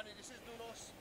Johnny, this is Dunos.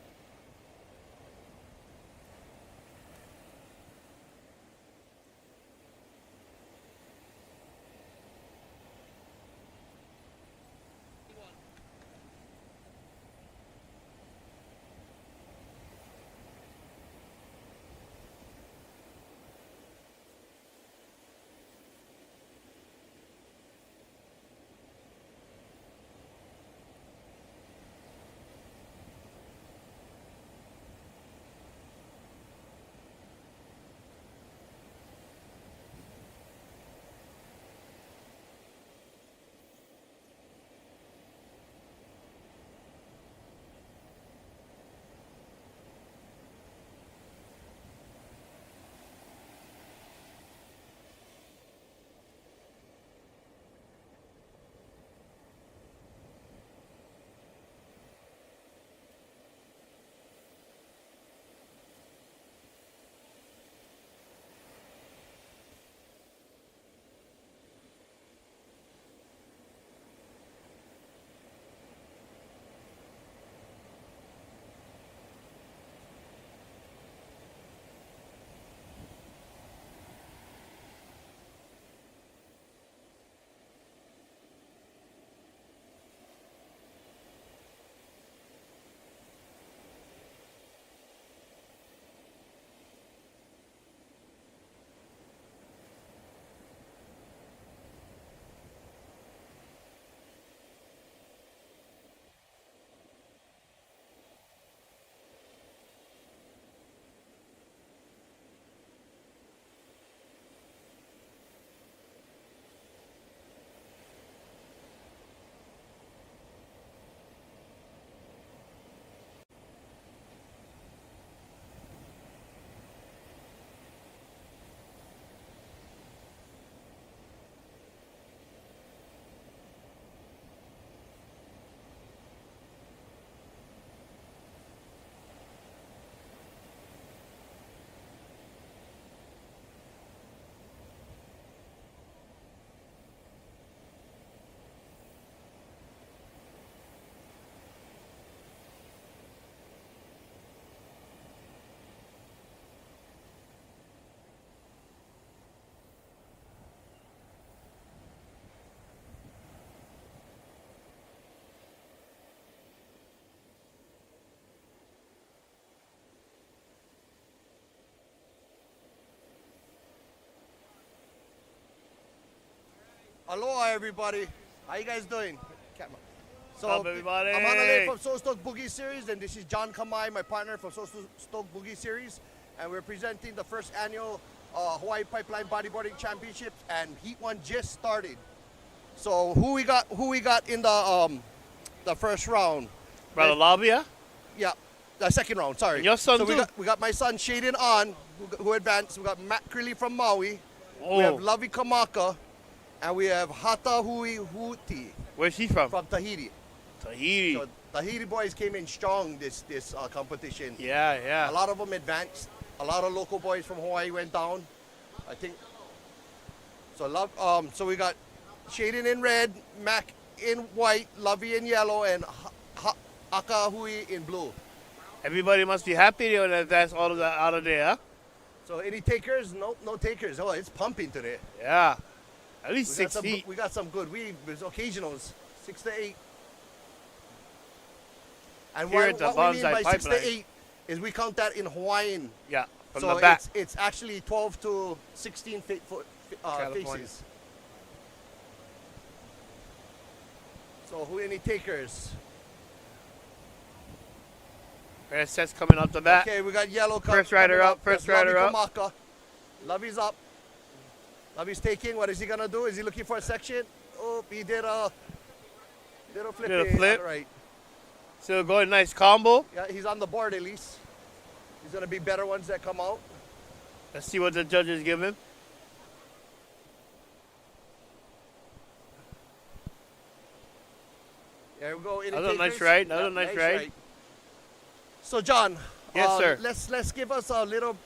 Aloha, everybody. How you guys doing? So, What's up, everybody? I'm Honolulu from So Stoked Boogie Series, and this is John Kamai, my partner from So Stoked Boogie Series, and we're presenting the first annual Hawaii Pipeline Bodyboarding Championships, and Heat 1 just started. So who we got in the first round? Brother Labia? Yeah, the second round. Sorry. And your son so too. we got my son Shaden on, who advanced. We got Matt Crilly from Maui. Oh. We have Lovey Kamaka, and we have Hata Hui Huti Where's he from? from Tahiti. Tahiti. So Tahiti boys came in strong this competition. Yeah, yeah. A lot of them advanced. A lot of local boys from Hawaii went down. I think. So we got Shaden in red, Mac in white, Lovey in yellow, and Aka Hui in blue. Everybody must be happy that that's all of that out of there, huh? So any takers? No takers. Oh, it's pumping today. Yeah. At least 6 feet. We got some good. There's occasionals, 6 to 8. And Here what at the we mean by Banzai 6 to Pipeline. 8 is we count that in Hawaiian. Yeah, from So the back. it's actually 12 to 16 faces. So who any takers? First set's coming up the bat. Okay, we got yellow. First rider coming up, first rider up. Kamaka. Lovey's up. Lovey's taking. What is he gonna do? Is he looking for a section? Oh, he did a flip. Did a flip. Right. Still going nice combo. Yeah, he's on the board at least. He's gonna be better ones that come out. Let's see what the judges give him. There we go. Any Another nice takers? ride, another nice ride. So John, Yes, sir. Let's give us a little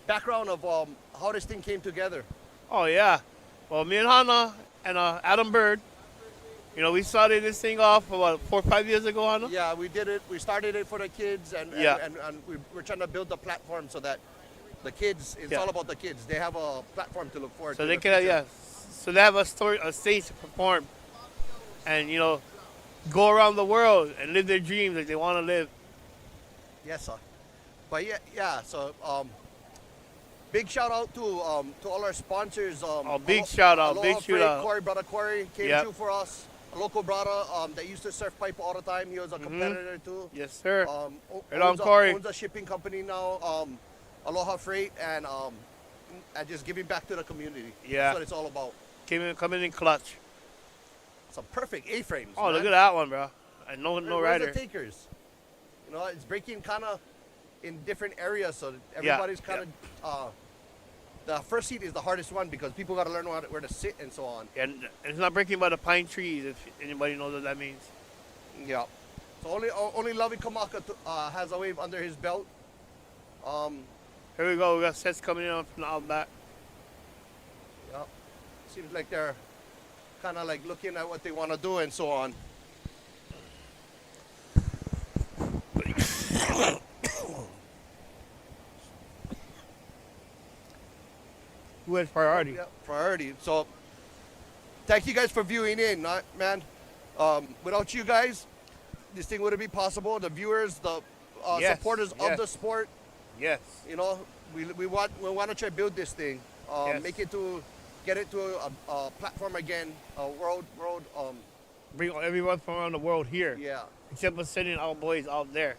background of how this thing came together. Oh, yeah. Well, me and Hana and Adam Bird, You know, we started this thing off about 4 or 5 years ago, Hannah. Yeah, we did it. We started it for the kids, and we're trying to build the platform so that the kids. It's all about the kids. They have a platform to look forward to. So they can, so they have a stage to perform, and go around the world and live their dreams like they want to live. Yes, sir. But yeah. So big shout out to all our sponsors. Big shout out, Aloha big Freight, shout out. Corey, brother Corey came through for us. A local brother that used to surf paipo all the time. He was a competitor too. Yes, sir. Right on, Owns Corey. owns a shipping company now, Aloha Freight, and just giving back to the community. Yeah. That's what it's all about. Coming in clutch. Some perfect A-frames. Oh, man. look at that one, bro. And no Where's rider. the takers? It's breaking kind of in different areas, so everybody's kind of. The first seat is the hardest one because people got to learn where to sit and so on. And it's not breaking by the pine trees, if anybody knows what that means. Yeah. So only Lovey Kamaka has a wave under his belt. Here we go. We got sets coming in from the out back. Yeah. Seems like they're kind of like looking at what they want to do and so on. Who has priority? Yeah, priority. So, thank you guys for viewing in, man. Without you guys, this thing wouldn't be possible. The viewers, the supporters of the sport. Yes. We want to try to build this thing, get it to a platform again, a world. Bring everyone from around the world here. Yeah. Except for sending our boys out there.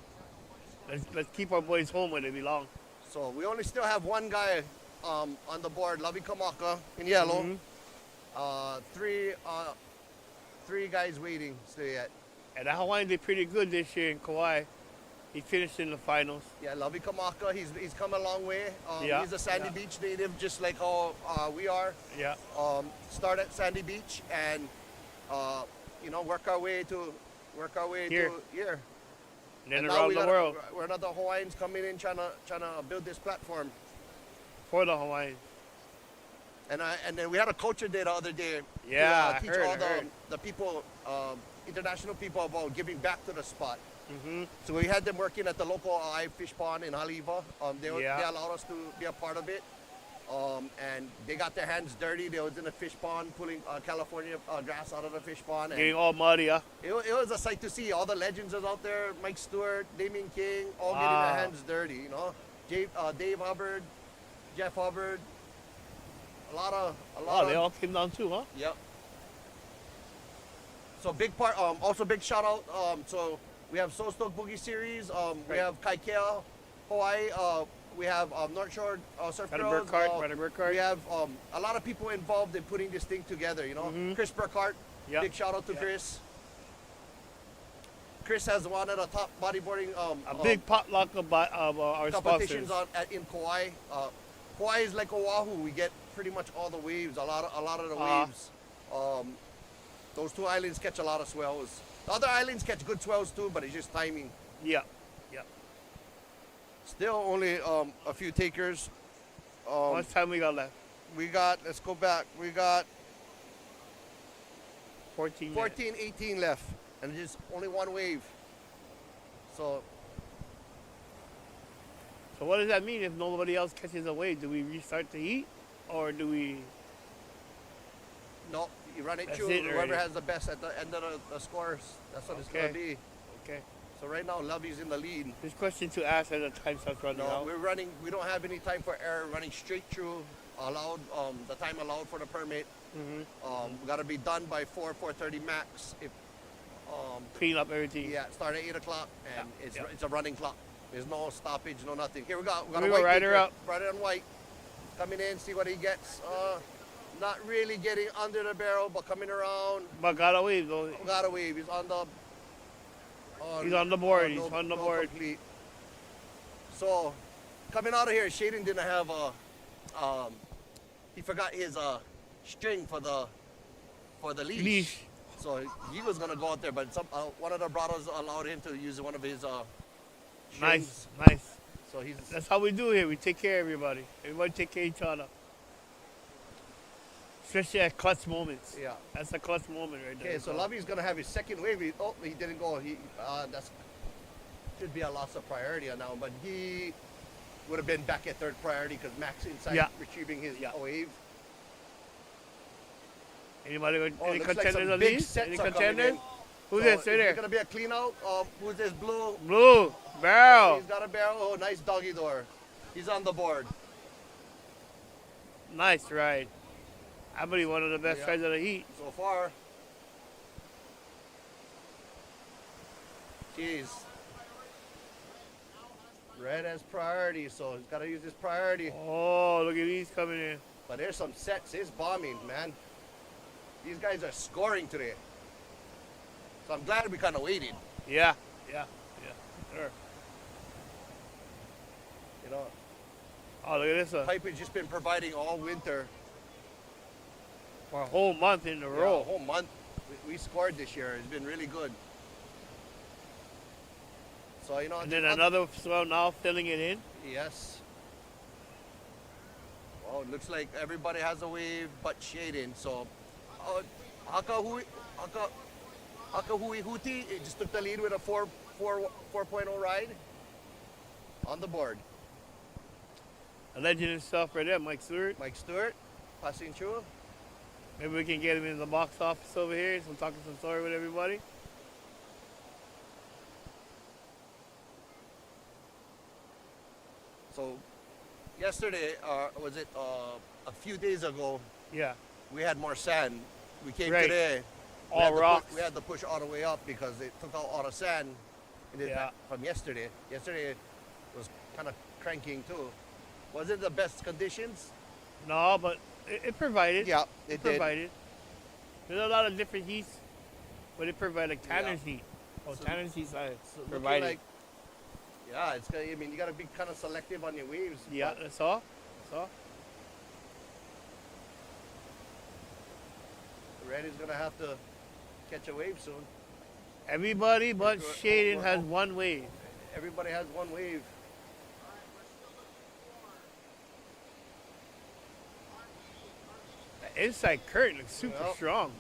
Let's keep our boys home where they belong. So we only still have one guy on the board, Lovey Kamaka in yellow. Three guys waiting still yet. And the Hawaiian did pretty good this year in Kauai. He finished in the finals. Yeah, Lovey Kamaka, he's come a long way. He's a Sandy Beach native, just like how we are. Yeah. Start at Sandy Beach and work our way to here. And then and around the world. We're another Hawaiians coming in trying to build this platform For the Hawaiians. And then we had a culture day the other day. Yeah, to teach all the people, international people, about giving back to the spot. So we had them working at the local HAWAI fish pond in Haleiwa. They allowed us to be a part of it. And they got their hands dirty. They was in the fish pond pulling California grass out of the fish pond. And getting all muddy, huh? It was a sight to see. All the legends is out there. Mike Stewart, Damien King, all getting their hands dirty. Dave Hubbard, Jeff Hubbard. A lot. They all came down too, huh? Yep. So big part. Also big shout out. So we have So Stoked Boogie Series. We have Kaikea, Hawaii. We have North Shore Surf Girls. We have a lot of people involved in putting this thing together. Chris Burkhart. Yep. Big shout out to Chris. Chris has one of the top bodyboarding. A big potluck of our competitions sponsors. in Kauai. Kauai is like Oahu. We get pretty much all the waves. A lot of the waves. Those two islands catch a lot of swells. The other islands catch good swells too, but it's just timing. Yeah. Still only a few takers. How much time we got left? Let's go back. We got 14, 18 left. And just only one wave. So what does that mean if nobody else catches a wave? Do we restart the heat? Or do we... No, you run it That's through. it Whoever already. has the best at the end of the scores, that's what it's going to be. Okay. So right now, Lovey's in the lead. This question to ask as the time starts running No, out. we're running. We don't have any time for error. Running straight through. Allowed. The time allowed for the permit. We got to be done by 4:30 max. If Clean up everything. yeah, start at 8 o'clock, and it's a running clock. There's no stoppage, no nothing. Here we go. We got Here a we go, white rider taker, up. Rider on white. Coming in, see what he gets. Not really getting under the barrel, but coming around. But got a wave though. Got a wave. He's on the. He's on the board. He's no- on the no board. complete. So, coming out of here, Shaden didn't have he forgot his string for the leash. So he was gonna go out there, but one of the brothers allowed him to use one of his strings. Nice. So he's That's how we do here. We take care of everybody. Everybody take care of each other. Especially at clutch moments. Yeah. That's a clutch moment right there. Okay, so Lovey's gonna have his second wave. He didn't go. That's should be a loss of priority now, but he would have been back at third priority because Max inside retrieving his wave. Anybody? Any looks like contenders some on big these? sets Any are coming contenders? in. Who's So this? is Right it there. gonna be a clean out? Who's this? Blue. Blue barrel. He's got a barrel. Oh, nice doggy door. He's on the board. Nice ride. I believe one of the best rides of the heat. So far. Jeez. Red has priority, so he's got to use his priority. Oh, look at these coming in. But there's some sets. It's bombing, man. These guys are scoring today. So I'm glad we kind of waited. Yeah. Sure. You know, Oh, look at this one. Pipe has just been providing all winter. For a whole month in a Yeah, row. a whole month. We scored this year. It's been really good. So, you know. And then another swell now filling it in. Yes. Well, it looks like everybody has a wave but shading. So, Haka Hui Huti it just took the lead with a 4.0 ride on the board. A legend himself right there, Mike Stewart. Mike Stewart passing through. Maybe we can get him in the box office over here. So I'm talking some story with everybody. So, yesterday, was it a few days ago? Yeah. We had more sand. We came Right. today. All rocks. We had to push all the way up because it took out all the sand from yesterday. Yesterday was kind of cranking too. Was it the best conditions? No, but it provided. Yeah, it provided. There's a lot of different heats, but it provided like Tanner's heat. Oh, So- Tanner's heat side So looking provided. like, yeah, it's gonna, I mean, you got to be kind of selective on your waves. Yeah, but that's all. That's all. Red is gonna have to catch a wave soon. Everybody but We're- Shaden we're- has one wave. Everybody has one wave. The inside current looks super Well. strong.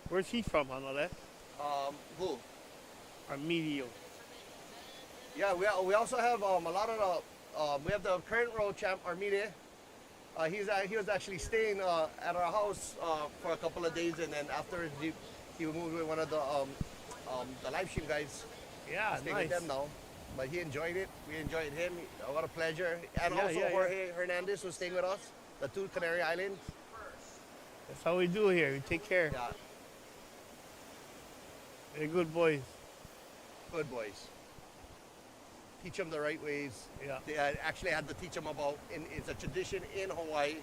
Where's he from, Hanale? Who? Armedio. Yeah, we also have a lot of the we have the current world champ Armide. He was actually staying at our house for a couple of days, and then after he moved with one of the live stream guys. Yeah, Staying nice. with them now. But he enjoyed it. We enjoyed him. What a pleasure. And Yeah, also yeah, Jorge Hernandez was staying with us. The two Canary Islands. That's how we do here. We take care. Yeah, They're good boys. good boys. Teach them the right ways. Yeah. They actually had to teach them about. It's a tradition in Hawaii.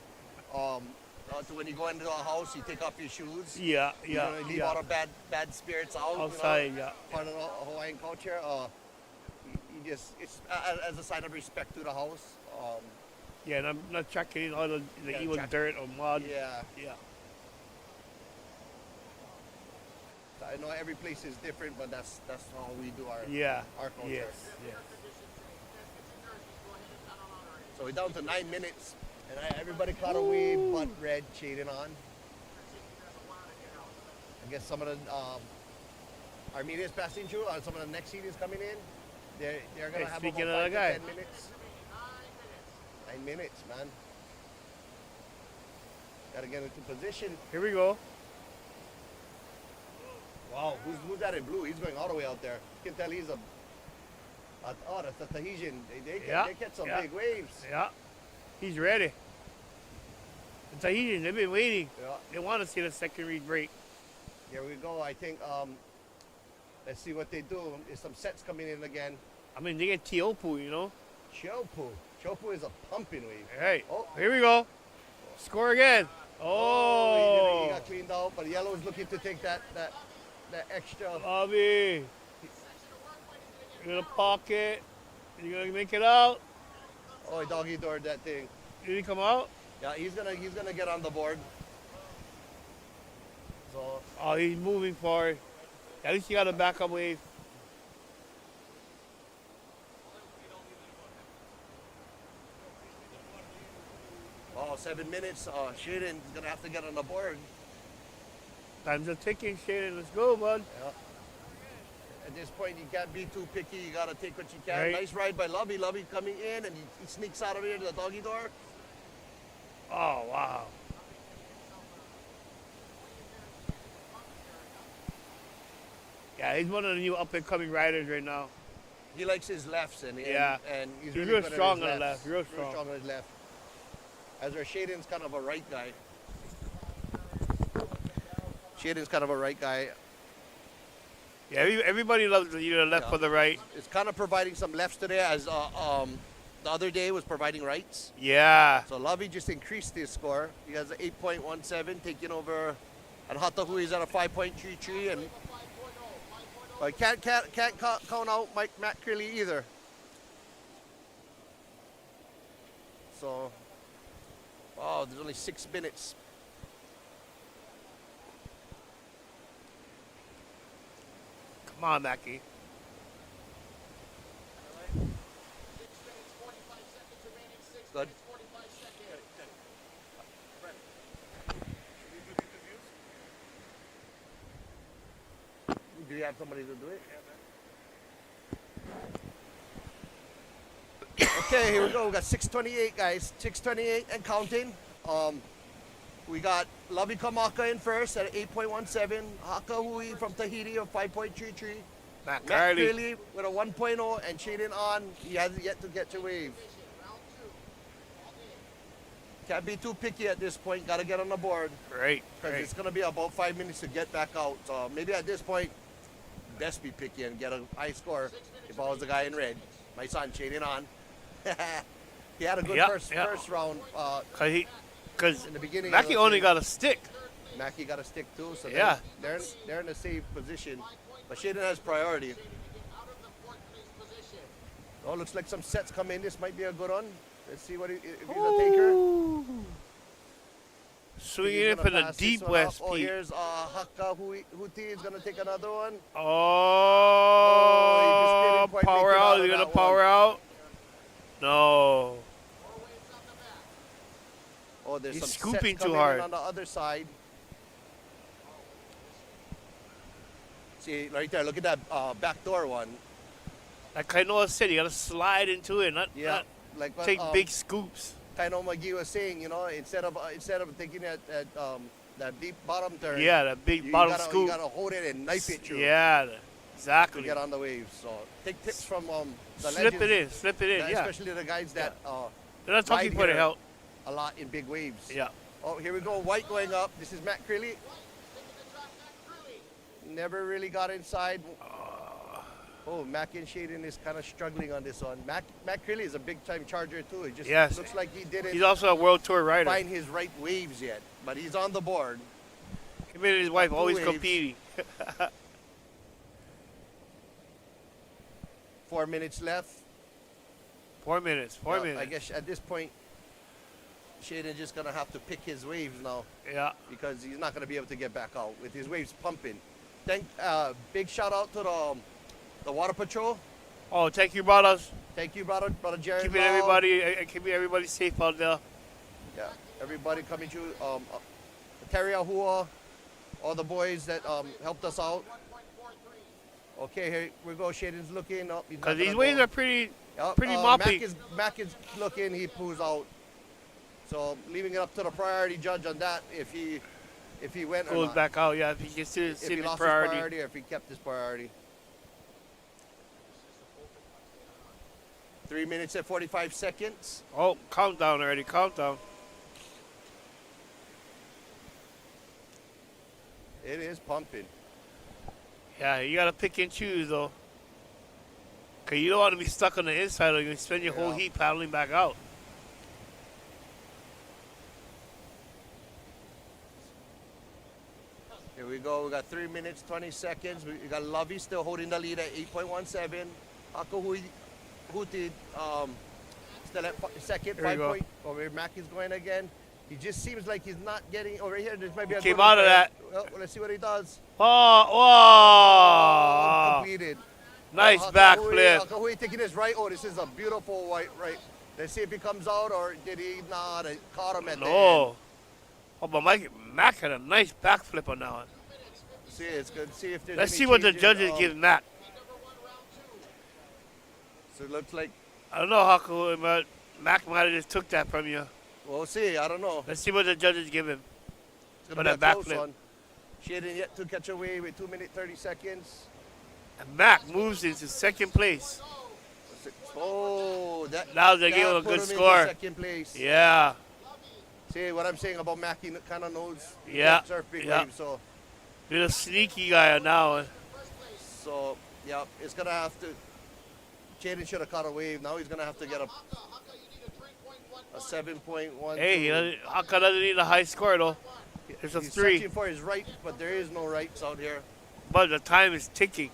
So when you go into a house, you take off your shoes. Yeah, You yeah, know, leave yeah. all the bad spirits out. Outside, you know, yeah. Part of the Hawaiian culture. You just it's as a sign of respect to the house. Yeah, and I'm not tracking in all the Yeah, evil track- dirt or mud. Yeah. Yeah. I know every place is different, but that's how we do our Yeah. our culture. Yes. Yes. So we're down to 9 minutes, and everybody caught a wave, but red shading on. I guess some of the Armenians passing through, some of the next seed is coming in. They're gonna Hey, have speaking about of 5 the to guy. 10 minutes. 9 minutes, man. Gotta get into position. Here we go. Wow, who's that in blue? He's going all the way out there. You can tell he's that's a Tahitian. They catch some yeah. big waves. Yeah. He's ready. The Tahitians, they've been waiting. Yeah. They want to see the second read break. Here we go. I think let's see what they do. There's some sets coming in again. I mean, they get Teopu, you know? Chopu. Chopu is a pumping wave. Hey, Oh. here we go. Score again. Oh. He got cleaned out, but yellow is looking to take that extra. Bobby. You're going to pocket. You're going to make it out. Oh, he doggy doored that thing. Did he come out? Yeah, he's gonna get on the board. So Oh, he's moving forward. At least he got a backup wave. oh, 7 minutes. Shaden's gonna have to get on the board. Time's a ticking, Shaden. Let's go, bud. Yeah. At this point, you can't be too picky. You gotta take what you can. Right. Nice ride by Lovey. Lovey coming in, and he sneaks out of here to the doggy door. Oh, wow. Yeah, he's one of the new up-and-coming riders right now. He likes his lefts, and Yeah. and He's really real good at strong his on the lefts. left, real strong. on his left. As our Shaden's kind of a right guy. Shaden's kind of a right guy. Yeah, everybody loves the either left Yeah. or the right. It's kind of providing some lefts today, as the other day was providing rights. Yeah. So Lovey just increased his score. He has an 8.17, taking over, and Hatahui is at a 5.33, and but can't count out Matt Crilly either. So, oh, there's only 6 minutes. Come on, Mackie. Good. Do you have somebody to do it? Okay, here we go. We got 6:28, guys. 6:28 and counting. We got Lovey Kamaka in first at 8.17. Haka Hui from Tahiti of 5.33. Matt Matt Carly. Crilly with a 1.0, and Shaden on. He hasn't yet to get to wave. Can't be too picky at this point. Got to get on the board Great, because great. it's going to be about 5 minutes to get back out. So maybe at this point, best be picky and get a high score. If I was the guy in red, my son Shaden on. He had a good first round. Because In the beginning, Mackie only got a stick. Mackie got a stick too, so Yeah. they're in a safe position. But Shaden has priority. Oh, looks like some sets come in. This might be a good one. Let's see if he's a taker. Swinging He's in gonna for the pass deep this one west, off. Oh, Pete. here's Haka Huti is gonna take another one. Oh, he just didn't quite power make it out. out of He's going to that power one. out. No. Oh, there's He's some scooping sets too coming hard. in on the other side. See, right there, look at that backdoor one. Like Kainoa said, you got to slide into it, not Like what, take big scoops. Kaino McGee was saying, you know, instead of taking that deep bottom turn, Yeah, that big you bottom gotta, scoop. You gotta hold it and knife it through Yeah, to exactly. get on the waves. So take tips from the Slip legends, it in, slip it in, yeah. especially the guys that They're not talking ride for the here help. a lot in big waves. Yeah. Oh, here we go. White going up. This is Matt Crilly. Never really got inside. Oh, Mac and Shaden is kind of struggling on this one. Mac Crilly is a big-time charger, too. It just looks like he didn't He's also a World Tour rider. find his right waves yet, but he's on the board. Him and his wife Two always waves. competing. 4 minutes left. 4 minutes, 4 minutes. I guess at this point, Shaden just going to have to pick his waves now Yeah. because he's not going to be able to get back out with his waves pumping. Big shout-out to the Water Patrol. Oh, thank you, brothers. Thank you, brother Jared. Keeping everybody safe out there. Yeah, everybody coming through. Terry Ahua, all the boys that helped us out. Okay, here we go. Shaden's looking up. Because these waves are pretty moppy. Mac is looking. He pulls out. So leaving it up to the priority judge on that if he went or Goes not. back out, yeah. If he gets to If he his lost priority. his priority or if he kept his priority. 3 minutes and 45 seconds. Oh, countdown already, countdown. It is pumping. Yeah, you got to pick and choose, though. Because you don't want to be stuck on the inside or you spend your whole Yeah. heat paddling back out. Here we go. We got 3 minutes, 20 seconds. We got Lovey still holding the lead at 8.17. Ako Huti still at second, Here we 5 go. point. Over Mac is going again. He just seems like he's not getting over here. This might be a Came good one out of for him. that. Well, let's see what he does. Oh, Completed. nice backflip. Akahui taking his right. Oh, this is a beautiful white right. Let's see if he comes out or did he not? It caught him at the end. No. Oh, but Mac had a nice backflip on that one. See, it's good. See if there's Let's any see what the changes. judges give Mac. So it looks like, I don't know how cool, but Mac might have just took that from you. we'll see. I don't know. Let's see what the judges give him. It's going for to be a that close backflip. one. Shaden yet to catch away with 2 minutes 30 seconds. And Mac moves into second place. Oh, that Now they give him a put good into score. second place. Yeah. See what I'm saying about Mac? He kind of knows. he Yeah, can surf big yeah. waves, so Little sneaky guy on that one. yeah, it's gonna have to. Jaden should have caught a wave. Now he's gonna have to get a 7.1. Hey, Haka doesn't need a high score, though. It's a He's 3. searching for his right, but there is no rights out here. But the time is ticking.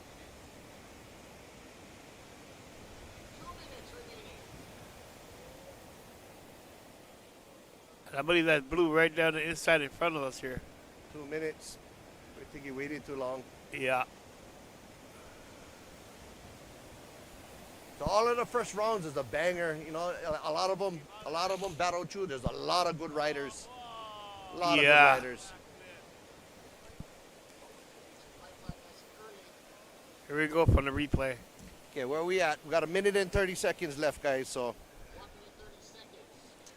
And I believe that blue right down the inside in front of us here. 2 minutes. I think he waited too long. Yeah. So all of the first rounds is a banger. You know, a lot of them battle through. There's a lot of good riders. A lot of good riders. Here we go from the replay. Okay, where are we at? We got 1 minute and 30 seconds left, guys. So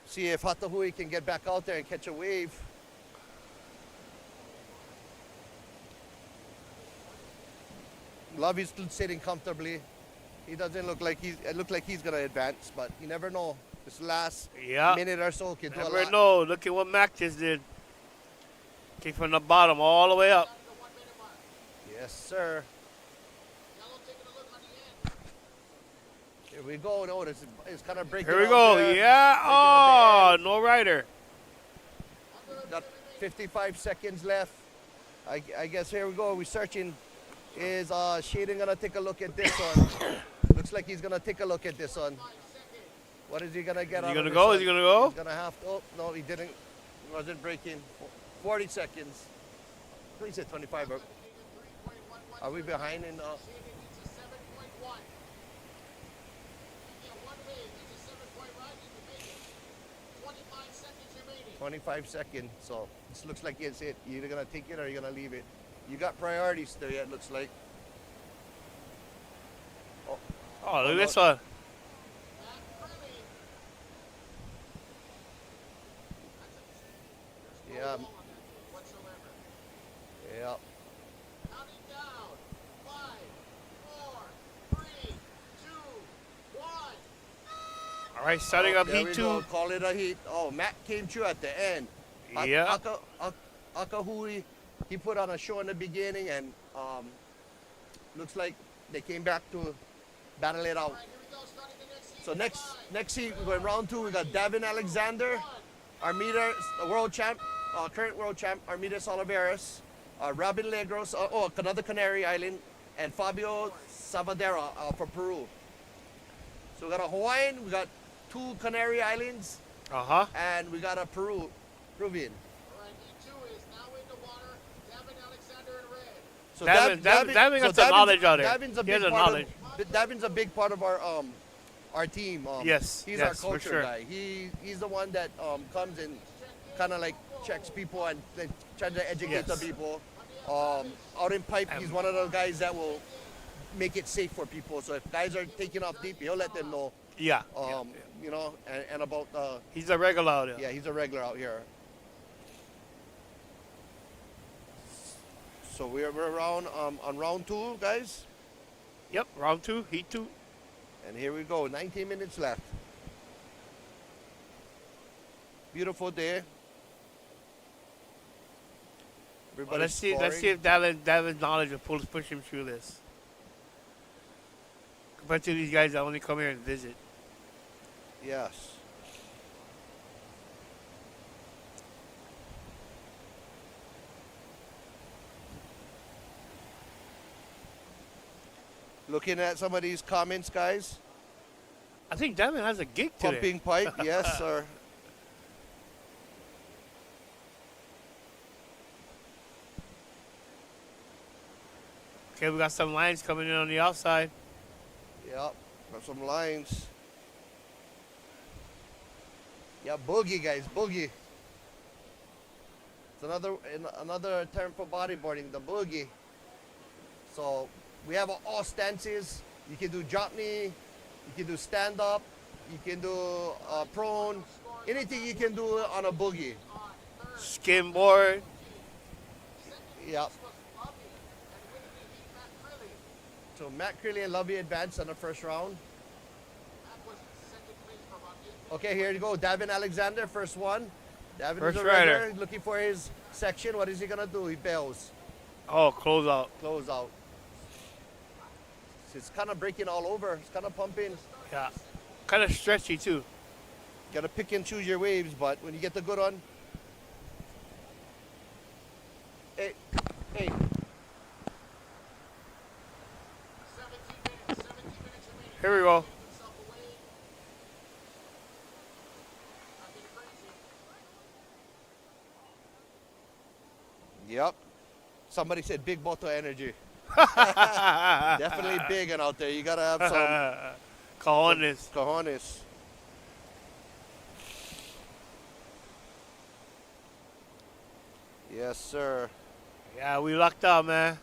see if Hatahui can get back out there and catch a wave. Love is still sitting comfortably. He doesn't look like he's gonna advance, but you never know. This last minute or so can do a Never lot. know. Look at what Mac just did. Came from the bottom all the way up. Yes, sir. Here we go. No, this is kind of breaking. Here we out go. there. Yeah. Breaking Oh, at the no rider. end. Got 55 seconds left. I guess here we go. We're searching. Is Shaden gonna take a look at this one? Looks like he's gonna take a look at this one. What is he gonna get? Is he out gonna of go? this Is he one? gonna go? He's gonna have to. Oh no, he didn't. He wasn't breaking. 40 seconds. Please say 25. Are we behind in? 25 seconds. So this looks like it's it. You're either gonna take it or you're gonna leave it. You got priorities there. It looks like. Oh, look at this one. Yeah. Yeah. All right, starting up There heat we 2. go. Call it a heat. Oh, Matt came through at the end. Yeah. Akahui, he put on a show in the beginning, and looks like they came back to battle it out. So next heat, we're going round 2. We got Davin Alexander, Armida, world champ, current world champ, Armidas Oliveras, Robin Legros, another Canary Island, and Fabio Savadera for Peru. So we got a Hawaiian, we got 2 Canary Islands, and we got a Peruvian. All right, E2 is now in the water. Davin Alexander in red. So Davin got some knowledge out there. Davin's a He has big the part knowledge. Davin's a big part of our team. Yes, he's yes, our for culture sure. guy. He's the one that comes and kind of like checks people and tries to educate the Yes. people. Out in pipe, he's one of the guys that will make it safe for people. So if guys are taking off deep, he'll let them know. Yeah. You know, and about He's a regular out there. yeah, he's a regular out here. So we're around on round 2, guys. Yep, round 2, heat 2. And here we go, 19 minutes left. Beautiful day. Well, let's see if Davin's knowledge will push him through this. Compared to these guys that only come here and visit. Yes. Looking at some of these comments, guys. I think Davin has a gig today. Pumping pipe, yes, sir. Okay, we got some lines coming in on the outside. Yep, got some lines. Yeah, boogie, guys, boogie. It's another term for bodyboarding, the boogie. So we have all stances. You can do drop knee, you can do stand up, you can do prone, anything you can do on a boogie. Skimboard. Yep. So Matt Crilly and Lovey advanced on the first round. Okay, here you go. Davin Alexander, first one. Davin First is a rider. rider, looking for his section. What is he gonna do? He bails. Oh, close out. Close out. So it's kind of breaking all over. It's kind of pumping. Yeah. Kind of stretchy, too. Gotta pick and choose your waves, but when you get the good one. Hey, hey. 17 minutes remaining. Here we go. Himself away. I've been crazy. Yep. Somebody said big bottle of energy. Definitely big and out there. You gotta have some Cojones. cojones. Yes, sir. Yeah, we lucked out, man.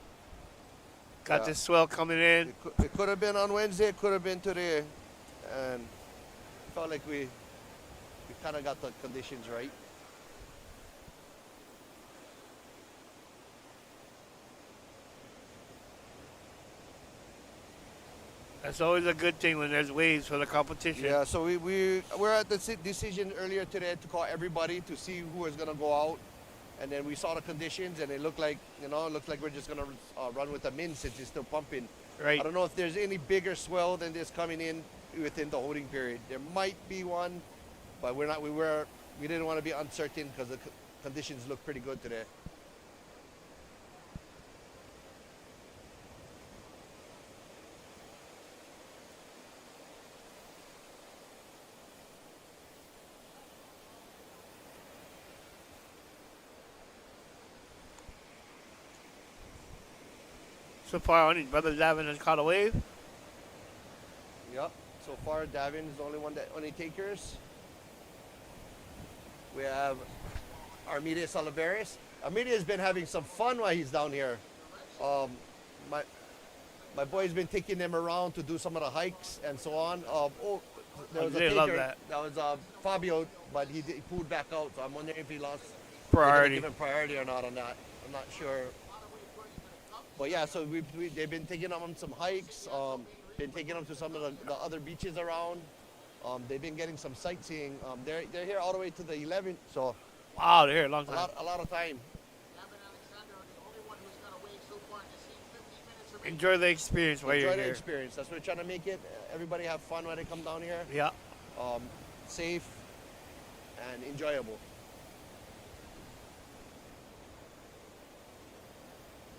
Got Yeah. this swell coming in. It could have been on Wednesday. It could have been today, and felt like we kind of got the conditions right. That's always a good thing when there's waves for the competition. Yeah, so we're at the decision earlier today to call everybody to see who is gonna go out, and then we saw the conditions, and it looked like we're just gonna run with the min since it's still pumping. Right. I don't know if there's any bigger swell than this coming in within the holding period. There might be one, but we didn't want to be uncertain because the conditions look pretty good today. So far, only brother Davin has caught a wave. Yep. So far, Davin is the only one that only takers. We have Armides Oliveris. Armides has been having some fun while he's down here. My boy's been taking them around to do some of the hikes and so on. There was a I love taker. that. That was Fabio, but he pulled back out. So I'm wondering if he lost Priority. Give him priority or not on that. I'm not sure. But yeah, so they've been taking them on some hikes. Been taking them to some of the other beaches around. They've been getting some sightseeing. They're here all the way to the 11th, so Wow, they're here a long time. a lot of time. Davin Alexander, the only one who's got a wave so far in this heat. 15 minutes remaining. Enjoy the experience while Enjoy you're the here. experience. That's what we're trying to make it. Everybody have fun when they come down here. Yeah. Safe and enjoyable.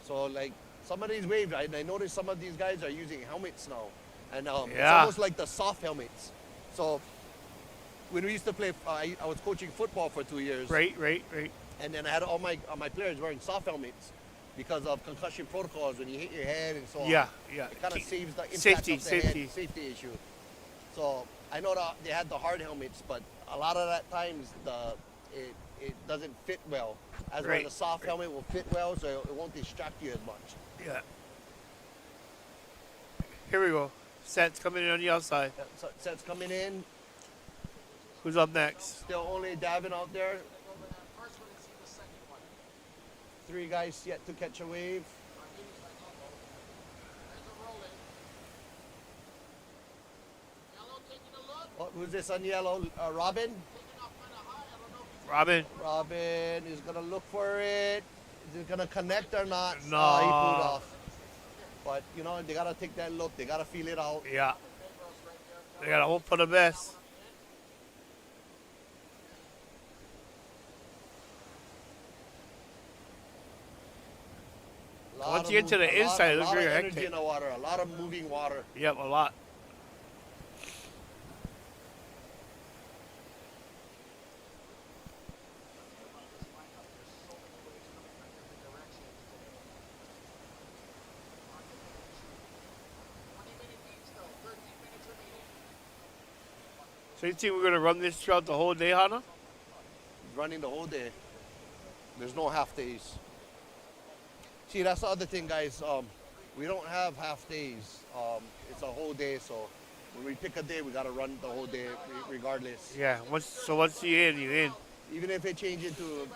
So like some of these waves, I noticed some of these guys are using helmets now, and it's Yeah. almost like the soft helmets. So when we used to play, I was coaching football for 2 years, Right. and then I had all my players wearing soft helmets because of concussion protocols when you hit your head and so on. Yeah. It kind of saves the impact Safety, of the safety. head, safety issue. So I know that they had the hard helmets, but a lot of that times it doesn't fit well. As where Right, the soft right. helmet will fit well, so it won't distract you as much. Yeah. Here we go. Sets coming in on the outside. Sets coming in. Who's up next? Still only Davin out there. Over that first one and see the second one. 3 guys yet to catch a wave. There's a rolling. Yellow taking a look. Oh, who's this on yellow? Robin. Taking off kind of high. I don't know if he's Robin. Robin is gonna look for it. Is it gonna connect or not? No. He pulled off. But you know, they gotta take that look. They gotta feel it out. Yeah. They gotta hope for the best. Once you get to the inside, it looks very A lot of energy hectic. in the water. A lot of moving water. Yep, a lot. So you think we're gonna run this throughout the whole day, Hana? Running the whole day. There's no half days. See, that's the other thing, guys. We don't have half days. It's a whole day, so when we pick a day, we gotta run the whole day regardless. Yeah. Once you in, you in. Even if it changes into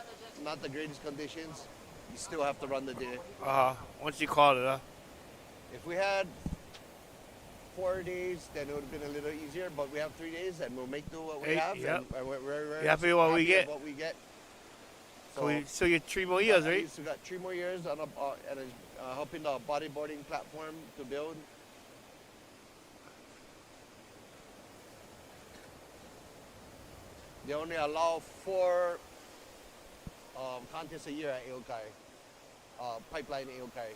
not the greatest conditions, you still have to run the day. Once you call it, huh? If we had 4 days, then it would have been a little easier. But we have 3 days, and we'll make do what we have. Yep. And we're You happy with what we get? What we get. So we still get 3 more years, right? We got 3 more years on helping the bodyboarding platform to build. They only allow 4 contests a year at Aokai, Pipeline Aokai.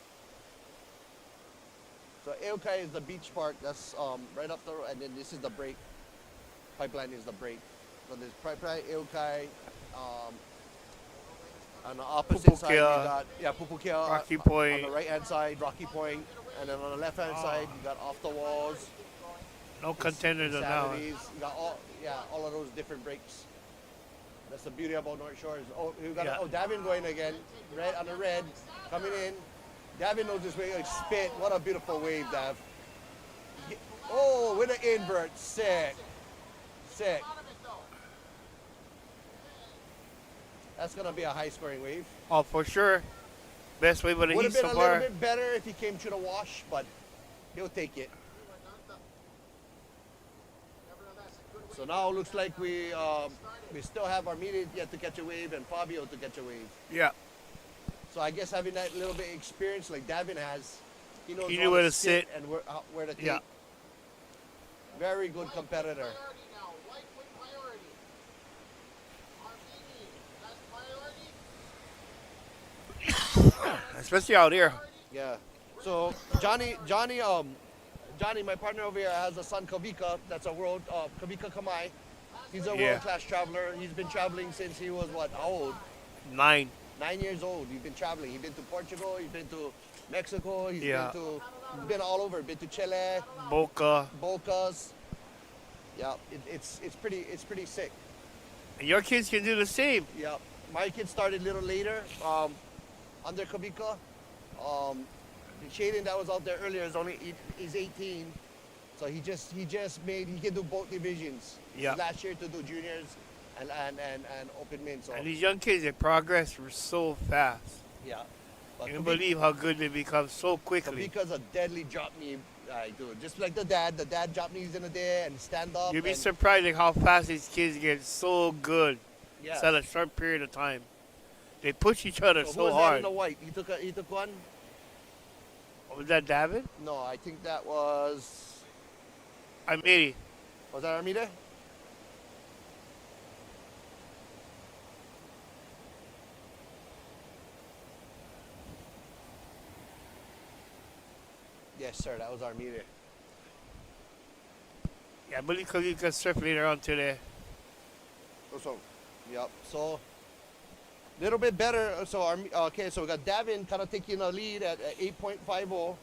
So Aokai is the beach park that's right up the road, and then this is the break. Pipeline is the break. So there's Pipeline Aokai. On the opposite side, you got Pupukia. Rocky Point. On the right hand side, Rocky Point, and then on the left hand side, you got Off the Walls. No contenders on that one. You got all of those different breaks. That's the beauty about North Shores. Oh, we got Davin going again, red on the red, coming in. Davin knows this way, like spit. What a beautiful wave, Dav. Oh, with an invert, sick. That's gonna be a high-scoring wave. Oh, for sure. Best wave of the Would heat have been so a far. little bit better if he came through the wash, but he'll take it. So now it looks like we still have Armida yet to catch a wave and Fabio to catch a wave. Yeah. So I guess having that little bit of experience like Davin has, he knows He how knew where to sit. and where to take. Yeah. Very good competitor. Priority now. White with priority. Armini, that's priority. Especially out here. Yeah. So Johnny, my partner over here has a son, Kavika. That's a Kavika Kamai. He's a world-class traveler. He's been traveling since he was how old? 9. 9 years old. He's been traveling. He's been to Portugal. He's been to Mexico. He's been all over. Been to Chile, Bocas. Yeah, it's pretty sick. And your kids can do the same. Yeah, my kid started a little later, under Kavika. Shaden that was out there earlier he's 18, so he can do both divisions. Yeah. Last year to do juniors and open men. So And these young kids, they progress so fast. yeah. But You can believe how good they become so quickly. Kavika's a deadly drop knee dude. Just like the dad drop knees in a day and stand up. You'd be and, surprised at how fast these kids get so good yeah. in a short period of time. They push each other So so who was that hard. in the white? He took one? Was that David? No, I think that was Amiri. that Armida? Yes, sir. That was Armida. Yeah, I believe Cookie can surf later on today. So, yep. So, little bit better. So, so we got Davin kind of taking a lead at 8.50.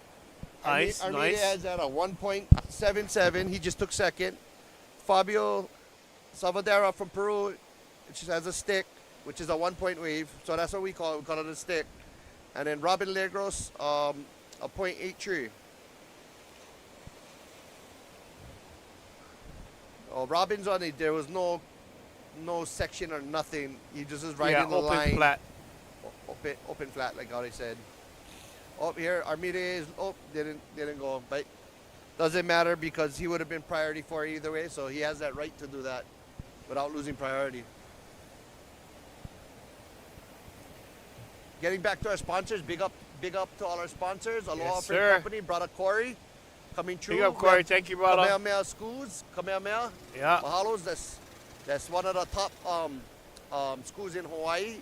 Nice, Armida nice. has at a 1.77. He just took second. Fabio Salvadera from Peru, which has a stick, which is a 1-point wave. So that's what we call it. We call it a stick. And then Robin Legros, a 0.83. Oh, Robin's on it. There was no section or nothing. He just is right in the open line. flat. Open flat, like how they said. Oh, here Armida is. Oh, didn't go, but doesn't matter because he would have been priority for either way. So he has that right to do that without losing priority. Getting back to our sponsors, big up to all our sponsors. Aloha Freight sir. Company, brother Corey, coming through. Big up, Corey. Thank you, brother. Kamehameha schools, Kamehameha. Yeah. Mahalos. That's one of the top schools in Hawaii.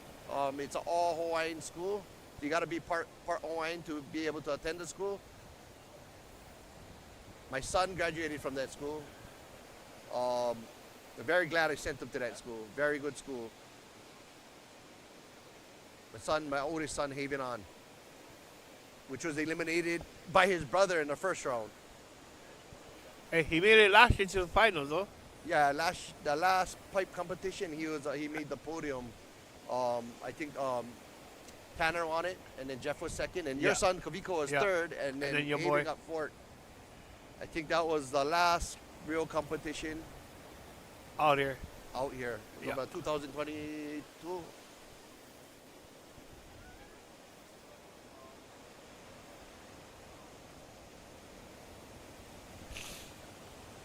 It's an all Hawaiian school. You got to be part Hawaiian to be able to attend the school. My son graduated from that school. I'm very glad I sent him to that school. Very good school. My oldest son, Haven On, which was eliminated by his brother in the first round. Hey, he made it last year to the finals, though. Yeah, the last pipe competition, he made the podium. I think Tanner won it, and then Jeff was second, and your Yeah. son Kaviko was Yeah. third, and then then your Aiden boy. got fourth. I think that was the last real competition Out here. out here. It was Yeah. about 2022.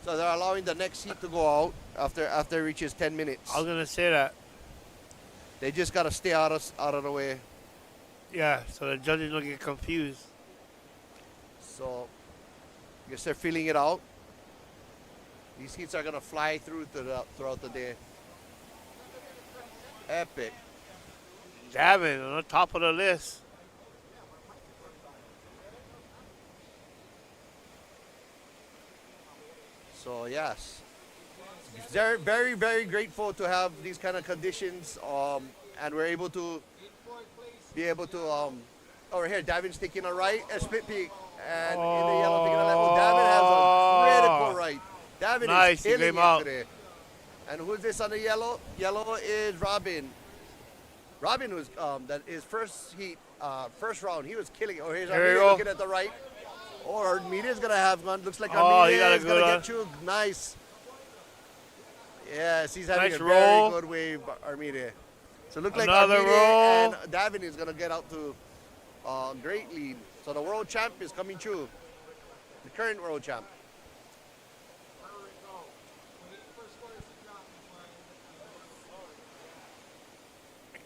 So they're allowing the next heat to go out after it reaches 10 minutes. I was gonna say that. They just gotta stay out of the way. Yeah, so the judges don't get confused. So I guess they're feeling it out. These heats are gonna fly throughout the day. Epic. Davin on the top of the list. So yes, very, very, very grateful to have these kind of conditions, and we're able to over here. Davin's taking a right, a split peak, and in the yellow taking a left. Oh, Davin has a critical right. Davin Nice, is he killing came it out. today. And who's this on the yellow? Yellow is Robin. Robin was that his first heat, first round. He was killing it. Oh, here's There you Armida go. looking at the right. Oh, Armida's gonna have one. Looks like Oh, he Armida got a is gonna good get you. Nice. Yes, he's having Nice a roll. very good wave, Armida. So look like Another Armida roll. and Davin is gonna get out to great lead. So the world champ is coming true. The current world champ.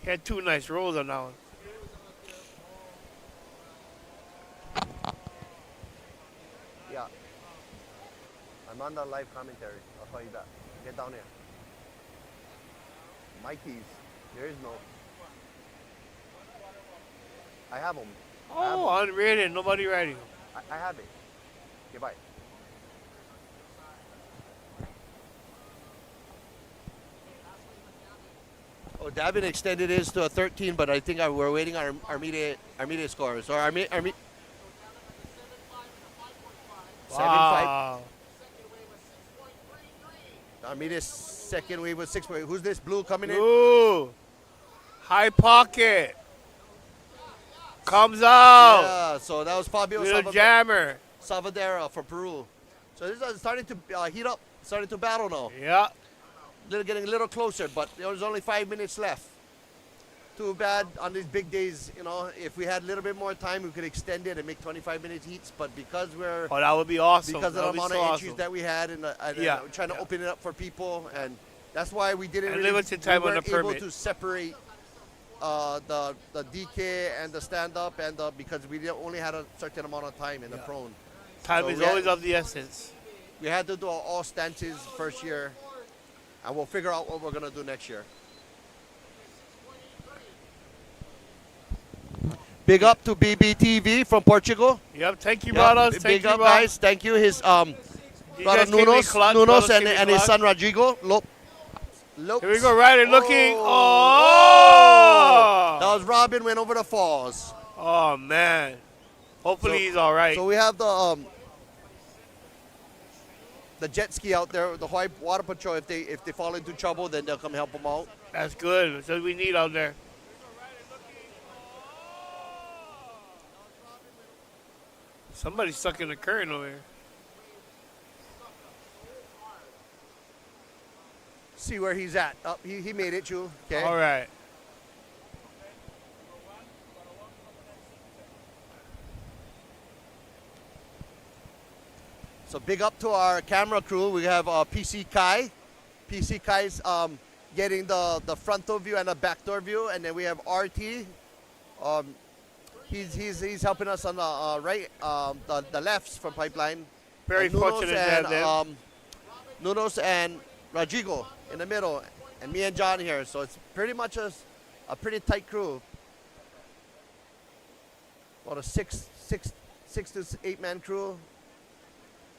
He had two nice rolls on that one. Yeah. I'm on the live commentary. I'll call you back. Get down here. Mikey's. There is no. I have them. Oh, unrated. Nobody riding. I have it. Okay, bye. Oh, Davin extended his to a 13, but I think we're waiting on Armida scores. Or Armida 7-5. Wow. Armida's second wave was 6. Who's this blue coming in? Ooh. High pocket. Comes out. Yeah, so that was Fabio Little jammer. Salvadera from Peru. So this is starting to heat up, starting to battle now. Yeah. Getting a little closer, but there's only 5 minutes left. Too bad on these big days, if we had a little bit more time, we could extend it and make 25-minute heats. But because we're Oh, that would be awesome. because of That the would be amount so of entries awesome. that we had, and Yeah, we're trying to yeah. open it up for people, and that's why we didn't And really, limited time we on the weren't able permit. to separate the DK and the stand-up, and because we only had a certain amount of time in the prone. Time So is we had- always of the essence. We had to do all stances first year, and we'll figure out what we're gonna do next year. Big up to BBTV from Portugal. Yep. Thank you, Yeah, brothers. Thank big you, up, bro. guys. Thank you. His You brother guys came in Nunos, clutch, Nunos brothers and, came in and his clutch. son Rodrigo. Lopes. Here we go, Ryder looking. Oh! Oh! That was Robin went over the falls. Oh, man. Hopefully So- he's all right. So we have the jet ski out there, the Hawaii Water Patrol. If they fall into trouble, then they'll come help them out. That's good. That's what we need out there. Somebody's stuck in the current over here. See where he's at. Oh, he made it, Chu. Okay. All right. So big up to our camera crew. We have PC Kai. PC Kai's getting the frontal view and the backdoor view, and then we have RT. He's helping us on the right, the lefts from Pipeline. Very And Nunos fortunate to have them. Nunos and Rodrigo in the middle, and me and John here. So it's pretty much a pretty tight crew. About a six to 8 man crew.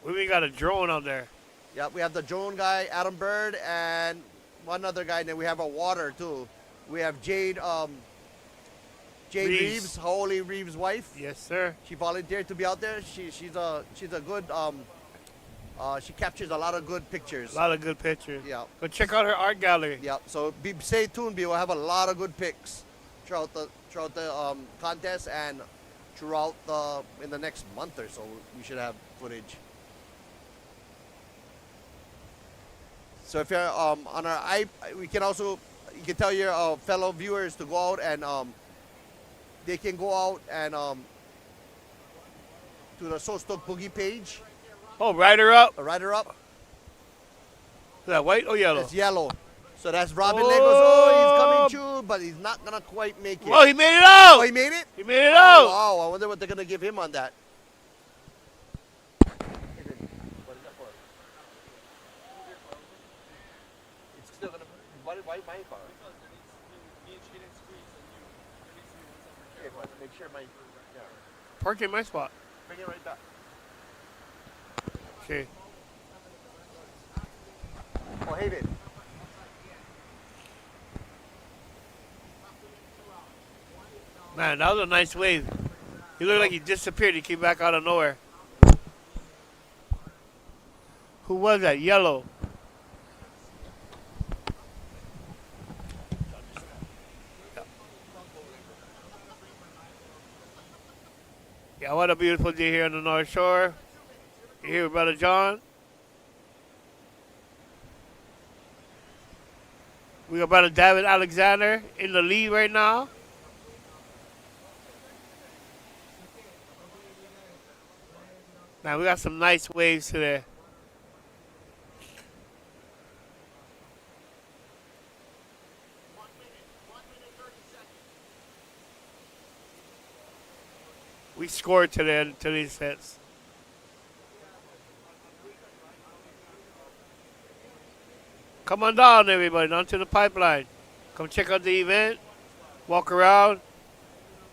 We even got a drone out there. Yeah, we have the drone guy, Adam Bird, and one other guy. And then we have a water too. We have Jade Reeves, Holy Reeves' wife. Yes, sir. She volunteered to be out there. She's a good She captures a lot of good pictures. A lot of good pictures. Yeah. Go check out her art gallery. Yeah. So stay tuned. We will have a lot of good pics throughout the contest and throughout in the next month or so. We should have footage. So if you're on our you can tell your fellow viewers to go out and they can go out and to the So Stoked Boogie page. Oh, rider up. The rider up. Is that white or yellow? It's yellow. So that's Robin Legos. Oh, he's coming through, but he's not gonna quite make it. Oh, he made it out. Oh, he made it? He made it out. Wow, I wonder what they're gonna give him on that. It's still gonna. Why my car? Okay, but make sure my. Yeah. Park in my spot. Bring it right back. Okay. Oh, hey, babe. Man, that was a nice wave. He looked like he disappeared. He came back out of nowhere. Who was that? Yellow. Yeah, what a beautiful day here on the North Shore. You're here with Brother John. We got Brother David Alexander in the lead right now. Man, we got some nice waves today. We scored today in today's sets. Come on down, everybody, down to the pipeline. Come check out the event. Walk around.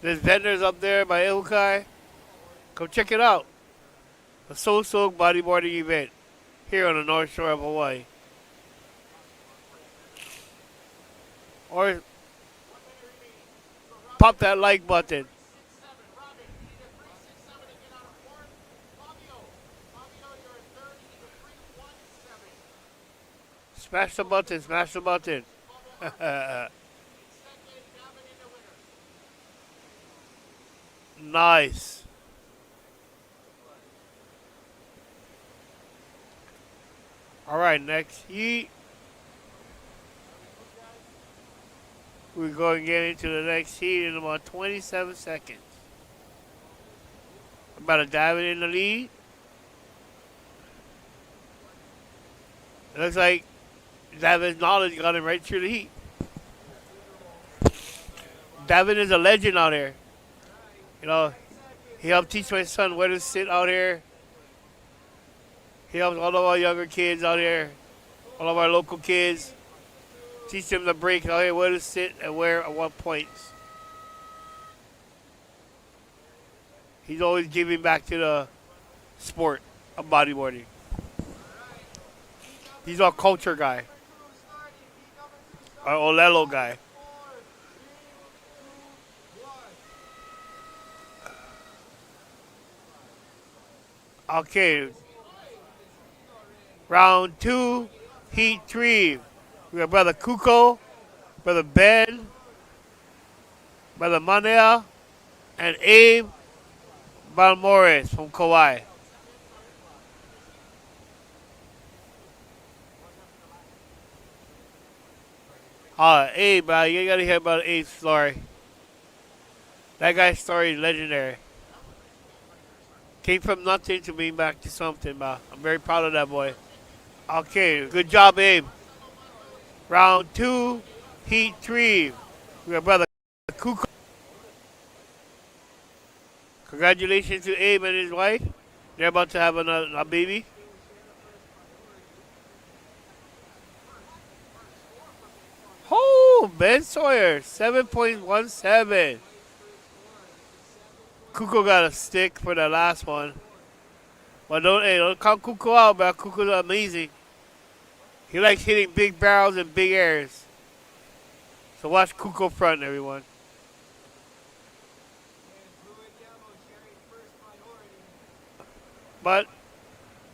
There's vendors up there by Ehukai. Come check it out. The So Stoked Bodyboarding event here on the North Shore of Hawaii. Or pop that like button. Smash the button, smash the button. Nice. All right, next heat. We're going to get into the next heat in about 27 seconds. About to dive in the lead. It looks like David's knowledge got him right through the heat. David is a legend out here. You know, he helped teach my son where to sit out here. He helps all of our younger kids out here, all of our local kids, teach them the break out here, where to sit and where at what points. He's always giving back to the sport of bodyboarding. He's our culture guy, our Olelo guy. Okay. Round 2, heat 3. We got Brother Kuko, Brother Ben, Brother Manea, and Abe Balmores from Kauai. Abe, you gotta hear about Abe's story. That guy's story is legendary. Came from nothing to being back to something, man. I'm very proud of that boy. Okay, good job, Abe. Round 2, heat 3. We got Brother Kuko. Congratulations to Abe and his wife. They're about to have a baby. Oh, Ben Sawyer, 7.17. Kuko got a stick for the last one. But don't count Kuko out, man. Kuko's amazing. He likes hitting big barrels and big airs. So watch Kuko front, everyone. But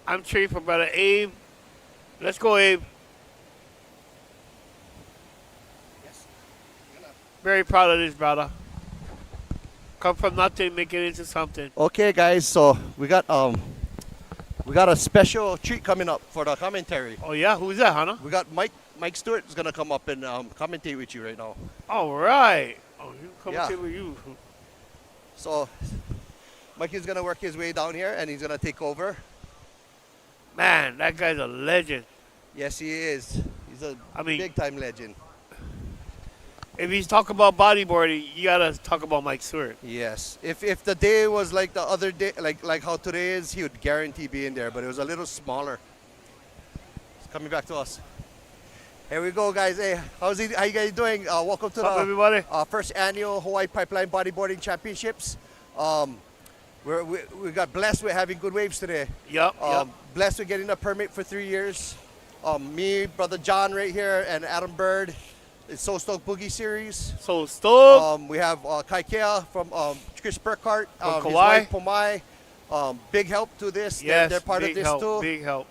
I'm cheering for brother Abe. Let's go, Abe. Yes. Very proud of this, brother. Come from nothing, make it into something. Okay, guys. So we got a special treat coming up for the commentary. Oh yeah, who's that, Hannah? We got Mike Stewart is gonna come up and commentate with you right now. All right. Oh, you come Yeah. with you. So Mike is gonna work his way down here and he's gonna take over. Man, that guy's a legend. Yes, he is. He's a big time legend. If he's talking about bodyboarding, you gotta talk about Mike Stewart. Yes. If the day was like the other day, like how today is, he would guarantee being there. But it was a little smaller. It's coming back to us. Here we go, guys. Hey, how you guys doing? Welcome to What's up, the everybody? first annual Hawaii Pipeline Bodyboarding Championships. We got blessed with having good waves today. Yep. Blessed with getting a permit for 3 years. Me, brother John right here, and Adam Bird. It's So Stoked Boogie Series. So stoked. We have Kaikea from Chris Burkhart, From his Kauai. wife Pomai. Big help to this. Yes, they're part of big this help, too. Big help.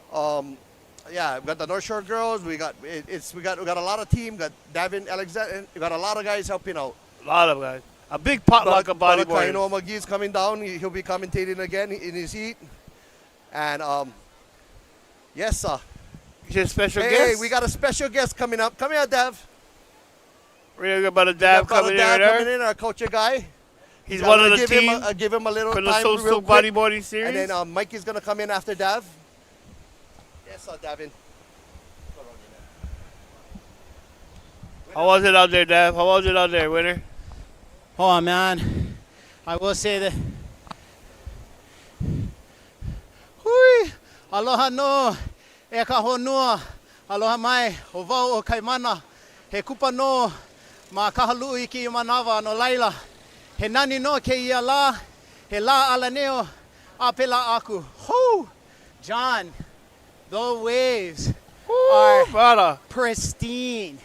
Yeah, we got the North Shore girls. We got a lot of team. Got Davin Alexander. We got a lot of guys helping out. A lot of guys. A big potluck of bodyboarders. Kaino McGee's coming down. He'll be commentating again in his heat. And yes, sir. Is it a special Hey, guest? we got a special guest coming up. Come here, Dav. We're got about a dab coming in there. Our culture guy. He's one of the team Give him a little for the time So real Stoked quick. Bodyboarding Series. And then Mike is going to come in after Dav. Yes, sir, Davin. How was it out there, Dab? How was it out there, winner? Oh man, I will say that. Hui, aloha no, e ka honua, aloha mai, o wau o kaimana, he kupa no, ma kahalu i ki manawa no laila, he nani no ke ia la, he la alaneo, a pela aku. Hoo, John, the waves are Brother. pristine.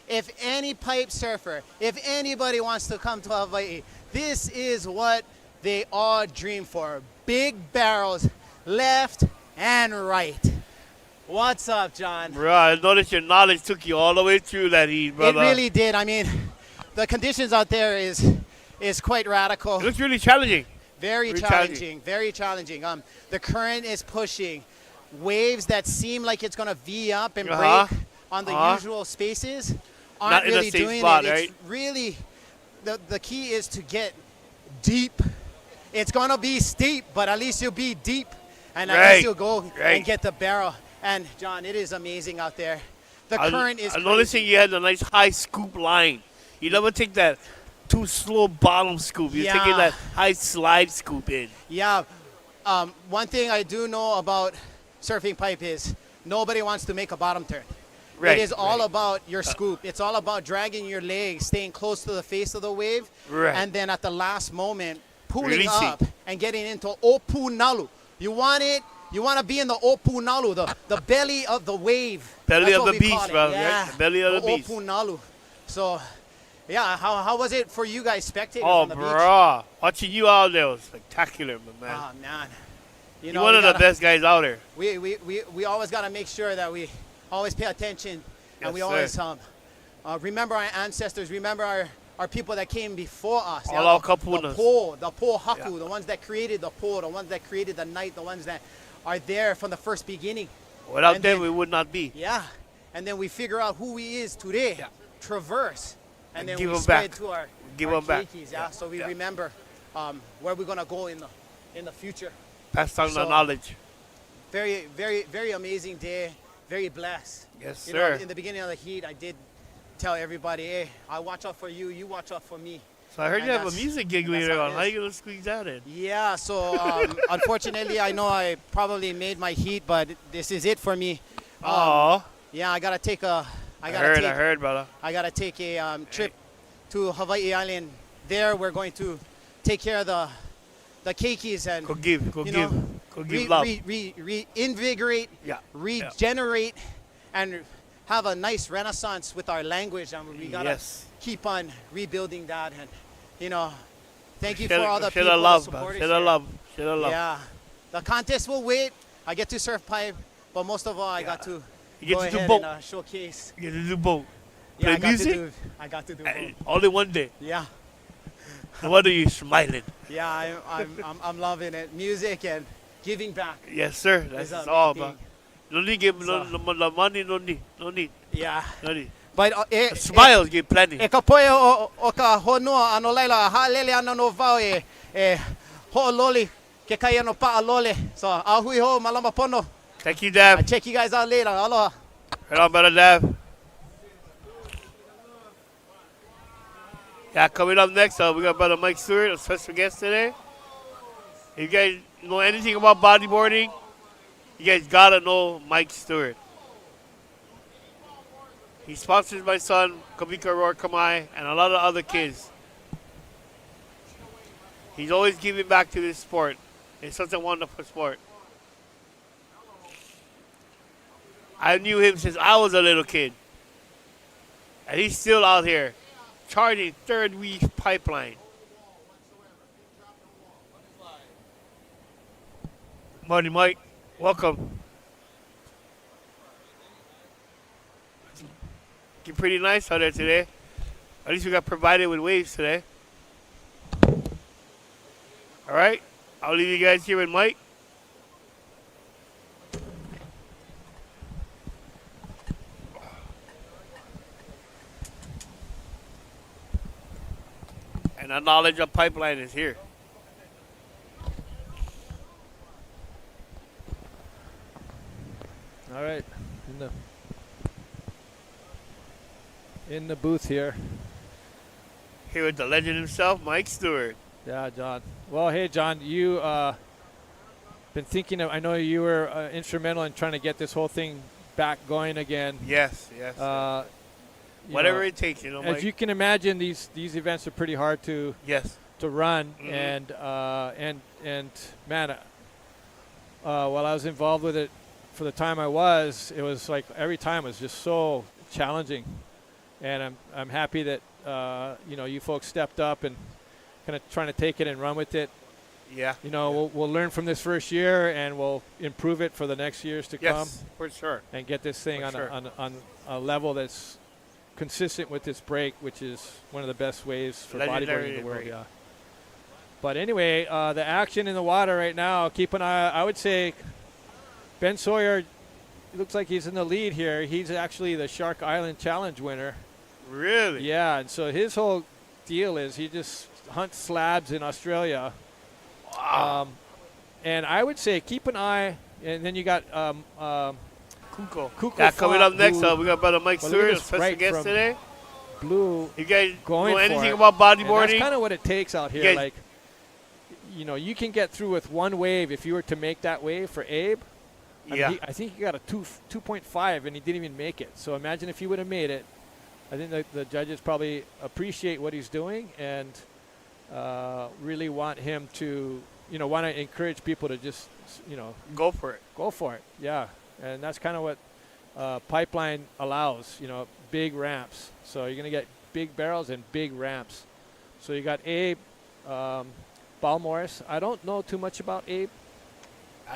If any pipe surfer, if anybody wants to come to Hawaii, this is what they all dream for. Big barrels, left and right. What's up, John? Bro, I noticed your knowledge took you all the way through that heat, brother. It really did. I mean, the conditions out there is quite radical. It looks really challenging. Very Very challenging. Very challenging. The current is pushing. Waves that seem like it's going to V up and break on the usual spaces aren't Not in really the same doing spot, it. right? It's really, the key is to get deep. It's going to be steep, but at least you'll be deep. And at least you'll go and get the barrel. And, John, it is amazing out there. The current is I'm crazy. noticing you had a nice high scoop line. You never take that too slow bottom scoop. You're taking that high slide scoop in. Yeah. One thing I do know about surfing pipe is nobody wants to make a bottom turn. Right, it is all about your scoop. It's all about dragging your legs, staying close to the face of the wave, and then at the last moment, pulling up and getting into opu nalu. You want to be in the opu nalu, the belly of the wave. Belly That's of what the we beast, call it. bro. Yeah. Right? The belly of the beast. Opu nalu. So, yeah, how was it for you guys spectating Oh, on the beach? bro. Watching you out there was spectacular, my man. Oh, man. You're one of the best guys out there. We always got to make sure that we always pay attention, and we always remember our ancestors, remember our people that came before us. All the po haku, the ones that created the po, the ones that created the night, the ones that are there from the first beginning. Without them, we would not be. Yeah, and then we figure out who we is today, traverse, and then give we them spread back. to our keikis, so we remember where we're gonna go in the future. Pass down the knowledge. Very, very, very amazing day. Very blessed. Yes, you sir. know, in the beginning of the heat, I did tell everybody, hey, I watch out for you. You watch out for me. So I heard And you have a that's- music gig and that's later how on. it How is. you going to squeeze that in? Yeah, so unfortunately, I know I probably made my heat, but this is it for me. Oh. Yeah, I got to take a... I heard, brother. I got to take a trip to Hawaii Island. There, we're going to take care of the keikis and... Go give love. Reinvigorate, regenerate, and have a nice renaissance with our language. And we got to keep on rebuilding that. And, thank you for all the people that supported us. Share the love. Yeah. The contest will wait. I get to surf pipe, but most of all, I got to You go get to do ahead both. and showcase. You get to do both. Yeah, Play I got music? I got to do Uh, both. Only one day. Yeah, No wonder you smiling. yeah, I'm loving it. Music and giving back. Yes, sir. That's is a all main about. thing. No need give So- no money. No need. No need. Yeah, No need. but Smiles get plenty. E ka poe o ka honua ano laila haalele ana no vau ho'ololi ke kai ano pa'alole. So ahui ho malama pono. Thank you, I Dab. check you guys out later. Aloha. Right on, brother Dab. Yeah, coming up next, we got brother Mike Stewart, a special guest today. If you guys know anything about bodyboarding, you guys gotta know Mike Stewart. He sponsors my son, Kamika Roar Kamai, and a lot of other kids. He's always giving back to this sport. It's such a wonderful sport. I knew him since I was a little kid. And he's still out here charging third week pipeline. Marty Mike, welcome. Get pretty nice out there today. At least we got provided with waves today. All right, I'll leave you guys here with Mike. And our knowledge of pipeline is here. All right, in the booth here. Here with the legend himself, Mike Stewart. Yeah, John. Well, hey, John, you been thinking of. I know you were instrumental in trying to get this whole thing back going again. Yes, yes. You Whatever know, it takes, you know, as Mike. you can imagine, these events are pretty hard to Yes. run, Mhm. and man, while I was involved with it for the time I was, it was like every time was just so challenging, and I'm happy that you folks stepped up and kind of trying to take it and run with it. Yeah. You know, we'll learn from this first year, and we'll improve it for the next years to come, Yes, for sure. and get this thing For on, sure. on a level that's consistent with this break, which is one of the best ways for Legendary bodyboarding in the world. break. Yeah. But anyway, the action in the water right now. Keep an eye. I would say Ben Sawyer looks like he's in the lead here. He's actually the Shark Island Challenge winner. Really? Yeah, and so his whole deal is he just hunts slabs in Australia. Wow. And I would say keep an eye. And then you got Kuko. Kuko Yeah, coming up Font, next, who- we got brother Mike well, look at Stewart, a this special right guest from today. Blue. You guys Going know for anything it. about And that's bodyboarding? kind of what it takes out here. guys- Like, you can get through with one wave if you were to make that wave for Abe. I mean, Yeah. I think he got a 2.5, and he didn't even make it. So imagine if he would have made it. I think the judges probably appreciate what he's doing and really want him to, want to encourage people to just, Go for it. go for it. Yeah, and that's kind of what Pipeline allows, big ramps. So you're going to get big barrels and big ramps. So you got Abe Balmorris. I don't know too much about Abe.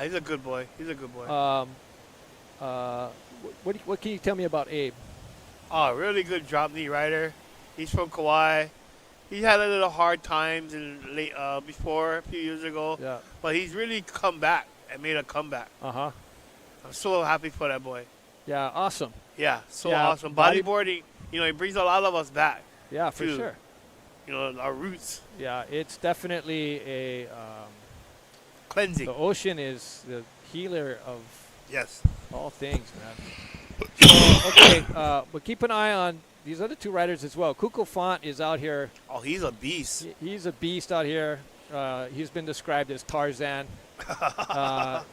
He's a good boy. He's a good boy. What can you tell me about Abe? Oh, really good drop knee rider. He's from Kauai. He had a little hard times before a few years ago, Yeah. but he's really come back and made a comeback. Uh-huh. I'm so happy for that boy. Yeah, awesome. Yeah, so Yeah, awesome. body- Bodyboarding, it brings a lot of us back. Yeah, for to, sure. Our roots. Yeah, it's definitely the Cleansing. ocean is the healer of Yes. all things, man. So, okay, but keep an eye on these other two riders as well. Kuko Font is out here. Oh, he's a beast. He's a beast out here. He's been described as Tarzan.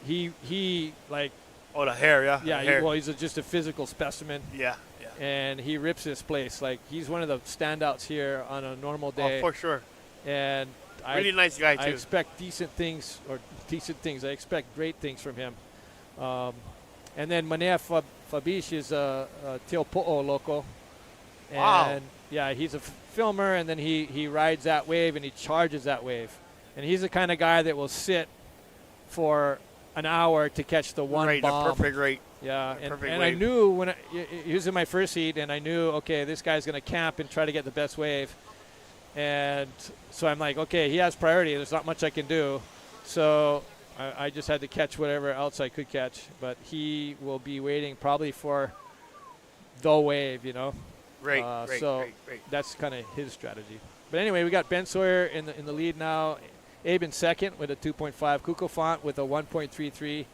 He like, Oh, the hair, yeah. yeah, The hair. he's just a physical specimen. Yeah. And he rips this place. Like, he's one of the standouts here on a normal day. Oh, for sure. And Really nice guy, I too. expect decent things. I expect great things from him. And then Manea Fabish is a Teopo'o loco. And Wow. yeah, he's a filmer, and then he rides that wave and he charges that wave. And he's the kind of guy that will sit for an hour to catch the one Right, bomb. the perfect rate. Yeah, The and, perfect and I wave. knew when he was in my first heat, and I knew, okay, this guy's going to camp and try to get the best wave. And so I'm like, okay, he has priority. There's not much I can do. So I just had to catch whatever else I could catch. But he will be waiting probably for the wave, you know. Right, so right. that's kind of his strategy. But anyway, we got Ben Sawyer in the lead now. Abe in second with a 2.5. Kuko Font with a 1.33.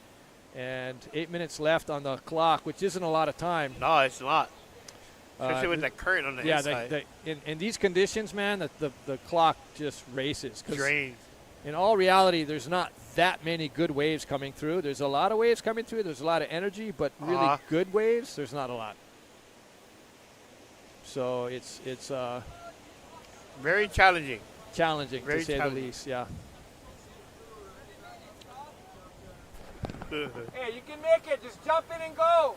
And 8 minutes left on the clock, which isn't a lot of time. No, it's not. Especially with the current on the inside. In these conditions, man, the clock just races. 'Cause Drains. in all reality, there's not that many good waves coming through. There's a lot of waves coming through. There's a lot of energy, but really good waves, there's not a lot. So it's Very challenging. challenging, Very to say challenging. the least, yeah. Hey, you can make it. Just jump in and go.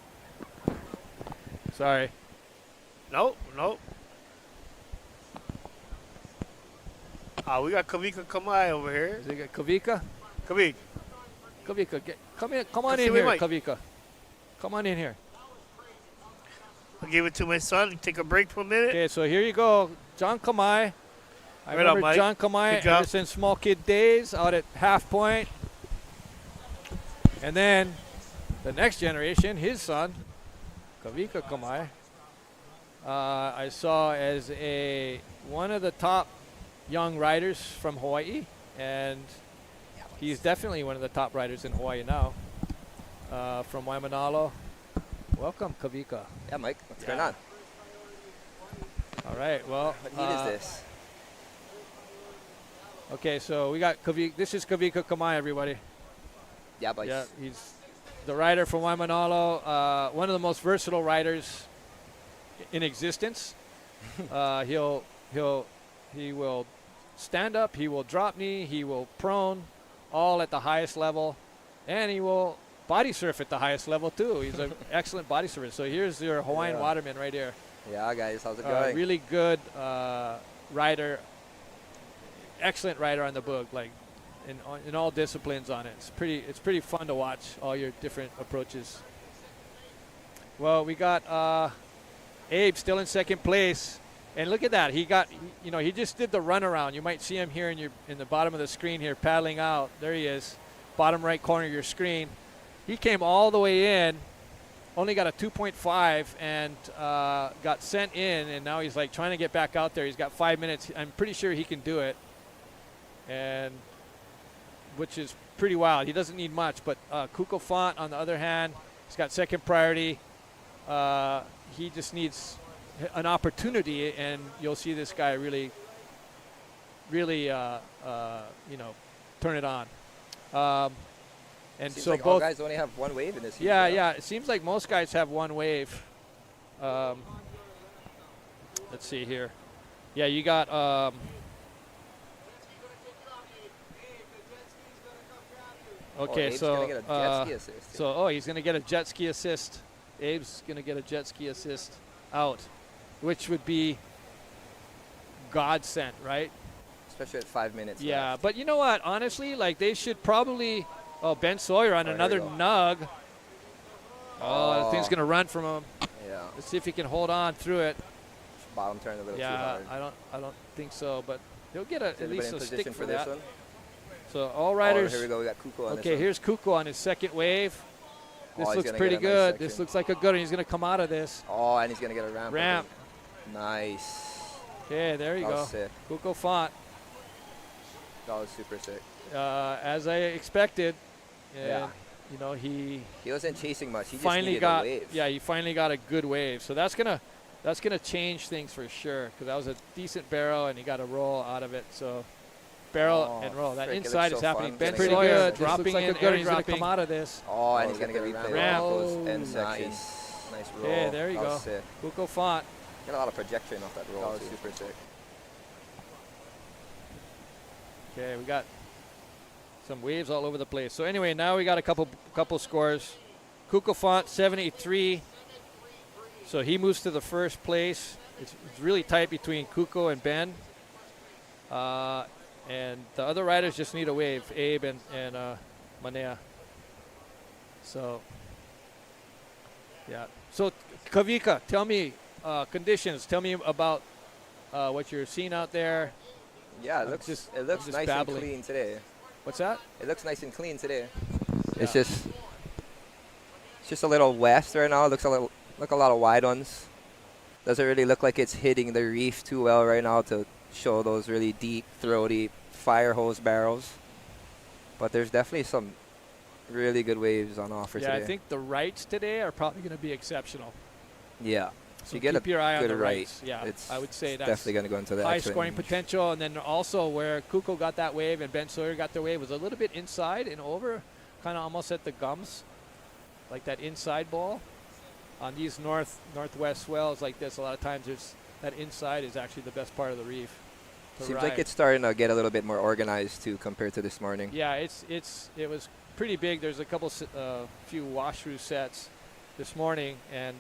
Sorry. Nope. We got Kavika Kamai over here. Is it Kavika? Kavik. Kavika, come on Let's see in what here, Mike- Kavika. Come on in here. I'll give it to my son. Take a break for a minute. Okay, so here you go. John Kamai. I Right remember up, Mike. John Kamai Good job. ever since small kid days out at Half Point. And then the next generation, his son, Kavika Kamai, I saw as one of the top young riders from Hawaii, and he's definitely one of the top riders in Hawaii now, from Waimanalo. Welcome, Kavika. Yeah, Mike, what's going on? All right, well. What heat is this? Okay, so we got Kavika. This is Kavika Kamai, everybody. Yeah, boys. Yeah, he's the rider from Waimanalo, one of the most versatile riders in existence. He will stand up, he will drop knee, he will prone, all at the highest level, and he will body surf at the highest level too. He's an excellent body surfer. So here's your Hawaiian waterman right here. Yeah, guys, how's it going? Really good rider, excellent rider on the book, like in all disciplines on it. It's pretty fun to watch all your different approaches. Well, we got Abe still in second place, and look at that. He just did the runaround. You might see him here in the bottom of the screen here paddling out. There he is, bottom right corner of your screen. He came all the way in, only got a 2.5 and got sent in, and now he's like trying to get back out there. He's got 5 minutes. I'm pretty sure he can do it, and which is pretty wild. He doesn't need much, but Kuko Font, on the other hand, he's got second priority. He just needs an opportunity, and you'll see this guy really turn it on. And Seems so like all both guys only have one wave in this heat. yeah, it seems like most guys have one wave. Let's see here. Yeah, you got okay, Abe's so gonna get a jet ski assist. he's gonna get a jet ski assist. Abe's gonna get a jet ski assist out, which would be godsend, right? Especially at 5 minutes. Yeah, left. but you know what? Honestly, like they should probably. Oh, Ben Sawyer on here another we go. nug. Oh, the thing's gonna run from him. Yeah, Let's see if he can hold on through it. bottom turn a little too Yeah, hard. I don't think so, but he'll get Is at anybody least in a position stick for for this that. one? So all Oh, riders. here we go. We got Kuko on this Okay, one. here's Kuko on his second wave. This he's looks gonna pretty get a nice good. This section. looks like a good one. He's gonna come out of this. Oh, and he's gonna get a ramp. I Ramp. think. Nice. Okay, there you That go. was sick. Kuko Font, That was super sick. as I expected. And, Yeah. You know, he He wasn't chasing much. He just finally needed got. a wave. Yeah, he finally got a good wave. So that's gonna change things for sure. Because that was a decent barrel, and he got a roll out of it. So barrel Oh, and roll. That frick, it inside looks is so happening. fun Ben getting pretty it. good. This This looks dropping like in a good. air He's gonna dropping. come out of this. Oh, and Oh, he's gonna get a get the replay ramp. of those Oh, end sections. Nice. Nice roll. Okay, there you That was go. sick. Kuko Font. Got a lot of projection off that roll. That was super sick. Okay, we got some waves all over the place. So anyway, now we got a couple scores. Kuko Font 73. So he moves to the first place. It's really tight between Kuko and Ben. And the other riders just need a wave, Abe and Manea. So, yeah. So, Kavika, tell me conditions. Tell me about what you're seeing out there. Yeah, I'm it looks just nice babbling. and clean today. What's that? It looks nice and clean today. Yeah. It's just a little west right now. It looks like a lot of wide ones. Doesn't really look like it's hitting the reef too well right now to show those really deep, throaty fire hose barrels. But there's definitely some really good waves on offer Yeah, today. I think the rights today are probably going to be exceptional. Yeah. So you get keep a your eye on good the right. rights. Yeah, It's I would say that's definitely going to go into the high excellent scoring range. potential. And then also where Kuko got that wave and Ben Sawyer got their wave was a little bit inside and over, kind of almost at the gums, like that inside ball. On these northwest swells like this, a lot of times there's that inside is actually the best part of the reef. to Seems ride. like it's starting to get a little bit more organized too compared to this morning. Yeah, it was pretty big. There's a couple few wash through sets this morning, and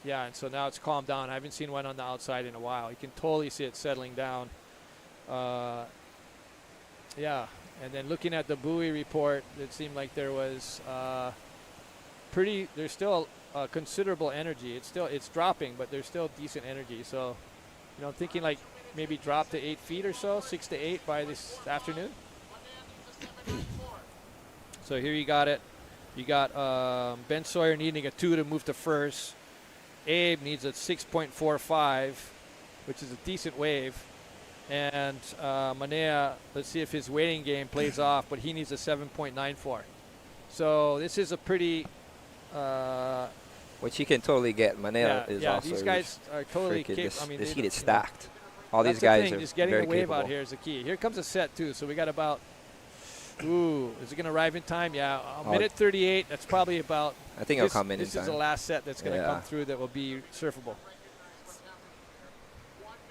yeah, and so now it's calmed down. I haven't seen one on the outside in a while. You can totally see it settling down. Yeah, and then looking at the buoy report, it seemed like there was there's still considerable energy. It's dropping, but there's still decent energy. So, I'm thinking like maybe drop to 8 feet or so, 6 to 8 by this afternoon. So here you got it. You got Ben Sawyer needing a 2 to move to first. Abe needs a 6.45, which is a decent wave. And Manea, let's see if his waiting game plays off, but he needs a 7.94. So this is a pretty... which he can totally get. Manea is yeah, also these guys are totally freaking capable. I mean, this they heat don't- is stacked. All that's these the guys thing, are just getting very the wave capable. out here is the key. Here comes a set too, so we got about. Ooh, is it going to arrive in time? Yeah, minute 38. That's probably about. I think it'll come in This time. is the last set that's going to come Yeah. through that will be surfable.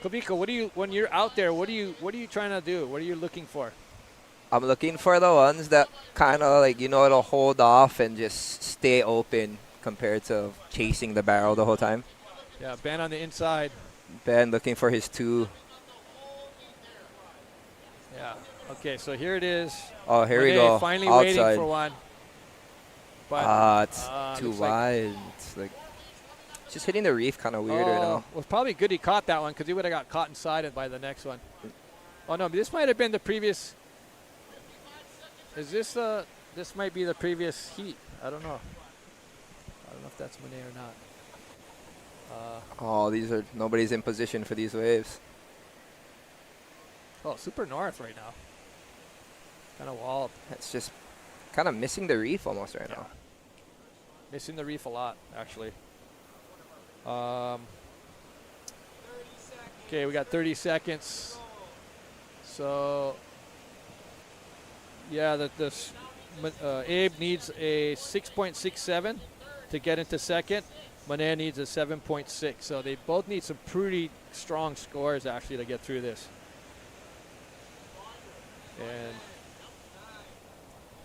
Kobiko, when you're out there, what are you trying to do? What are you looking for? I'm looking for the ones that kind of like, it'll hold off and just stay open compared to chasing the barrel the whole time. Yeah, Ben on the inside. Ben looking for his 2. Yeah. Okay, so here it is. Oh, here we Monet go. Finally Outside. waiting for one. But It's too looks like- wide. It's like just hitting the reef kind of weird right now. Well, probably good he caught that one because he would have got caught inside it by the next one. Oh no, but this might have been the previous. Is this this might be the previous heat? I don't know. I don't know if that's Monet or not. Nobody's in position for these waves. Oh, super north right now. Kind of walled. It's just kind of missing the reef almost right now. Missing the reef a lot, actually. Okay, we got 30 seconds. So, yeah, Abe needs a 6.67 to get into second. Monet needs a 7.6. So they both need some pretty strong scores, actually, to get through this.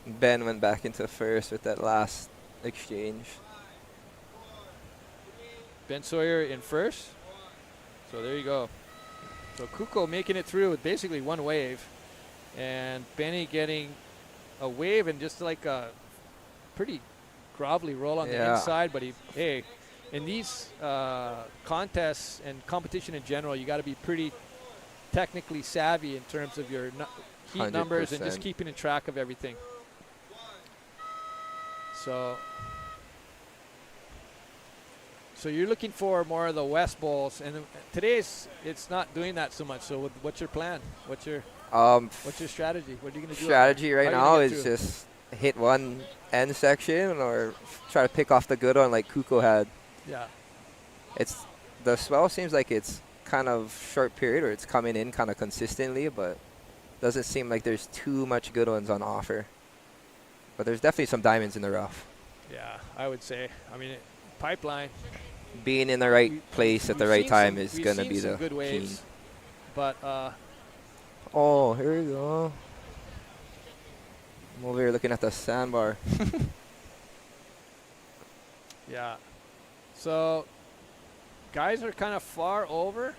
And Ben went back into first with that last exchange. Ben Sawyer in first. So there you go. So Kuko making it through with basically one wave. And Benny getting a wave and just like a pretty grovelly roll on the Yeah. inside. But in these contests and competition in general, you got to be pretty technically savvy in terms of your heat numbers and just 100%. keeping in track of everything. So you're looking for more of the West Bowls, and today's it's not doing that so much. So what's your plan? What's your strategy? What are you going to do? Strategy right How now are you gonna is get through? just hit one end section or try to pick off the good one like Kuko had. Yeah. The swell seems like it's kind of short period or it's coming in kind of consistently, but doesn't seem like there's too much good ones on offer. But there's definitely some diamonds in the rough. Yeah, I would say. I mean, Pipeline. Being in the right place at the we've right seen time some- is we've going to seen be some the good key. waves, but Oh, here we go. I'm over here looking at the sandbar. yeah. So guys are kind of far over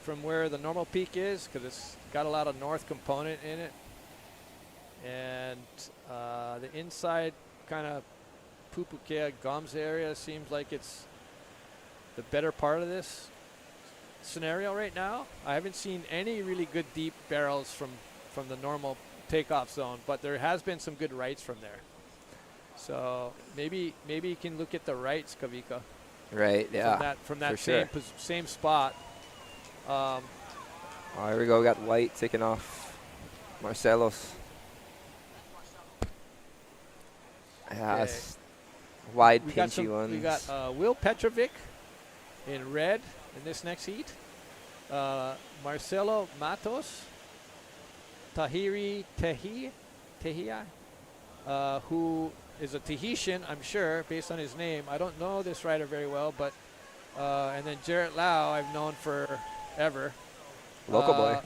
from where the normal peak is because it's got a lot of north component in it. And the inside kind of Pupukea Gums area seems like it's the better part of this scenario right now. I haven't seen any really good deep barrels from the normal takeoff zone, but there has been some good rights from there. So maybe you can look at the rights, Kavika. Right, yeah. From that for same spot. Oh, here we go. We got White taking off Marcelo's. Yeah, Okay. it's wide, We got pinchy ones. We got Will Petrovic in red in this next heat. Marcelo Matos, Tahiri Tehia, who is a Tahitian, I'm sure, based on his name. I don't know this rider very well, but and then Jarrett Lau, I've known forever. Local boy.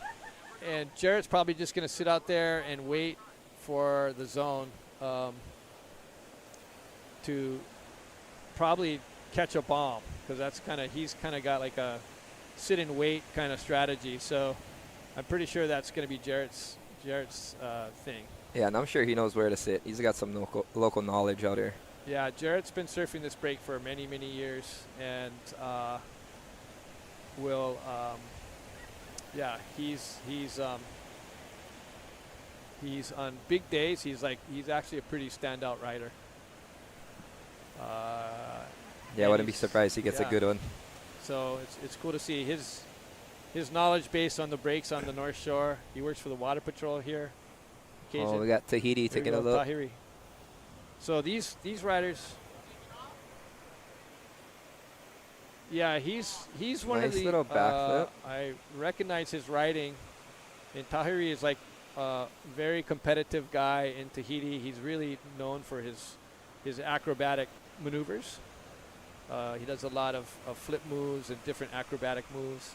And Jarrett's probably just going to sit out there and wait for the zone to probably catch a bomb, because he's kind of got like a sit and wait kind of strategy. So I'm pretty sure that's going to be Jarrett's thing. Yeah, and I'm sure he knows where to sit. He's got some local knowledge out here. Yeah, Jarrett's been surfing this break for many, many years, and he's on big days. He's actually a pretty standout rider. Yeah, I wouldn't be surprised he gets a good one. So it's cool to see his knowledge based on the breaks on the North Shore. He works for the Water Patrol here. Oh, we got Tahiti taking a look. Tahiri. So these riders. Yeah, he's one of Nice the. little backflip. I recognize his riding, and Tahiri is like a very competitive guy in Tahiti. He's really known for his acrobatic maneuvers. He does a lot of flip moves and different acrobatic moves.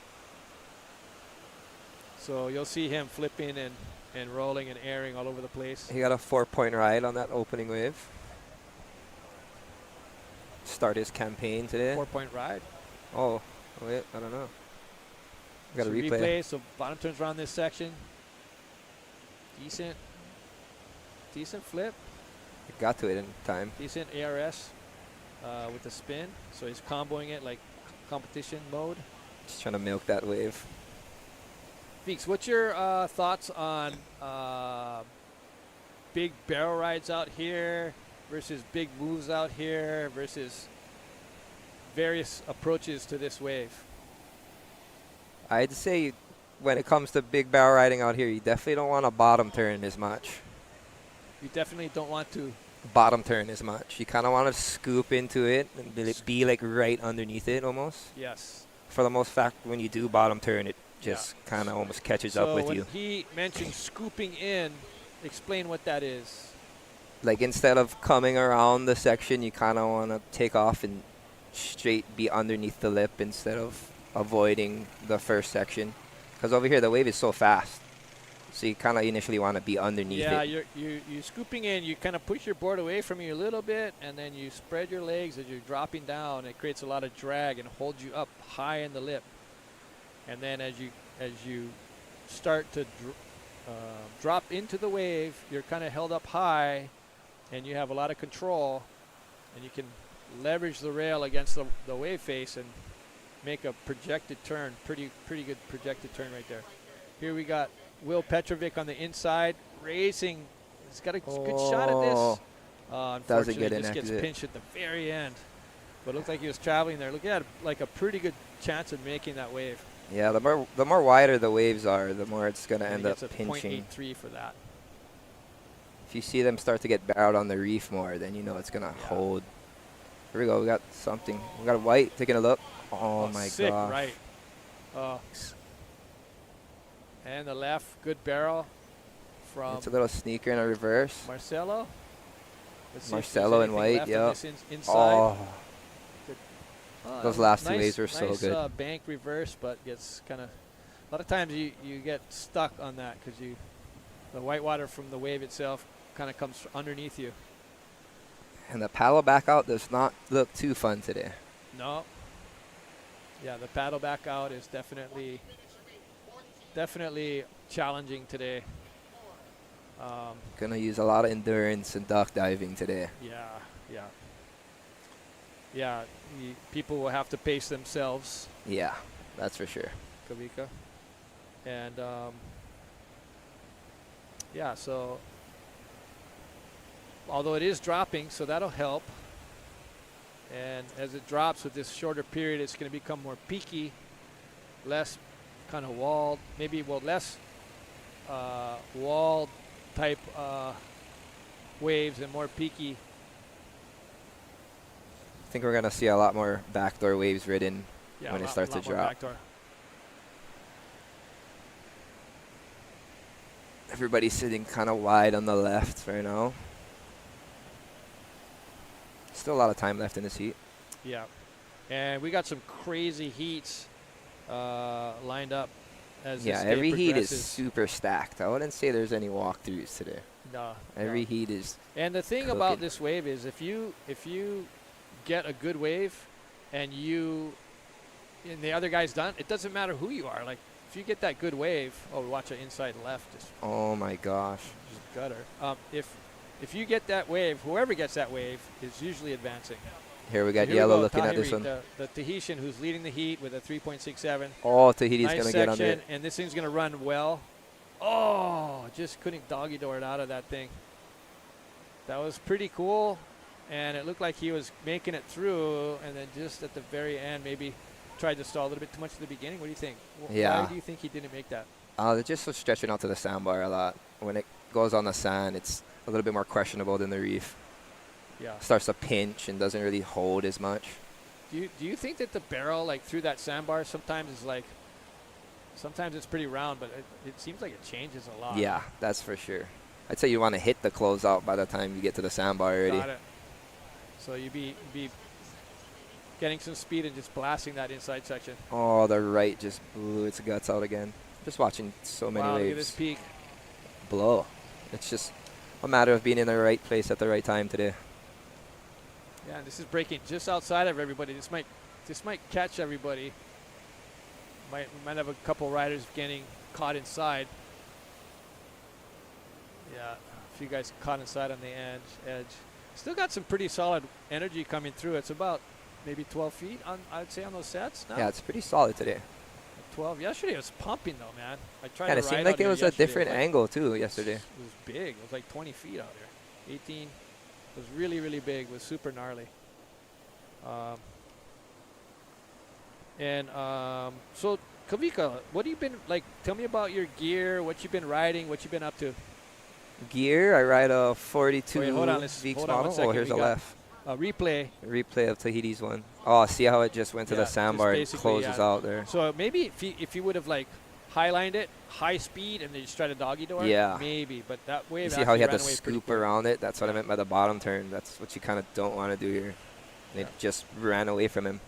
So you'll see him flipping and rolling and airing all over the place. He got a 4-point ride on that opening wave. Start his campaign today. 4-point ride. Oh, wait, I don't know. Got a replay. So bottom turns around this section. Decent flip. He got to it in time. Decent ARS with the spin. So he's comboing it like competition mode. Just trying to milk that wave. Feeks, what's your thoughts on big barrel rides out here versus big moves out here versus various approaches to this wave? I'd say when it comes to big barrel riding out here, you definitely don't want to bottom turn as much. You definitely don't want to bottom turn as much. You kind of want to scoop into it and be like right underneath it almost. Yes. For the most fact, when you do bottom turn, it just kind of almost catches up with you. So when he mentioned scooping in, explain what that is. Like instead of coming around the section, you kind of want to take off and straight be underneath the lip instead of avoiding the first section. Because over here, the wave is so fast. So you kind of initially want to be underneath it. Yeah, you're scooping in. You kind of push your board away from you a little bit, and then you spread your legs as you're dropping down. It creates a lot of drag and holds you up high in the lip. And then as you start to drop into the wave, you're kind of held up high, and you have a lot of control, and you can leverage the rail against the wave face and make a projected turn. Pretty good projected turn right there. Here we got Will Petrovic on the inside, racing. He's got a good shot at this. Unfortunately, just gets pinched at the very end. But it looked like he was traveling there. Look at like a pretty good chance of making that wave. Yeah, the more wider the waves are, the more it's going to end up pinching. 0.83 for that. If you see them start to get barreled on the reef more, then you know it's going to hold. Here we go. We got something. We got a White taking a look. Oh my sick, gosh. Right. And the left, good barrel from It's a little sneaker in a reverse. Marcelo. Marcelo and White, yeah. Inside. Those last two waves were so good. Bank reverse, but gets kind of. A lot of times you get stuck on that because the white water from the wave itself kind of comes underneath you. And the paddle back out does not look too fun today. No. Yeah, the paddle back out is definitely challenging today. Gonna use a lot of endurance and duck diving today. Yeah. People will have to pace themselves, Yeah, that's for sure. Kavika. And yeah, so although it is dropping, so that'll help. And as it drops with this shorter period, it's going to become more peaky, less kind of walled, maybe less walled type waves and more peaky. I think we're gonna see a lot more backdoor waves ridden Yeah, when a it lot- starts to lot more drop. backdoor. Everybody's sitting kind of wide on the left right now. Still a lot of time left in this heat. Yeah, and we got some crazy heats lined up as Yeah, this day every heat is progresses. super stacked. I wouldn't say there's any walkthroughs today. No, Every no. heat is And the thing cooking. about this wave is if you get a good wave and the other guy's done, it doesn't matter who you are. Like if you get that good wave, watch it inside left, just oh my gosh. gutter. If you get that wave, whoever gets that wave is usually advancing. Here we got Here we yellow go, looking at this Tahiri, one. The Tahitian who's leading the heat with a 3.67. Oh, Tahiti's Nice gonna get under section, it. and this thing's gonna run well. Oh, just couldn't doggy door it out of that thing. That was pretty cool, and it looked like he was making it through, and then just at the very end, maybe tried to stall a little bit too much at the beginning. What do you think? Yeah. Why do you think he didn't make that? They're just so stretching out to the sandbar a lot. When it goes on the sand, it's a little bit more questionable than the reef. Yeah. Starts to pinch and doesn't really hold as much. Do you think that the barrel, like through that sandbar, sometimes it's pretty round, but it seems like it changes a lot. Yeah, that's for sure. I'd say you want to hit the closeout by the time you get to the sandbar already. Got it. So you be getting some speed and just blasting that inside section. Oh, the right just blew its guts out again. Just watching so many Wow, waves look at this peak. blow. It's just a matter of being in the right place at the right time today. Yeah, and this is breaking just outside of everybody. This might catch everybody. Might have a couple riders getting caught inside. Yeah, a few guys caught inside on the edge. Still got some pretty solid energy coming through. It's about maybe 12 feet I'd say on those sets now. Yeah, it's pretty solid today. 12. Yesterday it was pumping though, man. I tried Kind to of ride seemed out like it here was a yesterday. different angle too yesterday. It was big. It was like 20 feet out there. 18. It was really, really big. It was super gnarly. So, Kavika, what have you been, like, tell me about your gear, what you've been riding, what you've been up to. Gear, I ride a 42 Wait, hold on, Veeks hold on one model. second. Oh, here's We a got left. a replay. Replay of Tahiti's one. Oh, see how it just went to Yeah, the just sandbar and basically, closes yeah. out there. So maybe if you would have, like, highlined it, high speed, and then just try to doggy door, Yeah. maybe. But that wave You see how he actually had to ran away pretty scoop quick. around it? That's what I Yeah. meant by the bottom turn. That's what you kind of don't want to do here. And it just ran away from him.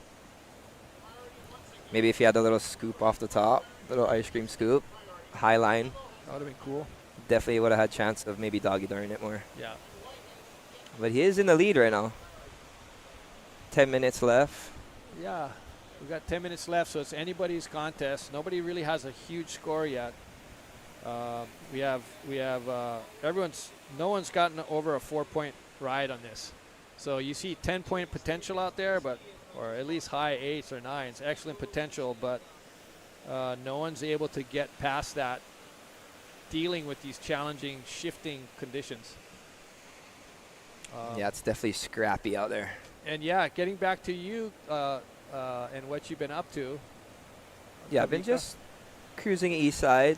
Maybe if he had a little scoop off the top, little ice cream scoop, high line, That would have been cool. definitely would have had chance of maybe doggy darn it more. Yeah. But he is in the lead right now. 10 minutes left. Yeah, we've got 10 minutes left, so it's anybody's contest. Nobody really has a huge score yet. We have no one's gotten over a 4-point ride on this. So you see 10-point potential out there, or at least high 8s or 9s, excellent potential, but no one's able to get past that, dealing with these challenging, shifting conditions. Yeah, it's definitely scrappy out there. And yeah, getting back to you and what you've been up to. Yeah, I've been Kavika? just cruising east side.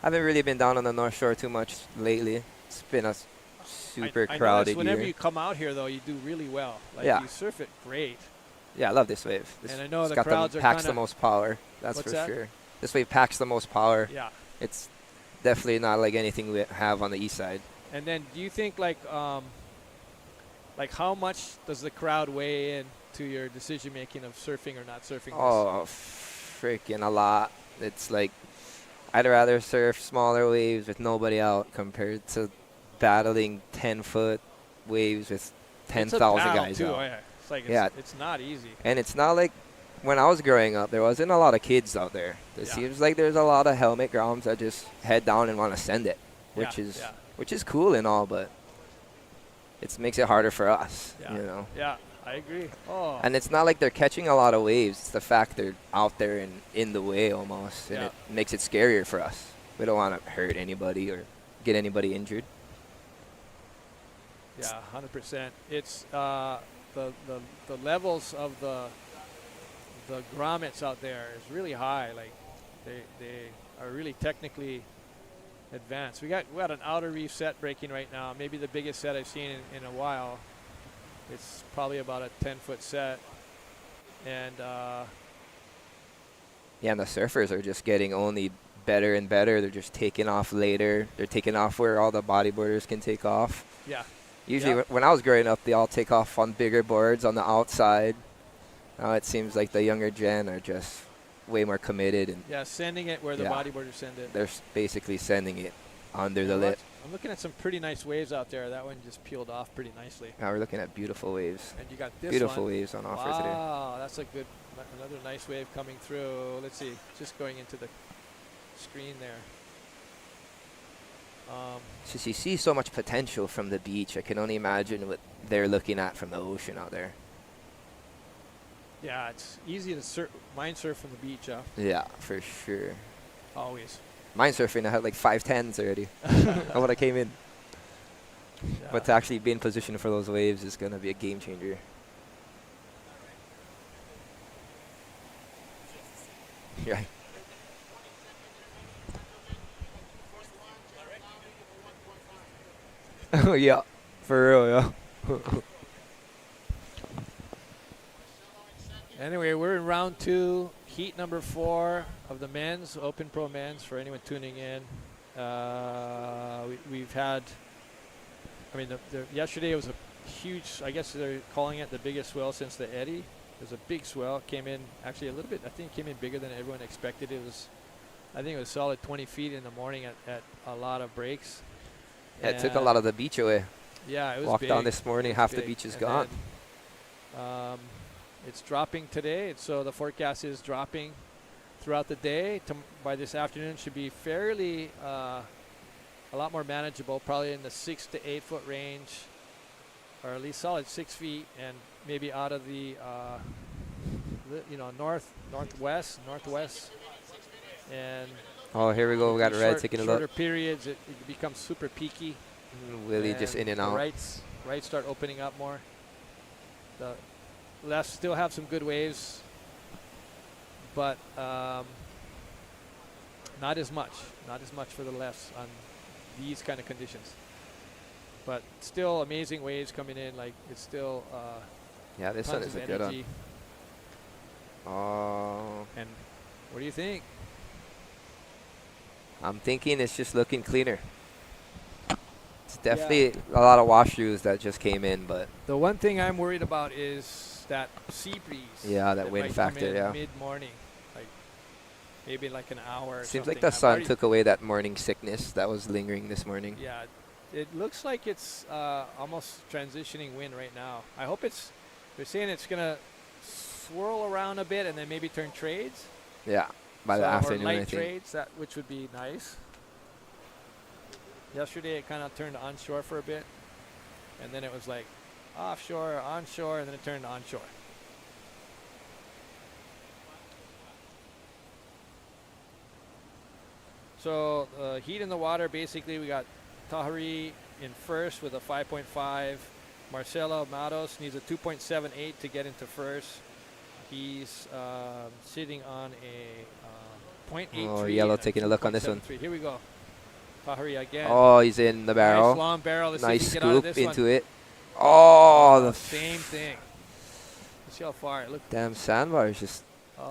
Haven't really been down on the North Shore too much lately. It's been a super I crowded notice whenever year. you come out here, though, you do really well. Like, Yeah. you surf it great. Yeah, I love this wave. This And I know it's the got crowds are packs the kinda- most power. That's What's for that? sure. This wave packs the most power. Yeah. It's definitely not like anything we have on the east side. And then do you think, like how much does the crowd weigh in to your decision-making of surfing or not surfing this? Oh, freaking a lot. It's like I'd rather surf smaller waves with nobody out compared to battling 10-foot waves with It's a 10,000 battle, guys too. out. Oh, yeah. It's like Yeah. it's not easy. And it's not like when I was growing up, there wasn't a lot of kids out there. It Yeah. seems like there's a lot of helmet groms that just head down and want to send it, which Yeah, is yeah. which is cool and all, but it makes it harder for us, Yeah. you know. Yeah, I agree. Oh. And it's not like they're catching a lot of waves. It's the fact they're out there and in the way almost, and Yeah. it makes it scarier for us. We don't want to hurt anybody or get anybody injured. Yeah, 100%. It's the levels of the grommets out there is really high. Like they are really technically advanced. We got an outer reef set breaking right now. Maybe the biggest set I've seen in a while. It's probably about a 10-foot set, and Yeah, and the surfers are just getting only better and better. They're just taking off later. They're taking off where all the bodyboarders can take off. yeah. Usually Yep. when I was growing up, they all take off on bigger boards on the outside. Now it seems like the younger gen are just way more committed, and Yeah, sending it where the Yeah. bodyboarders send it. they're basically sending it under the Yeah, lip. I'm looking at some pretty nice waves out there. That one just peeled off pretty nicely. Now we're looking at beautiful waves. And you got this Beautiful one. waves on offer today. Wow, that's a good, another nice wave coming through. Let's see, just going into the screen there. Just you see so much potential from the beach. I can only imagine what they're looking at from the ocean out there. Yeah, it's easy to mind surf from the beach, Yeah, for sure. always. Mine surfing, I had like 5'10s already when I came in. Yeah. But to actually be in position for those waves is going to be a game changer. Yeah. Oh, yeah. For real, yeah. Anyway, we're in round 2, heat number 4 of the men's, Open Pro men's, for anyone tuning in. We've had, I mean, yesterday was a huge, I guess they're calling it the biggest swell since the Eddy. It was a big swell, came in actually a little bit, I think it came in bigger than everyone expected. It was, I think it was solid 20 feet in the morning at a lot of breaks. Yeah, it took a lot of the beach away. Yeah, it was Walked big. down this morning, It was half the big. beach is And gone. then, it's dropping today, so the forecast is dropping throughout the day. By this afternoon, should be fairly a lot more manageable, probably in the 6 to 8 foot range, or at least solid 6 feet, and maybe out of the northwest, and Oh, here we go. We got red taking a shorter look. periods. It becomes super peaky. Willie just in and the out. Rights start opening up more. The lefts still have some good waves, but not as much. Not as much for the lefts on these kind of conditions. But still amazing waves coming in. Like it's still Yeah, this one tons is a of good one. energy. Oh, And what do you think? I'm thinking it's just looking cleaner. It's definitely a lot of washrooms that just came in, but The one thing I'm worried about is that sea breeze. yeah, that wind might come factor, in yeah. mid-morning, like maybe like an hour. Or Seems something. like the I've sun already- took away that morning sickness that was lingering this morning. Yeah, it looks like it's almost transitioning wind right now. I hope it's. They're saying it's gonna swirl around a bit and then maybe turn trades. Yeah, by the So- afternoon, or I light think. trades, which would be nice. Yesterday it kind of turned onshore for a bit, and then it was like offshore, onshore, and then it turned onshore. So heat in the water, basically we got Tahari in first with a 5.5. Marcelo Matos needs a 2.78 to get into first. He's sitting on a 0.83. Oh, Yellow and taking a look on this one. 2.73. Here we go. Tahari again. Oh, he's in the barrel. Nice long barrel. Let's Nice see if he can get out of scoop this into one. it. Oh, the Same thing. Let's see how far. Look. damn sandbar is just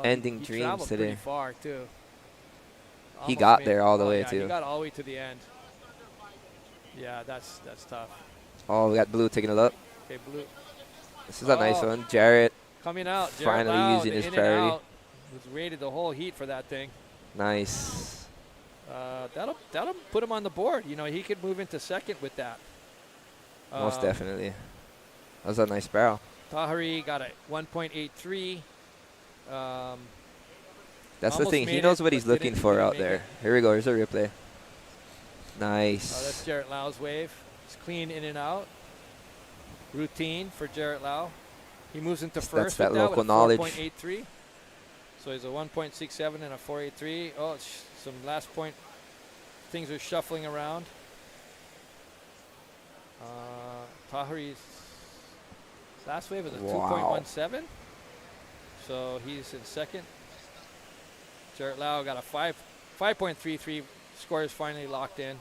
ending he dreams traveled today. Pretty far too. He Almost got made- there all the oh, way yeah, too. He got all the way to the end. Yeah, that's tough. Oh, we got Blue taking a look. Okay, blue This is a nice Oh. one. Jarrett, coming out. Jared Finally Loud, using his in and priority. out. Was rated the whole heat for that thing. nice. That'll put him on the board. You know, he could move into second with that. Most definitely. That was a nice barrel. Tahari got a 1.83. That's the Almost thing. He made knows it, what he's but looking didn't for make out it. there. Here we go. Here's a replay. Nice. That's Jarrett Lau's wave. It's clean in and out. Routine for Jarrett Lau. He moves into first that with that local with a knowledge. 4.83. So he's a 1.67 and a 4.83. Oh, some last point. Things are shuffling around. Tahari's last wave is a 2.17. So he's in second. Jarrett Lau got a 5.33. Score is finally locked in.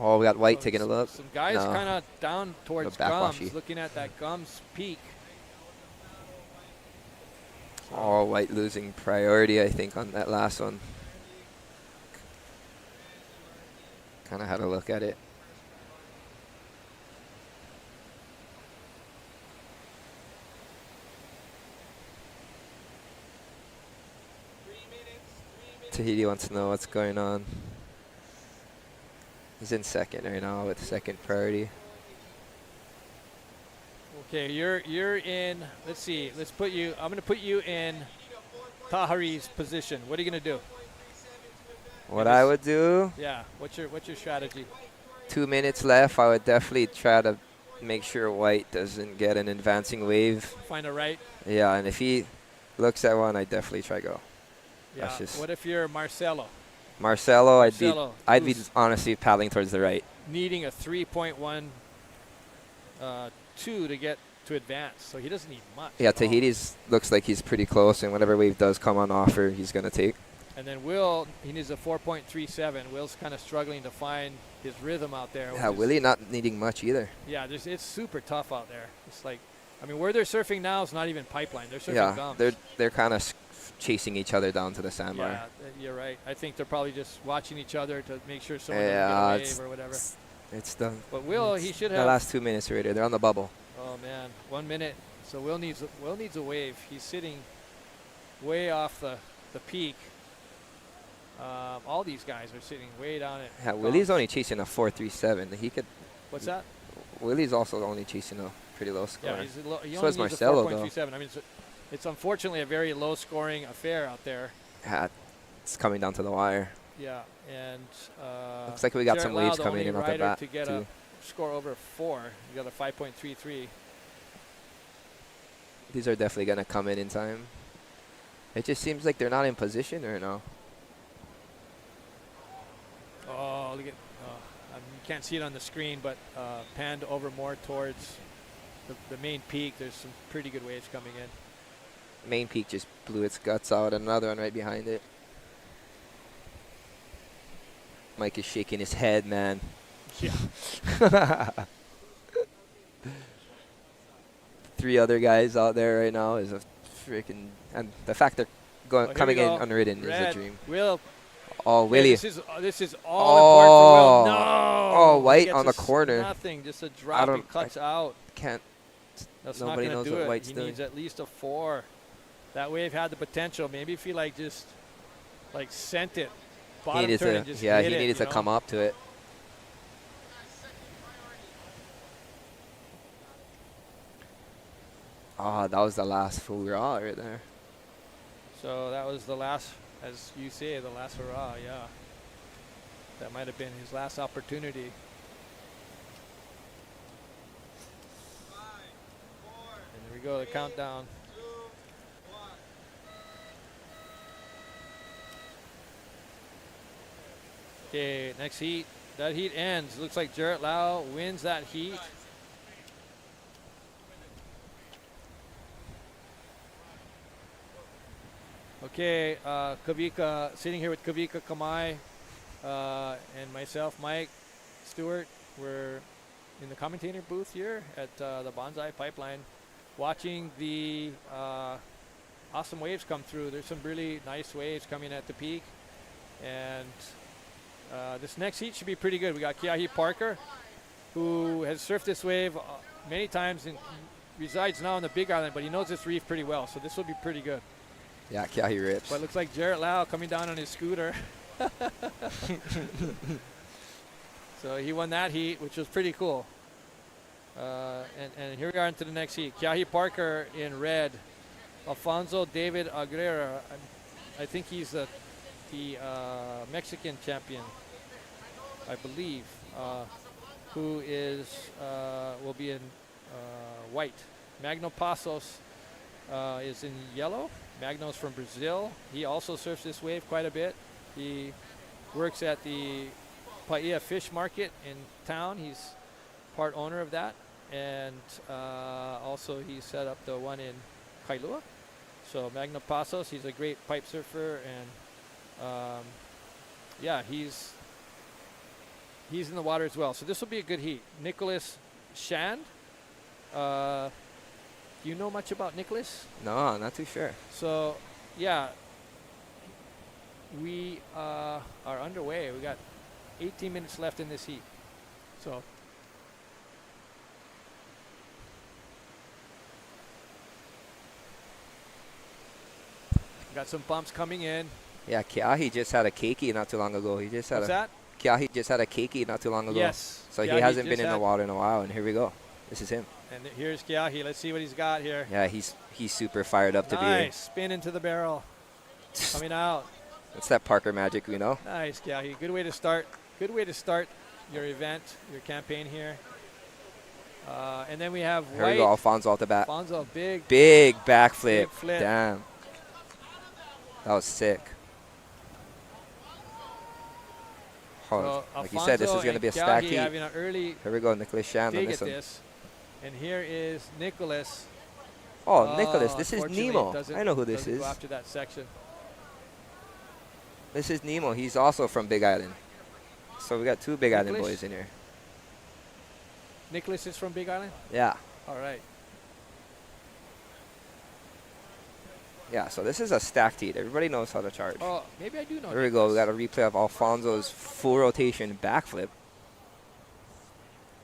Oh, we got White taking a look. Some guys No. kind of down towards backwashy. Gums, looking at that Gums peak. Oh, White losing priority, I think, on that last one. Kind of had a look at it. Tahiti wants to know what's going on. He's in second right now with second priority. Okay, you're in. Let's see. Let's put you. I'm going to put you in Tahari's position. What are you going to do? What I would do, Yeah. What's your strategy? 2 minutes left, I would definitely try to make sure White doesn't get an advancing wave. Find a right. Yeah, and if he looks at one, I'd definitely try go. Yeah. That's just What if you're Marcelo? Marcelo, I'd be who's honestly paddling towards the right. needing a 3.12 to get to advance, so he doesn't need much. Yeah, at all. Tahiti's looks like he's pretty close, and whatever wave does come on offer, he's going to take. And then Will, he needs a 4.37. Will's kind of struggling to find his rhythm out there. Yeah, which is- Willie not needing much either. Yeah, it's super tough out there. It's like, I mean, where they're surfing now is not even Pipeline. They're surfing Yeah, Gums. they're kind of chasing each other down to the sandbar. Yeah, you're right. I think they're probably just watching each other to make sure someone Yeah, doesn't get a it's- wave or whatever. It's the But Will, he should the have. last 2 minutes right there. They're on the bubble. Oh man, 1 minute. So Will needs a wave. He's sitting way off the peak. All these guys are sitting way down at. Yeah, Willie's Gums. only chasing a 4.37. He could. What's that? Willie's also only chasing a pretty low score. Yeah, he So only is needs Marcelo, a though. 4.37. I mean, it's unfortunately a very low-scoring affair out there. Yeah, it's coming down to the wire. Yeah, and Looks like we got Jarrett some Lau, waves the coming only in off the rider bat, to get too. a score over 4. You got a 5.33. These are definitely going to come in time. It just seems like they're not in position or no. Oh, look at. You can't see it on the screen, but panned over more towards the main peak. There's some pretty good waves coming in. Main peak just blew its guts out. Another one right behind it. Mike is shaking his head, man. Yeah. 3 other guys out there right now is a freaking, and the fact they're Here coming we in go. unridden is a Red. dream. Will. Oh, Yeah, Willie. this is all important for Will. No. Oh, White He gets on the a corner. Nothing. Just a drop. He cuts out. Can't. That's Nobody not knows going to do what it. White's He doing. needs at least a 4. That wave had the potential. Maybe if he just sent it, He bottom needed turn to, and just yeah, hit he it, needed you to know? come up to it. Oh, that was the last full raw right there. So that was the last, as you say, the last hurrah. Yeah, that might have been his last opportunity. And there we go, the countdown. Okay, next heat. That heat ends. Looks like Jarrett Lau wins that heat. Okay, Kavika, sitting here with Kavika Kamai and myself, Mike Stewart. We're in the commentator booth here at the Banzai Pipeline, watching the awesome waves come through. There's some really nice waves coming at the peak, and this next heat should be pretty good. We got Keahi Parker, who has surfed this wave many times and resides now on the Big Island, but he knows this reef pretty well, so this will be pretty good. Yeah, Keahi rips. But it looks like Jarrett Lau coming down on his scooter. So he won that heat, which was pretty cool. And here we are into the next heat. Kiahi Parker in red. Alfonso David Aguilera. I think he's the Mexican champion, I believe, who is will be in white. Magno Passos is in yellow. Magno's from Brazil. He also surfs this wave quite a bit. He works at the Paia Fish Market in town. He's part owner of that. And also he set up the one in Kailua. So Magno Passos, he's a great pipe surfer, and yeah, he's in the water as well. So this will be a good heat. Nicholas Shand. Do you know much about Nicholas? No, not too sure. So, yeah, we are underway. We got 18 minutes left in this heat. So, got some bumps coming in. Yeah, Kiahi just had a keiki not too long ago. He just had What's that? Kiahi just had a keiki not too long ago. Yes. So he Kiahi hasn't been just in the water in a while, and here we go. This is him. And here's Kiahi. Let's see what he's got here. Yeah, he's super fired up to be here. Nice. Spin into the barrel. Coming out. It's that Parker magic, we know. Nice, Kiahi. Good way to start. Good way to start your event, your campaign here. And then we have Here white. we go, Alfonso at the bat. Alfonso, big Backflip. Big flip. Damn. That was sick. Oh, So like you said, this is going to be a stacked Kiahi heat. having an early Here we go, Nicholas Shand on dig this at one. this. And here is Nicholas. Oh, Nicholas, this is Unfortunately, Nemo. doesn't- I know who this doesn't is. Go after that section. This is Nemo. He's also from Big Island. So we got two Big Island Nicholas? boys in here. Nicholas is from Big Island? Yeah. All right. Yeah, so this is a stacked heat. Everybody knows how to charge. Oh, maybe I do know. Here we go. We got a replay of Alfonso's full rotation backflip.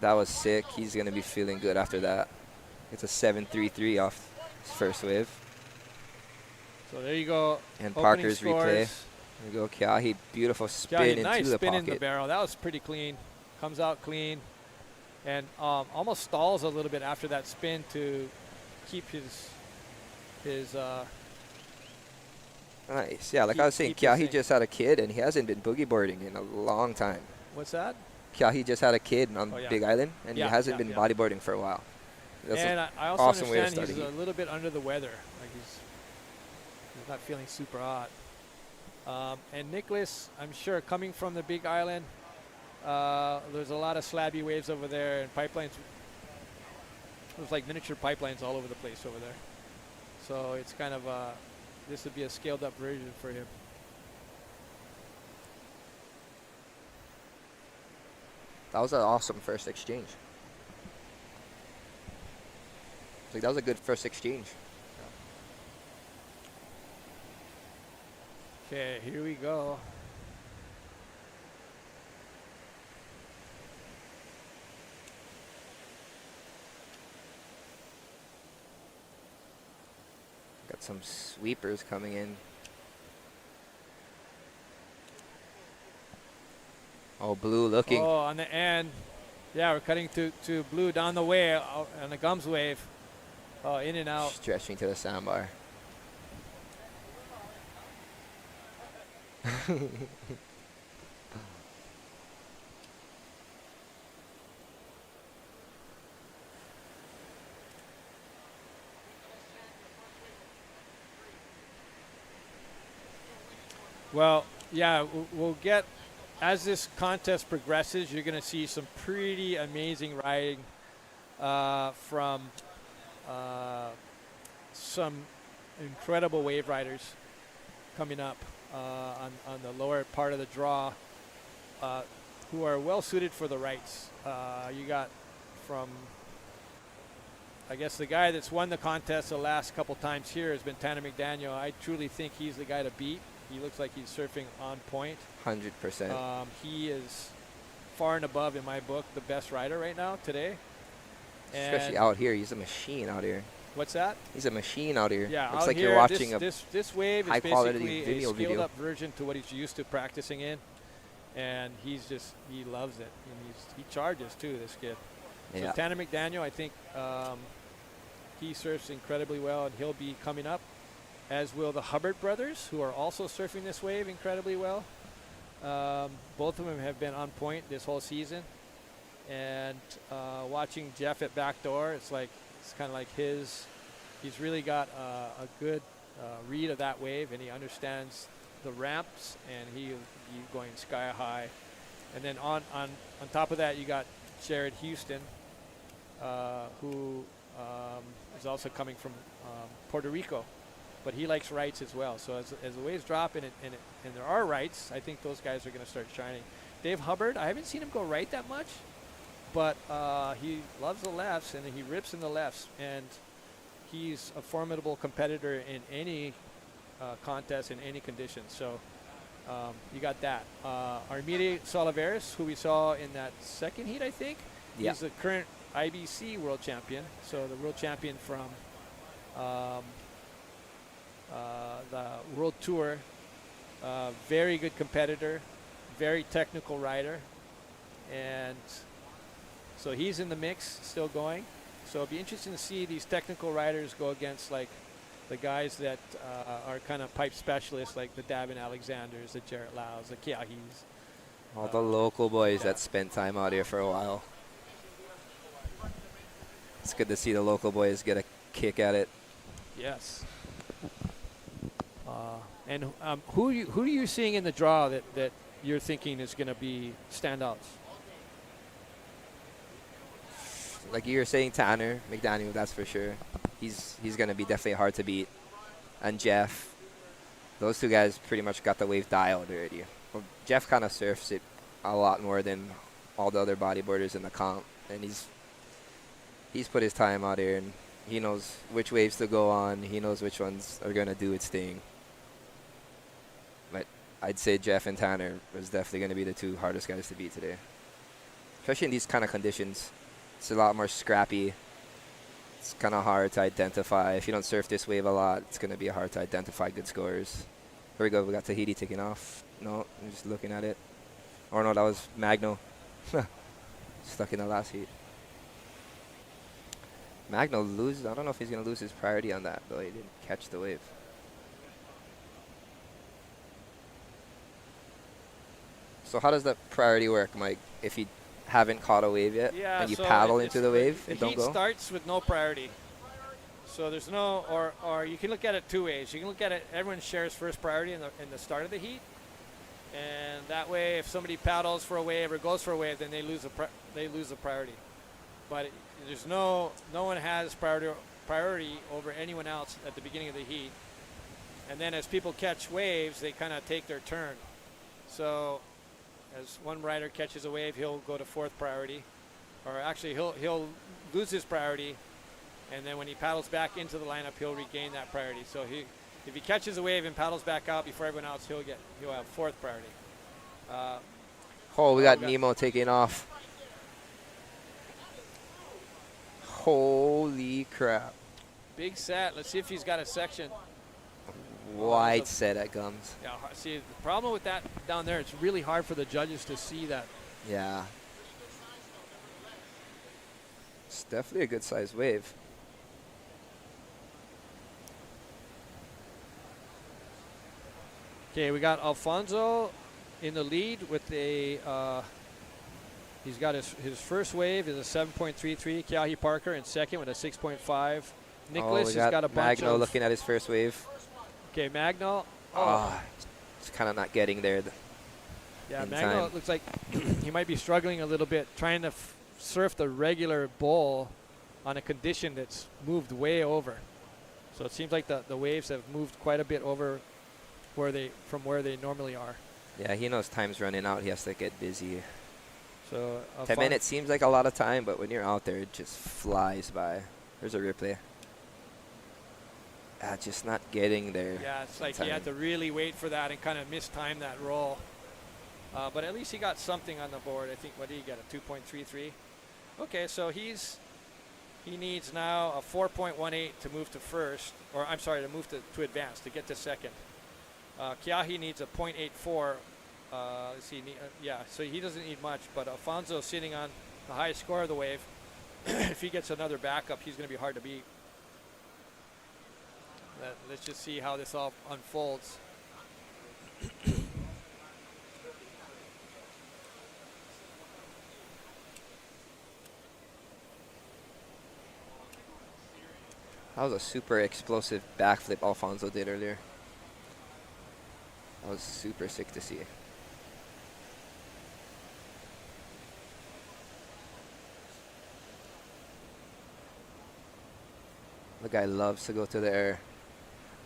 That was sick. He's going to be feeling good after that. It's a 7.33 off his first wave. So there you go. And Opening Parker's scores. replay. Here we go. Kiahi, beautiful spin Kiahi, into nice the spin pocket. in the barrel. That was pretty clean. Comes out clean. And almost stalls a little bit after that spin to keep his Nice. Yeah, like I was saying, keep his Kiahi thing. just had a kid, and he hasn't been boogie boarding in a long time. what's that? Kiahi just had a kid on Oh, yeah. Big Island, and Yeah, he hasn't yeah, been yeah. bodyboarding for a while. That's And I also awesome way to understand start he's a a heat. little bit under the weather. Like he's not feeling super hot. And Nicholas, I'm sure, coming from the Big Island, there's a lot of slabby waves over there, and pipelines. There's like miniature pipelines all over the place over there. So it's kind of this would be a scaled up version for him. That was an awesome first exchange. Like that was a good first exchange. Okay, here we go. Got some sweepers coming in. Oh, blue looking. Oh, on the end. Yeah, we're cutting to blue down the way on the gums wave. Oh, in and out. Stretching to the sandbar. Well, yeah, we'll get, as this contest progresses, you're going to see some pretty amazing riding from some incredible wave riders coming up on the lower part of the draw who are well suited for the rights. You got from, I guess, the guy that's won the contest the last couple times here has been Tanner McDaniel. I truly think he's the guy to beat. He looks like he's surfing on point. 100%. He is far and above, in my book, the best rider right now today. Especially And out here. He's a machine out here. what's that? He's a machine out here. Yeah, Looks out like here, you're watching this wave is high-quality basically a video scaled video. up version to what he's used to practicing in, and he loves it. And he charges too, this kid. So Tanner McDaniel, I think he surfs incredibly well, and he'll be coming up, as will the Hubbard brothers, who are also surfing this wave incredibly well. Both of them have been on point this whole season. And watching Jeff at backdoor, it's kind of like he's really got a good read of that wave, and he understands the ramps, and he going sky high. And then on top of that, you got Jared Houston, who is also coming from Puerto Rico, but he likes rights as well. So as the waves drop and there are rights, I think those guys are going to start shining. Dave Hubbard, I haven't seen him go right that much, but he loves the lefts, and he rips in the lefts, and he's a formidable competitor in any contest in any conditions. So you got that. Armide Soliveris, who we saw in that second heat, I think, he's the current IBC world champion. So the world champion from the World Tour. Very good competitor, very technical rider, and so he's in the mix, still going. So it'll be interesting to see these technical riders go against like the guys that are kind of pipe specialists, like the Davin Alexanders, the Jarrett Laus, the Kiahis. All the local boys that spent time out here for a while. It's good to see the local boys get a kick at it. Yes. And who are you seeing in the draw that you're thinking is going to be standouts? Like you were saying, Tanner McDaniel, that's for sure. He's going to be definitely hard to beat. And Jeff, those two guys pretty much got the wave dialed already. Well, Jeff kind of surfs it a lot more than all the other bodyboarders in the comp, and he's put his time out here, and he knows which waves to go on. He knows which ones are going to do its thing. But I'd say Jeff and Tanner was definitely going to be the two hardest guys to beat today, especially in these kind of conditions. It's a lot more scrappy. It's kind of hard to identify. If you don't surf this wave a lot, it's going to be hard to identify good scores. Here we go. We got Tahiti taking off. No, I'm just looking at it. Or no, that was Magno. Stuck in the last heat. Magno loses. I don't know if he's going to lose his priority on that, though. He didn't catch the wave. So how does that priority work, Mike? If you haven't caught a wave yet, and you paddle into the wave and don't go? The heat starts with no priority. So there's no, or you can look at it two ways. You can look at it, everyone shares first priority in the start of the heat. And that way, if somebody paddles for a wave or goes for a wave, then they lose the priority. But there's no one has priority over anyone else at the beginning of the heat. And then as people catch waves, they kind of take their turn. So as one rider catches a wave, he'll go to fourth priority, or actually he'll lose his priority, and then when he paddles back into the lineup, he'll regain that priority. So if he catches a wave and paddles back out before everyone else, he'll have fourth priority. We got Nemo taking off. Holy crap! Big set. Let's see if he's got a section. Wide set at Gums. Yeah, see, the problem with that down there, it's really hard for the judges to see that. Yeah. It's definitely a good sized wave. Okay, we got Alfonso in the lead with a, he's got his first wave is a 7.33. Keahi Parker in second with a 6.5. Nicholas has got a bunch Magno of. looking at his first wave. Okay, Magno. It's kind of not getting there. Yeah, Magno looks like he might be struggling a little bit trying to surf the regular bowl on a condition that's moved way over. So it seems like the waves have moved quite a bit over from where they normally are. Yeah, he knows time's running out. He has to get busy. So 10 minutes seems like a lot of time, but when you're out there, it just flies by. There's a replay. Just not getting there. Yeah, it's like he had to really wait for that and kind of mistime that roll. But at least he got something on the board. I think, what did he get, a 2.33? Okay, so he needs now a 4.18 to move to first, or I'm sorry, to move to advance, to get to second. Keahi needs a 0.84. Let's see, so he doesn't need much, but Alfonso sitting on the highest score of the wave if he gets another backup, he's going to be hard to beat. Let's just see how this all unfolds. That was a super explosive backflip Alfonso did earlier. That was super sick to see. The guy loves to go to the air.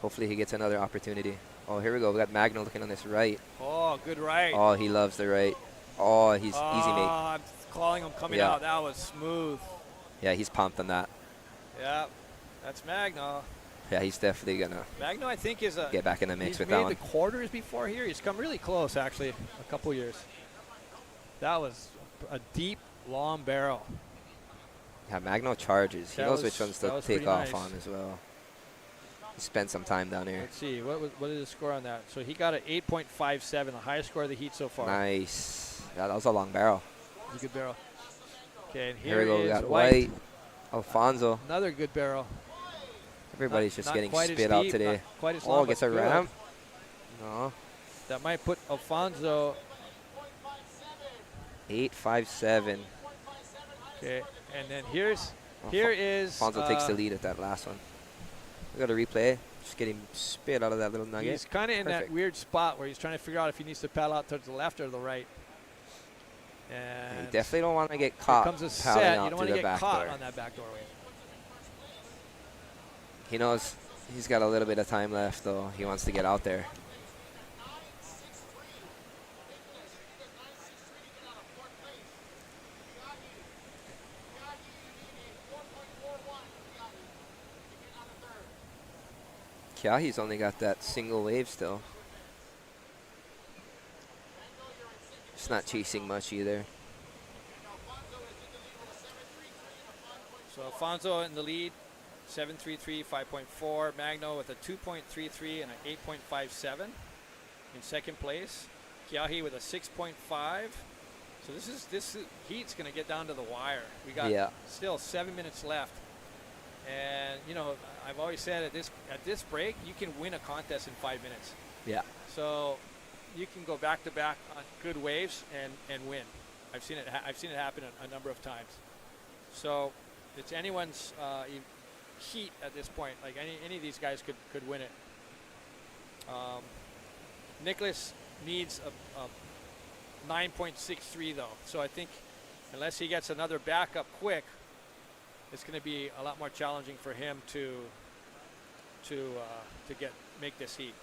Hopefully he gets another opportunity. Oh, here we go. We got Magno looking on this right. Oh, good right. Oh, he loves the right. Oh, he's easy, mate. I'm calling him coming out. That was smooth. Yeah, he's pumped on that. Yeah, that's Magno. Yeah, he's definitely going to Magno, I think, is a get back in the mix with that one. one. He's made the quarters before here. He's come really close, actually, a couple years. That was a deep, long barrel. Yeah, Magno charges. He knows which ones to take off nice. on as well. He spent some time down here. Let's see. What is the score on that? So he got an 8.57, the highest score of the heat so far. Nice. Yeah, that was a long barrel. It was a good barrel. Okay, and Here we go. We is got White. Alfonso. Another good barrel. Everybody's just getting quite as spit out deep, today. not quite as long, Gets but a good. ramp. No. That might put Alfonso. 8.57. Okay, and then here is Alfonso takes the lead at that last one. We got a replay. Just getting spit out of that little nugget. He's kind of in that weird spot where he's trying to figure out if he needs to paddle out towards the left or the right. And you definitely don't want to get caught. Here comes a paddling set. out You don't want through to the get back caught door. on that back doorway. He knows he's got a little bit of time left, though. He wants to get out there. Kiahi's only got that single wave still. It's not chasing much either. So Alfonso in the lead, 7.33, 5.4. Magno with a 2.33 and an 8.57 in second place. Kiahi with a 6.5. So this heat's going to get down to the wire. We got still 7 minutes left. And you know, I've always said at this break, you can win a contest in 5 minutes. Yeah. So you can go back to back on good waves and win. I've seen it happen a number of times. So it's anyone's heat at this point. Like any of these guys could win it. Nicholas needs a 9.63 though. So I think unless he gets another backup quick, it's going to be a lot more challenging for him to make this heat.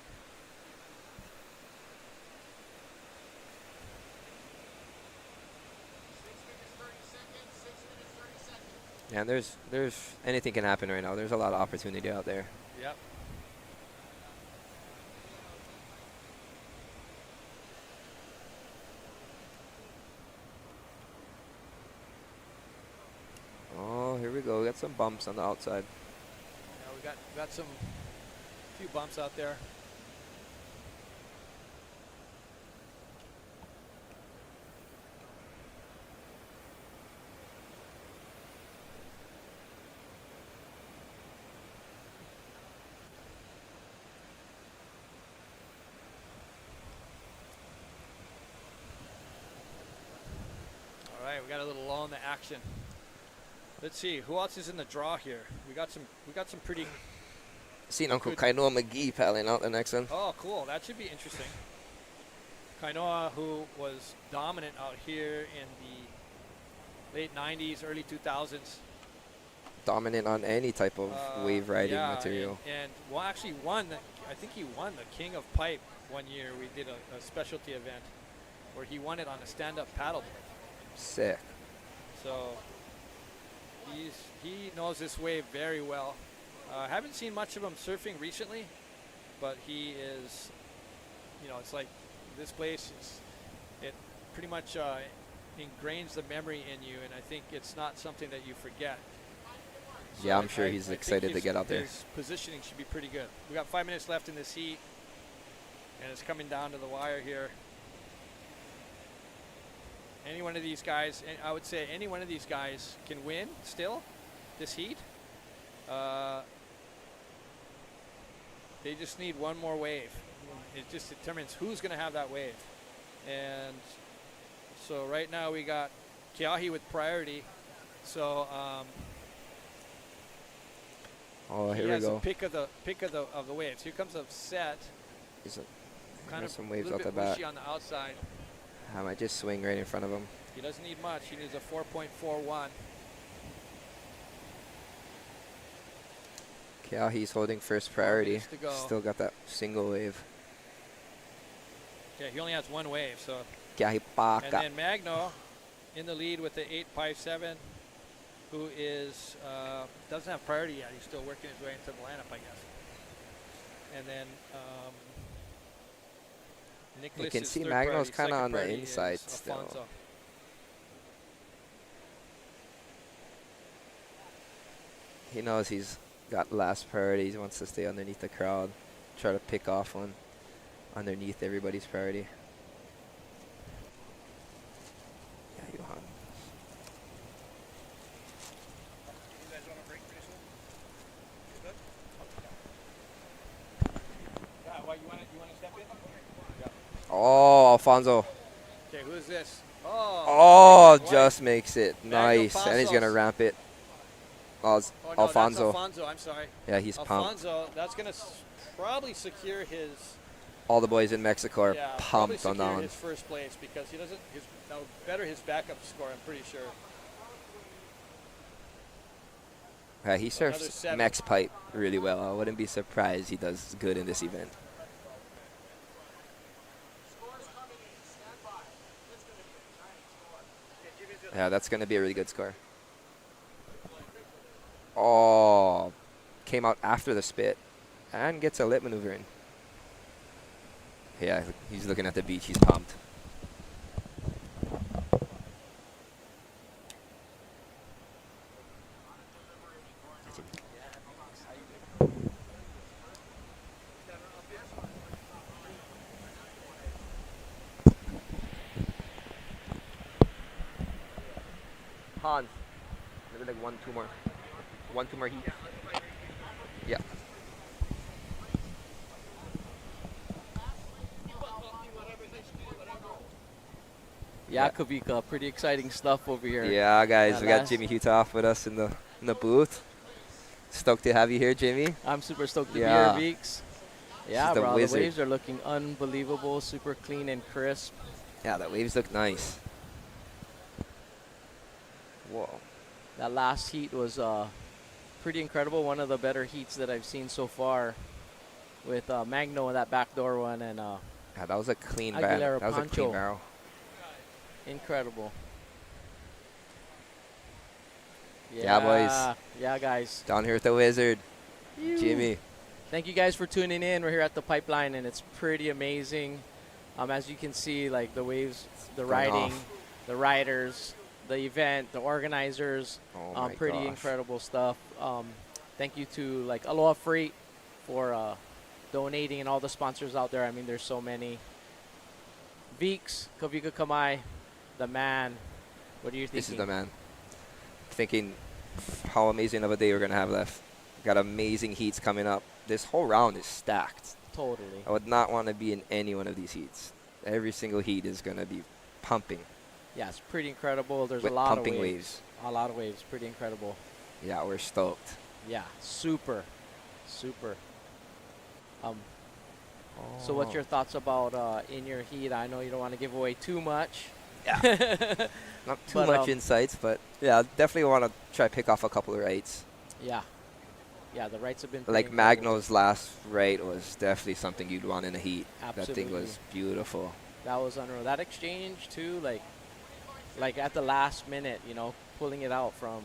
Yeah, and there's anything can happen right now. There's a lot of opportunity out there. Yep. Oh, here we go. We got some bumps on the outside. Yeah, we got some few bumps out there. All right, we got a little lull in the action. Let's see who else is in the draw here. We got some pretty. Seen Uncle Kainoa McGee paddling out the next one. Oh, cool. That should be interesting. Kainoa, who was dominant out here in the late 90s, early 2000s. Dominant on any type of wave riding material. And well, actually won. I think he won the King of Pipe one year. We did a specialty event where he won it on a stand-up paddleboard. Sick. So he knows this wave very well. Haven't seen much of him surfing recently, but he is, you know, it's like this place it pretty much ingrains the memory in you, and I think it's not something that you forget. So yeah, I'm sure he's excited to get out there. His positioning should be pretty good. We got 5 minutes left in this heat, and it's coming down to the wire here. any one of these guys, and I would say any one of these guys can win still this heat. They just need one more wave. It just determines who's going to have that wave. And so right now we got Keahi with priority. So Oh, here he we has go. a pick of the waves. Here comes a set. Kind There's of some a waves little out the bit back. wishy on the outside. I might just swing right in front of him. He doesn't need much. He needs a 4.41. Yeah, he's holding first priority. minutes to go. Still got that single wave. Yeah, he only has one wave. So, Keahi and Paka. then Magno in the lead with the 8.57, who is doesn't have priority yet. He's still working his way into the lineup, I guess. And then Nicholas. You can is see third Magno's priority. kind of Second on the priority inside is still. Alfonso. He knows he's got last priority. He wants to stay underneath the crowd. Try to pick off one underneath everybody's priority. Yeah, Johan. What, you want to step in? Yeah. Oh, Alfonso. Okay, who's this? Oh, White. just makes it. Magno Nice. And he's going to Pasos. ramp it. Oh, it's Oh, no, Alfonso. That's Alfonso, I'm sorry. Yeah, he's pumped. Alfonso, that's going to probably secure his All the boys in Mexico are probably pumped on that secure one. his first place because he doesn't. Now better his backup score. I'm pretty sure. Yeah, he Another surfs 7. Mex Pipe really well. I wouldn't be surprised he does good in this event. Yeah, that's going to be a really good score. Oh, came out after the spit and gets a lip maneuver in. Yeah, he's looking at the beach. He's pumped. Hans, maybe like 1-2 more. 1-2 more heat. Yeah. Yeah, Kavika, pretty exciting stuff over here. Yeah, guys, Yeah, we got last- Jimmy Hutoff with us in the booth. Stoked to have you here, Jimmy. I'm super stoked to Yeah. be here, Veeks. Yeah, the bro, the wizard. waves are looking unbelievable, super clean and crisp. Yeah, the waves look nice. Whoa. That last heat was pretty incredible, one of the better heats that I've seen so far with Magno in that backdoor one and Yeah, that was a clean Aguilera barrel. That was a Pancho. clean barrel. incredible. Yeah, boys. Yeah, guys. Down here with the wizard, Jimmy. Thank you guys for tuning in. We're here at the Pipeline, and it's pretty amazing. As you can see, like the waves, the Going riding, off. the riders, the event, the organizers. Oh my Pretty gosh. incredible stuff. Thank you to like Aloha Freight for donating and all the sponsors out there. I mean, there's so many. Veeks, Kavika Kamai, the man. What are you thinking? This is the man. Thinking how amazing of a day we're going to have left. Got amazing heats coming up. This whole round is stacked. Totally. I would not want to be in any one of these heats. Every single heat is going to be pumping. Yeah, it's pretty incredible. There's With a lot pumping of waves. A lot of waves. Pretty incredible. Yeah, we're stoked. Yeah, super. So what's your thoughts about in your heat? I know you don't want to give away too much. Yeah. Not too But, much insights, but yeah, definitely want to try pick off a couple of rights. Yeah. Yeah, the rights have been Like pretty incredible. Magno's last right was definitely something you'd want in a heat. That thing Absolutely. was beautiful. That was unreal. That exchange too, like at the last minute, pulling it out from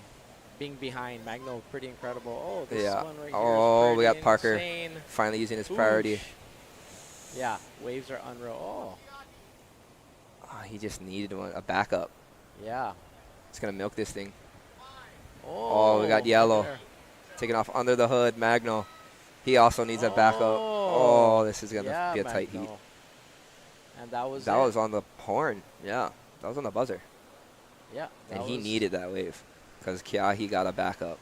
being behind. Magno, pretty incredible. Oh, this Yeah. one right here. Oh, we got Parker Insane. finally using his priority. Oosh. Yeah, waves are unreal. Oh, he just needed a backup. Yeah. It's going to milk this thing. Oh, we got yellow. there. Taking off under the hood, Magno. He also needs a backup. Oh, this is going to be a tight heat. Magno. And that was That was on the horn. Yeah, that was on the buzzer. Yeah. And that he was- needed that wave because Kiahi got a backup.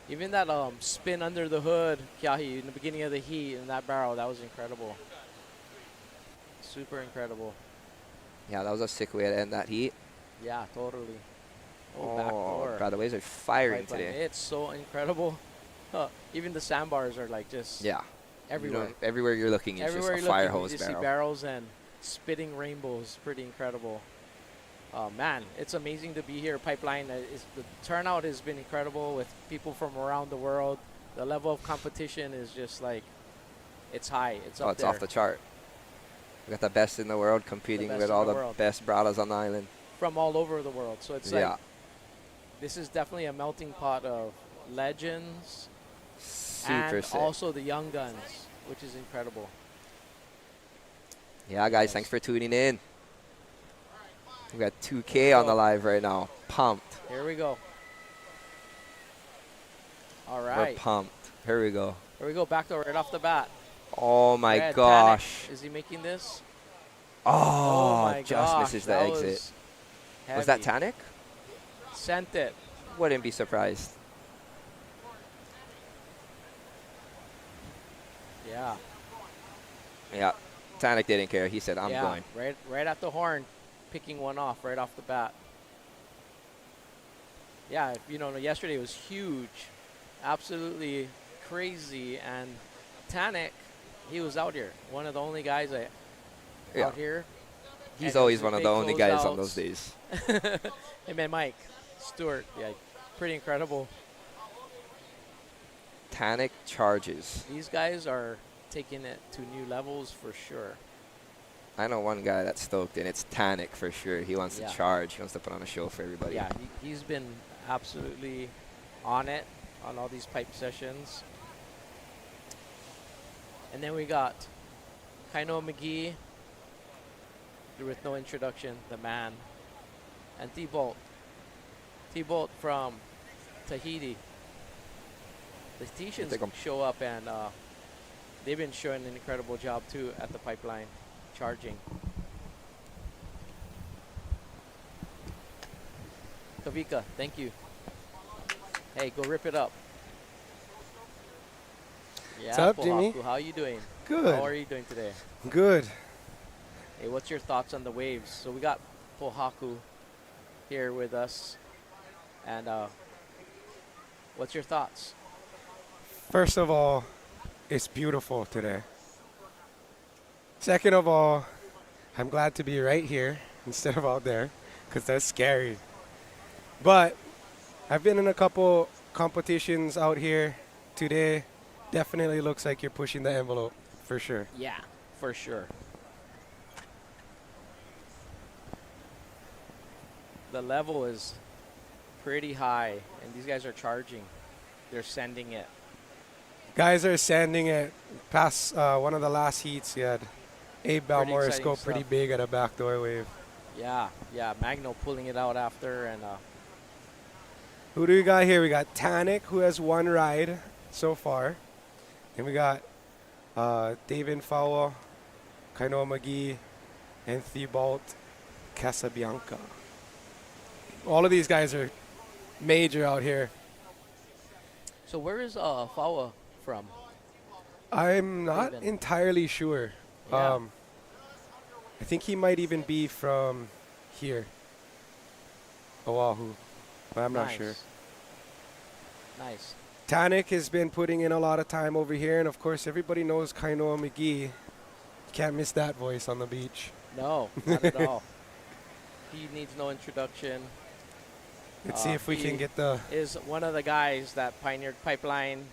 Even that spin under the hood, Kiahi, in the beginning of the heat in that barrel, that was incredible. Super incredible. Yeah, that was a sick way to end that heat. Yeah, totally. Oh, backdoor. God, the waves are firing Pipeline. today. It's so incredible. Even the sandbars are like just Yeah. everywhere. Everywhere you're looking, it's Everywhere just you a fire look, hose you see barrel. barrels and spitting rainbows. Pretty incredible. Man, it's amazing to be here. Pipeline, the turnout has been incredible with people from around the world. The level of competition is just like, it's high. It's up Oh, it's there. off the chart. We got the best in the world competing best with in all the the world. best bradas on the island. From all over the world. So it's Yeah. like, this is definitely a melting pot of legends Super and sick. also the young guns, which is incredible. Yeah, guys, thanks for tuning in. We got 2K on the live right now. Pumped. Here we go. All We're right. pumped. Here we go. Here we go. Backdoor right off the bat. Oh my Red, gosh. Panic. Is he making this? Oh, my just gosh, misses the that exit. Was that heavy. Tannic? Sent it. Wouldn't be surprised. Yeah. Yeah. Tannic didn't care. He said, I'm yeah. going. Right at the horn, picking one off right off the bat. Yeah, yesterday was huge. Absolutely crazy. And Tannic, he was out here. One of the only guys Yeah. out here. He's And always it was one of big the only guys on closeouts. those days. Hey, man, Mike Stewart. Yeah, pretty incredible. Tannic charges. These guys are taking it to new levels for sure. I know one guy that's stoked, and it's Tannic for sure. He wants Yeah. to charge. He wants to put on a show for everybody. Yeah, he's been absolutely on it on all these pipe sessions. And then we got Kainoa McGee, with no introduction, the man, and T-Bolt. T-Bolt from Tahiti. The Tahitians Take 'em. show up and they've been showing an incredible job too at the pipeline, charging. Kavika, thank you. Hey, go rip it up. Yeah, What's up, Jimmy? Pohaku, how are you doing? Good. How are you doing today? Good. Hey, what's your thoughts on the waves? So we got Pohaku here with us. And what's your thoughts? First of all, it's beautiful today. Second of all, I'm glad to be right here instead of out there because that's scary. But I've been in a couple competitions out here today. Definitely looks like you're pushing the envelope for sure. Yeah, for sure. The level is pretty high, and these guys are charging. They're sending it. Guys are sending it past one of the last heats. You had Abe Balmores exciting go pretty stuff. big at a backdoor wave. Yeah, Magno pulling it out after, and Who do we got here? We got Tannic, who has one ride so far. And we got David Fawa, Kainoa McGee, and Thibault Casabianca. All of these guys are major out here. so where is Fawa from? I'm not David. entirely sure. Yeah. I think he might even be from here, Oahu, but I'm not sure. Nice. Tannic has been putting in a lot of time over here, and of course everybody knows Kainoa McGee. Can't miss that voice on the beach. No, not at all. He needs no introduction. Let's see if we can he get the... is one of the guys that pioneered Pipeline.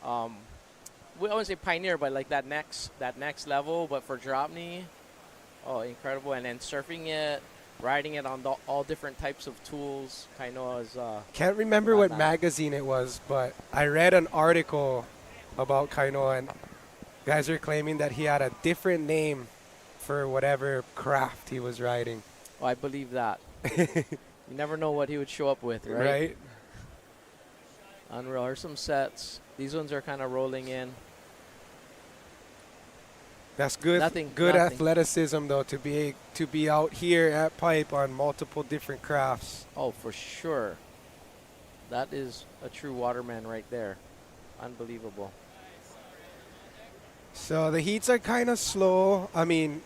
We always say pioneer, but like that next level. But for drop knee, oh, incredible! And then surfing it, riding it on all different types of tools. Kainoa is Can't remember not what bad. magazine it was, but I read an article about Kainoa, and guys are claiming that he had a different name for whatever craft he was riding. Oh, I believe that. You never know what he would show up with, right? Right? Unreal. Here's some sets. These ones are kind of rolling in. That's good. Nothing- good nothing. athleticism though to be out here at Pipe on multiple different crafts. Oh, for sure. That is a true waterman right there. Unbelievable. So the heats are kind of slow. I mean,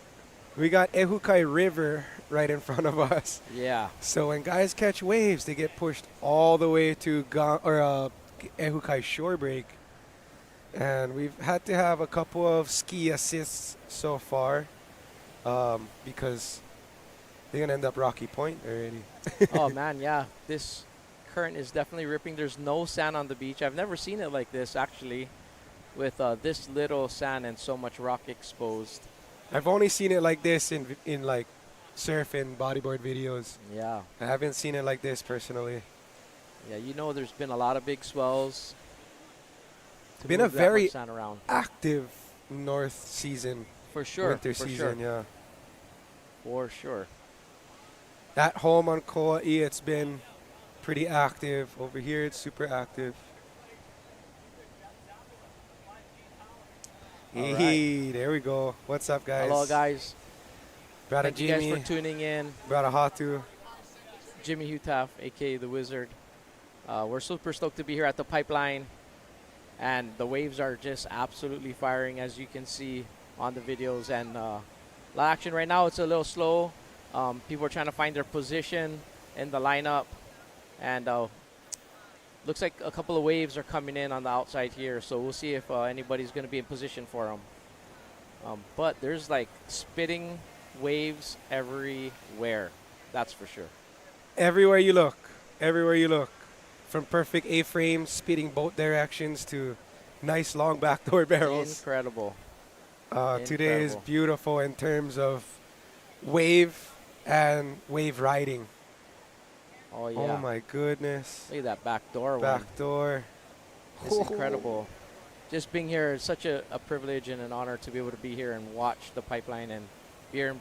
we got Ehukai River right in front of us. Yeah. So when guys catch waves, they get pushed all the way to Ehukai Shore Break. And we've had to have a couple of ski assists so far because they're going to end up Rocky Point already. Oh, man, yeah. This current is definitely ripping. There's no sand on the beach. I've never seen it like this, actually, with this little sand and so much rock exposed. I've only seen it like this in like surf and bodyboard videos. Yeah. I haven't seen it like this personally. Yeah, you know there's been a lot of big swells. to Been a move that very much sand around. active north season. For sure. Winter for season, sure. yeah. For sure. At home on Kauai, it's been pretty active. Over here, it's super active. All Hey, there we go. What's up, guys? Hello, guys. Brother Thank you Jimmy. guys for tuning in. Brother Hatu. Jimmy Hutaf, a.k.a. The Wizard. We're super stoked to be here at the Pipeline. And the waves are just absolutely firing, as you can see on the videos. And a lot of action right now. It's a little slow. People are trying to find their position in the lineup. And looks like a couple of waves are coming in on the outside here. So we'll see if anybody's going to be in position for them. But there's like spitting waves everywhere. That's for sure. Everywhere you look. Everywhere you look. From perfect A-frames spitting both directions to nice long backdoor barrels. Incredible. Today is Incredible. beautiful in terms of wave and wave riding. Oh, yeah. Oh my goodness. Look at that backdoor one. Backdoor. It's incredible. Just being here is such a privilege and an honor to be able to be here and watch the Pipeline and be here in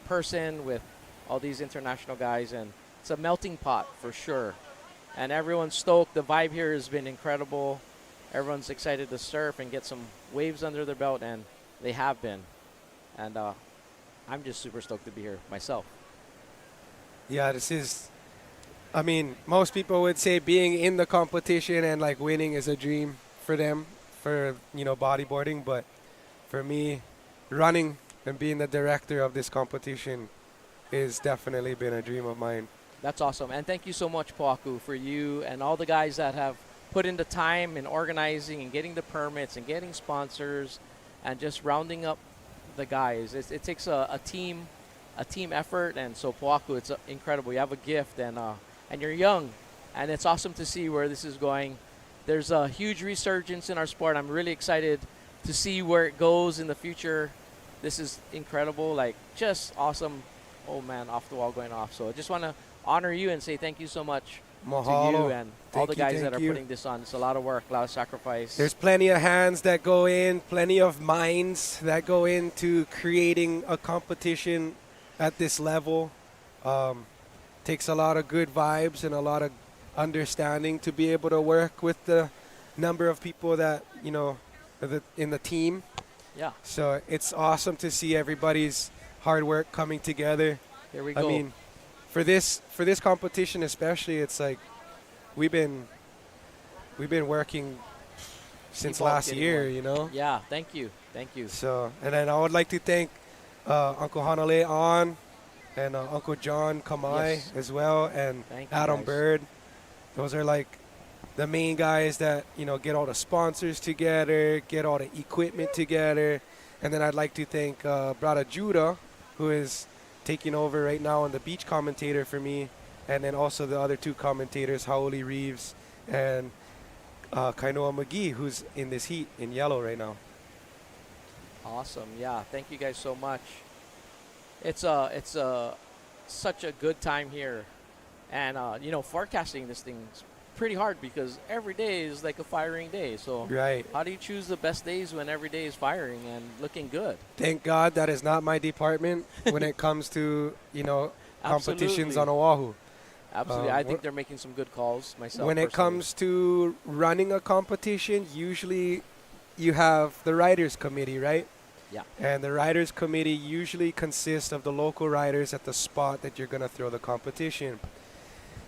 person with all these international guys. And it's a melting pot for sure. And everyone's stoked. The vibe here has been incredible. Everyone's excited to surf and get some waves under their belt, and they have been. And I'm just super stoked to be here myself. Yeah, this is, I mean, most people would say being in the competition and like winning is a dream for them, for, you know, bodyboarding. But for me, running and being the director of this competition is definitely been a dream of mine. That's awesome. And thank you so much, Poaku, for you and all the guys that have put in the time in organizing and getting the permits and getting sponsors and just rounding up the guys. It takes a team effort. And so, Poaku, it's incredible. You have a gift, and you're young. And it's awesome to see where this is going. There's a huge resurgence in our sport. I'm really excited to see where it goes in the future. This is incredible. Like, just awesome. Oh, man, off the wall going off. So I just want to honor you and say thank you so much Mahalo. to you and all the guys Thank that are you. putting this on. It's a lot of work, a lot of sacrifice. There's plenty of hands that go in, plenty of minds that go into creating a competition at this level. Takes a lot of good vibes and a lot of understanding to be able to work with the number of people that, you know, in the team. Yeah. So it's awesome to see everybody's hard work coming together. Here we go. I mean, for this competition especially, it's like we've been working since Keep on last getting year, one. you know. Yeah, thank you. Thank you. So, and then I would like to thank Uncle Hanale On and Uncle John Kamai Yes. as well, and Thank you, Adam guys. Bird. Those are like the main guys that, you know, get all the sponsors together, get all the equipment together. And then I'd like to thank Brother Judah, who is taking over right now on the beach commentator for me, and then also the other two commentators, Haoli Reeves and Kainoa McGee, who's in this heat in yellow right now. Awesome. Yeah, thank you guys so much. It's such a good time here, and you know, forecasting this thing's pretty hard because every day is like a firing day. So Right. how do you choose the best days when every day is firing and looking good? Thank God that is not my department when it comes to, you know, competitions Absolutely. on Oahu. Absolutely. I think they're making some good calls myself. When it personally. comes to running a competition, usually you have the riders committee, right? Yeah. And the riders committee usually consists of the local riders at the spot that you're going to throw the competition.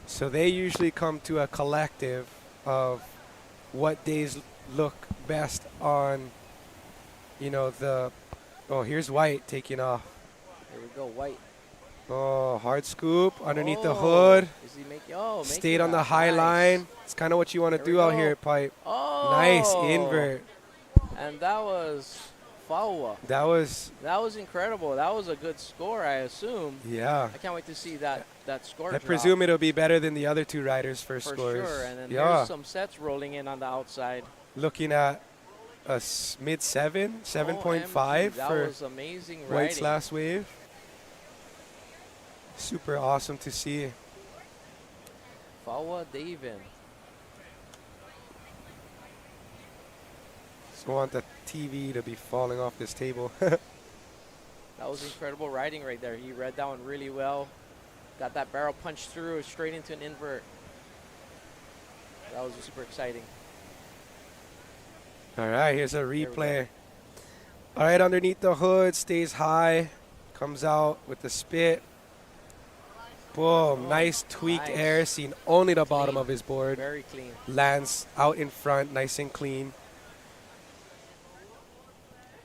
So they usually come to a collective of what days look best on, you know, oh, here's White taking off. There we go, White. Oh, hard scoop underneath the Oh, hood. Is he Stayed on the high line. It's kind of what you want to There we do out go. here at Pipe. Oh. Nice invert. And that was Faua. That was, That was incredible. That was a good score, I assume. yeah. I can't wait to see that score I drop. presume it'll be better than the other two riders' first For scores. sure. And then yeah. there's some sets rolling in on the outside. Looking at a mid-7, 7.5 OMG, that for was amazing White's riding. last wave. Super awesome to see. Faua Davin. Just want the TV to be falling off this table. That was incredible riding right there. He read that one really well. Got that barrel punched through straight into an invert. That was super exciting. All right, here's a we go. replay. All right, underneath the hood, stays high, comes out with the spit. Boom, nice tweaked nice. air, seen only the bottom Clean. of his board. Very clean. Lands out in front, nice and clean.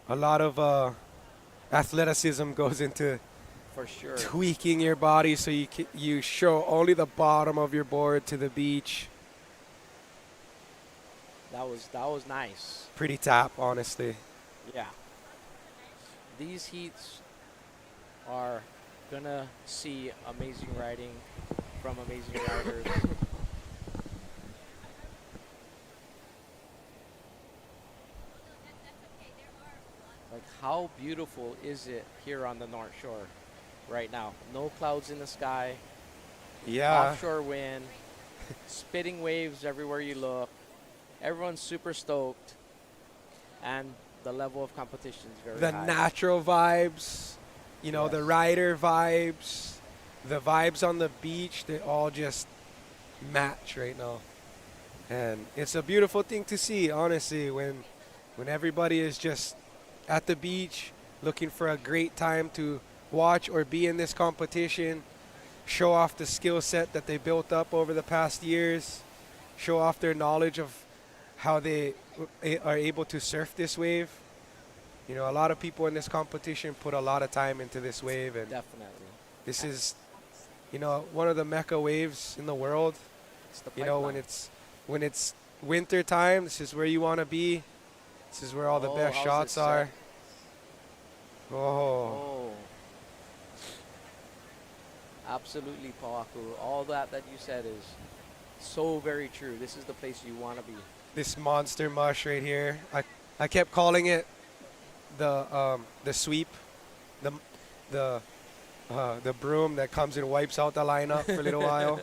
A lot of athleticism goes into For sure. tweaking your body so you show only the bottom of your board to the beach. That was nice. Pretty tap, honestly. Yeah. These heats are gonna see amazing riding from amazing riders. Like, how beautiful is it here on the North Shore right now? No clouds in the sky, Yeah. offshore wind, spitting waves everywhere you look. Everyone's super stoked, and the level of competition is very The high. natural vibes, you know, the Yes. rider vibes, the vibes on the beach, they all just match right now. And it's a beautiful thing to see, honestly, when everybody is just at the beach looking for a great time to watch or be in this competition, show off the skill set that they built up over the past years, show off their knowledge of how they are able to surf this wave. You know, a lot of people in this competition put a lot of time into this wave, and Definitely. this is, you know, one of the mecca waves in the world. It's the You know, pipeline. when it's winter time, this is where you want to be. This is where all the Oh, best how's shots it are. set? Oh, Oh. Absolutely, Pauaku. All that you said is so very true. This is the place you want to be. this monster mush right here. I kept calling it the sweep, the broom that comes and wipes out the lineup for a little while.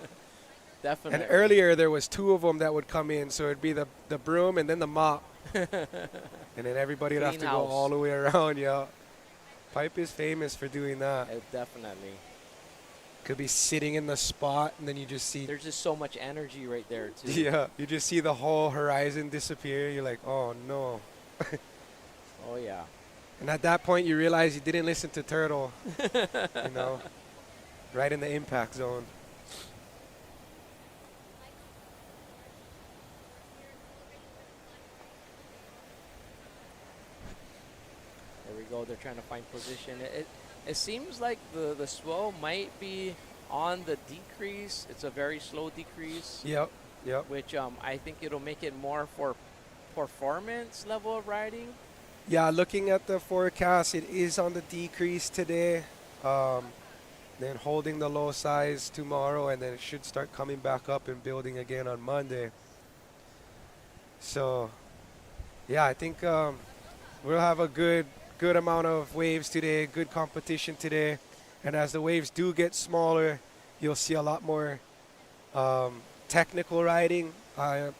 Definitely. And earlier there was two of them that would come in, so it'd be the broom and then the mop, and then everybody would have Clean to house. go all the way around. Yeah, Pipe is famous for doing that. Definitely. Could be sitting in the spot, and then you just see. There's just so much energy right there, too. Yeah, you just see the whole horizon disappear. You're like, oh no. Oh, yeah. And at that point, you realize you didn't listen to Turtle. You know, right in the impact zone. There we go. They're trying to find position. It seems like the swell might be on the decrease. It's a very slow decrease. Yep. Which I think it'll make it more for performance level of riding. Yeah, looking at the forecast, it is on the decrease today. Then holding the low size tomorrow, and then it should start coming back up and building again on Monday. So, yeah, I think we'll have a good amount of waves today, good competition today. And as the waves do get smaller, you'll see a lot more technical riding, a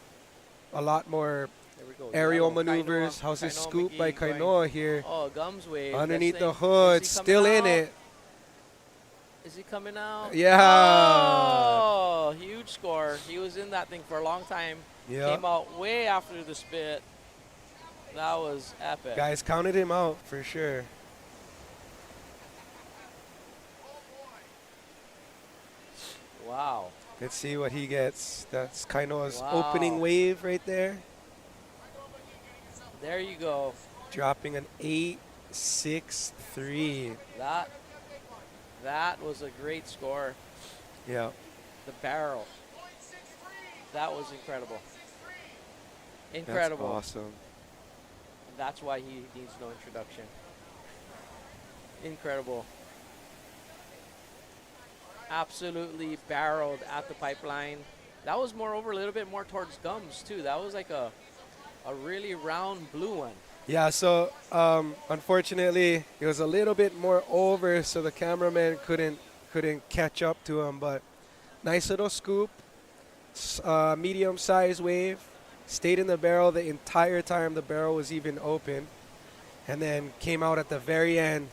lot more There we go. aerial Yellow, maneuvers. Kainoa, How's this Kainoa scoop by McGee going- Kainoa here? Oh, Gums wave. Underneath That the thing. hood, Is he still coming in out? it. Is he coming out? Yeah. Oh, huge score. He was in that thing for a long time. Yeah. Came out way after the spit. That was epic. Guys counted him out for sure. Wow. Let's see what he gets. That's kind of his Wow. opening wave right there. There you go. Dropping an 8.63. That was a great score. Yeah. The barrel. That was incredible. Incredible. That's awesome. That's why he needs no introduction. Incredible. Absolutely barreled at the pipeline. That was moreover a little bit more towards gums too. That was like a really round blue one. Yeah, so unfortunately it was a little bit more over, so the cameraman couldn't catch up to him. But nice little scoop, medium size wave, stayed in the barrel the entire time the barrel was even open, and then came out at the very end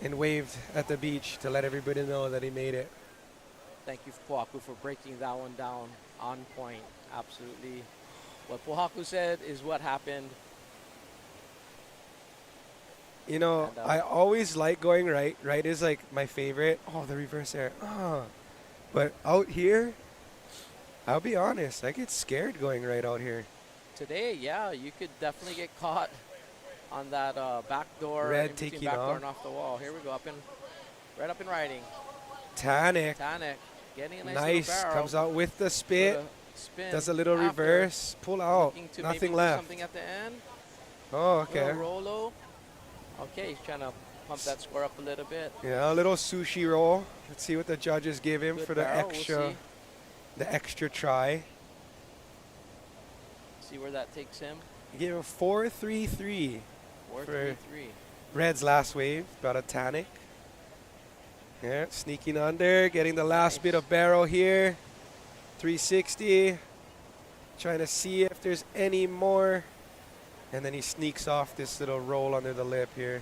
and waved at the beach to let everybody know that he made it. Thank you, Pohaku, for breaking that one down on point. Absolutely. What Pohaku said is what happened. You know, And, I always like going right. Right is like my favorite. Oh, the reverse air. But out here, I'll be honest, I get scared going right out here. Today, yeah, you could definitely get caught on that back door. Red in between taking back door off. and off the wall. Here we go, right up and riding. Tanic. Tanik getting a nice, Nice. little barrel. Comes out with the with spit. a spin Does a little after, reverse. Pull out. looking to Nothing maybe do left. something at the end. Oh, okay. Little Rolo. Okay, he's trying to pump that score up a little bit. Yeah, a little sushi roll. Let's see what the judges give him Good for the barrel, we'll extra, see. the extra try. See where that takes him. He gave him 4.33. 4.33. Red's last wave, got a Tanic. Yeah, sneaking under, getting the last bit of barrel here. 360. Trying to see if there's any more. And then he sneaks off this little roll under the lip here.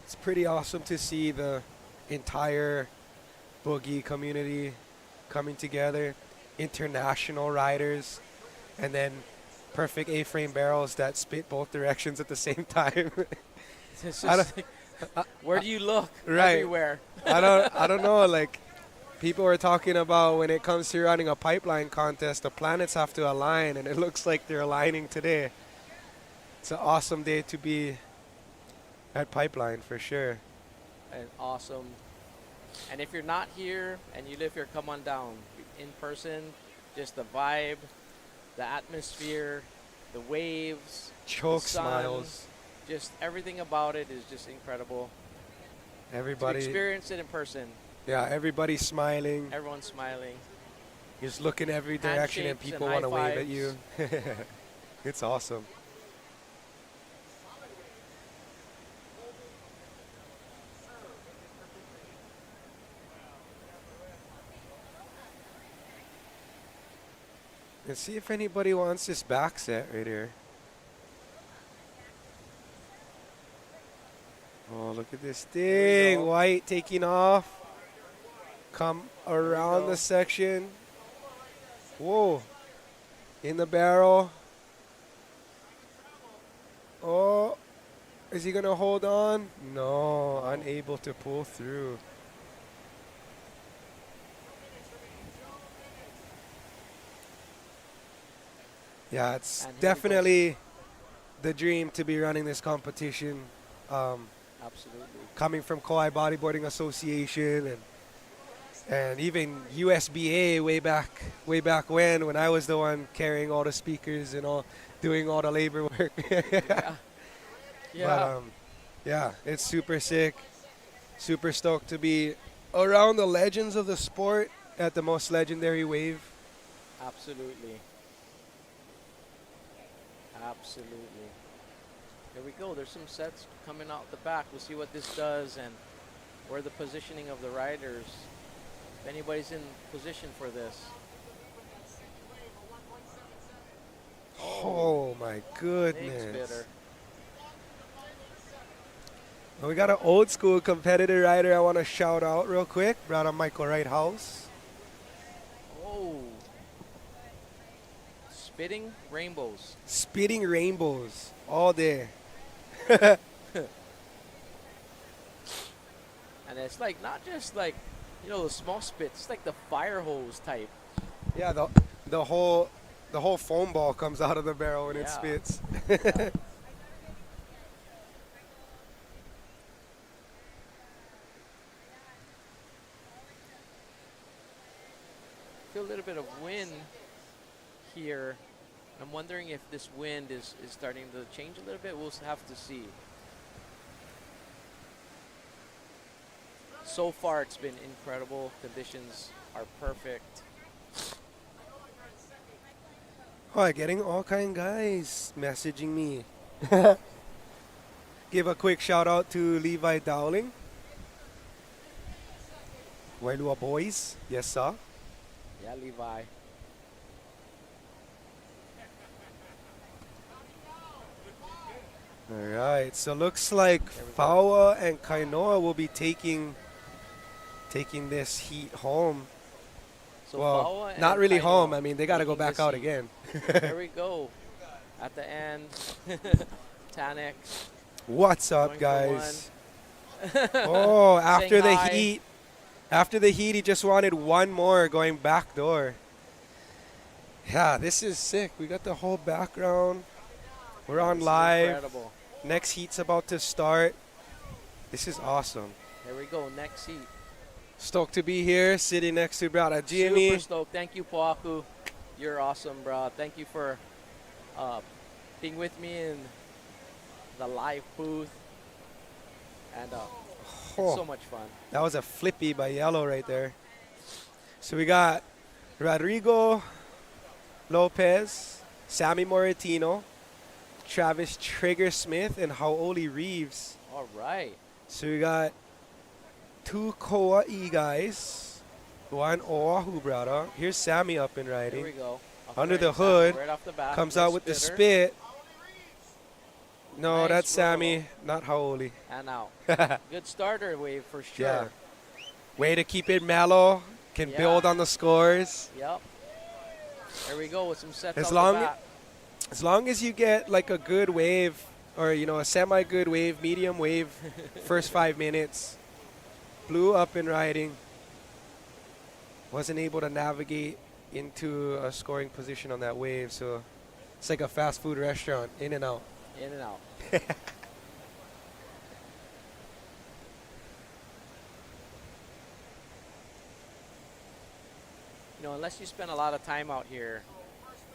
It's pretty awesome to see the entire boogie community coming together. International riders, and then perfect A-frame barrels that spit both directions at the same time. It's I just like, where do you look? Right. Everywhere. I don't know, like people were talking about when it comes to running a pipeline contest, the planets have to align, and it looks like they're aligning today. It's an awesome day to be at Pipeline for sure. And awesome. And if you're not here and you live here, come on down. In person, just the vibe, the atmosphere, the waves, Choke the sun, smiles. just everything about it is just incredible. To Everybody, experience it in person, yeah, everybody's smiling. everyone's smiling. Just look in every direction and Handshakes people and want to wave at high you. It's awesome. Let's see if anybody wants this back set right here. Oh, look at this Here we thing. go. White taking off. Come around go. the section. Whoa. In the barrel. Oh. Is he going to hold on? No. Unable to pull through. Yeah, it's And here we go. definitely the dream to be running this competition. Absolutely. Coming from Hawaii Bodyboarding Association and even USBA way back when I was the one carrying all the speakers and all, doing all the labor work. Yeah. Yeah. But yeah, it's super sick. Super stoked to be around the legends of the sport at the most legendary wave. Absolutely. Absolutely. Here we go. There's some sets coming out the back. We'll see what this does and where the positioning of the riders. If anybody's in position for this. Oh my Big goodness. spitter. Well, we got an old school competitor rider I want to shout out real quick. Brought on Michael Wright House. Oh, spitting rainbows. Spitting rainbows all day. And it's like not just like, you know, the small spits. It's like the fire hose type. Yeah, the whole foam ball comes out of the barrel when it Yeah. spits. Yeah. Feel a little bit of wind here. I'm wondering if this wind is starting to change a little bit. We'll have to see. So far, it's been incredible. Conditions are perfect. Oh, getting all kind guys messaging me. Give a quick shout out to Levi Dowling. Wailua boys. Yes, sir. Yeah, Levi. All right. So looks like Fawa and Kainoa will be taking this heat home. So Well, Fawa and not really Kainoa home. I mean, they got to go taking back this out heat. again. There we go. At the end, Tanek. What's up, Going for guys? Oh, after Saying the hi. heat. After the heat, he just wanted one more going back door. Yeah, this is sick. We got the whole background. We're on This is live. incredible. Next heat's about to start. This is awesome. There we go. Next heat. Stoked to be here, sitting next to Brother Super Jimmy. stoked. Thank you, Poaku. You're awesome, bro. Thank you for being with me in the live booth. And it's so much fun. That was a flippy by Yellow right there. So we got Rodrigo Lopez, Sammy Moratino, Travis Trigger Smith, and Hau'oli Reeves. All right. So we got two Kauai guys, one Oahu brother. Here's Sammy up and There riding. we go. Up Under and the right, Sammy, hood, right off the bat, comes little out with the spitter. spit. No, Nice that's roll. Sammy, not Hau'oli. And out. Good starter wave for sure. Yeah. Way to keep it mellow. Can Yeah. build on the scores. Yep. There we go with some sets As off long the bat. As long as you get like a good wave, or you know, a semi-good wave, medium wave, first 5 minutes. Blue up and riding. Wasn't able to navigate into a scoring position on that wave, so it's like a fast food restaurant, in and out. In and out. You know, unless you spend a lot of time out here,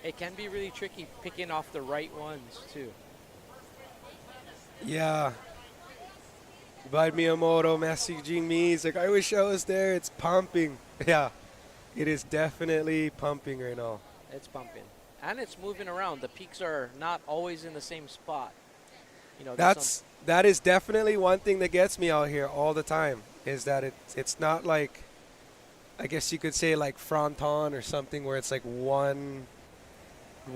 it can be really tricky picking off the right ones too. Yeah. Bud Miyamoto messaging me. He's like, I wish I was there. It's pumping. Yeah. It is definitely pumping right now. It's pumping. And it's moving around. The peaks are not always in the same spot. You know, there's That is definitely one thing that gets me out here all the time, is that it's not like, I guess you could say like fronton or something where it's like one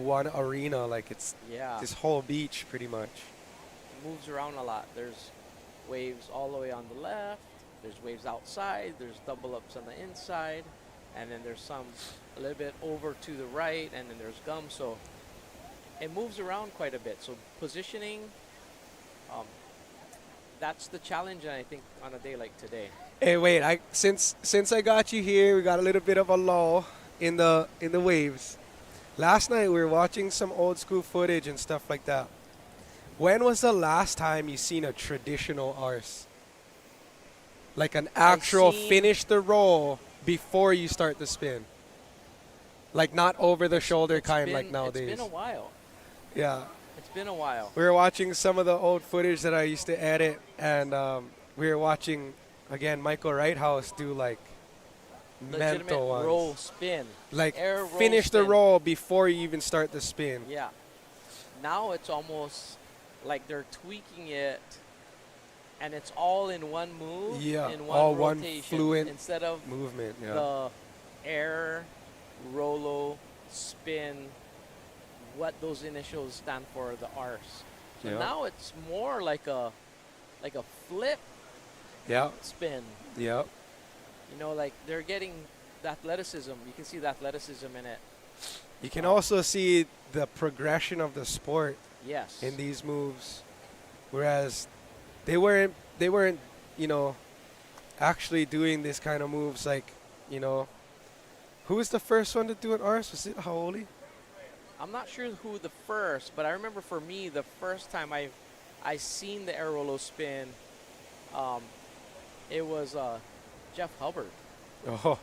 arena, like it's yeah, this whole beach pretty much. it moves around a lot. There's waves all the way on the left. There's waves outside. There's double ups on the inside. And then there's some a little bit over to the right. And then there's gum. So it moves around quite a bit. So positioning, that's the challenge, I think, on a day like today. Hey, wait! Since I got you here, we got a little bit of a lull in the waves. Last night we were watching some old school footage and stuff like that. When was the last time you seen a traditional arse? Like an actual finish the roll before you start the spin. Like not over the shoulder kind like nowadays. It's been a while. Yeah. It's been a while. We were watching some of the old footage that I used to edit, and we were watching, again, Michael Wrighthouse do like Legitimate mental ones. roll spin. Like Air roll finish the spin. roll before you even start the spin. Yeah. Now it's almost like they're tweaking it, and it's all in one move. Yeah, in one all one rotation, fluent instead of movement. Yeah. the air, rolo, spin, what those initials stand for, the arse. So Yeah. now it's more like a flip Yeah. spin. Yeah. You know, like they're getting the athleticism. You can see the athleticism in it. You can also see the progression of the sport Yes. in these moves, whereas they weren't, you know, actually doing this kind of moves. Like, you know, who was the first one to do an arse? Was it Haoli? I'm not sure who the first, but I remember for me the first time I seen the air rolo spin, it was Jeff Hubbard. Oh,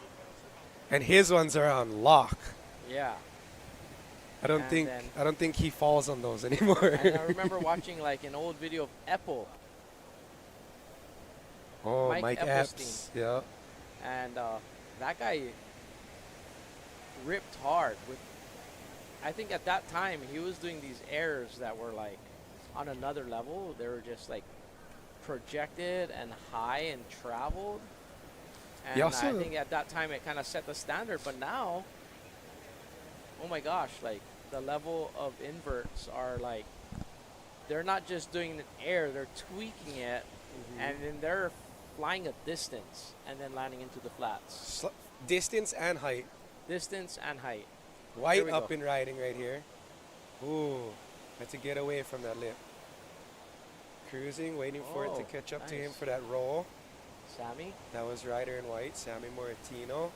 and his ones are on lock. Yeah. I don't think he falls on those anymore. And I remember watching like an old video of Epple. Oh, Mike Mike Epps. Epstein. Yeah. And that guy ripped hard. I think at that time he was doing these airs that were like on another level. They were just like projected and high and traveled. And I think at that time it kind of set the standard. But now, oh my gosh, like the level of inverts are like, they're not just doing the air, they're tweaking it, and then they're flying a distance and then landing into the flats. Distance and height. Distance and height. White up and riding right here. Ooh, had to get away from that lip. Cruising, waiting for it to catch up to him for that roll. Sammy? That was rider in white, Sammy Moratino.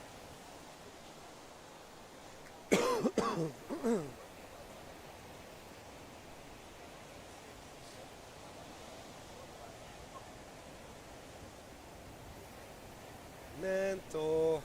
Mento.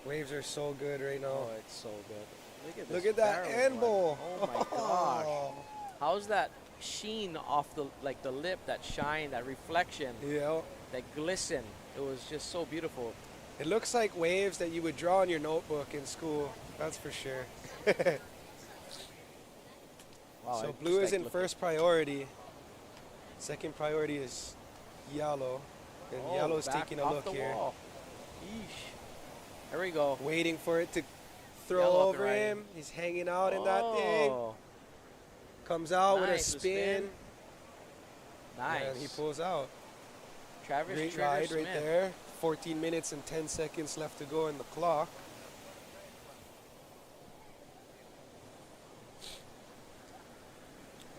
Waves are so good right now. Oh, it's so good. Look at that end bowl. Oh my gosh. How's that sheen off the lip, that shine, that reflection, Yeah. that glisten? It was just so beautiful. It looks like waves that you would draw in your notebook in school. That's for sure. Wow, So blue is in first priority. Second priority is yellow. And yellow's back taking a off look the here. wall. Yeesh. There we go. Waiting for it to throw Yellow up and over riding. him. He's hanging out in that thing. Comes out with a Nice, spin. Nice. And he pulls out. Travis Great Trigger ride Smith. right there. 14 minutes and 10 seconds left to go in the clock.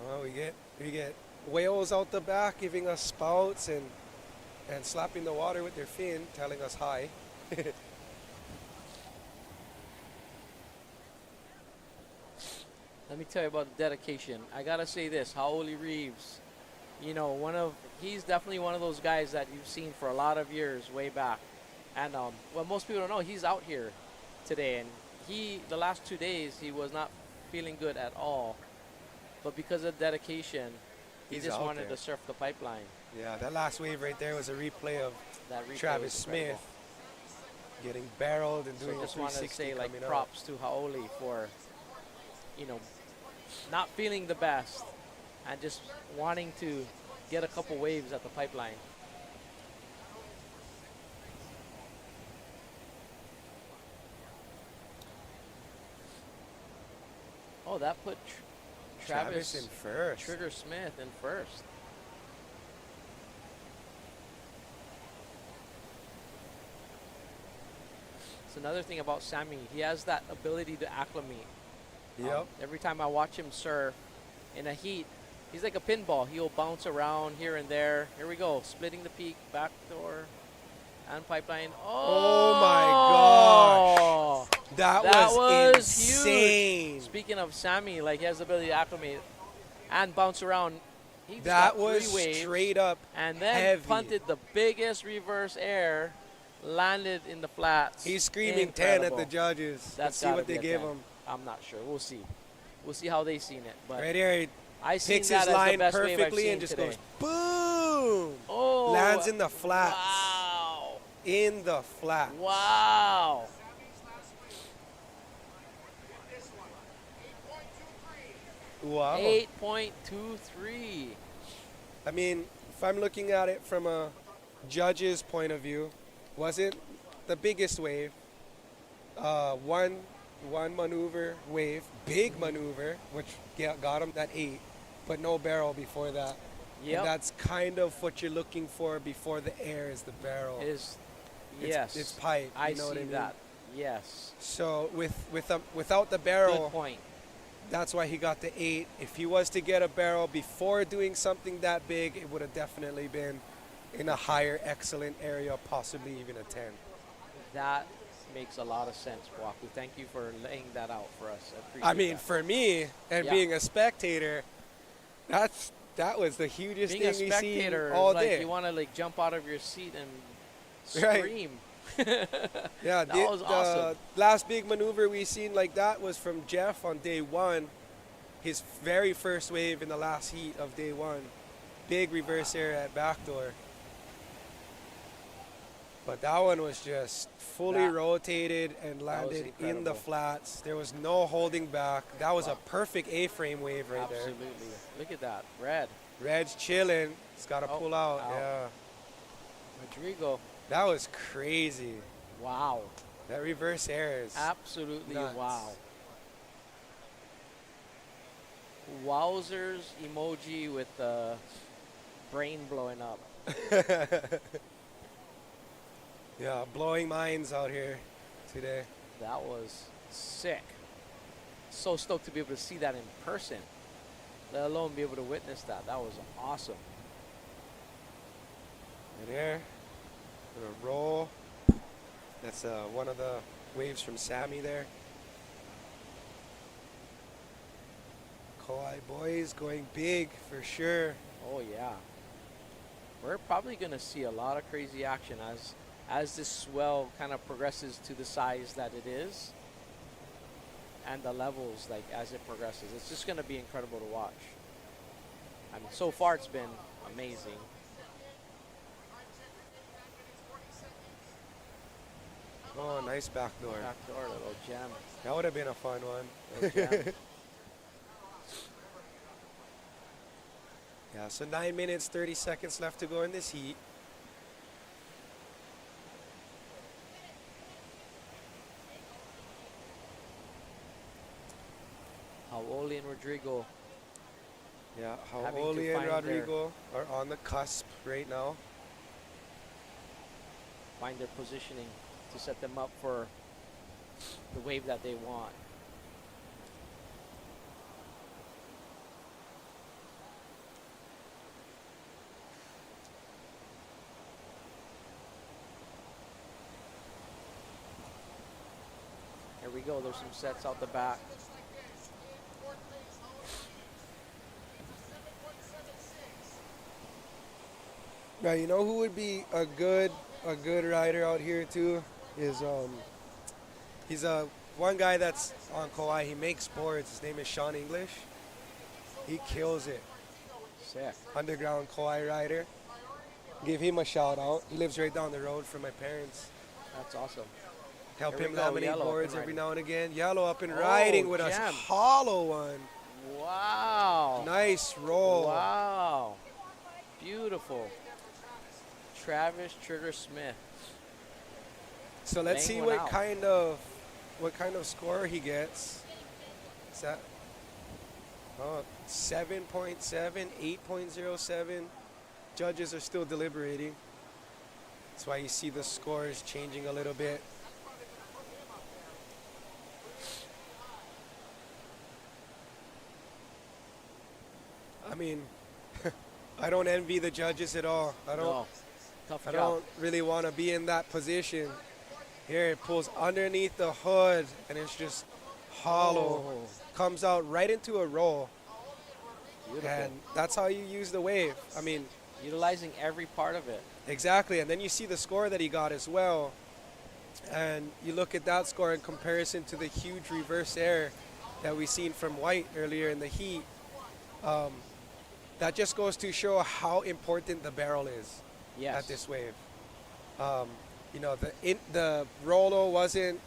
Oh, we get whales out the back giving us spouts and slapping the water with their fin, telling us hi. Let me tell you about the dedication. I gotta say this, Haoli Reeves, you know, he's definitely one of those guys that you've seen for a lot of years way back. And what most people don't know, he's out here today, and the last 2 days he was not feeling good at all. But because of dedication, he He's just out wanted there. to surf the pipeline. Yeah, that last wave right there was a replay of That replay Travis was incredible. Smith getting barreled and So doing I a just wanted to 360 say, like, coming up. props to Haoli for, not feeling the best and just wanting to get a couple waves at the pipeline. Oh, that put Travis in first. Trigger Smith in first. It's another thing about Sammy. He has that ability to acclimate. Yep. Every time I watch him surf in a heat, he's like a pinball. He'll bounce around here and there. Here we go. Splitting the peak, backdoor, and pipeline. Oh my gosh. That was insane. Huge. Speaking of Sammy, like, he has the ability to acclimate and bounce around. He just That got was 3 waves straight up and then heavy. punted the biggest reverse air, landed in the flats. He's screaming Incredible. 10 at the judges. That's Let's see gotta what be they a give 10. him. I'm not sure. We'll see. We'll see how they seen it. But Right here, he I seen picks that his as the line best wave I've perfectly seen and just today. goes boom. Oh, Lands in the flats. Wow. In the flats. Wow. Wow. 8.23. I mean, if I'm looking at it from a judge's point of view, wasn't the biggest wave. One maneuver wave, big maneuver, which got him that 8, but no barrel before that. Yep. And that's kind of what you're looking for before the air is the barrel. Is It's- yes. It's pipe. I you know see what I mean? that. Yes. So without the barrel, Good point. that's why he got the 8. If he was to get a barrel before doing something that big, it would have definitely been in a higher excellent area, possibly even a 10. That makes a lot of sense, Waku. Thank you for laying that out for us. I mean, that. for me and Yeah. being a spectator, that was the hugest Being a thing we spectator seen is all like day. you want to like jump out of your seat and Right. scream. Yeah, that was awesome. The last big maneuver we seen like that was from Jeff on day 1. His very first wave in the last heat of day 1. Big reverse air at backdoor. But that one was just fully That- rotated and landed in the incredible. flats. There was no holding back. That was a perfect A-frame wave right there. Absolutely. Look at that. Red. Red's chilling. It's got to Oh, pull out. out. Yeah. Rodrigo. That was crazy. Wow. That reverse air is Absolutely nuts. wow. Wowzers emoji with the brain blowing up. Yeah, blowing minds out here today. That was sick. So stoked to be able to see that in person, let alone be able to witness that. That was awesome. Right there. Gonna roll. That's one of the waves from Sammy there. Kauai boys going big for sure. Oh yeah. We're probably gonna see a lot of crazy action as this swell kind of progresses to the size that it is, and the levels like as it progresses. It's just gonna be incredible to watch. I mean, so far it's been amazing. Oh, nice backdoor. Backdoor, little gem. That would have been a fun one. Little gem. Yeah, so 9 minutes, 30 seconds left to go in this heat. Hawaiian and Rodrigo. Yeah, Having to Hawaiian and find their- Rodrigo are on the cusp right now. Find their positioning to set them up for the wave that they want. Here we go. There's some sets out the back. Looks like this. In fourth place, Hawaiian. It's a 7.76. Now you know who would be a good rider out here too is he's one guy that's on Kauai. He makes boards. His name is Sean English. He kills it. Sick. Underground Kauai rider. Give him a shout out. He lives right down the road from my parents. That's awesome. Help Here him we go, laminate Yellow up boards and every riding. now and again. Yellow up and Oh, riding with a gem. hollow one. Wow. Nice roll. Wow. Beautiful. Travis Trigger Smith. So let's Laying see one what kind of score he gets. Is that 7.7, 8.07. Judges are still deliberating. That's why you see the scores changing a little bit. I mean, I don't envy the judges at all. No. Tough I job. don't really want to be in that position. Here it pulls underneath the hood and it's just hollow. Oh, Comes out right into a roll. beautiful. And that's how you use the wave. I mean, Utilizing every part of it. exactly. And then you see the score that he got as well. And you look at that score in comparison to the huge reverse air that we seen from White earlier in the heat. That just goes to show how important the barrel is Yes. at this wave. The Rolo wasn't,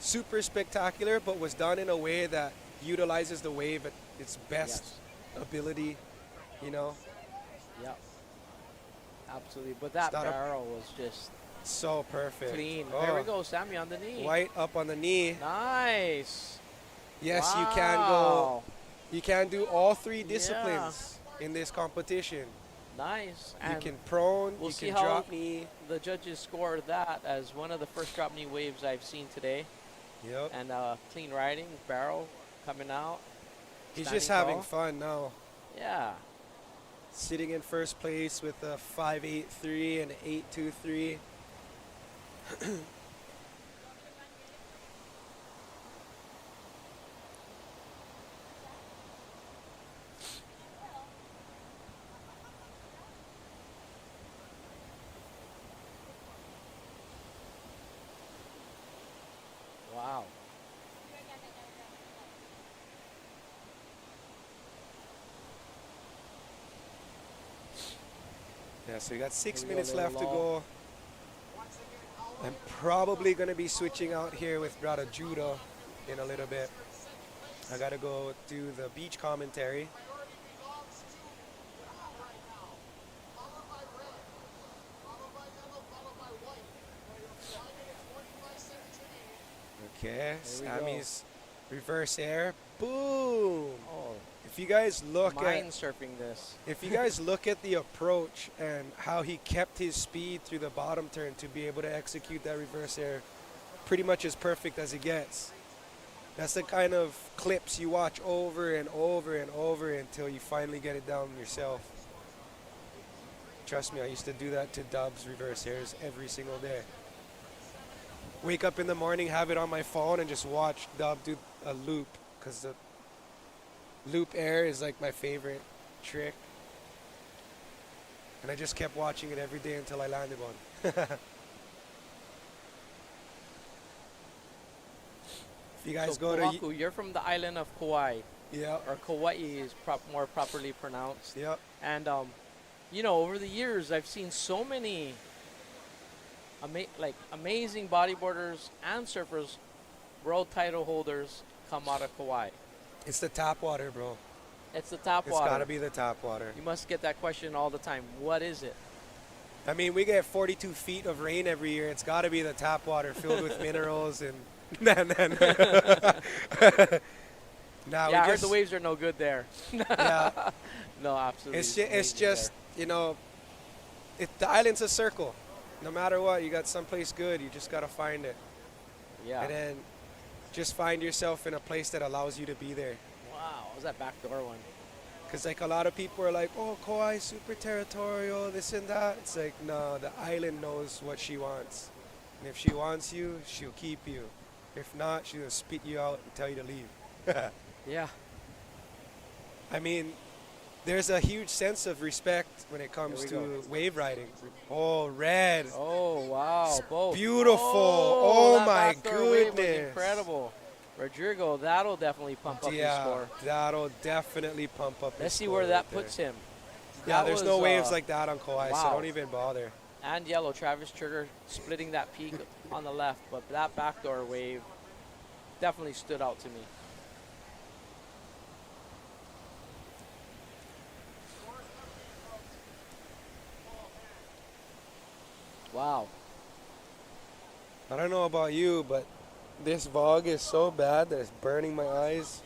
super spectacular, but was done in a way that utilizes the wave at its best ability, Yep. Absolutely. But that Start up. barrel was just So perfect. clean. Oh, There we go, Sammy on the knee. White up on the knee. Nice. Yes, Wow. you can go. You can do all three disciplines in this competition. Nice. You And can prone, we'll you see can how drop knee. the judges score that as one of the first drop knee waves I've seen today. Yep. And clean riding, barrel coming out. He's standing just having tall. fun now. Yeah. Sitting in first place with a 5.83 and an 8.23. Wow. Yeah, so you got 6 Here we go, minutes little left to lull. go. I'm probably going to be switching out here with Brother Judah in a little bit. I got to go do the beach commentary. Followed by red. Followed by yellow. Followed by white. 5 minutes, 45 seconds remaining. Okay, There we go. Sammy's reverse air. Boom! Oh, If you guys look mind at surfing this. if you guys look at the approach and how he kept his speed through the bottom turn to be able to execute that reverse air, pretty much as perfect as it gets. That's the kind of clips you watch over and over and over until you finally get it down yourself. Trust me, I used to do that to Dub's reverse airs every single day. Wake up in the morning, have it on my phone, and just watch Dub do a loop, because the loop air is like my favorite trick. And I just kept watching it every day until I landed one. If you guys So go to... Oahu, you're from the island of Kauai, Yeah, or Kauai is more properly pronounced. yeah. And you know, over the years, I've seen so many amazing bodyboarders and surfers, world title holders, come out of Kauai. It's the tap water, bro. It's the top It's water. gotta be the tap water. You must get that question all the time. What is it? I mean, we get 42 feet of rain every year. It's gotta be the tap water filled with minerals and... Nah, Yeah, we I heard just, the waves are no good there. yeah, No, absolutely. it's amazing just you know, the island's a circle. No matter what, you got someplace good. You just gotta find it, there. Yeah. and then just find yourself in a place that allows you to be there. Wow, what was that backdoor one? Because like a lot of people are like, oh, Kauai super territorial, this and that. It's like, no, the island knows what she wants, and if she wants you, she'll keep you. If not, she'll spit you out and tell you to leave. Yeah. I mean, there's a huge sense of respect when it comes Here we to wave riding. Oh, red. Oh, wow. Both. Beautiful. Oh, that my backdoor wave was goodness. incredible. Rodrigo, that'll definitely pump up his Yeah, score. that'll definitely pump up Let's his see score where that right there. puts him. Yeah, That there's no was, waves like that on Kauai, so wow. don't even bother. And yellow, Travis Trigger splitting that peak on the left, but that backdoor wave definitely stood out to me. Wow. I don't know about you, but this fog is so bad that it's burning my eyes.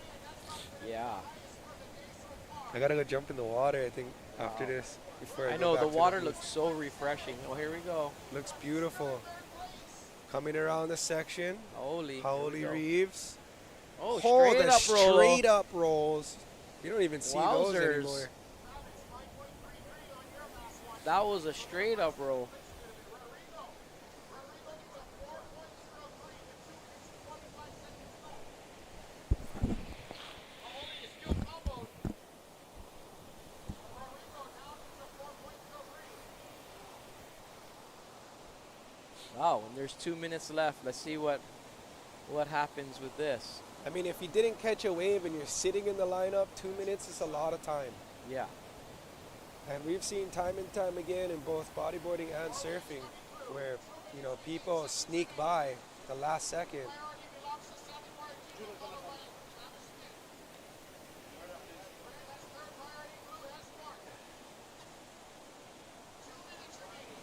Yeah. I gotta go jump in the water, I think, after Wow. this. Before I I go know, back the to water booth. looks so refreshing. Oh, here we go. Looks beautiful. Coming around the section, Holy. here we Holy go. Reeves. Oh, Oh, straight the up roll. straight up rolls. You don't even see those Wowzers. anymore. That was a straight up roll. Wow, and there's 2 minutes left. Let's see what happens with this. I mean, if you didn't catch a wave and you're sitting in the lineup, 2 minutes is a lot of time. Yeah. And we've seen time and time again in both bodyboarding and surfing where, you know, people sneak by the last second.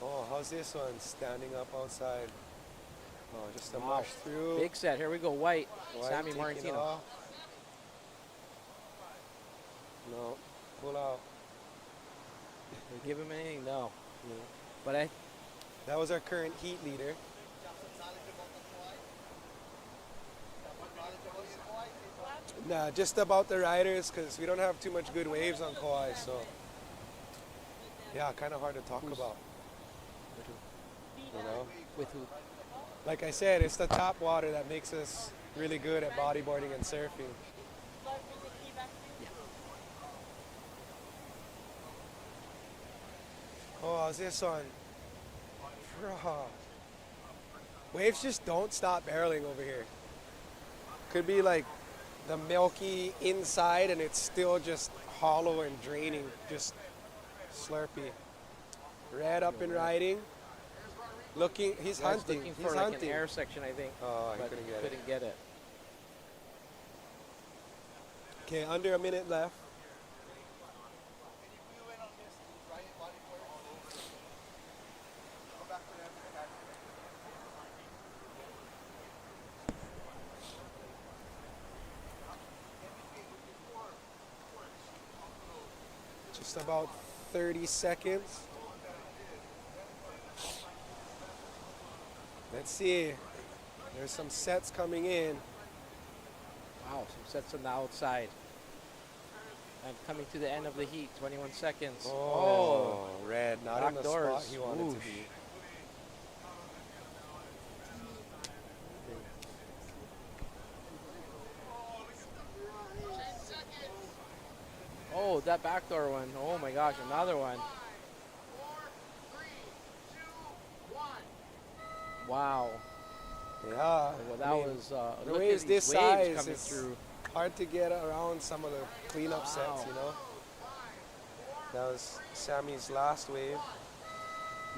Oh, how's this one standing up outside? Oh, just a Wow. march through. Big set. Here we go. White. White Sammy taking Martino. off. No, pull out. They give him anything? No. But I That was our current heat leader. Nah, just about the riders, because we don't have too much good waves on Kauai, so yeah, kind of hard to talk about. You know, with who? like I said, it's the top water that makes us really good at bodyboarding and surfing. Oh, how's this on? Waves just don't stop barreling over here. Could be like the milky inside and it's still just hollow and draining, just slurpy. Red up and riding. Looking, he's Red's hunting. looking He's for like hunting. an air section, I think. Oh, he but couldn't get it. couldn't get it. Okay, under a minute left. Just about 30 seconds. Let's see. There's some sets coming in. Wow, some sets on the outside. And coming to the end of the heat, 21 seconds. Oh, red, not in the spot backdoors. he wanted to Oof. be. Oh, that backdoor one. Oh my gosh, another one. 4, 3, 2, 1. Wow. Yeah. Well, that I mean, was the look waves at this these waves size, coming it's through. hard to get around some of the cleanup sets, you know. That was Sammy's last wave.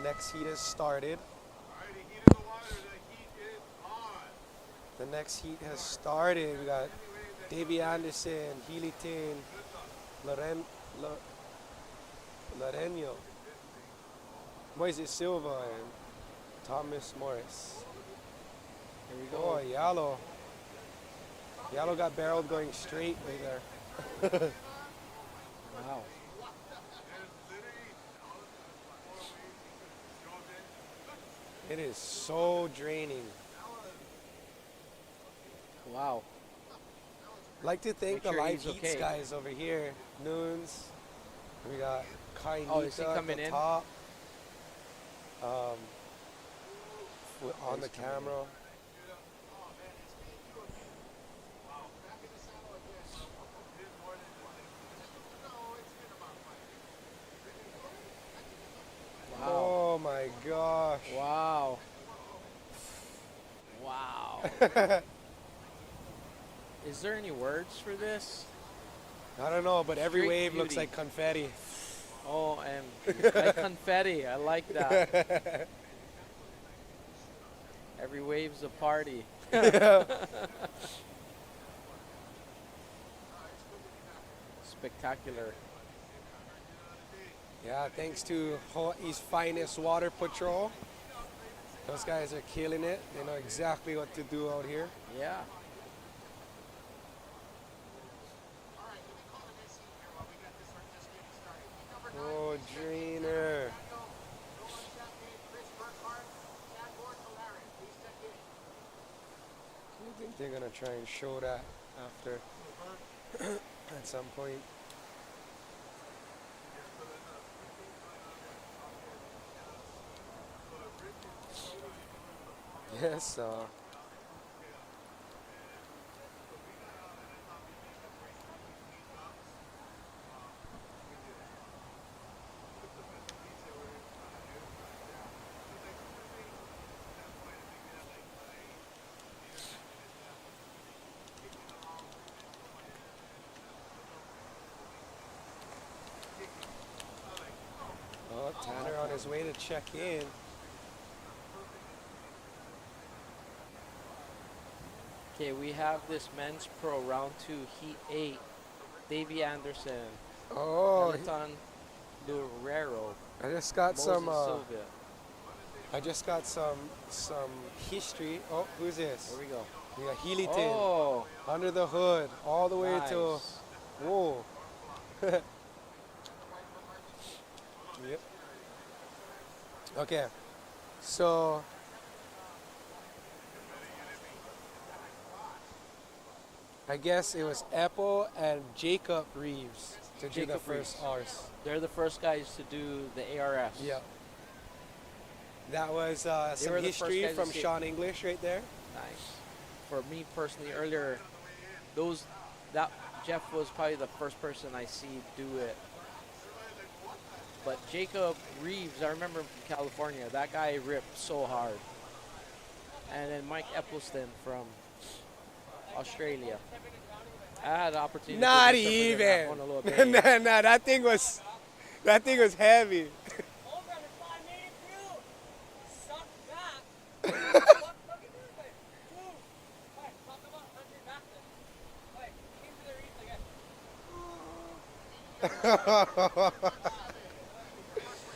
Next heat has started. The next heat has started. We got Davey Anderson, Healy Tin, Lorenzo, Moises Silva, and Thomas Morris. Here we go. Oh, Yalo. Yalo got barreled going straight right there. Wow. It is so draining. Wow. Like to thank Make the sure live he's heats okay. guys over here. Noons. We got Kai Oh, is he Nita at coming the in? top. On the camera. Wow. Oh my gosh. Wow. Wow. Is there any words for this? I don't know, but every Straight wave looks beauty. like confetti. Oh, and like confetti. I like that. Every wave's a party. Spectacular. Yeah, thanks to Hawaii's finest water patrol. Those guys are killing it. They know exactly what to do out here. Yeah. Oh, drainer. I think they're gonna try and show that after at some point. Yes, oh, Tanner on his way to check in. Okay, we have this men's pro round 2, heat 8. Davey Anderson, Oh, Peloton Lurero, I just got Moses some. Silva. I just got some history. Oh, who's this? There we go. We got Healy Tin Oh, under the hood, all the way nice. to. Whoa. Okay, so I guess it was Apple and Jacob Reeves to do the Jacob first Reeves. R's. They're the first guys to do the ARS. Yeah. That was They some were the first history guys to from see it. Sean English right there. Nice. For me personally, earlier, Jeff was probably the first person I see do it. But Jacob Reeves, I remember him from California. That guy ripped so hard. And then Mike Eppelston from Australia. I had the opportunity. Not to do something in even. that Honolulu Bay. Nah, that thing was heavy.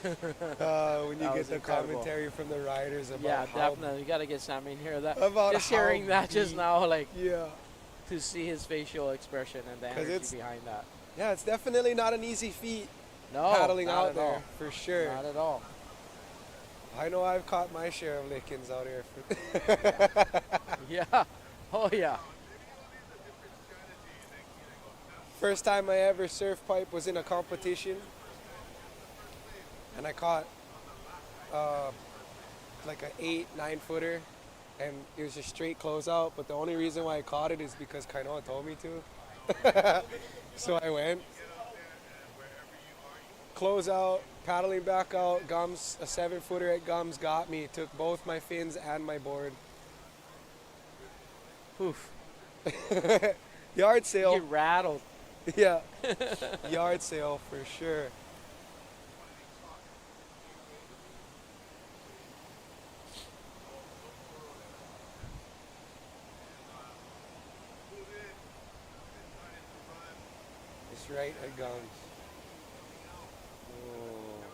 When you That get was the incredible. commentary from the riders about Yeah, how, definitely. You got to get Sammy in here. About Just how hearing that just deep- now, like, yeah, to see his facial expression and the 'Cause energy it's- behind that. yeah, it's definitely not an easy feat No, paddling not out at there all. for sure. Not at all. I know I've caught my share of lickings out here. For Yeah. Oh, yeah. First time I ever surf pipe was in a competition, and I caught like an 8-9 footer, and it was just straight closeout. But the only reason why I caught it is because Kainoa told me to. So I went. Close out, paddling back out. Gums, a 7-footer at Gums got me. Took both my fins and my board. Oof. Yard sale. You rattled. Yeah. Yard sale for sure. It's right at Gums. Oh.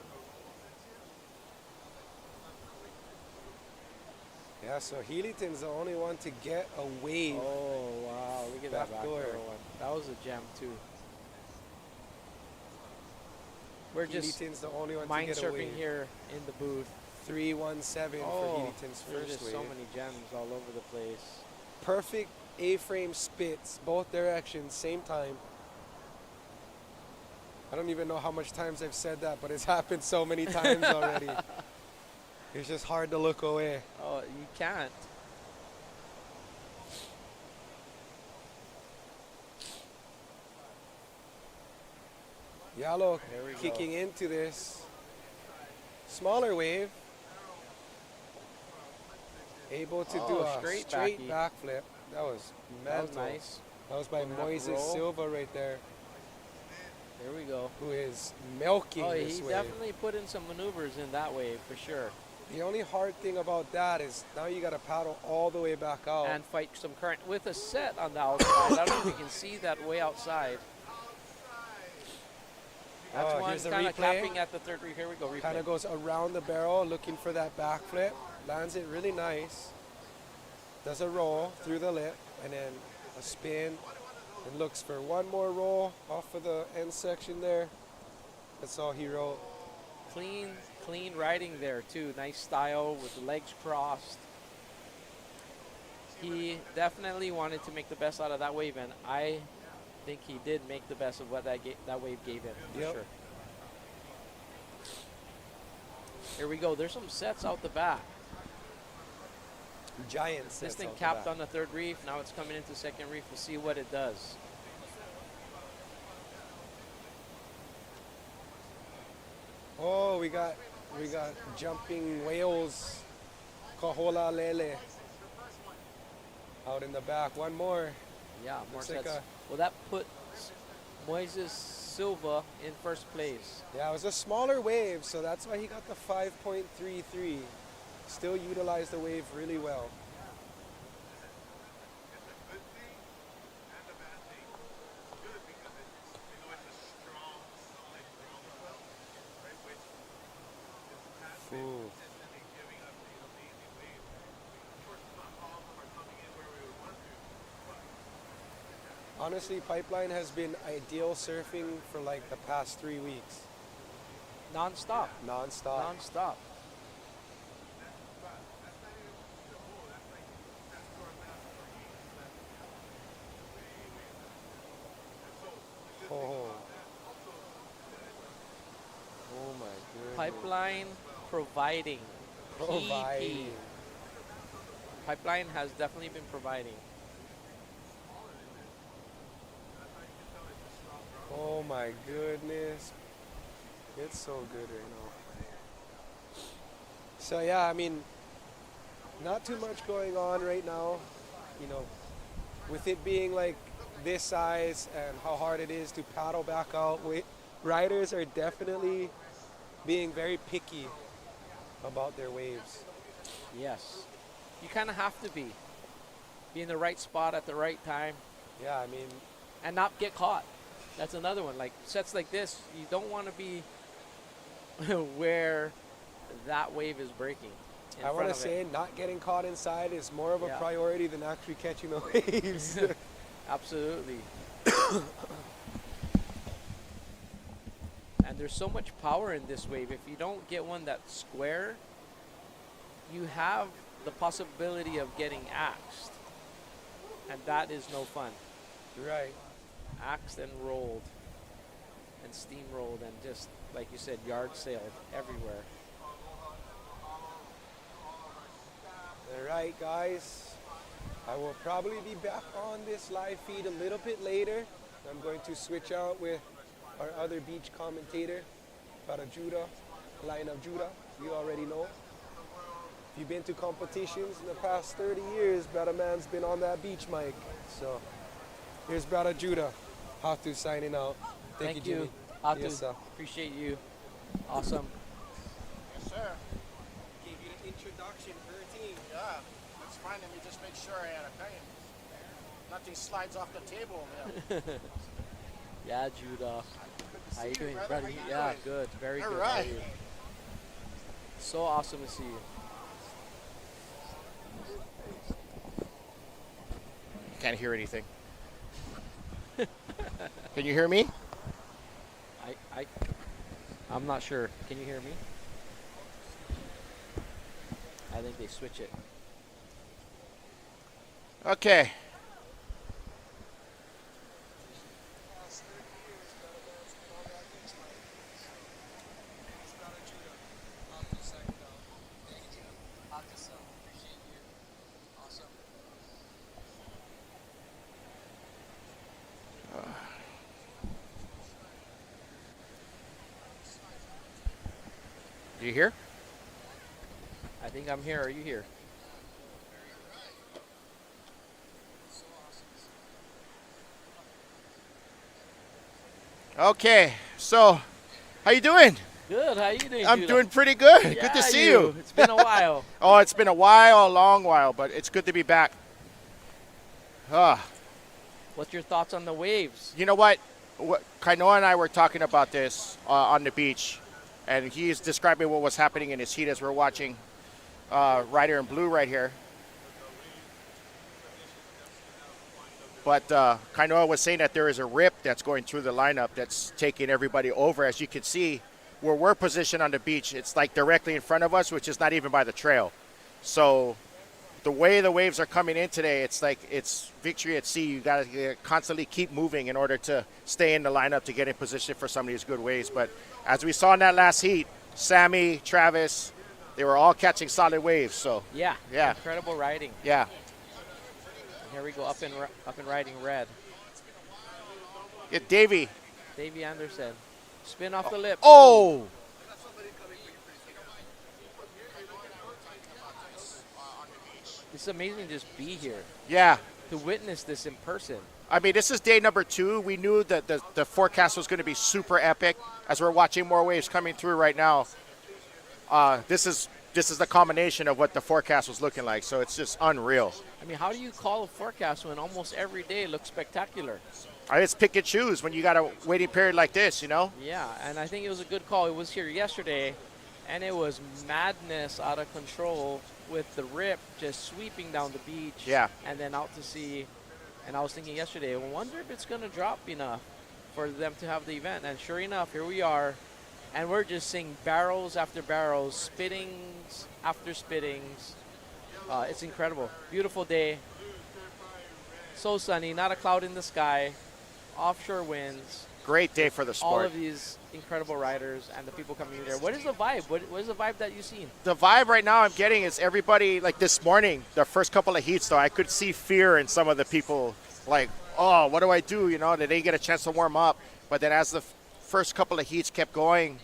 Yeah, so Healyton's the only one to get a wave. Oh, wow. Look at that Back backdoor door. one. That was a gem, too. We're just Healyton's the only one mind to get a surfing wave. here in the booth. 317 for Healyton's there's first just wave. so many gems all over the place. Perfect A-frame spits, both directions, same time. I don't even know how much times I've said that, but it's happened so many times already. It's just hard to look away. Oh, you can't. Yalo There we go. kicking into this. Smaller wave. Able to do Oh, a straight straight backy. backflip. That was That was mental. nice. That was by Coming up Moises roll. Silva right there, There we go. who is milking Oh, this he wave. definitely put in some maneuvers in that wave for sure. The only hard thing about that is now you got to paddle all the way back out. And fight some current with a set on the outside. I don't know if you can see that way outside. That's Oh, one here's the kind of replay. capping at the third reef. Here we go. Kind Replay. of goes around the barrel looking for that backflip. Lands it really nice. Does a roll through the lip and then a spin. And looks for one more roll off of the end section there. That's all he wrote. Clean riding there too. Nice style with the legs crossed. He definitely wanted to make the best out of that wave, and I think he did make the best of what that wave gave him for Yep. sure. Here we go. There's some sets out the back. Giant This sets thing out the capped back. on the third reef. Now it's coming into second reef. We'll see what it does. Oh, we got jumping whales. Kahola lele. Out in the back. One more. Yeah, more Looks like sets. Well, that puts Moises Silva in first place. Yeah, it was a smaller wave, so that's why he got the 5.33. Still utilized the wave really well. Ooh. Honestly, Pipeline has been ideal surfing for like the past 3 weeks. Non-stop. Non-stop. Non-stop. Pipeline providing. Providing. Pipeline has definitely been providing. Oh my goodness. It's so good right now. So yeah, I mean, not too much going on right now. You know, with it being like this size and how hard it is to paddle back out, riders are definitely being very picky about their waves. Yes. You kind of have to be in the right spot at the right time Yeah, I mean, and not get caught. That's another one. Like sets like this, you don't want to be where that wave is breaking. I want to say not getting caught inside is more of a priority than actually catching the waves. Absolutely. And there's so much power in this wave. If you don't get one that's square, you have the possibility of getting axed. And that is no fun. Right. Axed and rolled and steamrolled and just, like you said, yard sailed everywhere. All right, guys. I will probably be back on this live feed a little bit later. I'm going to switch out with our other beach commentator, Brother Judah, Line of Judah. You already know. If you've been to competitions in the past 30 years, Brother Man's been on that beach mic. So here's Brother Judah. Hatu signing out. Thank you, Jimmy. Hatu, Yes, sir. appreciate you. Awesome. Yes, sir. Gave you the introduction per team. Yeah, that's fine. Let me just make sure I had a pen. Nothing slides off the table, man. Yeah, Judah. How you doing, brother? brother? How you Yeah, doing? good. Very All good. right. How are you? So awesome to see you. Can't hear anything. Can you hear me? I'm not sure. Can you hear me? I think they switch it. Okay. You here? I think I'm here. Are you here? Okay. So, how you doing? Good. How you doing? I'm Judah? doing pretty good. Good Yeah, to see you. It's been a while. Oh, it's been a while, a long while, but it's good to be back. What's your thoughts on the waves? You know what? Kainoa and I were talking about this on the beach, and he's describing what was happening in his heat as we're watching Rider in Blue right here. But Kainoa was saying that there is a rip that's going through the lineup that's taking everybody over. As you can see, where we're positioned on the beach, it's like directly in front of us, which is not even by the trail. So the way the waves are coming in today, it's like it's victory at sea. You got to constantly keep moving in order to stay in the lineup to get in position for some of these good waves. But as we saw in that last heat, Sammy, Travis, they were all catching solid waves. So Yeah. Yeah. Incredible riding. yeah. Here we go up and riding red. Get Davey. Davey Anderson. Spin off the lip. Oh! It's amazing to just be here. Yeah. To witness this in person. I mean, this is day number 2. We knew that the forecast was going to be super epic. As we're watching more waves coming through right now, this is the combination of what the forecast was looking like. So it's just unreal. I mean, how do you call a forecast when almost every day looks spectacular? I just pick and choose when you got a waiting period like this, you know? Yeah, and I think it was a good call. It was here yesterday, and it was madness out of control with the rip just sweeping down the beach. Yeah. And then out to sea. And I was thinking yesterday, I wonder if it's going to drop enough for them to have the event. And sure enough, here we are. And we're just seeing barrels after barrels, spittings after spittings. It's incredible. Beautiful day. So sunny, not a cloud in the sky. Offshore winds, Great day for the All sport. of these incredible riders and the people coming there. What is the vibe? What is the vibe that you've seen? The vibe right now I'm getting is everybody, like this morning, the first couple of heats, though, I could see fear in some of the people, like, oh, what do I do? You know, they didn't get a chance to warm up. But then as the first couple of heats kept going,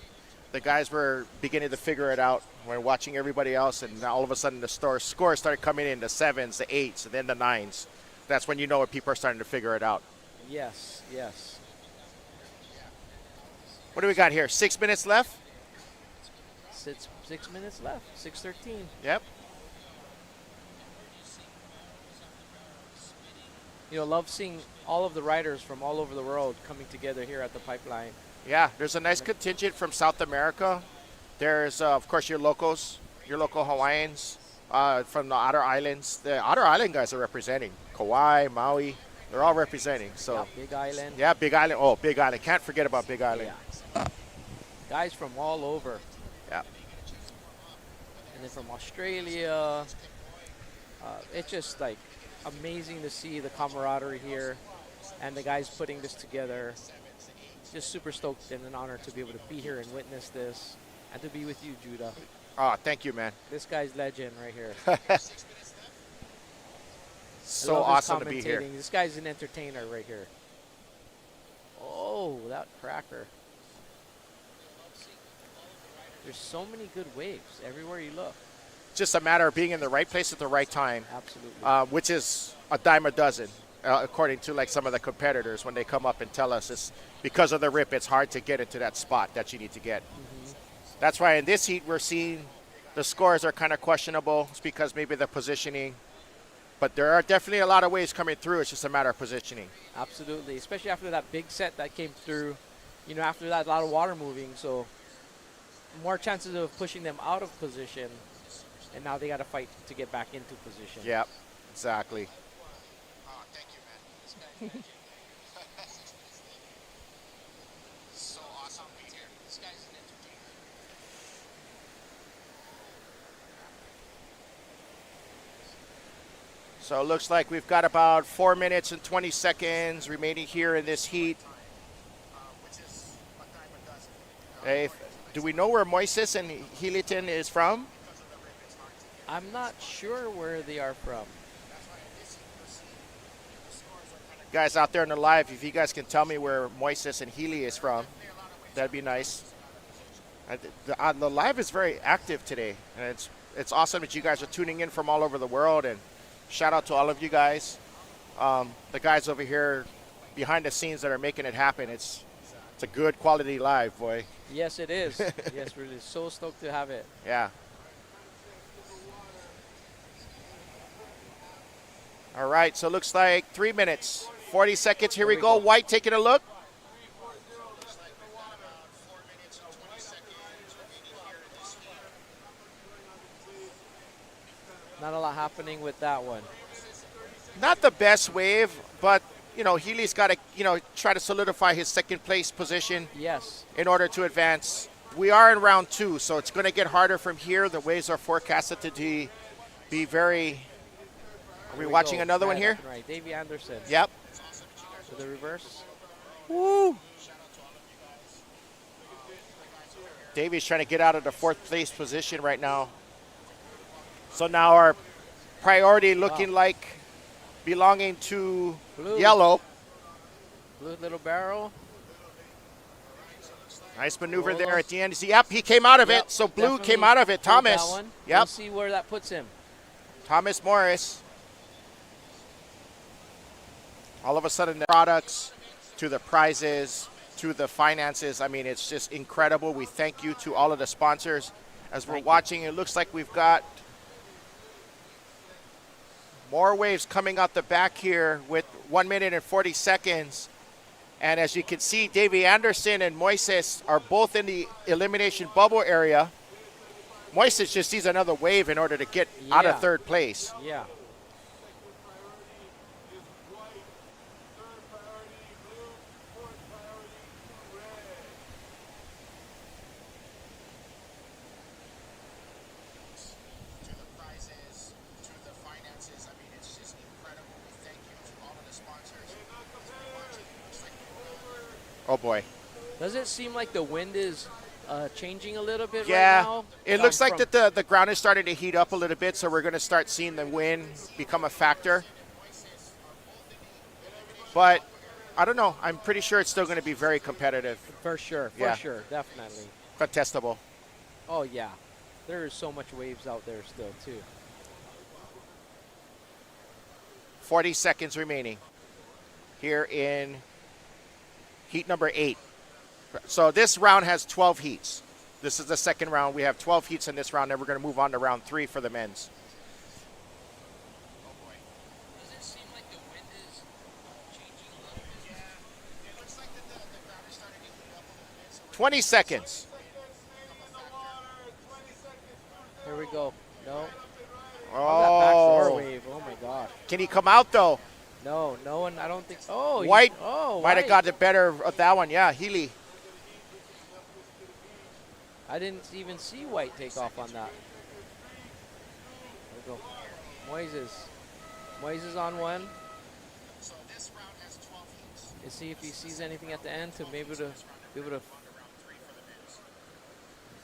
the guys were beginning to figure it out. We're watching everybody else, and all of a sudden the scores started coming in, the 7s, the 8s, and then the 9s. That's when you know people are starting to figure it out. Yes, yes. What do we got here? 6 minutes left? 6 minutes left. 6:13. Yep. You know, love seeing all of the riders from all over the world coming together here at the Pipeline. Yeah, there's a nice contingent from South America. There's, of course, your locals, your local Hawaiians from the Outer Islands. The Outer Island guys are representing. Kauai, Maui, they're all representing. So Yeah, Big Island. yeah, Big Island. Oh, Big Island. Can't forget about Big Island. Yeah. Guys from all over. Yeah. And then from Australia. It's just like amazing to see the camaraderie here and the guys putting this together. Just super stoked and an honor to be able to be here and witness this and to be with you, Judah. Oh, thank you, man. This guy's legend right here. So I love his awesome to be here. commentating. This guy's an entertainer right here. Oh, that cracker. There's so many good waves everywhere you look. Just a matter of being in the right place at the right time, Absolutely. which is a dime a dozen, according to like some of the competitors when they come up and tell us it's because of the rip, it's hard to get into that spot that you need to get. That's why in this heat we're seeing the scores are kind of questionable. It's because maybe the positioning, but there are definitely a lot of waves coming through. It's just a matter of positioning. Absolutely. Especially after that big set that came through. You know, after that, a lot of water moving. So more chances of pushing them out of position. And now they got to fight to get back into position. Yep, exactly. So awesome to be here. This guy's an entertainer. So it looks like we've got about 4 minutes and 20 seconds remaining here in this heat. Hey, do we know where Moises and Hiliton is from? I'm not sure where they are from. Guys out there in the live, if you guys can tell me where Moises and Healy is from, that'd be nice. The live is very active today, and it's awesome that you guys are tuning in from all over the world, and shout out to all of you guys. The guys over here behind the scenes that are making it happen. It's a good quality live, boy. Yes, it is. Yes, we're just so stoked to have it. Yeah. All right, so it looks like 3 minutes, 40 seconds. Here we go. White taking a look. Not a lot happening with that one. Not the best wave, but, you know, Healy's got to, you know, try to solidify his second place position. Yes. In order to advance. We are in round 2, so it's going to get harder from here. The waves are forecasted to be very... Are we watching another one here? Right, Davey Anderson. Yep. To the reverse. Woo! Davey's trying to get out of the 4th place position right now. So now our priority looking like belonging to Blue. yellow. Blue little barrel. Nice maneuver there at the end. Yep, he came out of it. So blue came out of it. Thomas. That one. Yep. We'll see where that puts him. Thomas Morris. All of a sudden, the products to the prizes to the finances. I mean, it's just incredible. We thank you to all of the sponsors. As we're watching, it looks like we've got more waves coming out the back here with 1 minute and 40 seconds. And as you can see, Davey Anderson and Moises are both in the elimination bubble area. Moises just sees another wave in order to get out of 3rd place. Yeah. Oh boy. Does it seem like the wind is changing a little bit Yeah, right now? it looks like that the ground is starting to heat up a little bit, so we're going to start seeing the wind become a factor. But I don't know. I'm pretty sure it's still going to be very competitive. For sure, Yeah. definitely. Contestable. Oh, yeah. There is so much waves out there still, too. 40 seconds remaining here in heat number 8. So this round has 12 heats. This is the second round. We have 12 heats in this round, and we're going to move on to round 3 for the men's. Does it seem like the wind is changing a little bit? Yeah, it looks like the ground is starting to heat up a little bit. 20 seconds. Here we go. No. Oh, that backdoor wave. Oh, my gosh. Can he come out, though? No one. I don't think. Oh, White White. might have got the better of that one. Yeah, Healy. I didn't even see White take off on that. There we go. Moises on one. So this round has 12 heats. Let's see if he sees anything at the end to be able to.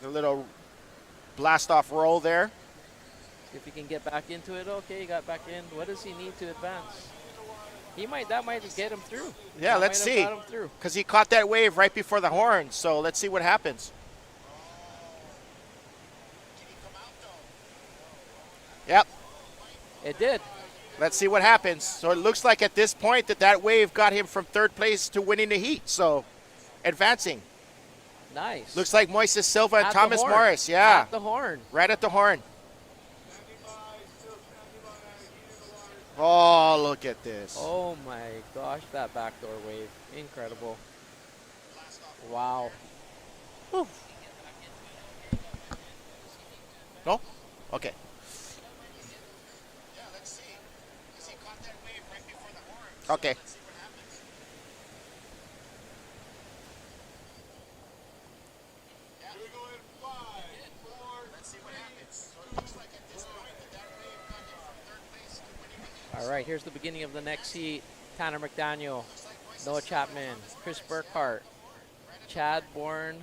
A little blast off roll there. See if he can get back into it. Okay, he got back in. What does he need to advance? That might get him through. Yeah, That let's might see. have got him through. Because he caught that wave right before the horn. So let's see what happens. Yep. It did. Let's see what happens. So it looks like at this point that wave got him from 3rd place to winning the heat. So advancing. Nice. Looks like Moises Silva and At the Thomas horn. Morris. Yeah. At the horn. Right at the horn. Oh, look at this. Oh my gosh, that backdoor wave. Incredible. Wow. Whew. No? Okay. Okay. All right, here's the beginning of the next heat. Tanner McDaniel, Noah Chapman, Chris Burkhart, Chad Bourne,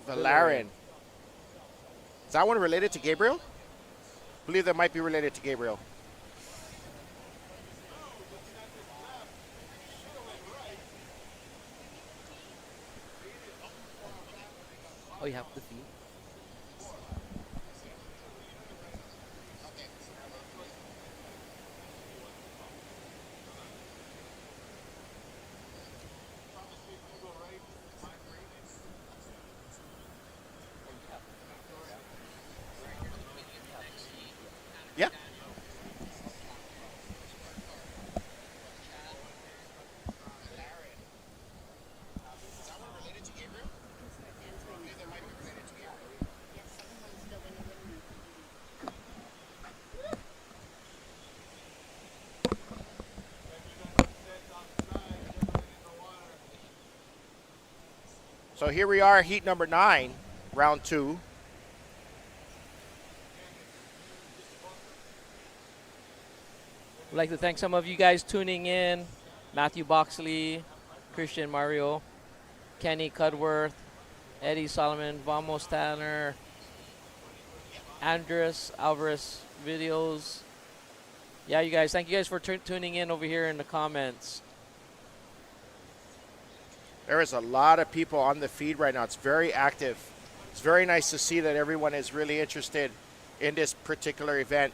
Valerian. Is that one related to Gabriel? I believe that might be related to Gabriel. Oh, you have the feet. Yeah. So here we are, heat number 9, round 2. I'd like to thank some of you guys tuning in. Matthew Boxley, Christian Mario, Kenny Cudworth, Eddie Solomon, Vamos Tanner, Andres Alvarez videos. Yeah, you guys, thank you guys for tuning in over here in the comments. There is a lot of people on the feed right now. It's very active. It's very nice to see that everyone is really interested in this particular event.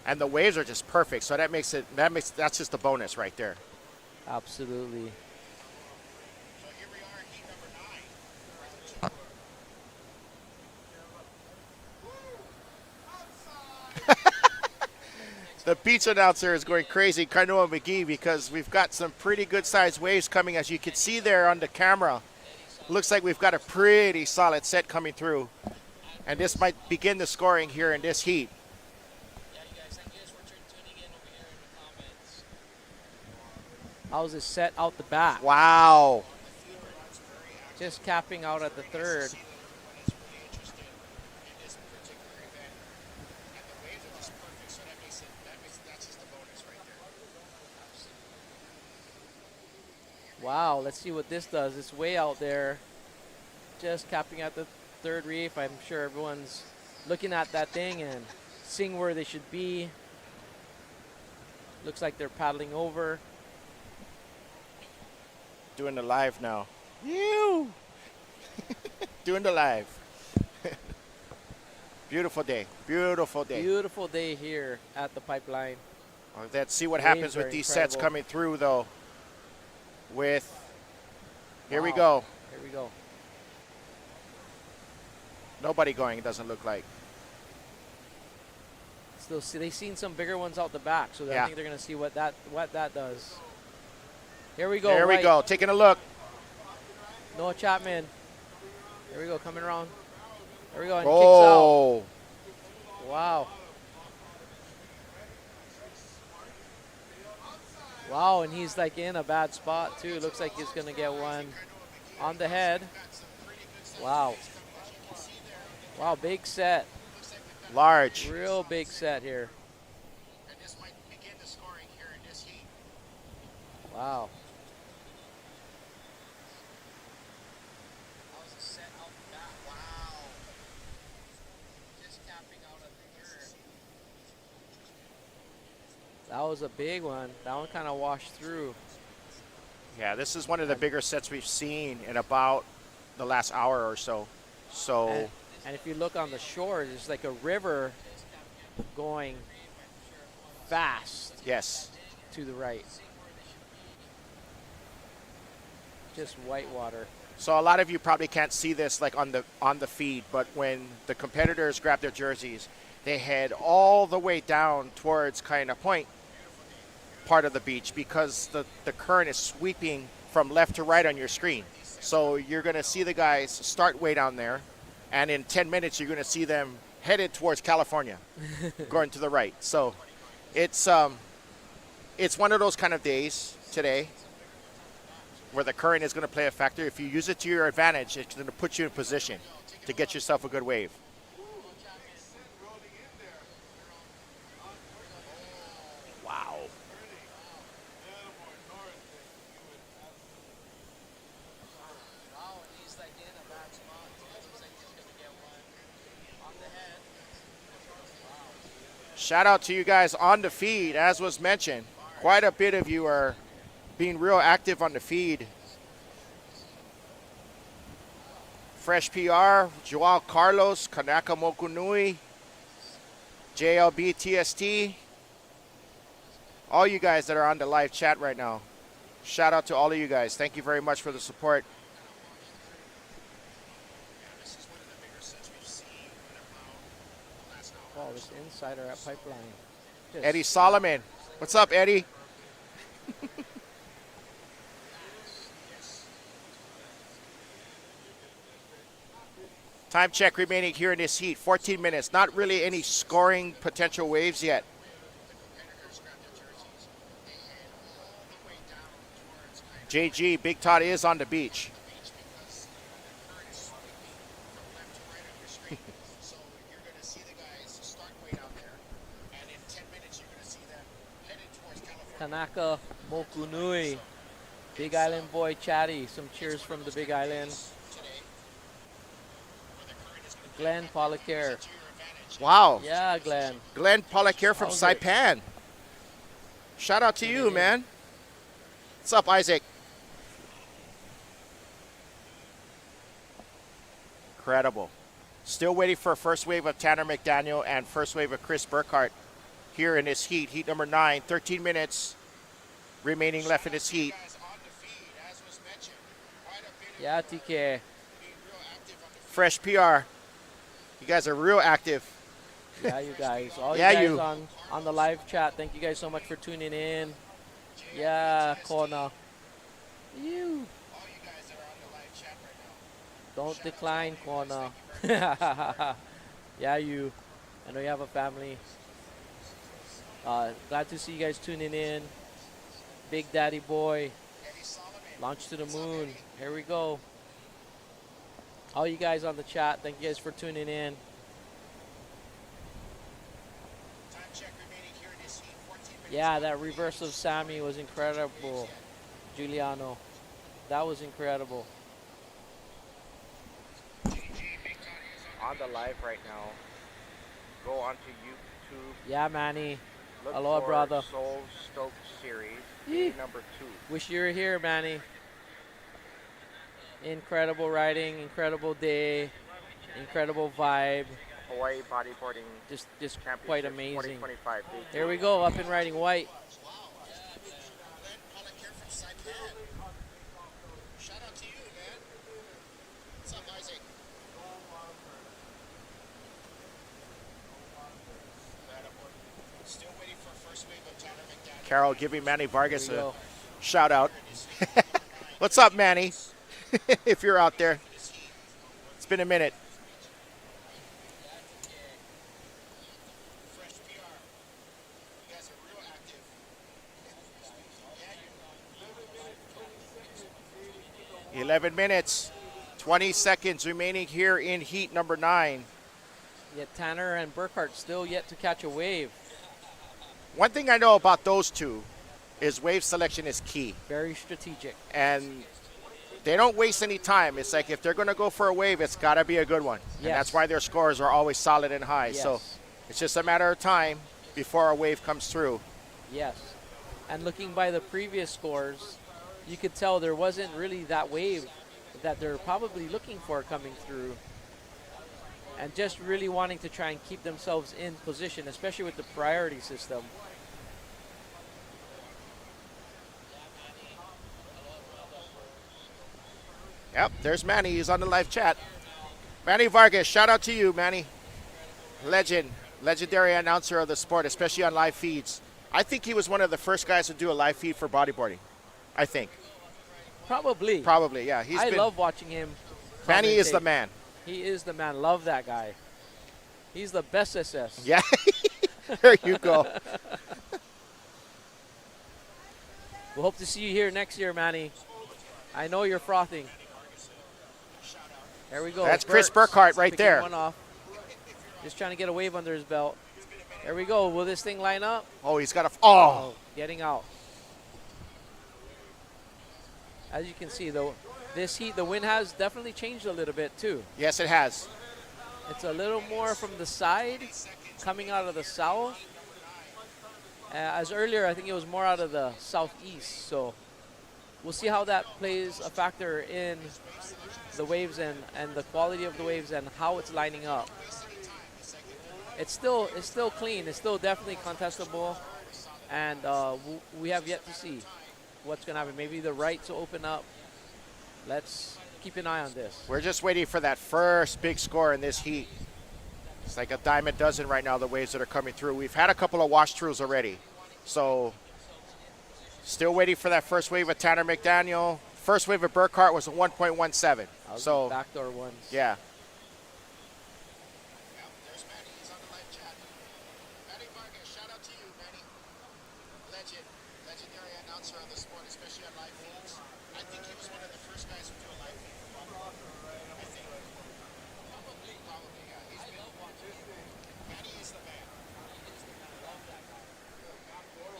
And the waves are just perfect. So that's just a bonus right there. Absolutely. So here we are, heat number 9. The beach announcer is going crazy, Kainoa McGee, because we've got some pretty good sized waves coming, as you can see there on the camera. Looks like we've got a pretty solid set coming through. And this might begin the scoring here in this heat. How's it set out the back? Wow. Just capping out at the 3rd. Wow, let's see what this does. It's way out there, just capping at the third reef. I'm sure everyone's looking at that thing and seeing where they should be. Looks like they're paddling over. Doing the live now. You. Doing the live. Beautiful day. Beautiful day. Beautiful day here at the pipeline. Let's see what Waves happens with are these sets incredible. coming through, though. Here we Wow. go. Here we go. Nobody going, it doesn't look like. Still, see, they've seen some bigger ones out the back, so I Yeah. think they're gonna see what that does. Here we go. There we right. go. Taking a look. Noah Chapman. Here we go, coming around. There we go, and Oh. kicks out. Wow. Wow, and he's like in a bad spot too. Looks like he's gonna get one on the head. Wow. Wow, big set. Large. Real big set here. And this might begin the scoring here in this heat. Wow. That was a set out the back. Wow. Just capping out of the earth. That was a big one. That one kind of washed through. Yeah, this is one of the bigger sets we've seen in about the last hour or so. So, And if you look on the shore, there's like a river going fast yes. to the right. Just white water. So a lot of you probably can't see this like on the feed, but when the competitors grab their jerseys, they head all the way down towards kind of point part of the beach because the current is sweeping from left to right on your screen. So you're going to see the guys start way down there, and in 10 minutes you're going to see them headed towards California, going to the right. So it's one of those kind of days today where the current is going to play a factor. If you use it to your advantage, it's going to put you in position to get yourself a good wave. Wow. Wow, and he's like in a bad spot. Looks like he's gonna get one on the head. Shout out to you guys on the feed. As was mentioned, quite a bit of you are being real active on the feed. Fresh PR, Joao Carlos, Kanaka Mokunui, JLB TST, all you guys that are on the live chat right now. Shout out to all of you guys. Thank you very much for the support. Oh, this insider at Pipeline. Just Eddie Solomon. What's up, Eddie? Time check remaining here in this heat, 14 minutes. Not really any scoring potential waves yet. JG, Big Todd is on the beach. Tanaka Mokunui. Big Island boy Chatty. Some cheers from the Big Island. Glenn Pollacker. Wow. Yeah, Glenn. Glenn Pollacker from How's it? Saipan. Shout out to you, man. What's up, Isaac? Incredible. Still waiting for a first wave of Tanner McDaniel and first wave of Chris Burkhart here in this heat. Heat number 9, 13 minutes remaining left in this heat. Yeah, TK. Fresh PR. You guys are real active. Yeah, you guys. All Yeah, you you. guys on the live chat. Thank you guys so much for tuning in. Yeah, Kona. You. Don't decline, Kona. Yeah, you. I know you have a family. Glad to see you guys tuning in. Big Daddy Boy. Launch to the moon. Here we go. All you guys on the chat, thank you guys for tuning in. Yeah, that reverse of Sammy was incredible, Giuliano. That was incredible. On the live right now. Go onto YouTube. Yeah, Manny. Look Aloha, for brother. Soul Stoked Series, Yee. number 2. Wish you were here, Manny. Incredible riding, incredible day, incredible vibe. Hawaii Bodyboarding Just Championships quite amazing. 2025. Day Here 2. we go, up and riding white. Shout out to you, man. What's up, Isaac? Still waiting for first wave of Tanner McDaniel. Carol giving Manny Vargas Here we a go. shout out. What's up, Manny? If you're out there. It's been a minute. Fresh PR. You guys are real active. 11 minutes, 20 seconds remaining here in heat number 9. Yet Tanner and Burkhart still yet to catch a wave. One thing I know about those two is wave selection is key. Very strategic. And they don't waste any time. It's like if they're going to go for a wave, it's got to be a good one. And Yes. that's why their scores are always solid and high. Yes. So it's just a matter of time before a wave comes through. Yes. And looking by the previous scores, you could tell there wasn't really that wave that they're probably looking for coming through. And just really wanting to try and keep themselves in position, especially with the priority system. Yep, there's Manny. He's on the live chat. Manny Vargas, shout out to you, Manny. Legendary announcer of the sport, especially on live feeds. I think he was one of the first guys to do a live feed for bodyboarding. I think. Probably. Probably, yeah. I love watching him. Manny is the commentate. man. He is the man. Love that guy. He's the best SS. Yeah. There you go. We'll hope to see you here next year, Manny. I know you're frothing. There we go. That's Chris Burks Burkhart right picking there. One off. Just trying to get a wave under his belt. There we go. Will this thing line up? Oh, he's got a. Oh. Getting out. As you can see, though, this heat, the wind has definitely changed a little bit, too. Yes, it has. It's a little more from the side, coming out of the south. As earlier, I think it was more out of the southeast. So we'll see how that plays a factor in the waves and the quality of the waves and how it's lining up. It's still clean. It's still definitely contestable, and we have yet to see what's going to happen. Maybe the rights will open up. Let's keep an eye on this. We're just waiting for that first big score in this heat. It's like a dime a dozen right now, the waves that are coming through. We've had a couple of wash-throughs already. So still waiting for that first wave of Tanner McDaniel. First wave of Burkhart was a 1.17. So backdoor ones. Yeah. There's Manny. He's on the live chat. Manny Vargas, shout out to you, Manny. Legendary announcer of the sport, especially on live feeds. I think he was one of the first guys to do a live feed for bodyboarding. I think. Probably, yeah. He's been watching. Manny is the man. Love that guy.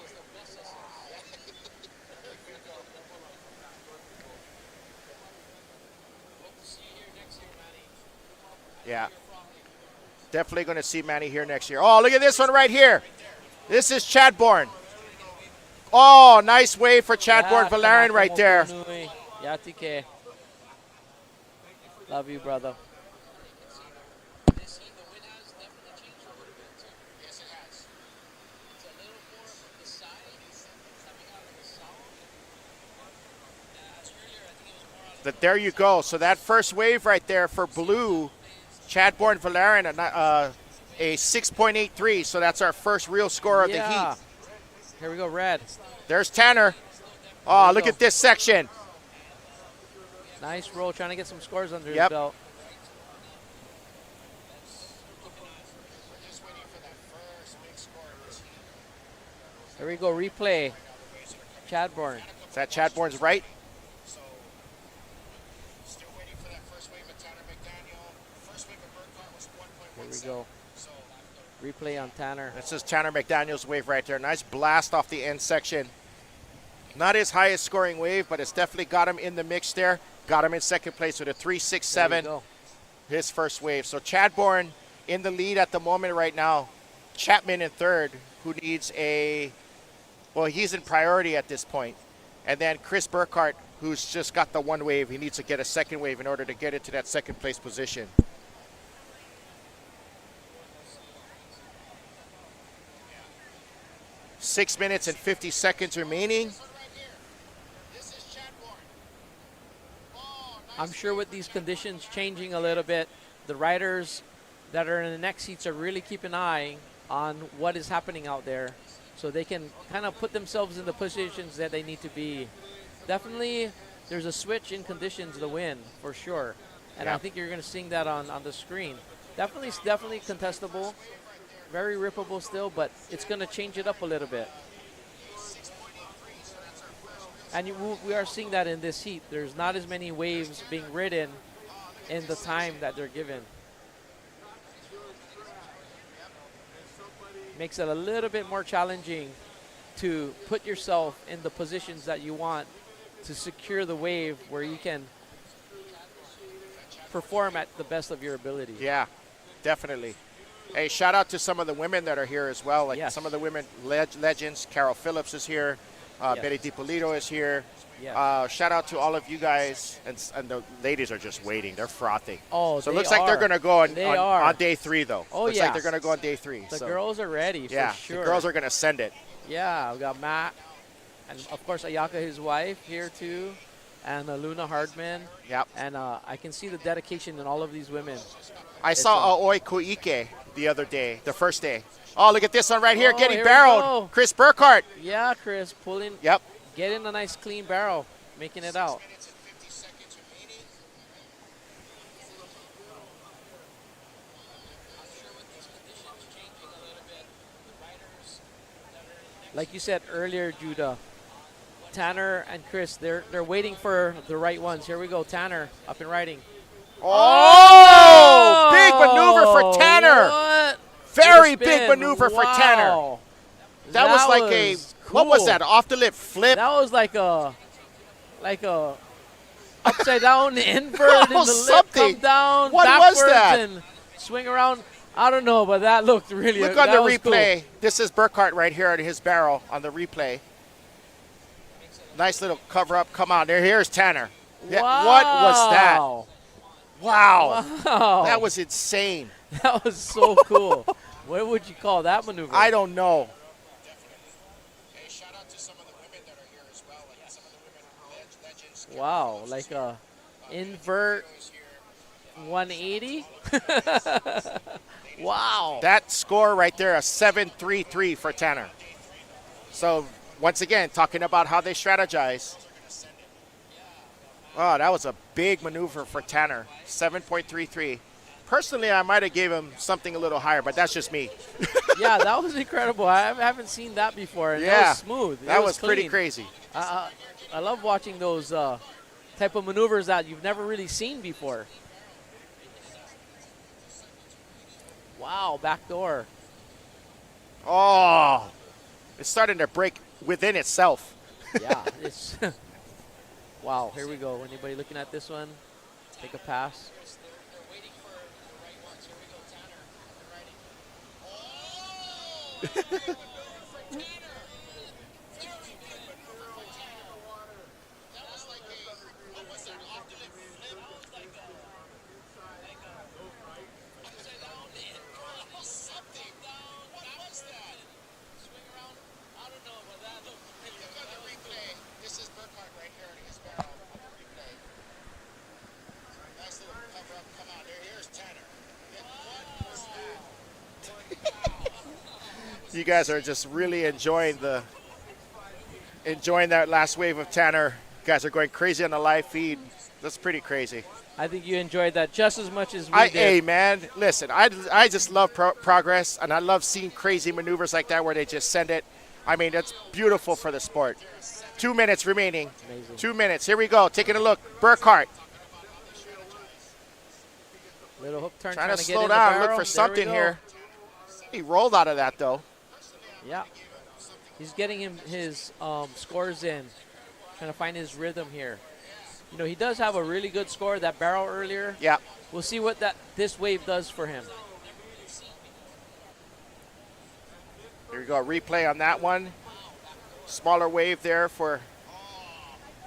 He's the best SS. Hope to see you here next year, Manny. Yeah. Definitely going to see Manny here next year. Oh, look at this one right here. This is Chadbourne. Oh, nice wave for Chadbourne Valerian right there. Yatike. Love you, brother. This heat, the wind has definitely changed a little bit, too. Yes, it has. It's a little more from the side, coming out of the south. As earlier, I think it was more out of There you go. So that first wave right there for blue, Chadbourne Valerian, a 6.83. So that's our first real score of the heat. Here we go, red. There's Tanner. Oh, look at this section. Nice roll, trying to get some scores under his Yep. belt. Here we go, replay. Chadbourne. Is that Chadbourne's right? Still waiting for that first wave of Tanner McDaniel. First wave of Burkhart was 1.17. Here we go. Replay on Tanner. This is Tanner McDaniel's wave right there. Nice blast off the end section. Not his highest scoring wave, but it's definitely got him in the mix there. Got him in second place with a 3.67, his first wave. So Chad Bourne in the lead at the moment right now. Chapman in third, who needs he's in priority at this point. And then Chris Burkhart, who's just got the one wave. He needs to get a second wave in order to get into that second place position. Six minutes and 50 seconds remaining. I'm sure with these conditions changing a little bit, the riders that are in the next seats are really keeping an eye on what is happening out there so they can kind of put themselves in the positions that they need to be. Definitely there's a switch in conditions to win for sure. And I think you're going to see that on the screen. Definitely contestable, very rippable still, but it's going to change it up a little bit. And we are seeing that in this heat. There's not as many waves being ridden in the time that they're given. Makes it a little bit more challenging to put yourself in the positions that you want to secure the wave where you can perform at the best of your ability. Yeah, definitely. Hey, shout out to some of the women that are here as well. Like some of the women legends. Carol Phillips is here. Betty DiPolito is here. Shout out to all of you guys. And the ladies are just waiting. They're frothing. Oh, so it looks like they're going to go on day 3, though. Oh, looks like they're going to go on day 3. The girls are ready, for sure. The girls are going to send it. Yeah, we got Matt. And, of course, Ayaka, his wife, here, too. And Luna Hardman. Yep. And I can see the dedication in all of these women. I saw Aoi Koike the other day, the first day. Oh, look at this one right here, getting barreled. Chris Burkhart. Yeah, Chris, pulling. Yep. Getting a nice clean barrel, making it out. Like you said earlier, Judah, Tanner and Chris, they're waiting for the right ones. Here we go, Tanner, up and riding. Oh! Big maneuver for Tanner. What? Very big maneuver for Tanner. That was like a, what was that, off the lip flip? That was like a upside down invert and the lip come down what backwards was that? And swing around. I don't know, but that looked really Look on the replay. Cool. This is Burkhart right here on his barrel on the replay. Nice little cover up. Come on, here's Tanner. Yeah, wow. What was that? Wow. Wow. That was insane. That was so cool. What would you call that maneuver? I don't know. Hey, shout out to some of the women that are here as well. Like some of the women legends. Wow, like a invert 180. Wow. That score right there, a 7.33 for Tanner. So once again, talking about how they strategize. Oh, that was a big maneuver for Tanner, 7.33. Personally, I might have gave him something a little higher, but that's just me. Yeah, that was incredible. I haven't seen that before. And that was smooth. That was clean. pretty crazy. I love watching those type of maneuvers that you've never really seen before. Wow, back door. Oh, it's starting to break within itself. Yeah, it's wow. Here we go. Anybody looking at this one? Take a pass. This is Burkhart right here in his barrel on the replay. Nice little cover up. Come on, here's Tanner. What was that? You guys are just really enjoying that last wave of Tanner. You guys are going crazy on the live feed. That's pretty crazy. I think you enjoyed that just as much as we did. Hey, man, listen, I just love progress, and I love seeing crazy maneuvers like that where they just send it. I mean, that's beautiful for the sport. 2 minutes remaining. Amazing. 2 minutes. Here we go. Taking a look. Burkhart. Little hook turn. Trying to get slow in the down. barrel. Look for something here. He rolled out of that, though. Yeah. He's getting his scores in, trying to find his rhythm here. You know, he does have a really good score, that barrel earlier. Yeah. We'll see what this wave does for him. Here we go, replay on that one. Smaller wave there for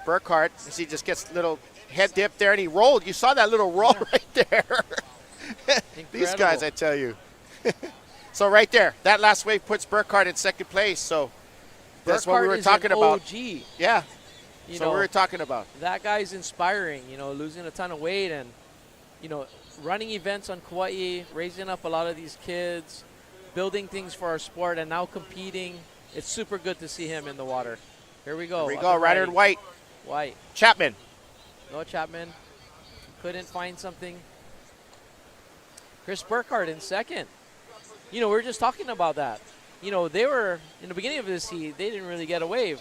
Burkhart as he just gets a little head dip there, and he rolled. You saw that little roll right there. These guys, I tell you. So right there, that last wave puts Burkhart in second place. So that's what we were talking about. OG. Yeah. You So know, we were talking about. That guy's inspiring, you know, losing a ton of weight and, you know, running events on Kauai, raising up a lot of these kids, building things for our sport, and now competing. It's super good to see him in the water. Here we go. Here we go, rider in white. White. Chapman. No Chapman. Couldn't find something. Chris Burkhart in second. You know, we were just talking about that. You know, they were, in the beginning of this heat, they didn't really get a wave.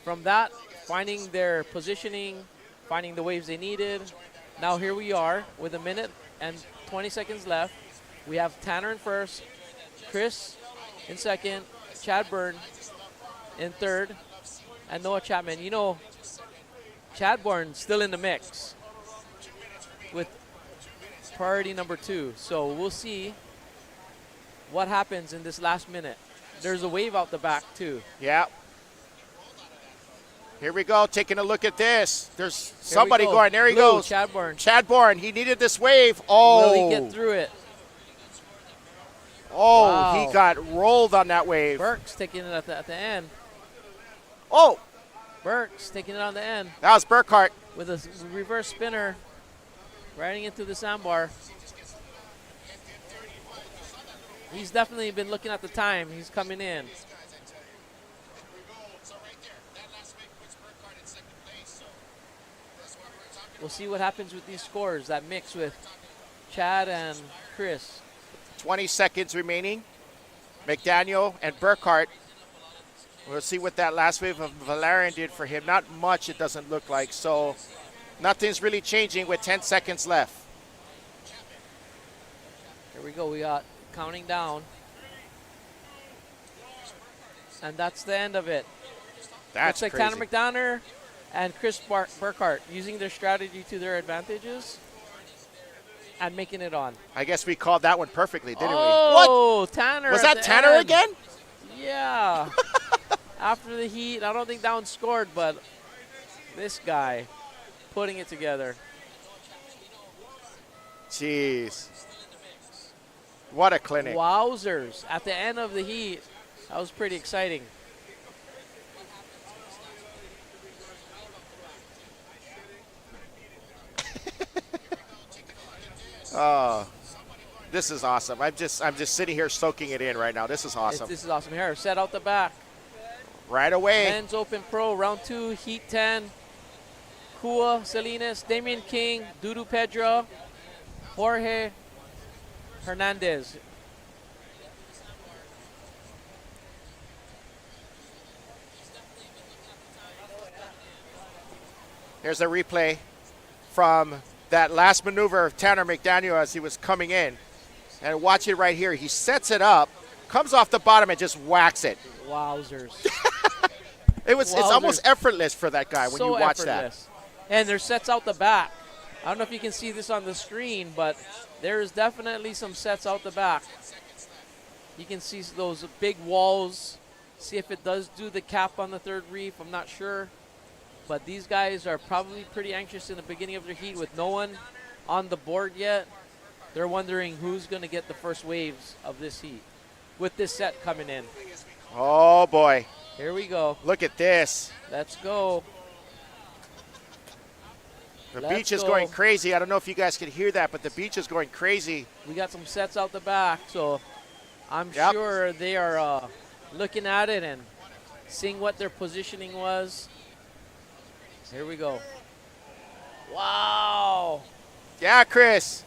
From that, finding their positioning, finding the waves they needed. Now here we are with a minute and 20 seconds left. We have Tanner in first, Chris in second, Chad Byrne in third, and Noah Chapman. You know, Chad Byrne still in the mix with priority number 2. So we'll see what happens in this last minute. There's a wave out the back too. Yeah. Here we go, taking a look at this. There's somebody going. There he Blue, goes. Chad Byrne. Chad Byrne. He needed this wave. Oh. Will he get through it? Oh, Wow. he got rolled on that wave. Burke's taking it at the end. Oh. Burke's taking it on the end. That was Burkhart. With a reverse spinner, riding into the sandbar. He's definitely been looking at the time. He's coming in. We'll see what happens with these scores, that mix with Chad and Chris. 20 seconds remaining. McDaniel and Burkhart. We'll see what that last wave of Valerian did for him. Not much, it doesn't look like. So nothing's really changing with 10 seconds left. Here we go. We got counting down. And that's the end of it. That's Looks like crazy. Tanner McDonough and Chris Burkhart using their strategy to their advantages and making it on. I guess we called that one perfectly, didn't we? Oh, Tanner. Was at that the Tanner end. again? Yeah. After the heat, I don't think that one scored, but this guy putting it together. Jeez. What a clinic. Wowzers. At the end of the heat, that was pretty exciting. Oh, this is awesome. I'm just sitting here soaking it in right now. This is awesome. This is awesome. Here, set out the back. Right away. Men's Open Pro, round 2, heat 10. Kua Salinas, Damian King, Dudu Pedro, Jorge Hernandez. Here's a replay from that last maneuver of Tanner McDaniel as he was coming in. And watch it right here. He sets it up, comes off the bottom and just whacks it. Wowzers. It's almost effortless for that guy when you watch that. And there's sets out the back. I don't know if you can see this on the screen, but there is definitely some sets out the back. You can see those big walls. See if it does do the cap on the third reef. I'm not sure. But these guys are probably pretty anxious in the beginning of their heat with no one on the board yet. They're wondering who's going to get the first waves of this heat with this set coming in. Oh, boy. Here we go. Look at this. Let's go. The Let's beach is go. going crazy. I don't know if you guys can hear that, but the beach is going crazy. We got some sets out the back, so I'm Yep. sure they are looking at it and seeing what their positioning was. Here we go. Wow. Yeah, Chris.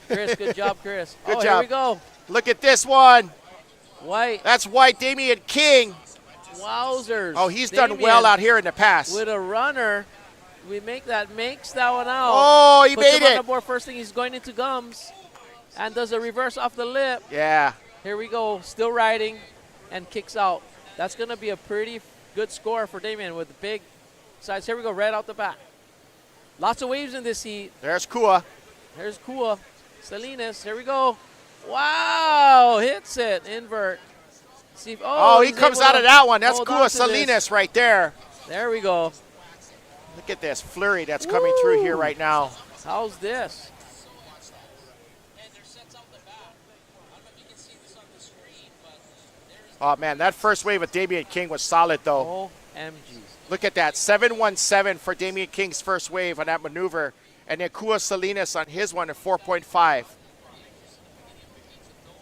Chris, good job, Chris. Good Here job. we go. Look at this one. White. That's White Damian King. Wowzers. Oh, he's done well out here in the past. With a runner, makes that one out. Oh, he Puts made him on it. the board first thing, he's going into gums and does a reverse off the lip. Yeah. Here we go, still riding and kicks out. That's going to be a pretty good score for Damien with the big size. Here we go, right out the bat. Lots of waves in this heat. There's Kua. Here's Kua. Salinas, here we go. Wow, hits it, invert. See if, Oh, he he's comes able out to of that one. That's hold Kua on to this. Salinas right there. There we go. Look at this flurry that's coming through here right now. How's this? Oh, man, that first wave of Damian King was solid, though. OMG. Look at that, 717 for Damian King's first wave on that maneuver. And then Kua Salinas on his one at 4.5.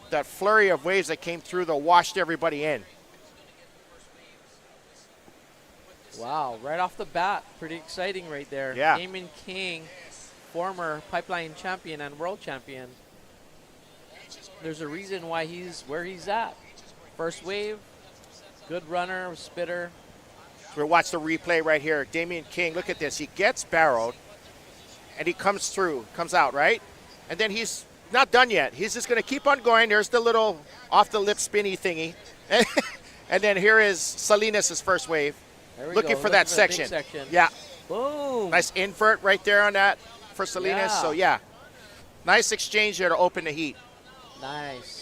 That flurry of waves that came through that washed everybody in. Wow, right off the bat, pretty exciting right there. Yeah. Damon King, former Pipeline champion and world champion. There's a reason why he's where he's at. First wave, good runner, spitter. We'll watch the replay right here. Damian King, look at this. He gets barreled, and he comes through, comes out, right? And then he's not done yet. He's just going to keep on going. There's the little off-the-lip spinny thingy. And then here is Salinas' first wave. There we Looking go. for Look that for big section. Yeah. Boom. Nice invert right there on that for Salinas. Yeah. So, yeah. Nice exchange there to open the heat. Nice.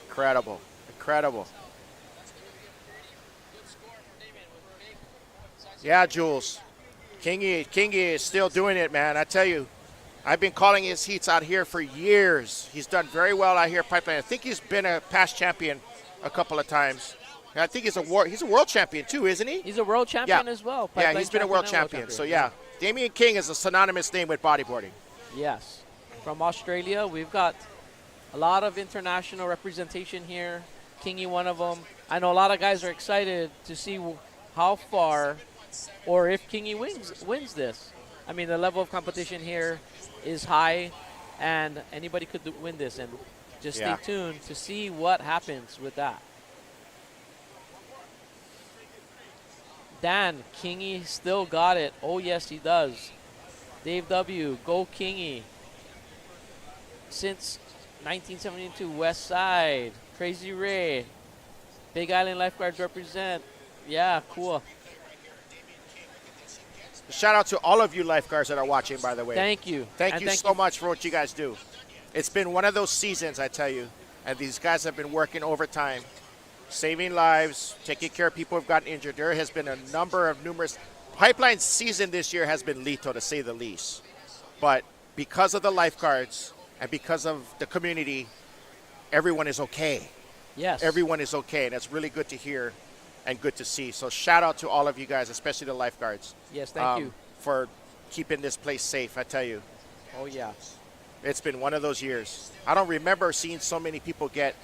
Incredible. Incredible. Yeah, Jules. Kingy is still doing it, man. I tell you, I've been calling his heats out here for years. He's done very well out here at Pipeline. I think he's been a past champion a couple of times. And I think he's a world champion too, isn't he? He's a world champion as well. Yeah, Pipeline he's been a world champion. So, yeah. Damian King is a synonymous name with bodyboarding. Yes. From Australia, we've got a lot of international representation here. Kingy, one of them. I know a lot of guys are excited to see how far or if Kingy wins this. I mean, the level of competition here is high, and anybody could win this. And just stay tuned to see what happens with that. Dan, Kingy still got it. Oh, yes, he does. Dave W., go Kingy. Since 1972, West Side. Crazy Ray. Big Island Lifeguards represent. Yeah, cool. Shout out to all of you lifeguards that are watching, by the way. Thank you. Thank you so much for what you guys do. It's been one of those seasons, I tell you, and these guys have been working overtime, saving lives, taking care of people who've gotten injured. There has been a number of numerous. Pipeline season this year has been lethal, to say the least. But because of the lifeguards and because of the community, everyone is okay. Yes. Everyone is okay, and that's really good to hear and good to see. So shout out to all of you guys, especially the lifeguards. Yes, thank you. For keeping this place safe, I tell you. Oh, yeah. It's been one of those years. I don't remember seeing so many people get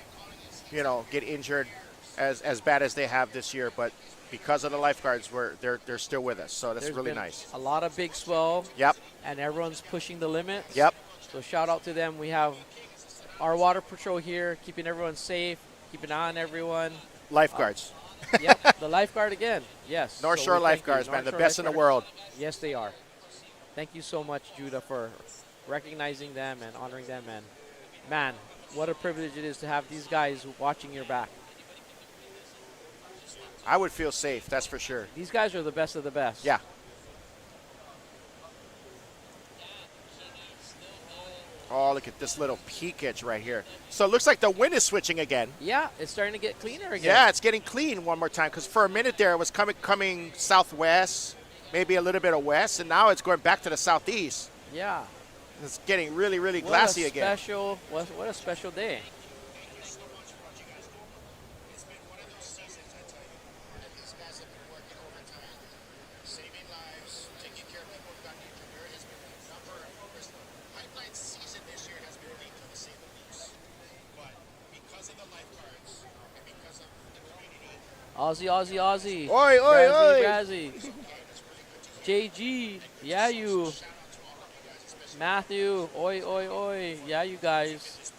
injured as bad as they have this year, but because of the lifeguards, they're still with us. So that's There's really been nice. A lot of big swell. Yep. And everyone's pushing the limits. Yep. So shout out to them. We have our water patrol here, keeping everyone safe, keeping an eye on everyone. Lifeguards. Yep, the lifeguard again. Yes. North So Shore we thank lifeguards, you. man, North the Shore best in the lifeguards. world. Yes, they are. Thank you so much, Judah, for recognizing them and honoring them. And, man, what a privilege it is to have these guys watching your back. I would feel safe, that's for sure. These guys are the best of the best. Yeah. Oh, look at this little peak edge right here. So it looks like the wind is switching again. Yeah, it's starting to get cleaner again. Yeah, it's getting clean one more time because for a minute there it was coming southwest, maybe a little bit of west, and now it's going back to the southeast. Yeah. It's getting really, really glassy again. What a special day. Aussie, Aussie, Aussie. Oi, oi, oi. Brazzy. JG, yeah, you. Matthew, oi, oi, oi. Yeah, you guys.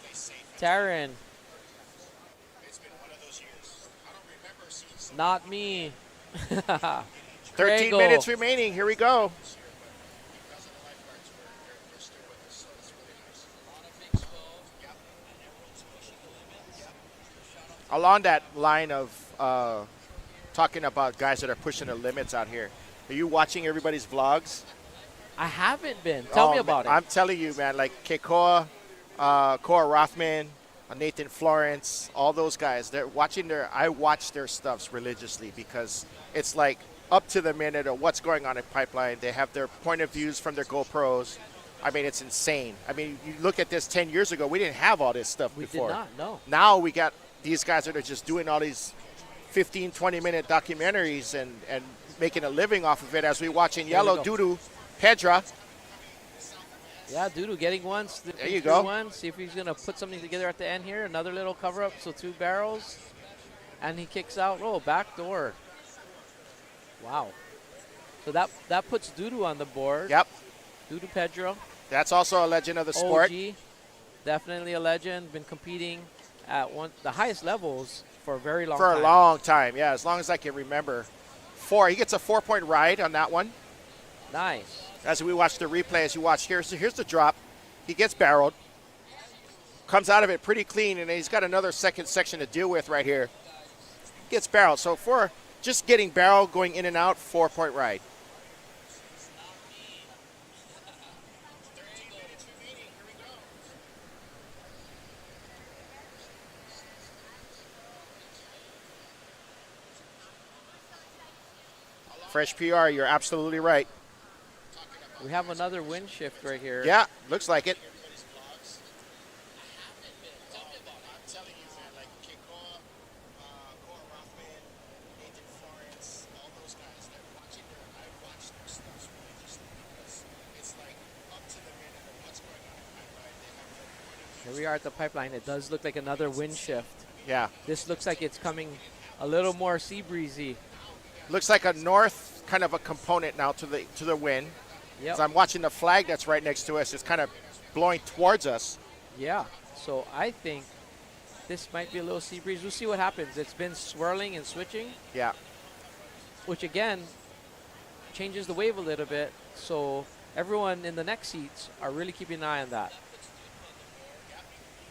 Taryn. Not me. 13 minutes remaining. Here we go. along that line of talking about guys that are pushing the limits out here, are you watching everybody's vlogs? I haven't been. Tell me about it. I'm telling you, man, like Kekoa, Cora Rothman, Nathan Florence, all those guys, they're watching I watch their stuffs religiously because it's like up to the minute of what's going on in Pipeline. They have their point of views from their GoPros. I mean, it's insane. I mean, you look at this 10 years ago, we didn't have all this stuff before. We did not, no. Now we got these guys that are just doing all these 15, 20-minute documentaries and making a living off of it as we watch in yellow, Dudu, Pedra. Yeah, Dudu getting one. There you go. One. See if he's going to put something together at the end here. Another little cover-up, so 2 barrels. And he kicks out. Oh, back door. Wow. So that puts Dudu on the board. Yep. Dudu Pedro. That's also a legend of the sport. OG, definitely a legend. Been competing at the highest levels for a very long time. For a long time, yeah, as long as I can remember. 4. He gets a 4-point ride on that one. Nice. As we watch the replay, as you watch here, so here's the drop. He gets barreled. Comes out of it pretty clean, and he's got another second section to deal with right here. Gets barreled. So for just getting barreled, going in and out, 4-point ride. Fresh PR, you're absolutely right. We have another wind shift right here. Yeah, looks like it. Here we are at the Pipeline. It does look like another wind shift. Yeah. This looks like it's coming a little more sea breezy. Looks like a north kind of a component now to the wind. Yep. So I'm watching the flag that's right next to us. It's kind of blowing towards us. Yeah. So I think this might be a little sea breeze. We'll see what happens. It's been swirling and switching. Yeah. Which again changes the wave a little bit. So everyone in the next seats are really keeping an eye on that.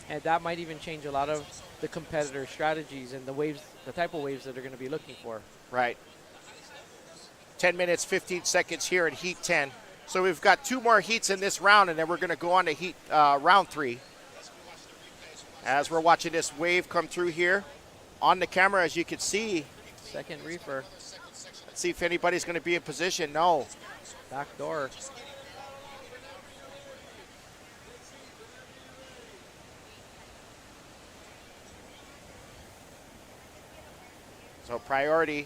And that might even change a lot of the competitor strategies and the waves, the type of waves that they're going to be looking for. Right. 10 minutes, 15 seconds here in Heat 10. So we've got 2 more heats in this round, and then we're going to go on to Heat round 3. As we're watching this wave come through here on the camera, as you can see. Second reefer. Let's see if anybody's going to be in position. No. Back door. So priority,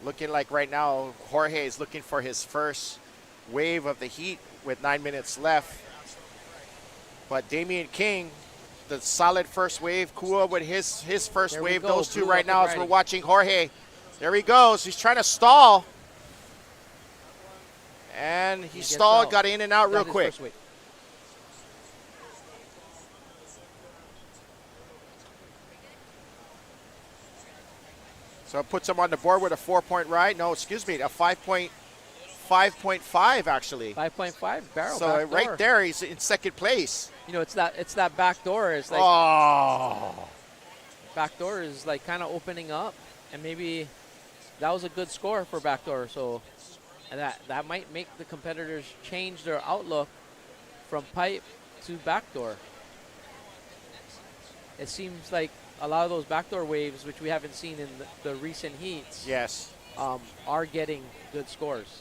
looking like right now, Jorge is looking for his first wave of the heat with 9 minutes left. But Damian King, the solid first wave. Kua with his first There we wave. go. Those 2 Blue right up now and as we're ready. watching Jorge. There he goes. He's trying to stall. And he gets stalled, out. got in and out real Got his quick. first wave. So it puts him on the board with a 4-point ride. No, excuse me, a 5.5 actually. 5.5 barrel. So back right door. there, he's in second place. You know, it's that back door. It's like back door is like kind of opening up, and maybe that was a good score for back door. So, and that might make the competitors change their outlook from pipe to back door. It seems like a lot of those backdoor waves, which we haven't seen in the recent heats, Yes. are getting good scores.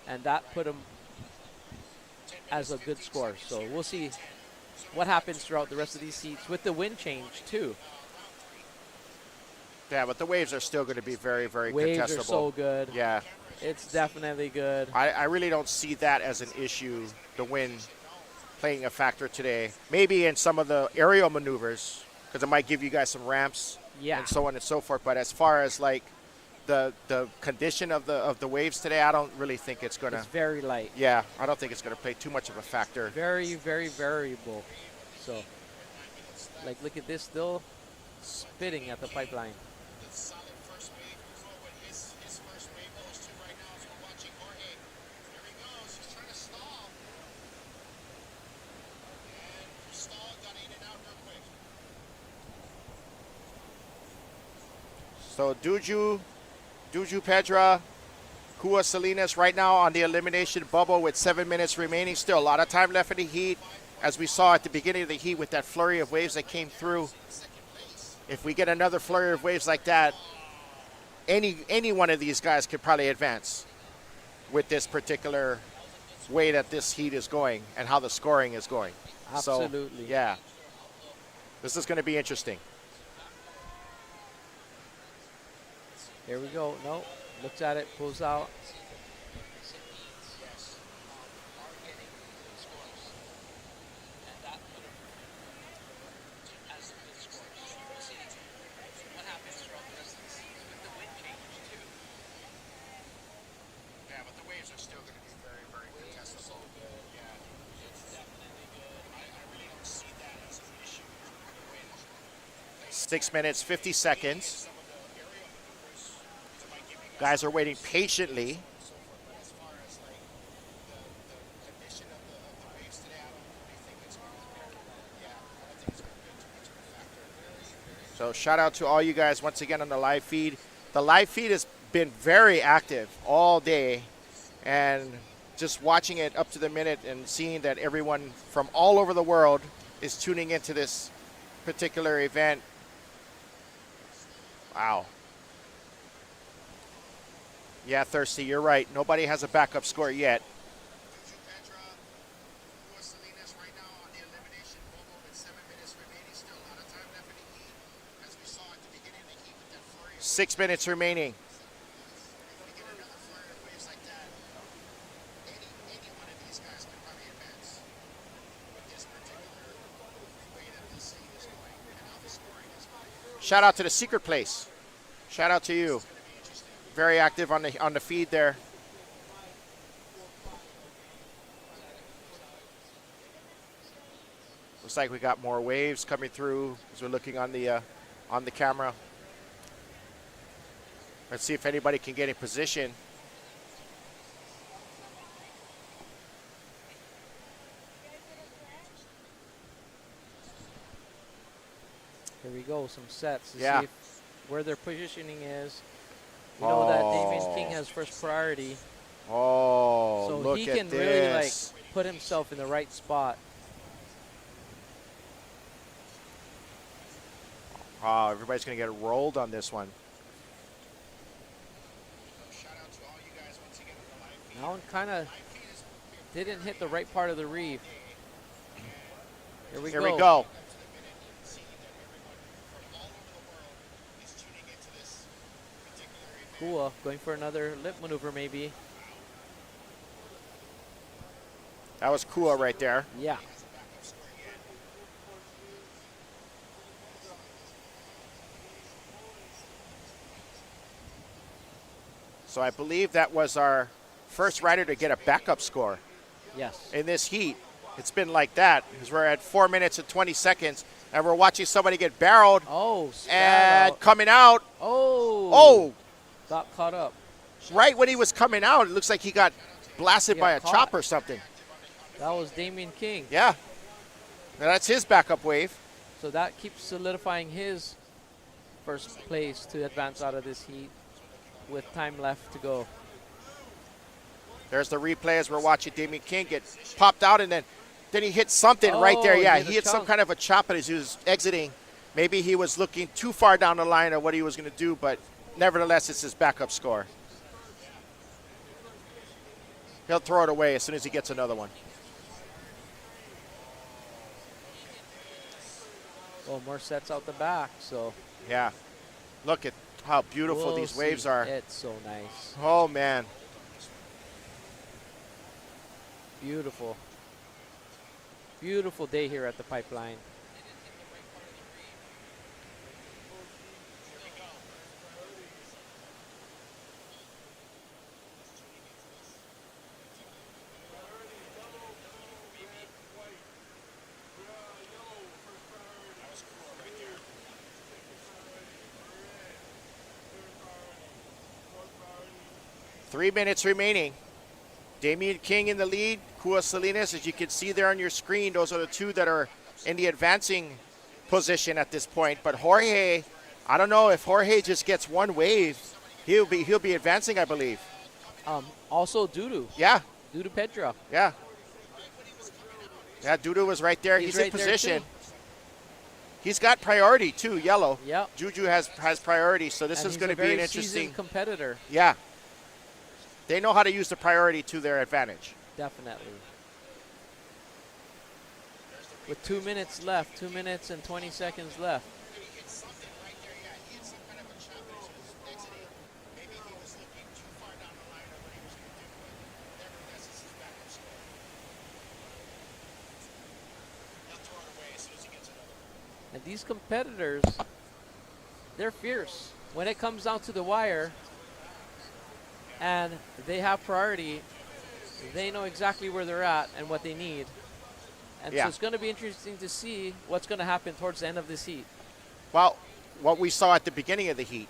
And that put them as a good score. So we'll see what happens throughout the rest of these heats with the wind change, too. Yeah, but the waves are still going to be very, very Waves contestable. are so good. Yeah. It's definitely good. I really don't see that as an issue, the wind playing a factor today. Maybe in some of the aerial maneuvers, because it might give you guys some ramps Yeah. and so on and so forth. But as far as like the condition of the waves today, I don't really think it's going to. It's very light. Yeah, I don't think it's going to play too much of a factor. Very, very variable. So, like, look at this, still spitting at the pipeline. So Duju Pedra, Kua Salinas right now on the elimination bubble with 7 minutes remaining. Still a lot of time left in the heat. As we saw at the beginning of the heat with that flurry of waves that came through. If we get another flurry of waves like that, any one of these guys could probably advance with this particular way that this heat is going and how the scoring is going. Absolutely. So, yeah. This is going to be interesting. Here we go. No, looks at it, pulls out. Yeah, but the waves are still going to be very, very contestable. Yeah, it's definitely good. I really don't see that as an issue. 6 minutes, 50 seconds. Guys are waiting patiently. As far as like the condition of the waves today, I don't really think it's going to be, yeah, I don't think it's going to be too much of a factor. So shout out to all you guys once again on the live feed. The live feed has been very active all day, and just watching it up to the minute and seeing that everyone from all over the world is tuning into this particular event. Wow. Yeah, Thirsty, you're right. Nobody has a backup score yet. Petra, Kua Salinas right now on the elimination bubble with 7 minutes remaining. Still a lot of time left in the heat. As we saw at the beginning of the heat with that flurry. 6 minutes remaining. If we get another flurry of waves like that, any one of these guys could probably advance with this particular way that this heat is going and how the scoring is going. Shout out to the secret place. Shout out to you. Very active on the feed there. Looks like we got more waves coming through as we're looking on the camera. Let's see if anybody can get in position. Here we go, some sets to Yeah. see where their positioning is. We know that Damien King has first priority, Oh, so look he at can really like this. put himself in the right spot. Oh, everybody's going to get rolled on this one. Shout out to all you guys once again on the live feed. That one kind of didn't hit the right part of the reef. Here we Here go. we go. Kua going for another lip maneuver maybe. That was Kua right there. Yeah. So I believe that was our first rider to get a backup score Yes. in this heat. It's been like that because we're at 4 minutes and 20 seconds, and we're watching somebody get barreled Oh, spat and out. coming out. Oh. Oh, Got caught up. right when he was coming out, it looks like he got blasted He by got a caught. chop or something. That was Damien King. Yeah. Now that's his backup wave. So that keeps solidifying his first place to advance out of this heat with time left to go. There's the replay as we're watching Damien King get popped out, and then he hit something right there. Oh, Yeah, he hit he a hit some chunk. kind of a chop as he was exiting. Maybe he was looking too far down the line of what he was going to do, but nevertheless, it's his backup score. He'll throw it away as soon as he gets another one. Oh, more sets out the back. So Yeah. Look at how beautiful we'll these see. waves are. It's so nice. Oh, man. Beautiful. Beautiful day here at the Pipeline. That was cool right there. 3 minutes remaining. Damien King in the lead. Kua Salinas, as you can see there on your screen, those are the two that are in the advancing position at this point. But Jorge I don't know if Jorge just gets one wave, he'll be advancing, I believe. Also Dudu. Yeah. Dudu Pedro. Yeah. Yeah, Dudu was right there. He's in right there, position. too. He's got priority too, yellow. Yep. Juju has priority, so this And is he's going a to be an very interesting seasoned competitor. Yeah. They know how to use the priority to their advantage. Definitely. With 2 minutes left, 2 minutes and 20 seconds left. And these competitors, they're fierce. When it comes down to the wire and they have priority, they know exactly where they're at and what they need. And Yeah. so it's going to be interesting to see what's going to happen towards the end of this heat. Well, what we saw at the beginning of the heat,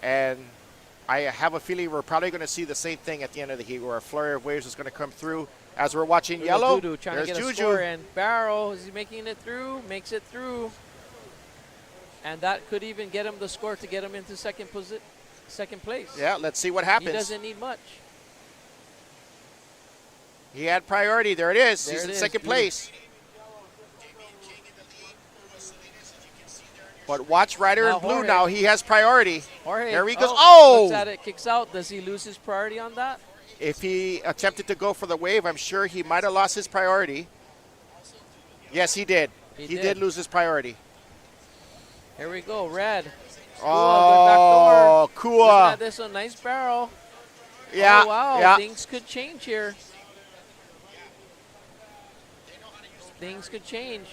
and I have a feeling we're probably going to see the same thing at the end of the heat, where a flurry of waves is going to come through. As we're watching Look at yellow, Dudu trying there's to get Juju. a score in. Barrow, is he making it through? Makes it through. And that could even get him the score to get him into second place. Yeah, let's see what happens. He doesn't need much. He had priority. There it is. There He's it in is. second Beautiful. place. But watch Ryder Now in blue Jorge. now. He has priority. Jorge, There he goes. Looks Oh! at it, kicks out. Does he lose his priority on that? If he attempted to go for the wave, I'm sure he might have lost his priority. Yes, he did. He did lose his priority. Here we go, red. Oh, Looking Kua. at this, a nice barrel. Yeah, Oh, wow, yeah. things could change here. Things could change.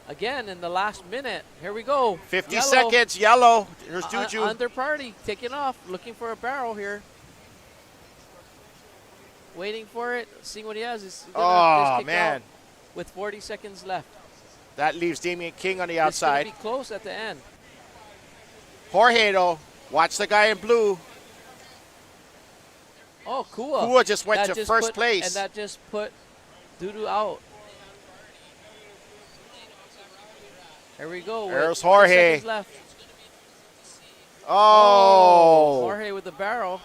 Again, in the last minute. Here we go. 50 Yellow. seconds, yellow. There's Juju. Under party, taking off, looking for a barrel here. Waiting for it, seeing what he has. He's gonna just kick man. out with 40 seconds left. That leaves Damian King on the It's outside. gonna be close at the end. Jorge, though, watch the guy in blue. Oh, Kua. Kua just went That to first put- place. And that just put Dudu out. Here we go. with There's 20 Jorge. seconds left. Oh. Jorge with the barrel.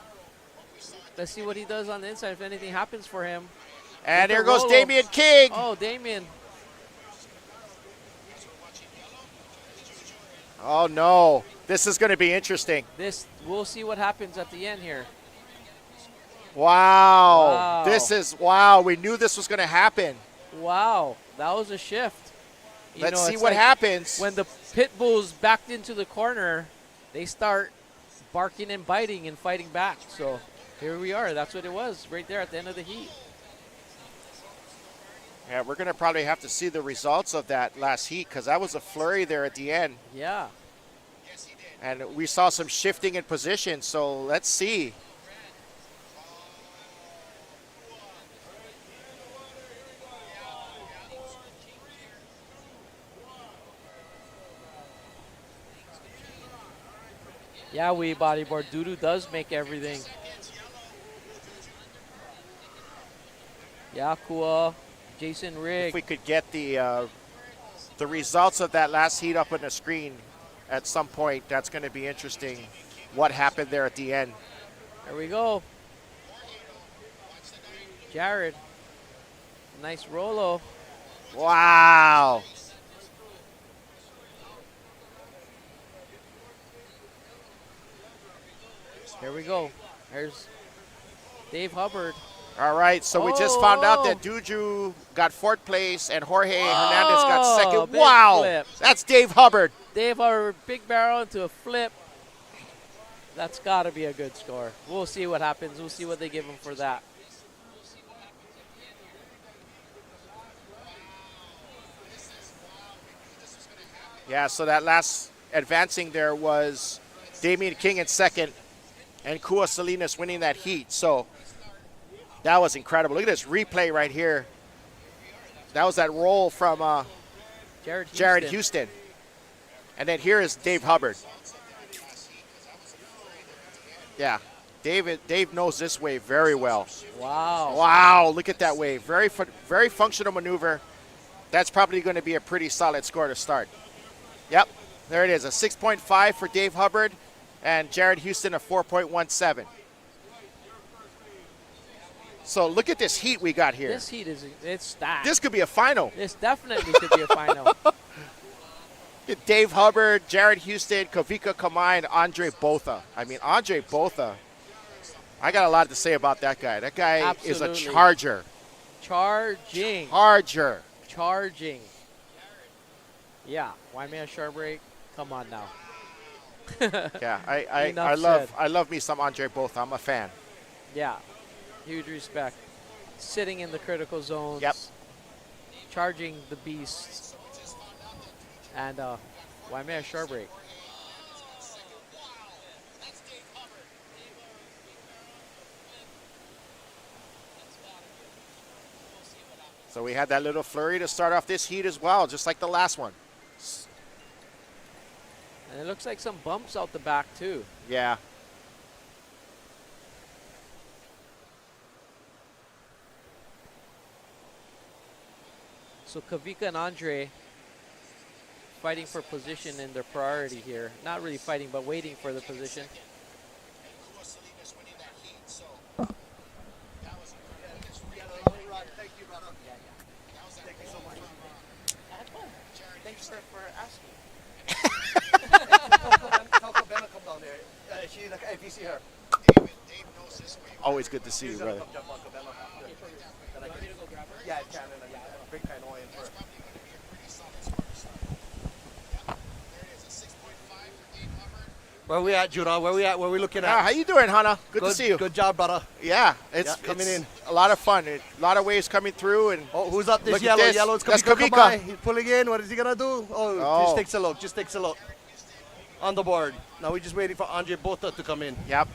Let's see what he does on the inside if anything happens for him. And With there the goes Rolo. Damian King. Oh, Damian. Oh, no. This is going to be interesting. We'll see what happens at the end here. Wow. Wow. This is, wow. We knew this was going to happen. Wow, that was a shift. Let's see it's what like happens. When the pit bulls backed into the corner, they start barking and biting and fighting back. So here we are. That's what it was right there at the end of the heat. Yeah, we're going to probably have to see the results of that last heat because that was a flurry there at the end. Yeah. And we saw some shifting in position, so let's see. Yeah, we bodyboard. Dudu does make everything. Yeah, Kua, Jason Rigg. If we could get the results of that last heat up on the screen at some point, that's going to be interesting. What happened there at the end? There we go. Jared. Nice Rolo. Wow. Here we go. There's Dave Hubbard. All right, so we just found out Oh. that Juju got fourth place and Jorge Hernandez got second. big Wow, flip. that's Dave Hubbard. Dave Hubbard, big barrel into a flip. That's got to be a good score. We'll see what happens. We'll see what they give him for that. Yeah, so that last advancing there was Damian King in second and Kua Salinas winning that heat. So that was incredible. Look at this replay right here. That was that roll from Jared Houston. And then here is Dave Hubbard. Yeah, Dave knows this wave very well. Wow. Wow, look at that wave. Very functional maneuver. That's probably going to be a pretty solid score to start. Yep. There it is, a 6.5 for Dave Hubbard and Jared Houston, a 4.17. So look at this heat we got here. This heat it's stacked. This could be a final. This definitely could be a final. Dave Hubbard, Jared Houston, Kavika Kamai, and Andre Botha. I mean, Andre Botha, I got a lot to say about that guy. That guy is a Absolutely. charger. Charging. Charging. Yeah, Waimea Shore Break. Come on now. Yeah, I Enough love said. I love me some Andre Botha. I'm a fan. Yeah, huge respect. Sitting in the critical zones. Yep. Charging the beasts. And Waimea Shore Break. So we had that little flurry to start off this heat as well, just like the last one. And it looks like some bumps out the back too. Yeah. So Kavika and Andre fighting for position in their priority here. Not really fighting, but waiting for the position. Thanks for asking. If you see her. Always good to see you, brother. Yeah, it can. Big kind of oil for it. Where we at, Judah? Where we at? Where we looking at? How you doing, Hana? Good to see you. Good job, brother. Yeah, it's coming in. a lot of fun. A lot of waves coming through, and who's up? This look at yellow. this. Yellow. It's That's Kavika. Kavika. He's pulling in. What is he gonna do? Just takes a look. Just takes a look. On the board. Now we're just waiting for Andre Botha to come in. Yep.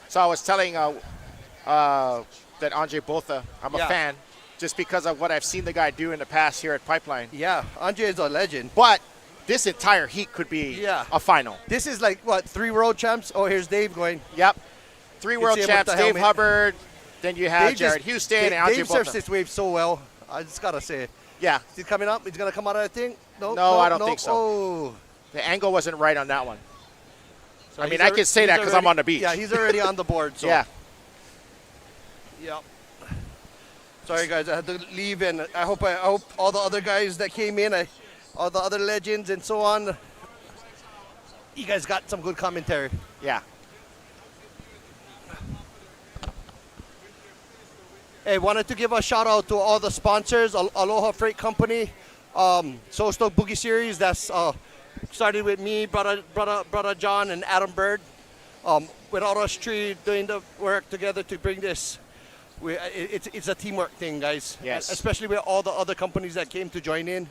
So I was telling that Andre Botha, I'm a fan, just because of what I've seen the guy do in the past here at Pipeline. Yeah, Andre is a legend. But this entire heat could be a final. This is like, what, 3 world champs? Oh, here's Dave going. Yep. 3 world see him with champs, the Dave helmet. Hubbard, then you have Dave Jared Houston and Andre Dave Botha. surfs this wave so well. I just got to say. Yeah. Is he coming up? He's going to come out of that thing? No, I don't think so. Oh. The angle wasn't right on that one. So I mean, I can say that because I'm on the beach. Yeah, he's already on the board. So. Yeah. Yep. Sorry, guys, I had to leave, and I hope all the other guys that came in, all the other legends and so on, you guys got some good commentary. Yeah. Hey, wanted to give a shout out to all the sponsors, Aloha Freight Company, So Stoked Boogie Series. That's started with me, brother John, and Adam Bird. Without us three doing the work together to bring this. It's a teamwork thing, guys. Yes. Especially with all the other companies that came to join in.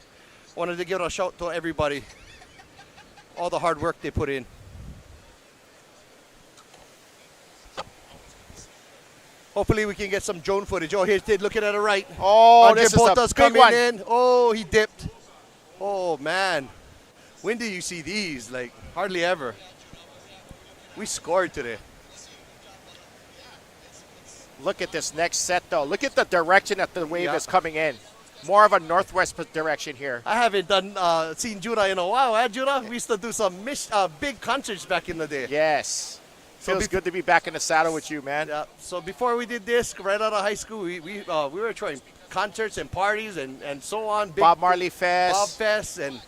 Wanted to give a shout to everybody. All the hard work they put in. Hopefully we can get some drone footage. Oh, here's Tid looking at the right. Oh, Andre this is a Botha's big coming one. in. Oh, he dipped. Oh, man. When do you see these? Like, hardly ever. We scored today. Look at this next set, though. Look at the direction that the wave is coming in. More of a northwest direction here. I haven't seen Judah in a while, eh, Judah? We used to do some big concerts back in the day. Yes. So Feels good to be back in the saddle with you, man. Yeah. So before we did this, right out of high school, we were trying concerts and parties and so on. Big, Bob Marley Fest. Bob Fest, and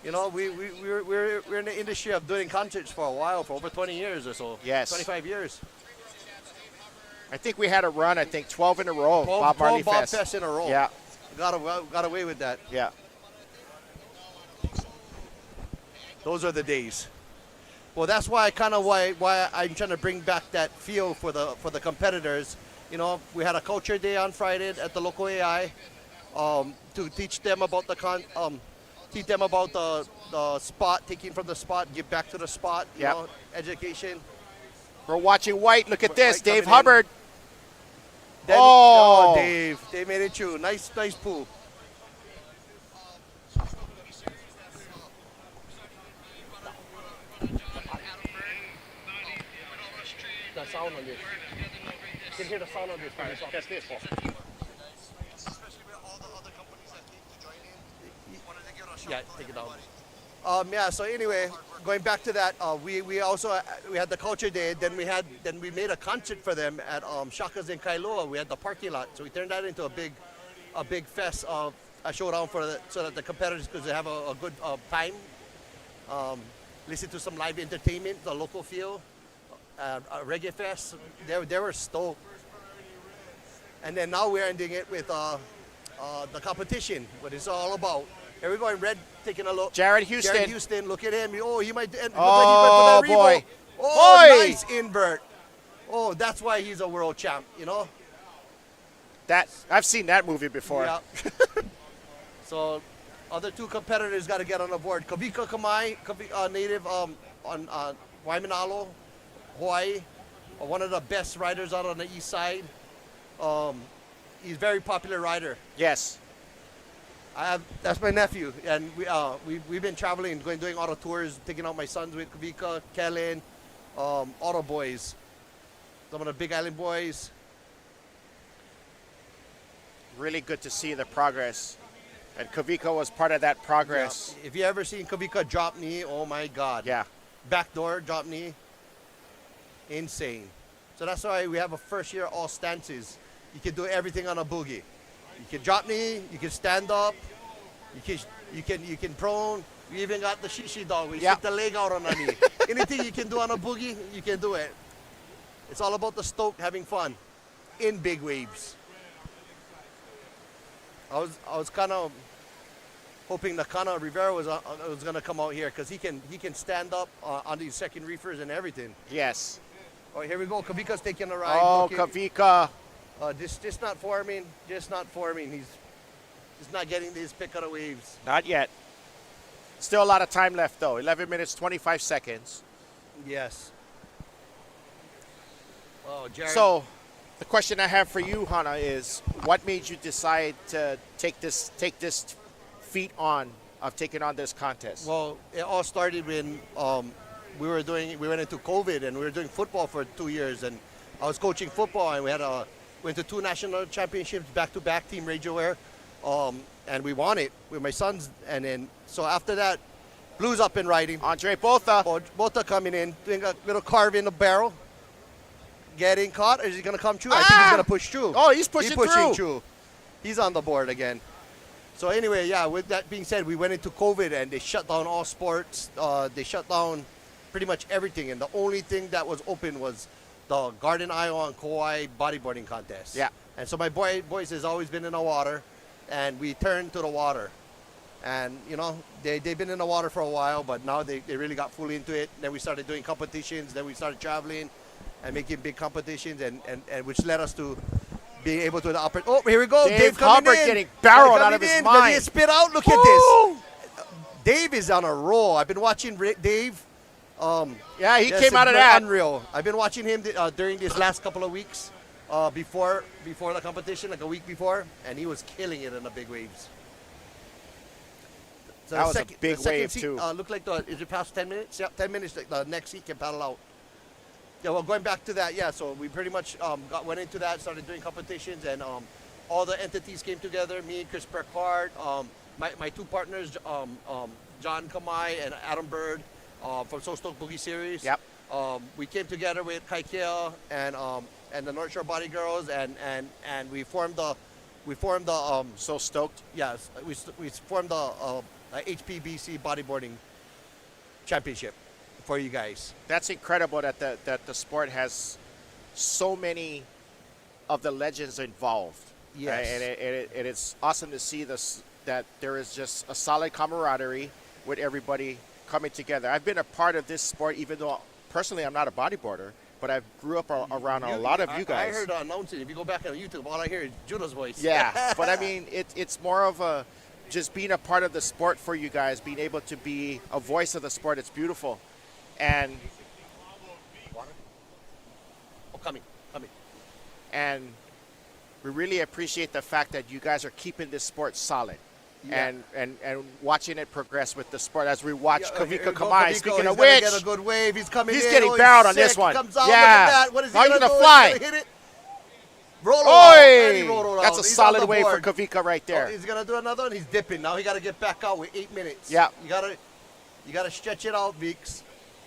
you know we're in the industry of doing concerts for a while, for over 20 years or so. Yes. 25 years. I think we had a run. I think 12 in a row. 12 Bob Marley Bob Fest. Fest in a row. Yeah. Got away with that. Yeah. Those are the days. Well, that's why why I'm trying to bring back that feel for the competitors. You know, we had a culture day on Friday at the local AI to teach them about the spot, taking from the spot, give back to the spot. You know, education. We're watching White. Look at this, White Dave coming in. Hubbard. Oh, Dave made it through. Nice pool. The sound on this. You can hear the sound on this. Catch this. Especially with all the other companies that came to join in. Yeah, take it down. Yeah. So anyway, going back to that, we also we had the culture day. Then we made a concert for them at Shaka's in Kailua. We had the parking lot, so we turned that into a big fest, a showdown so that the competitors could have a good time. Listen to some live entertainment, the local feel, a reggae fest. They were stoked. And then now we're ending it with the competition, what it's all about. Everybody in red taking a look. Jared Houston. Jared Houston, look at him. Oh, he might. Oh, look like he boy. went for that revo. Oh, Boy. nice invert. Oh, that's why he's a world champ, you know? That I've seen that movie before. Yeah. So, other two competitors got to get on the board. Kavika Kamai, native on Waimanalo, Hawaii, one of the best riders out on the east side. He's a very popular rider. Yes. That's my nephew, and we've been traveling, doing auto tours, taking out my sons with Kavika, Kellen, auto boys, some of the Big Island boys. Really good to see the progress, and Kavika was part of that progress. Yeah. If you ever seen Kavika drop knee, oh my God. Yeah. Backdoor drop knee, insane. So that's why we have a first year all stances. You can do everything on a boogie. You can drop knee, you can stand up, you can prone. We even got the shishi dog. We stick the leg out on a knee. Anything you can do on a boogie, you can do it. It's all about the stoke, having fun in big waves. I was kind of hoping the Kana Rivera was going to come out here because he can stand up on these second reefers and everything. Yes. Oh, here we go. Kavika's taking a ride. Oh, Kavika. Just not forming. Just not forming. He's not getting his pick of the waves. Not yet. Still a lot of time left, though. 11 minutes, 25 seconds. Yes. Oh, Jared. So, the question I have for you, Hana, is what made you decide to take this feat on of taking on this contest? Well, it all started when we went into COVID and we were doing football for 2 years, and I was coaching football, and we went to 2 national championships back-to-back, Team Radio Air, and we won it with my sons. And then so after that, Blue's up and riding. Andre Botha. Botha coming in, doing a little carve in the barrel. Getting caught, or is he going to come through? I think he's going to push through. Oh, he's pushing through. He's on the board again. So anyway, yeah, with that being said, we went into COVID and they shut down all sports. They shut down pretty much everything. And the only thing that was open was the Garden Isle and Kauai bodyboarding contest. Yeah. And so my boys has always been in the water, and we turned to the water. And, you know, they've been in the water for a while, but now they really got fully into it. Then we started doing competitions. Then we started traveling and making big competitions, and which led us to being able to Oh, here we go. Dave coming Hubbard in. getting barreled out of his mind. He spit out. Look at this. Dave is on a roll. I've been watching Dave. Yeah, he came out of that. Unreal. I've been watching him during these last couple of weeks before the competition, like a week before, and he was killing it in the big waves. So that was a big wave, seat, too. Looked like is it past 10 minutes? Yeah, 10 minutes. The next seat can paddle out. Yeah, well, going back to that, yeah, so we pretty much went into that, started doing competitions, and all the entities came together, me, Chris Percard, my 2 partners, John Kamai and Adam Bird from So Stoked Boogie Series. Yep. We came together with Kaikea and the North Shore Body Girls, and we formed the So Stoked. Yes, we formed the HPBC Bodyboarding Championship for you guys. That's incredible that the sport has so many of the legends involved. Yes. And it's awesome to see that there is just a solid camaraderie with everybody coming together. I've been a part of this sport, even though personally I'm not a bodyboarder, but I grew up around a lot of you guys. I heard announcing, if you go back on YouTube, all I hear is Juno's voice. Yeah, but I mean, it's more of just being a part of the sport for you guys, being able to be a voice of the sport. It's beautiful. And coming. And we really appreciate the fact that you guys are keeping this sport solid. Yeah. And watching it progress with the sport as we watch Kavika Kamai. Speaking of which, get a good wave. He's coming he's in. getting barreled on this one. Comes out, yeah. Look at that. What is he How going to fly? Hit it. Roll out. That's a solid wave for Kavika right there. He's going to do another one. He's dipping. Now he got to get back out with 8 minutes. Yeah. You got to You got to stretch it out, Vix.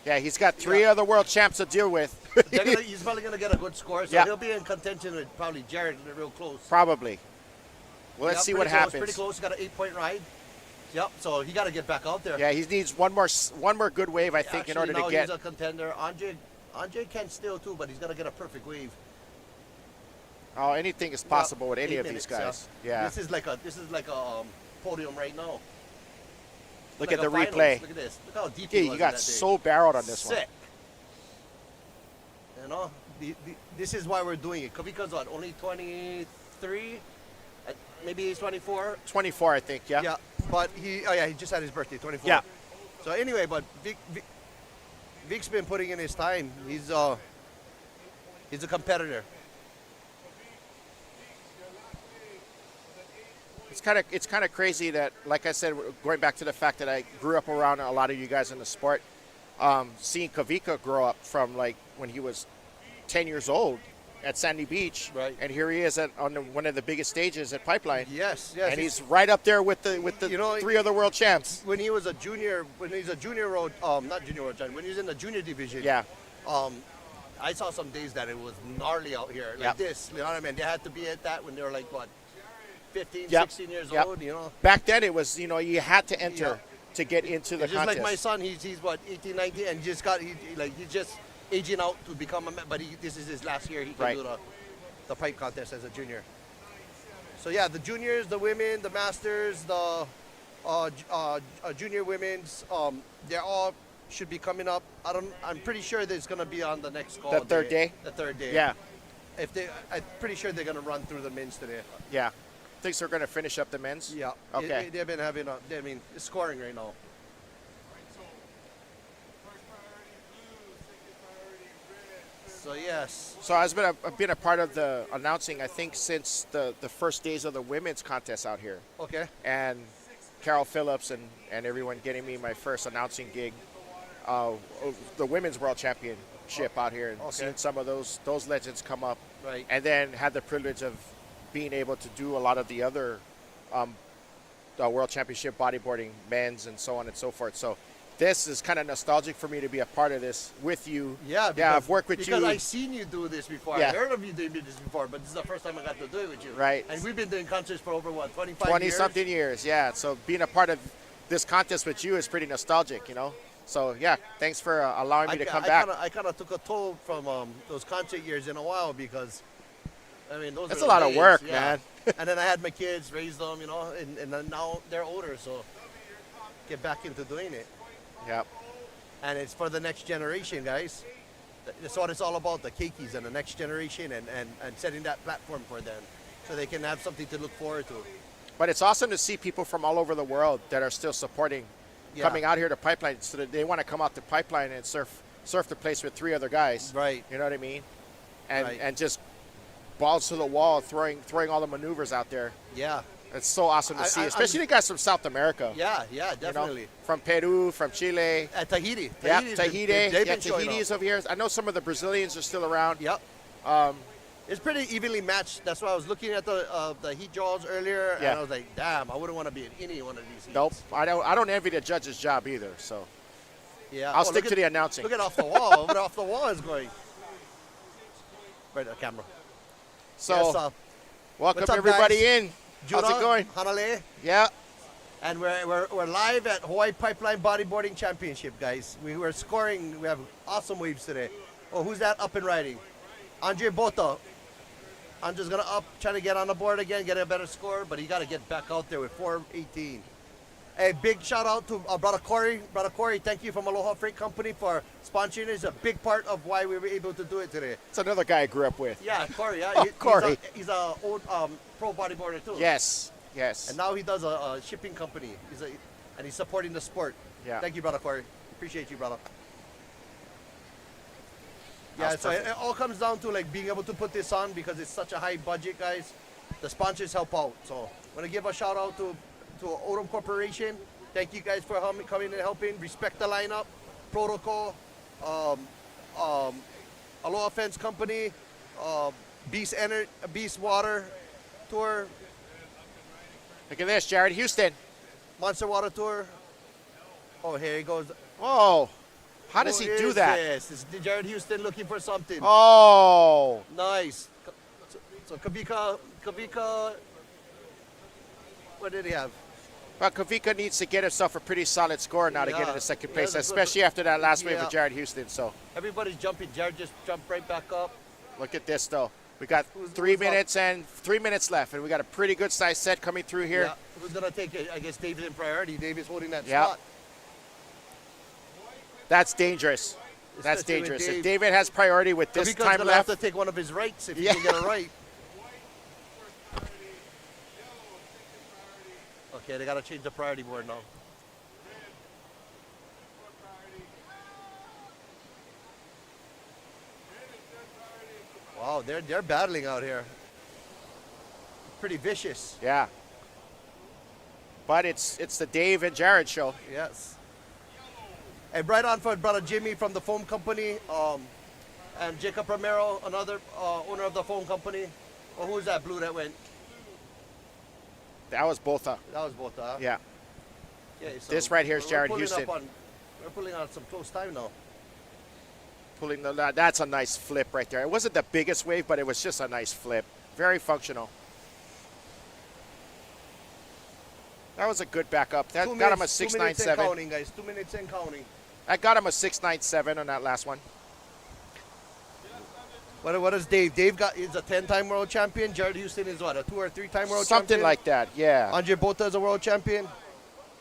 Yeah, he's got three other world champs to deal with. He's probably going to get a good score, so he'll be in contention with probably Jared real close. Probably. Well, let's see what happens. Pretty close. He got an 8-point ride. Yep. So he got to get back out there. Yeah, he needs one more good wave, I think, in order to get. He's a contender. Andre can still too, but he's got to get a perfect wave. Oh, anything is possible with any of these guys. Yeah. This is like a podium right now. Look at the replay. Look at this. Look how deep you got so barreled on this one. Sick. You know, this is why we're doing it. Kavika's what, only 23? Maybe he's 24? 24, I think, yeah. Yeah, but he just had his birthday, 24. Yeah. So anyway, but Vic's been putting in his time. He's a competitor. It's kind of crazy that, like I said, going back to the fact that I grew up around a lot of you guys in the sport, seeing Kavika grow up from like when he was 10 years old at Sandy Beach, right? And here he is on one of the biggest stages at Pipeline. Yes. And he's right up there with the three other world champs. When he was a junior, when he's in the junior division. Yeah. I saw some days that it was gnarly out here, like this. You know what I mean? They had to be at that when they were like what, 15, 16 years old. You know. Back then it was, you had to enter to get into the just contest. like my son, he's what, 18, 19, and he's just aging out to become but this is his last year. He can do the pipe contest as a junior. So yeah, the juniors, the women, the masters, the junior women's, they all should be coming up. I'm pretty sure that it's gonna be on the next call. The third day. The third day. Yeah. I'm pretty sure they're gonna run through the men's today. Yeah. Thinks they're going to finish up the men's? Yeah. Okay. They've been having it's scoring right now. So yes. So I've been a part of the announcing, I think, since the first days of the women's contest out here. Okay. And Carol Phillips and everyone getting me my first announcing gig, of the women's world championship out here, and seeing some of those legends come up. Right. And then had the privilege of being able to do a lot of the other world championship bodyboarding men's and so on and so forth. So this is kind of nostalgic for me to be a part of this with you. Yeah, I've worked with you. Because I've seen you do this before. Yeah. I heard of you doing this before, but this is the first time I got to do it with you. Right. And we've been doing concerts for over, what, 25 years? 20-something years, yeah. So being a part of this contest with you is pretty nostalgic, So, yeah, thanks for allowing me to come back. I kind of took a toll from those concert years in a while because, I mean, those That's are a lot of work, yeah. man. And then I had my kids, raised them, and then now they're older, so get back into doing it. Yep. And it's for the next generation, guys. That's what it's all about, the keikis and the next generation and setting that platform for them so they can have something to look forward to. But it's awesome to see people from all over the world that are still supporting, coming out here to Pipeline, so that they want to come out to Pipeline and surf the place with three other guys. Right. You know what I mean? And just balls to the wall, throwing all the maneuvers out there. Yeah. It's so awesome to see, especially the guys from South America. Yeah, definitely. From Peru, from Chile. Tahiti. Tahiti. Tahiti is over here. I know some of the Brazilians are still around. Yep. It's pretty evenly matched. That's why I was looking at the heat jaws earlier, and I was like, damn, I wouldn't want to be in any one of these heats. Nope. I don't envy the judge's job either, so. Yeah. I'll stick to the announcing. Look at off the wall. Look at off the wall is going. Right, the camera. So, yes, welcome what's up, everybody guys? in. Juna, How's it going? Hanale. Yeah. And we're live at Hawaii Pipeline Bodyboarding Championship, guys. We're scoring. We have awesome waves today. Oh, who's that up and riding? Andre Bota. Andre's gonna trying to get on the board again, get a better score, but he got to get back out there with 418. A big shout out to brother Corey. Brother Corey, thank you from Aloha Freight Company for sponsoring. It's a big part of why we were able to do it today. It's another guy I grew up with. Yeah, Corey. Yeah, Oh, Corey. He's a old pro bodyboarder too. Yes. And now he does a shipping company. And he's supporting the sport. Yeah. Thank you, brother Corey. Appreciate you, brother. Yeah, so it all comes down to like being able to put this on because it's such a high budget, guys. The sponsors help out. So I want to give a shout out to Odom Corporation. Thank you guys for coming and helping. Respect the lineup, protocol, Aloha Fence Company, Beast Water Tour. Look at this, Jared Houston. Monster Water Tour. Oh, here he goes. Whoa. How does he Who do is that? This is Jared Houston looking for something. Oh. Nice. So Kavika, what did he have? Well, Kavika needs to get himself a pretty solid score now to get Yeah. into second Yeah, place, that's especially after that last wave Yeah. with Jared Houston. So Everybody's jumping. Jared just jumped right back up. look at this, though. We got Who's 3 up? minutes and 3 minutes left, and we got a pretty good size set coming through here. Yeah. Who's gonna take it? I guess David in priority. David's holding that Yeah. spot. That's dangerous. That's Especially with dangerous. If Dave. David has priority with this Kavika's time gonna left, have to take one of his rights if Yeah. he can get it right. Okay, they gotta change the priority board now. Wow, they're battling out here. Pretty vicious. yeah. But it's the Dave and Jared show. Yes. And right on for brother Jimmy from the foam company, and Jacob Romero, another owner of the foam company. Well, who was that blue that went? That was both. That was both. Yeah. Okay, so This right here is we're Jared pulling up Houston. we're pulling on some close time now. Pulling that's a nice flip right there. It wasn't the biggest wave, but it was just a nice flip. Very functional. That was a good backup. That got him a 2 minutes and 6.97. counting, guys. 2 minutes and counting. I got him a 6.97 on that last one. What is Dave? Dave is a 10-time world champion. Jared Houston is what, a 2 or 3-time world champion? Something like that, yeah. Andre Bota is a world champion.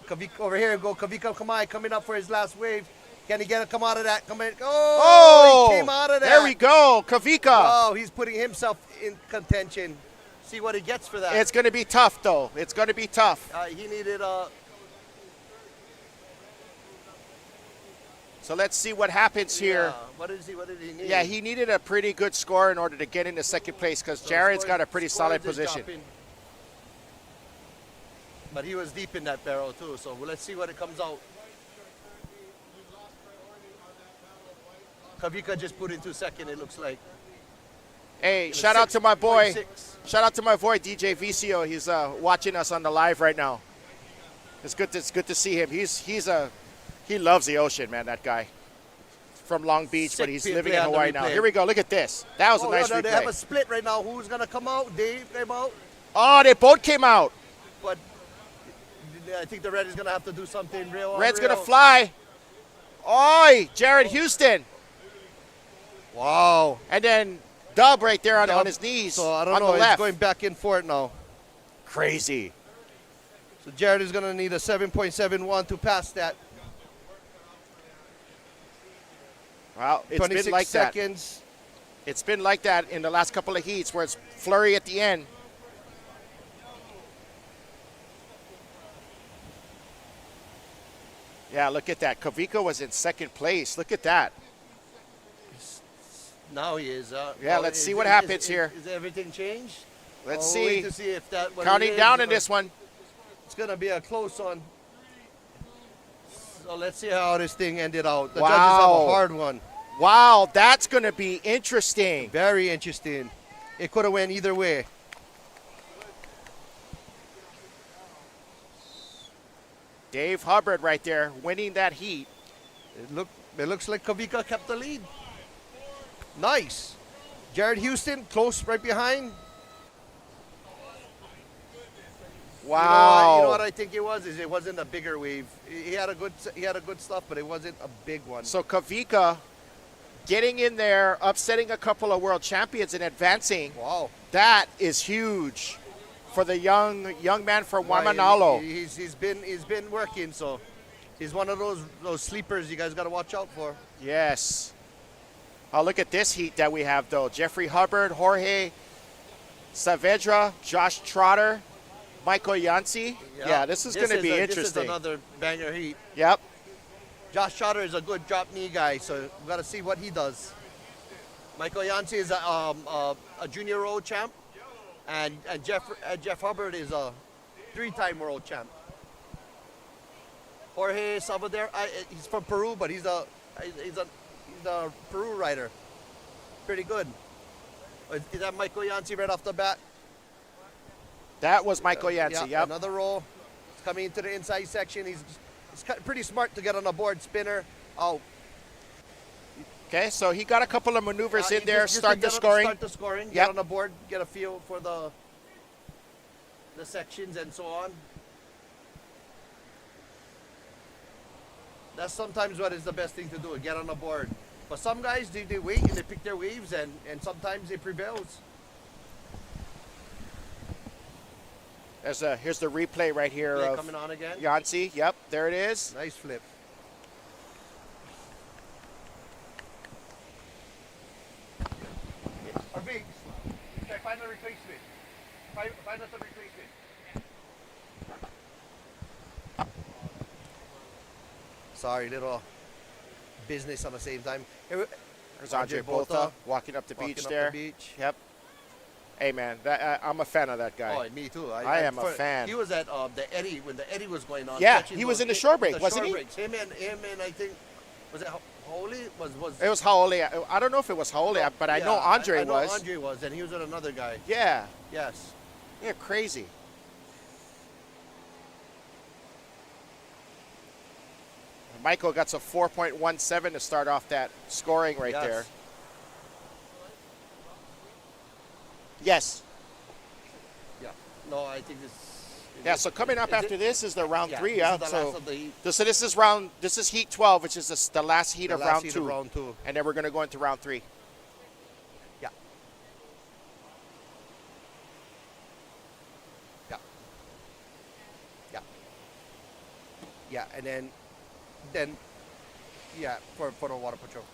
Kavika, over here go Kavika Kamai coming up for his last wave. Can he come out of that? Oh, he came out of that. There we go, Kavika. Oh, he's putting himself in contention. See what he gets for that. It's going to be tough, though. It's going to be tough. He needed So let's see what happens here. What did he need? Yeah, he needed a pretty good score in order to get into second place because Jared's got a pretty solid Scores is position. dropping. But he was deep in that barrel too, so let's see what it comes out. Kavika just put into second, it looks like. Hey, shout out to my boy. 6. Shout out to my boy DJ Vicio. He's watching us on the live right now. It's good to see him. He loves the ocean, man. That guy from Long Beach, but he's living in Hawaii now. Here we go. Look at this. That was a nice replay. They have a split right now. Who's gonna come out? Dave came out, Oh, they both came out. but I think the red is gonna have to do something real. Red's unreal. gonna fly. Oi, Jared Houston. Wow. And then Dub right there on Dub. his knees. So I don't on know. the It's left. going back and forth now. Crazy. So Jared is gonna need a 7.71 to pass that. Well, it's 26 been like seconds. that. It's been like that in the last couple of heats where it's flurry at the end. Yeah, look at that. Kavika was in second place. Look at that. Now he is. Yeah, now let's is- see what is- happens is- here. Is everything changed? Let's We'll wait see. to see if that. what it Counting is, down in but this one. It's gonna be a close one. So let's see how this thing ended out. The Wow. judges have a hard one. Wow, that's going to be interesting. Very interesting. It could have went either way. Dave Hubbard right there winning that heat. It looks like Kavika kept the lead. Nice. Jared Houston close right behind. Wow. You know what I think it was? Is it wasn't a bigger wave. He had a good stuff, but it wasn't a big one. So Kavika getting in there, upsetting a couple of world champions and advancing. Wow. That is huge for the young man from Right, Waimanalo. He's been working, so he's one of those sleepers you guys got to watch out for. Yes. Oh, look at this heat that we have, though. Jeffrey Hubbard, Jorge Saavedra, Josh Trotter, Michael Yancey. Yeah, this is going to be interesting. This is another banger heat. Yep. Josh Trotter is a good drop knee guy, so we got to see what he does. Michael Yancey is a junior world champ, and Jeff Hubbard is a 3-time world champ. Jorge Salvador, he's from Peru, but he's a Peru rider. Pretty good. Is that Michael Yancey right off the bat? That was Michael Yancey, Yeah, yep. another roll. He's coming into the inside section. It's pretty smart to get on a board spinner. Oh, Okay, so he got a couple of maneuvers in there. just to Start the get scoring. Start the scoring. Get Yep. on the board. Get a feel for the sections and so on. That's sometimes what is the best thing to do. Get on the board. But some guys they wait and they pick their waves and sometimes it prevails. Here's the replay right here Play of coming on again. Yancey. Yep, there it is. Nice flip. Or Biggs. Okay, find a replacement. Find us a replacement. Sorry, little business on the same time. There's Andre Botha walking up the beach there. Yep. Hey man, I'm a fan of that guy. Oh, me too. I am a fan. He was at the Eddie when the Eddie was going on. Yeah, catching he was those in the shore break, wasn't he? Breaks. Him and I think was it Holy was. It was Haole. I don't know if it was Haole, but I know Andre I know was. Andre was, and he was with another guy. Yeah. Yes. Yeah, crazy. Michael got a 4.17 to start off that scoring right Yes. there. Yes. Yeah. No, I think this. Yeah, so coming up after this is the round 3. Yeah, This is the so last of the heat. this is heat 12, which is the last heat The of last round heat 2. of round 2. And then we're going to go into round 3. Yeah. Yeah. Yeah. Yeah, and then yeah, for the water patrol.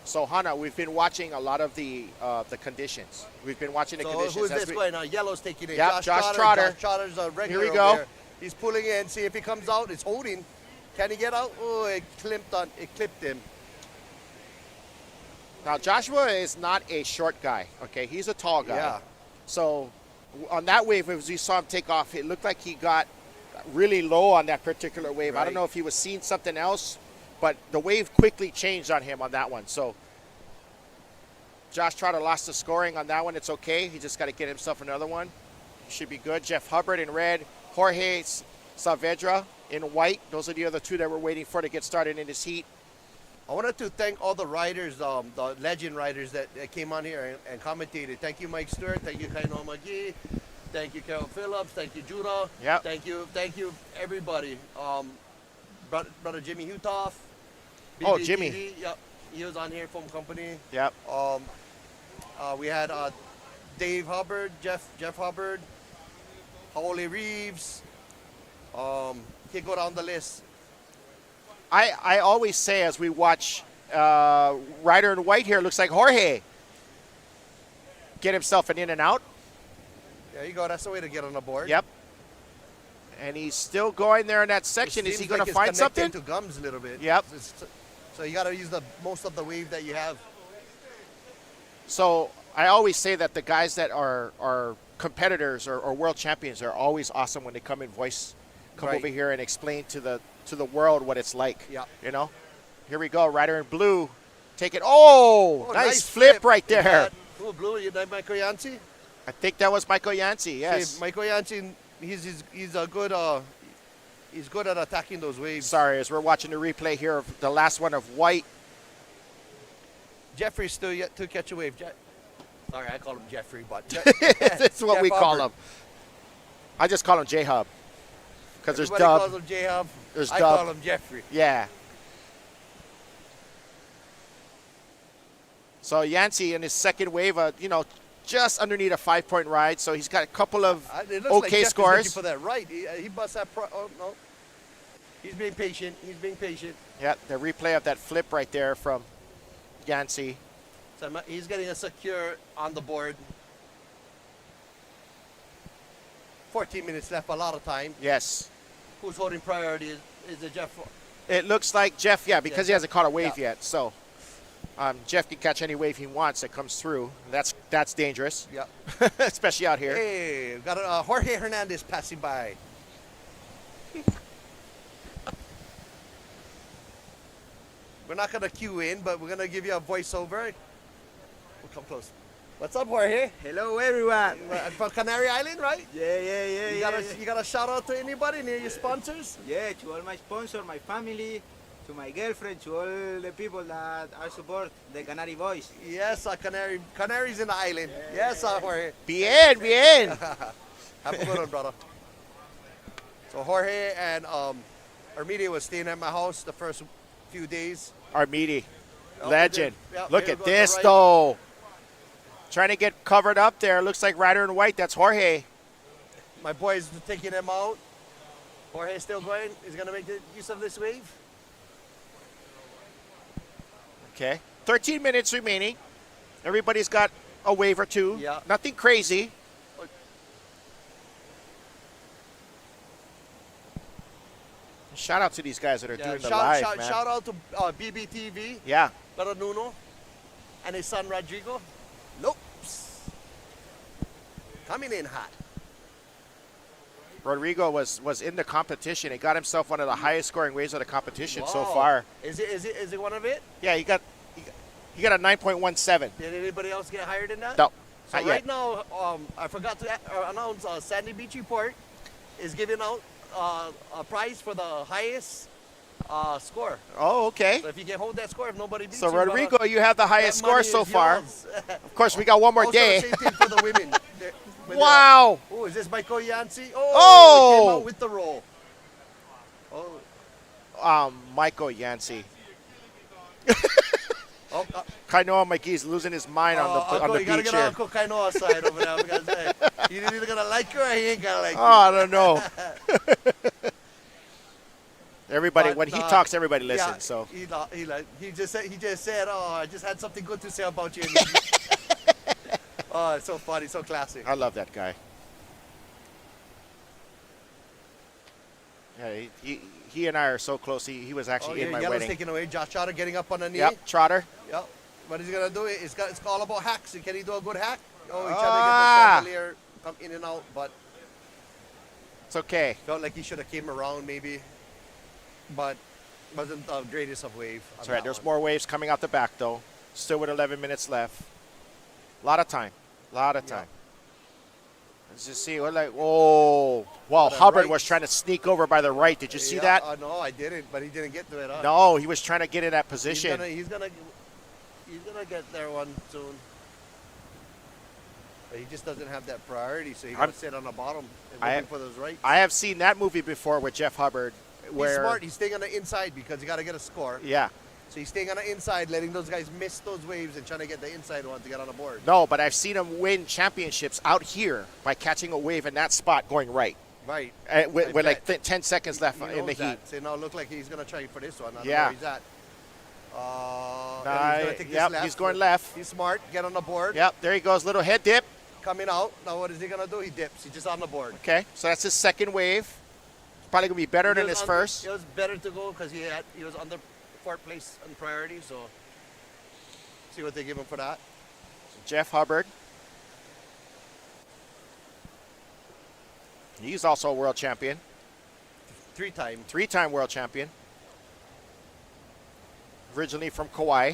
So Hana, we've been watching a lot of the conditions. We've been watching the So conditions. who's as this we- going on? Yellow's taking it. Yep, Josh Trotter. Josh Trotter's a regular. Here we over go. there. He's pulling in. See if he comes out. It's holding. Can he get out? Oh, it clipped him. Now Joshua is not a short guy. Okay, he's a tall guy. Yeah. So on that wave, as you saw him take off, it looked like he got really low on that particular wave. I Right. don't know if he was seeing something else, but the wave quickly changed on him on that one. So Josh Trotter lost the scoring on that one. It's okay. He just got to get himself another one. Should be good. Jeff Hubbard in red. Jorge Saavedra in white. Those are the other two that we're waiting for to get started in this heat. I wanted to thank all the riders, the legend riders that came on here and commentated. Thank you, Mike Stewart. Thank you, Kaino McGee. Thank you, Carol Phillips. Thank you, Judah. Yep. Thank you, everybody. Brother Jimmy Hutoff. Oh, BBTV, Jimmy. Yep, he was on here from company. Yep. We had Dave Hubbard, Jeff Hubbard, Holly Reeves. Can't go down the list. I always say as we watch rider in white here, looks like Jorge get himself an in and out. There you go. That's the way to get on the board. Yep. And he's still going there in that section. It Is he seems going like to it's find something? connecting to gums a little bit. Yep. So you got to use the most of the wave that you have. So I always say that the guys that are competitors or world champions are always awesome when they come and come Right. over here and explain to the world what it's like. Yeah. You know? Here we go. Rider in blue. Take it. Oh, nice flip right there. Who blue? You know Michael Yancey? I think that was Michael Yancey. Yes. See, Michael Yancey, he's a good he's good at attacking those waves. Sorry, as we're watching the replay here of the last one of white. Jeffrey's still yet to catch a wave. Sorry, I call him Jeffrey, but That's what Jeff we call Hubbard. him. I just call him J-Hub. Because there's Everybody Dub. calls him J-Hub. There's I Dub. call him Jeffrey. Yeah. So Yancey in his second wave, just underneath a 5-point ride. So he's got a couple of It looks like okay Jeff is scores. looking for that right. He busts that. Oh no. He's being patient. Yeah, the replay of that flip right there from Yancey. So he's getting a secure on the board. 14 minutes left, a lot of time. Yes. Who's holding priority? Is it Jeff? It looks like Jeff, because he hasn't caught a wave Yeah. yet. So Jeff can catch any wave he wants that comes through. That's dangerous. Yeah. Especially out here. Hey, we've got Jorge Hernandez passing by. We're not going to cue in, but we're going to give you a voiceover. We'll come close. What's up, Jorge? Hello, everyone. From Canary Island, right? Yeah. You got a shout out to anybody near your sponsors? Yeah, to all my sponsors, my family, to my girlfriend, to all the people that are support the Canary Boys. Yes, Canaries in the island. Yes, Jorge. Bien. Have a good one, brother. So Jorge and Armida was staying at my house the first few days. Armidi, Oh, legend. yeah, Look here at goes the this, right. though. Trying to get covered up there. Looks like Rider in white. That's Jorge. My boy's taking him out. Jorge's still going. He's going to make the use of this wave. Okay. 13 minutes remaining. Everybody's got a wave or two. Yeah. Nothing crazy. Shout out to these guys that are doing the live, man. Shout out to BBTV. Yeah. Brother Nuno and his son Rodrigo. Nope. Coming in hot. Rodrigo was in the competition. He got himself one of the highest scoring waves of the competition so Wow. far. Is it one of it? Yeah, he got a 9.17. Did anybody else get higher than that? No, So not right yet. now, I forgot to announce Sandy Beach Report is giving out a prize for the highest score. Oh, okay. So if you can hold that score, if nobody beats So you, Rodrigo, you have the highest that score money so is far. yours. Of course, we got one more Also, day. the same thing for the women. Wow. Oh, is this Michael Yancey? Oh! He came out with the roll. Oh. Michael Yancey. Oh, Kainoa McGee's losing his mind on the you gotta beach get here. Uncle Kainoa side over there because he's either gonna like you or he ain't gonna like you. Oh, I don't know. Everybody, But, when he talks, everybody listens. Yeah, So he just said, oh, I just had something good to say about you. Oh, it's so funny, so classic. I love that guy. Yeah, he and I are so close. He was actually in my Yellow's wedding. taken away. Josh Trotter getting up on the knee. Yep, Trotter. Yep. What is he gonna do? It's all about hacks. Can he do a good hack? Oh, he tried Ah. to get the chandelier come in and out, but It's okay. felt like he should have came around maybe, but wasn't the greatest of wave. That's right. There's more waves coming out the back, though. Still with 11 minutes left. A lot of time. Let's just see. We're like, oh, wow. The Hubbard right. was trying to sneak over by the right. Did you see that? No, I didn't, but he didn't get to it. Huh? No, he was trying to get in that He's position. gonna get there one soon. But he just doesn't have that priority, so he's gonna sit on the bottom and looking for those rights. I have seen that movie before with Jeff Hubbard. Where, He's smart. He's staying on the inside because he got to get a score. Yeah. So he's staying on the inside, letting those guys miss those waves and trying to get the inside one to get on the board. No, but I've seen him win championships out here by catching a wave in that spot going right. Right. With like 10 seconds left He in the knows that. heat. So now look like he's going to try for this one. I don't Yeah. know where he's at. And he's gonna take this Yep, left. he's going left. He's smart. Get on the board. Yep, there he goes. Little head dip. Coming out. Now what is he going to do? He dips. He's just on the board. Okay, so that's his second wave. Probably going to be better than his first. It was better to go because he was under fourth place on priority. So see what they give him for that. Jeff Hubbard. He's also a world champion. Three-time world champion. Originally from Kauai.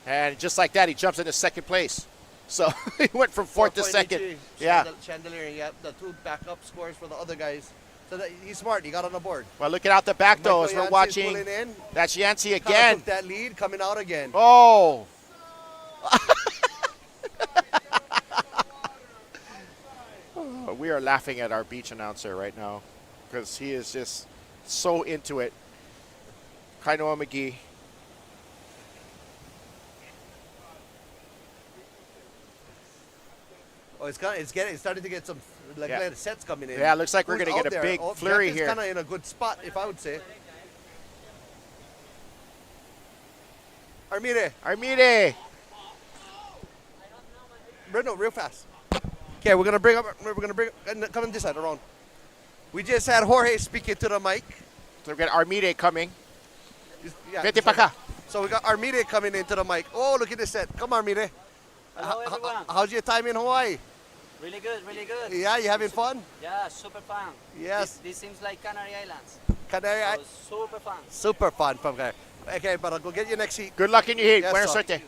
And just like that, he jumps into second place. So he went from fourth to second. Yeah. Chandelier, yeah. The two backup scores for the other guys. So he's smart. He got on the board. Well, look out the back, though, as Michael we're Yancey's watching. pulling in. That's Yancey Kinda again. took that lead, coming out again. Oh. We are laughing at our beach announcer right now because he is just so into it. Kainoa McGee. Oh, it's starting to get some sets coming in. Yeah, looks like we're Who's going to out get a there? big Oh, flurry Jack is here. kind of in a good spot, if I would say. Armide. Breno, real fast. Okay, we're gonna bring come on this side around. We just had Jorge speaking to the mic. So we've got Armide coming. Yeah, Vete pa acá. so we got Armide coming into the mic. Oh, look at this set. Come on, Armide. Hello, everyone. How's your time in Hawaii? Really good, really good. Yeah, you having fun? Yeah, super fun. Yes. This seems like Canary Islands. Canary So super fun. Super fun from there. Okay, but I'll go get you next seat. Good luck in your heat. Yes, Buena sir. suerte.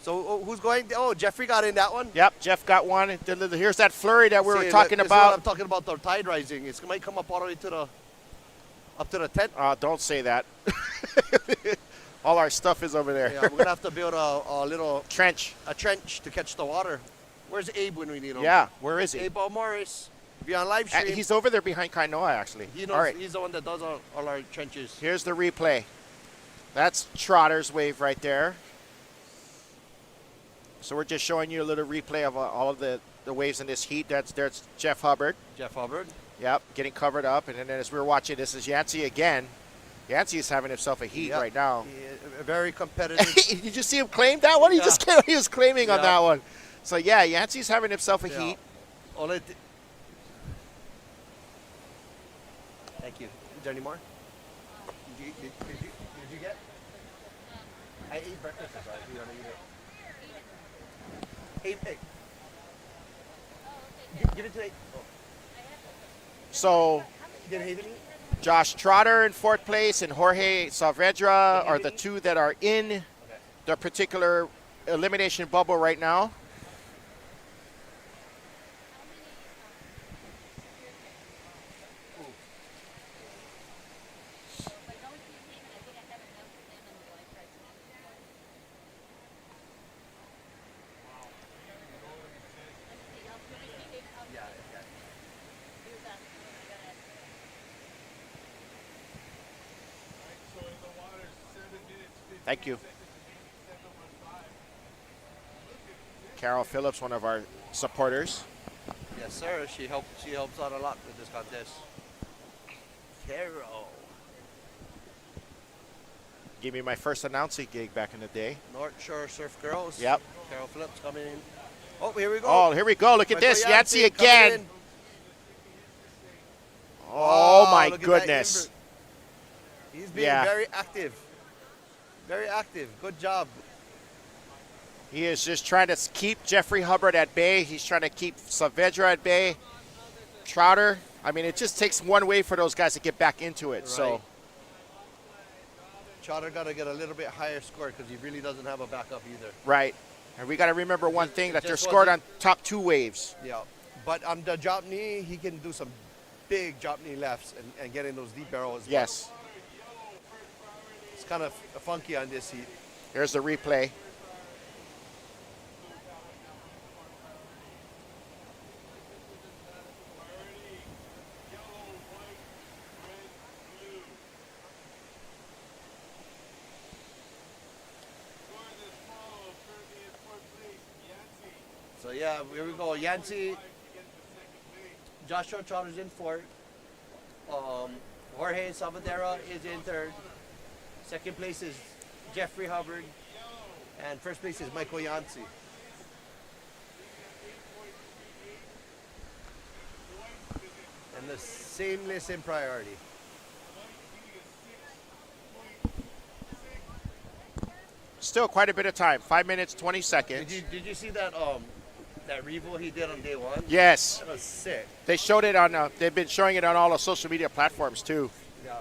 So who's going? Oh, Jeffrey got in that one. Yep, Jeff got one. Here's that flurry that we were See, talking this is what about. I'm talking about the tide rising. It might come up all the way to the tent. Don't say that. All our stuff is over there. Yeah, we're gonna have to build a little trench to catch the water. Where's Abe when we need him? Yeah, where is he? Abe Morris. If you're on live stream, He's over there behind Kainoa, actually. he knows. All right, He's the one that does all our trenches. here's the replay. That's Trotter's wave right there. So we're just showing you a little replay of all of the waves in this heat. There's Jeff Hubbard. Jeff Hubbard. Yep, getting covered up. And then as we were watching, this is Yancey again. Yancey is having himself a heat right now. Very competitive. Did you just see him claim that one? He Yeah. just he was claiming on that one. So yeah, Yancey's having himself a heat. Thank you. Is there any more? Did you get? I ate breakfast. So you want to eat it? Hey. Give it to Abe. Oh. So Did Haven eat? Josh Trotter in fourth place and Jorge Saavedra are the two that are in the particular elimination bubble right now. Thank you. Carol Phillips, one of our supporters. Yes, sir. She helps out a lot with this contest. Carol. Gave me my first announcing gig back in the day. North Shore Surf Girls. Yep. Carol Phillips coming in. Oh, here we go. Oh, here we go. Look at Michael this. Yancey coming again. in. Oh, my look at that goodness. invert. He's being very active. Very active. Good job. He is just trying to keep Jeffrey Hubbard at bay. He's trying to keep Saavedra at bay. Trotter. I mean, it just takes one way for those guys to get back into it. Right. So Trotter got to get a little bit higher score because he really doesn't have a backup either. right. And we got to remember one thing, that they're just scored on wasn't- top two waves. Yeah. But on the drop knee, he can do some big drop knee lefts and get in those deep barrels. Yes. It's kind of funky on this heat. Here's the replay. So yeah, here we go. Yancey, Joshua Trotter's in fourth. Jorge Salvadera is in third. Second place is Jeffrey Hubbard. And first place is Michael Yancey. And the same list in priority. Still quite a bit of time. 5 minutes, 20 seconds. Did you see that that revo he did on day one? Yes. That was sick. They showed it on, they've been showing it on all the social media platforms too. Yeah.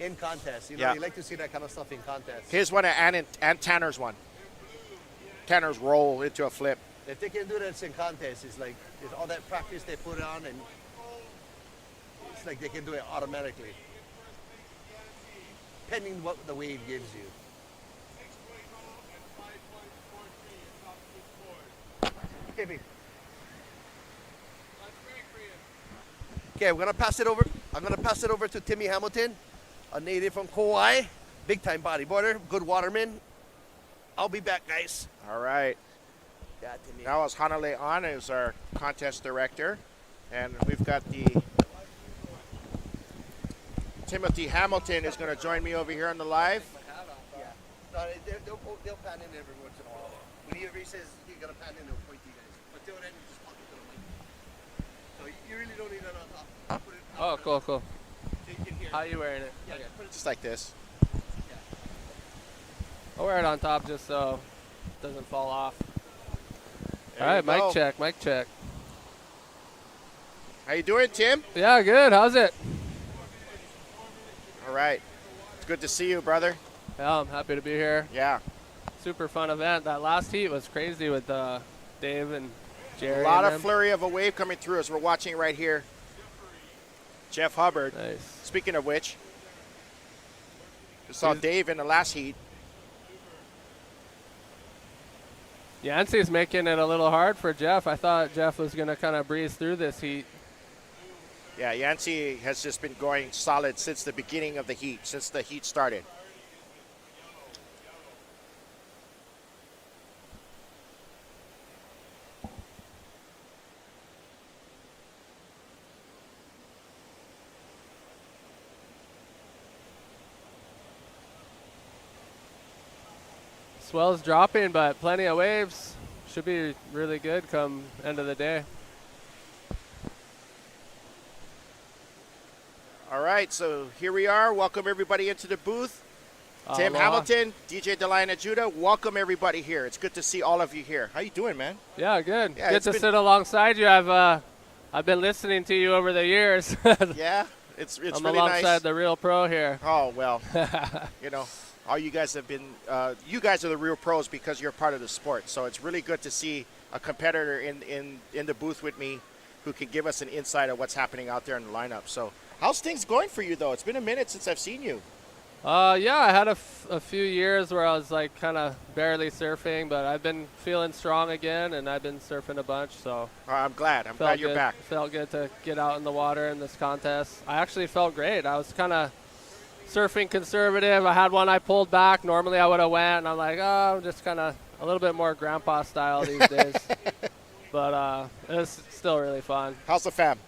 In contest. You know, Yeah. you like to see that kind of stuff in contest. Here's one and Tanner's one. Tanner's roll into a flip. If they can do that in contest, it's like it's all that practice they put on, and it's like they can do it automatically, pending what the wave gives you. Okay, we're gonna pass it over. I'm gonna pass it over to Timmy Hamilton, a native from Kauai, big time bodyboarder, good waterman. I'll be back, guys. All right. Yeah, Timmy. Now is Hanale on, who's our contest director. And we've got the Timothy Hamilton is going to join me over here on the live. No, they'll pan in every once in a while. When he says he's gonna pan in, he'll point to you guys. But till then, you just talk to the mic. So you really don't need it on top. Put it Oh, cool, cool. so you can hear. How are you wearing it? Yeah, put it Just like this. I'll wear it on top just so it doesn't fall off. There All you right, mic go. check, mic check. How you doing, Tim? Yeah, good. How's it? All right. It's good to see you, brother. Yeah, I'm happy to be here. Yeah. super fun event. That last heat was crazy with Dave and Jerry. A lot and of them. flurry of a wave coming through as we're watching right here. Jeff Hubbard. Nice. Speaking of which, we saw Dave in the last heat. Yancey's making it a little hard for Jeff. I thought Jeff was going to kind of breeze through this heat. Yeah, Yancey has just been going solid since the beginning of the heat, since the heat started. Swell's dropping, but plenty of waves. Should be really good come end of the day. All right, so here we are. Welcome everybody into the booth. Tim Aloha. Hamilton, DJ Delina Judah. Welcome everybody here. It's good to see all of you here. How you doing, man? Yeah, good. Yeah, Good it's to been- sit alongside you. I've been listening to you over the years. Yeah, it's I'm really alongside nice. the real pro here. Oh well, you know, all you guys have been. You guys are the real pros because you're part of the sport. So it's really good to see a competitor in the booth with me, who can give us an insight of what's happening out there in the lineup. So how's things going for you though? It's been a minute since I've seen you. Yeah, I had a few years where I was like kind of barely surfing, but I've been feeling strong again, and I've been surfing a bunch. So I'm glad. I'm glad you're good, back. Felt good to get out in the water in this contest. I actually felt great. I was kind of surfing conservative. I had one I pulled back. Normally I would have went, and I'm like, oh, I'm just kind of a little bit more grandpa style these days. But it was still really fun. How's the fam?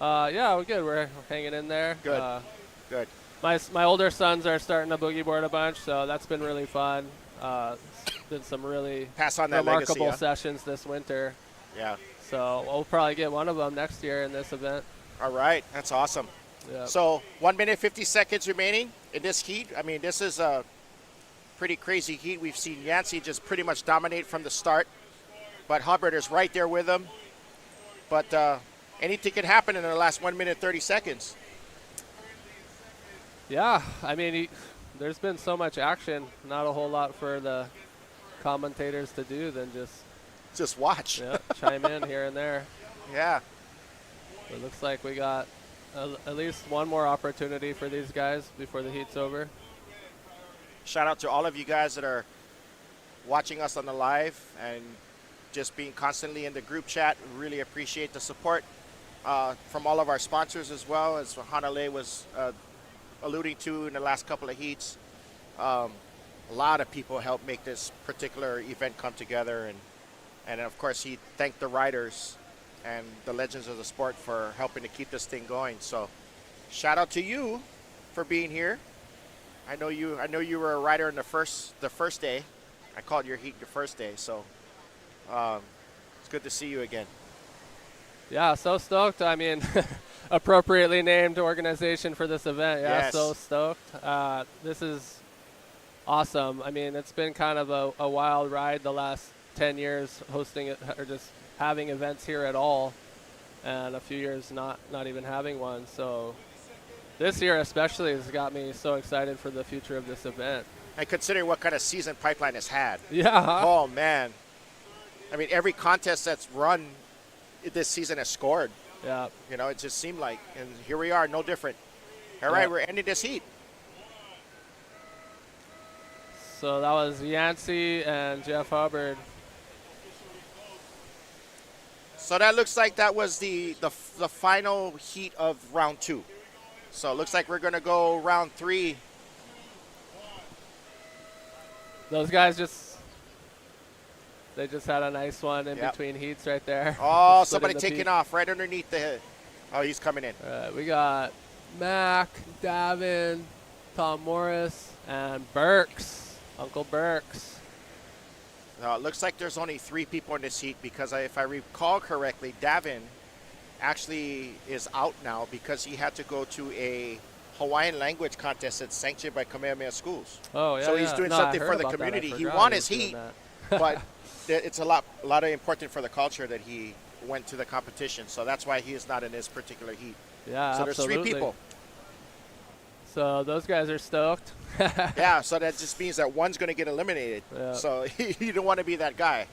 Yeah, we're good. We're hanging in there. Good. Good. My older sons are starting to boogie board a bunch, so that's been really fun. It's been some really Pass on that remarkable legacy, huh? sessions this winter. Yeah. So we'll probably get one of them next year in this event. All right, that's awesome. Yep. So 1 minute 50 seconds remaining in this heat. I mean, this is a pretty crazy heat. We've seen Yancey just pretty much dominate from the start, but Hubbard is right there with him. But anything can happen in the last 1 minute 30 seconds. Yeah, I mean, there's been so much action. Not a whole lot for the commentators to do than just watch. Yeah, chime in here and there. Yeah. It looks like we got at least one more opportunity for these guys before the heat's over. Shout out to all of you guys that are watching us on the live and just being constantly in the group chat. Really appreciate the support from all of our sponsors as well, as Honolulu was alluding to in the last couple of heats. A lot of people helped make this particular event come together, and of course he thanked the riders and the legends of the sport for helping to keep this thing going. So shout out to you for being here. I know you were a rider in the first day. I called your heat your first day, so it's good to see you again. Yeah, so stoked. I mean, appropriately named organization for this event. Yeah, Yes. So stoked. This is awesome. I mean, it's been kind of a wild ride the last 10 years hosting it, or just having events here at all, and a few years not even having one. So this year especially has got me so excited for the future of this event. And considering what kind of season Pipeline has had. Yeah. Oh, man. I mean, every contest that's run this season has scored. Yeah. You know, it just seemed like, and here we are, no different. All right, we're ending this heat. So that was Yancey and Jeff Hubbard. So that looks like that was the final heat of round 2. So it looks like we're going to go round 3. Those guys they just had a nice one in between heats right there. Oh, Split somebody in the taking peak. off right underneath the head. Oh, he's coming in. We got Mac, Davin, Tom Morris, and Burks, Uncle Burks. It looks like there's only 3 people in this heat because if I recall correctly, Davin actually is out now because he had to go to a Hawaiian language contest that's sanctioned by Kamehameha schools. Oh, yeah. So he's doing No, I something heard for the about that. I community. He forgot won he his was doing heat, that. but it's a lot of important for the culture that he went to the competition. So that's why he is not in this particular heat. Yeah, so absolutely. there's 3 people. So those guys are stoked. Yeah, so that just means that one's going to get eliminated. Yeah. So you don't want to be that guy.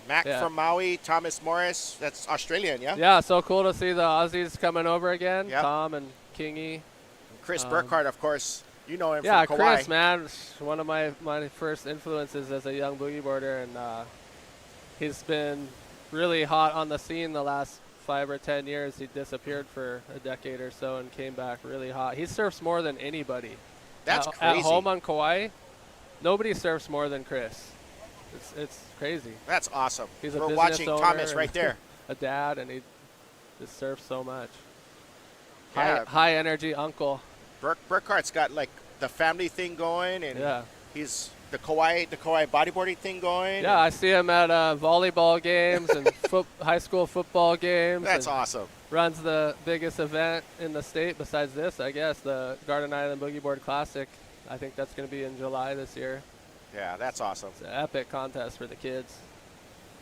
Mac Yeah. from Maui, Thomas Morris, that's Australian, yeah? Yeah, so cool to see the Aussies coming over again. Yep. Tom and Kingy. Chris Burkhardt, of course. You know him Yeah, from Kauai. Chris, man, one of my first influences as a young boogie boarder, and he's been really hot on the scene the last 5 or 10 years. He disappeared for a decade or so and came back really hot. He surfs more than anybody. That's at crazy. home on Kauai, nobody surfs more than Chris. It's crazy. That's awesome. He's a We're business watching owner Thomas and right there. a dad, and he just surfs so much. Yeah. High energy uncle. Burkhardt's got like the family thing going, and Yeah. he's the Kauai bodyboarding thing going. Yeah, I see him at volleyball games and high school football games. That's and awesome. Runs the biggest event in the state besides this, I guess, the Garden Island Boogie Board Classic. I think that's going to be in July this year. Yeah, that's awesome. It's an epic contest for the kids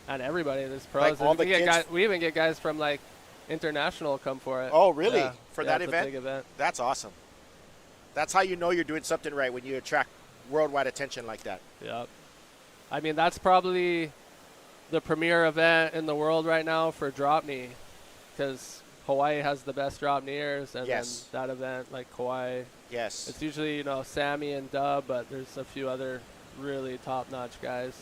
and everybody. There's pros. Like all we, the get kids- we even get guys from like international come for it. Oh, really? Yeah. For Yeah, that it's event? a big event. That's awesome. That's how you know you're doing something right, when you attract worldwide attention like that. Yep. I mean, that's probably the premier event in the world right now for drop knee, because Hawaii has the best drop kneers, and Yes. then that event, like Kauai, Yes. it's usually, Sammy and Dub, but there's a few other really top-notch guys.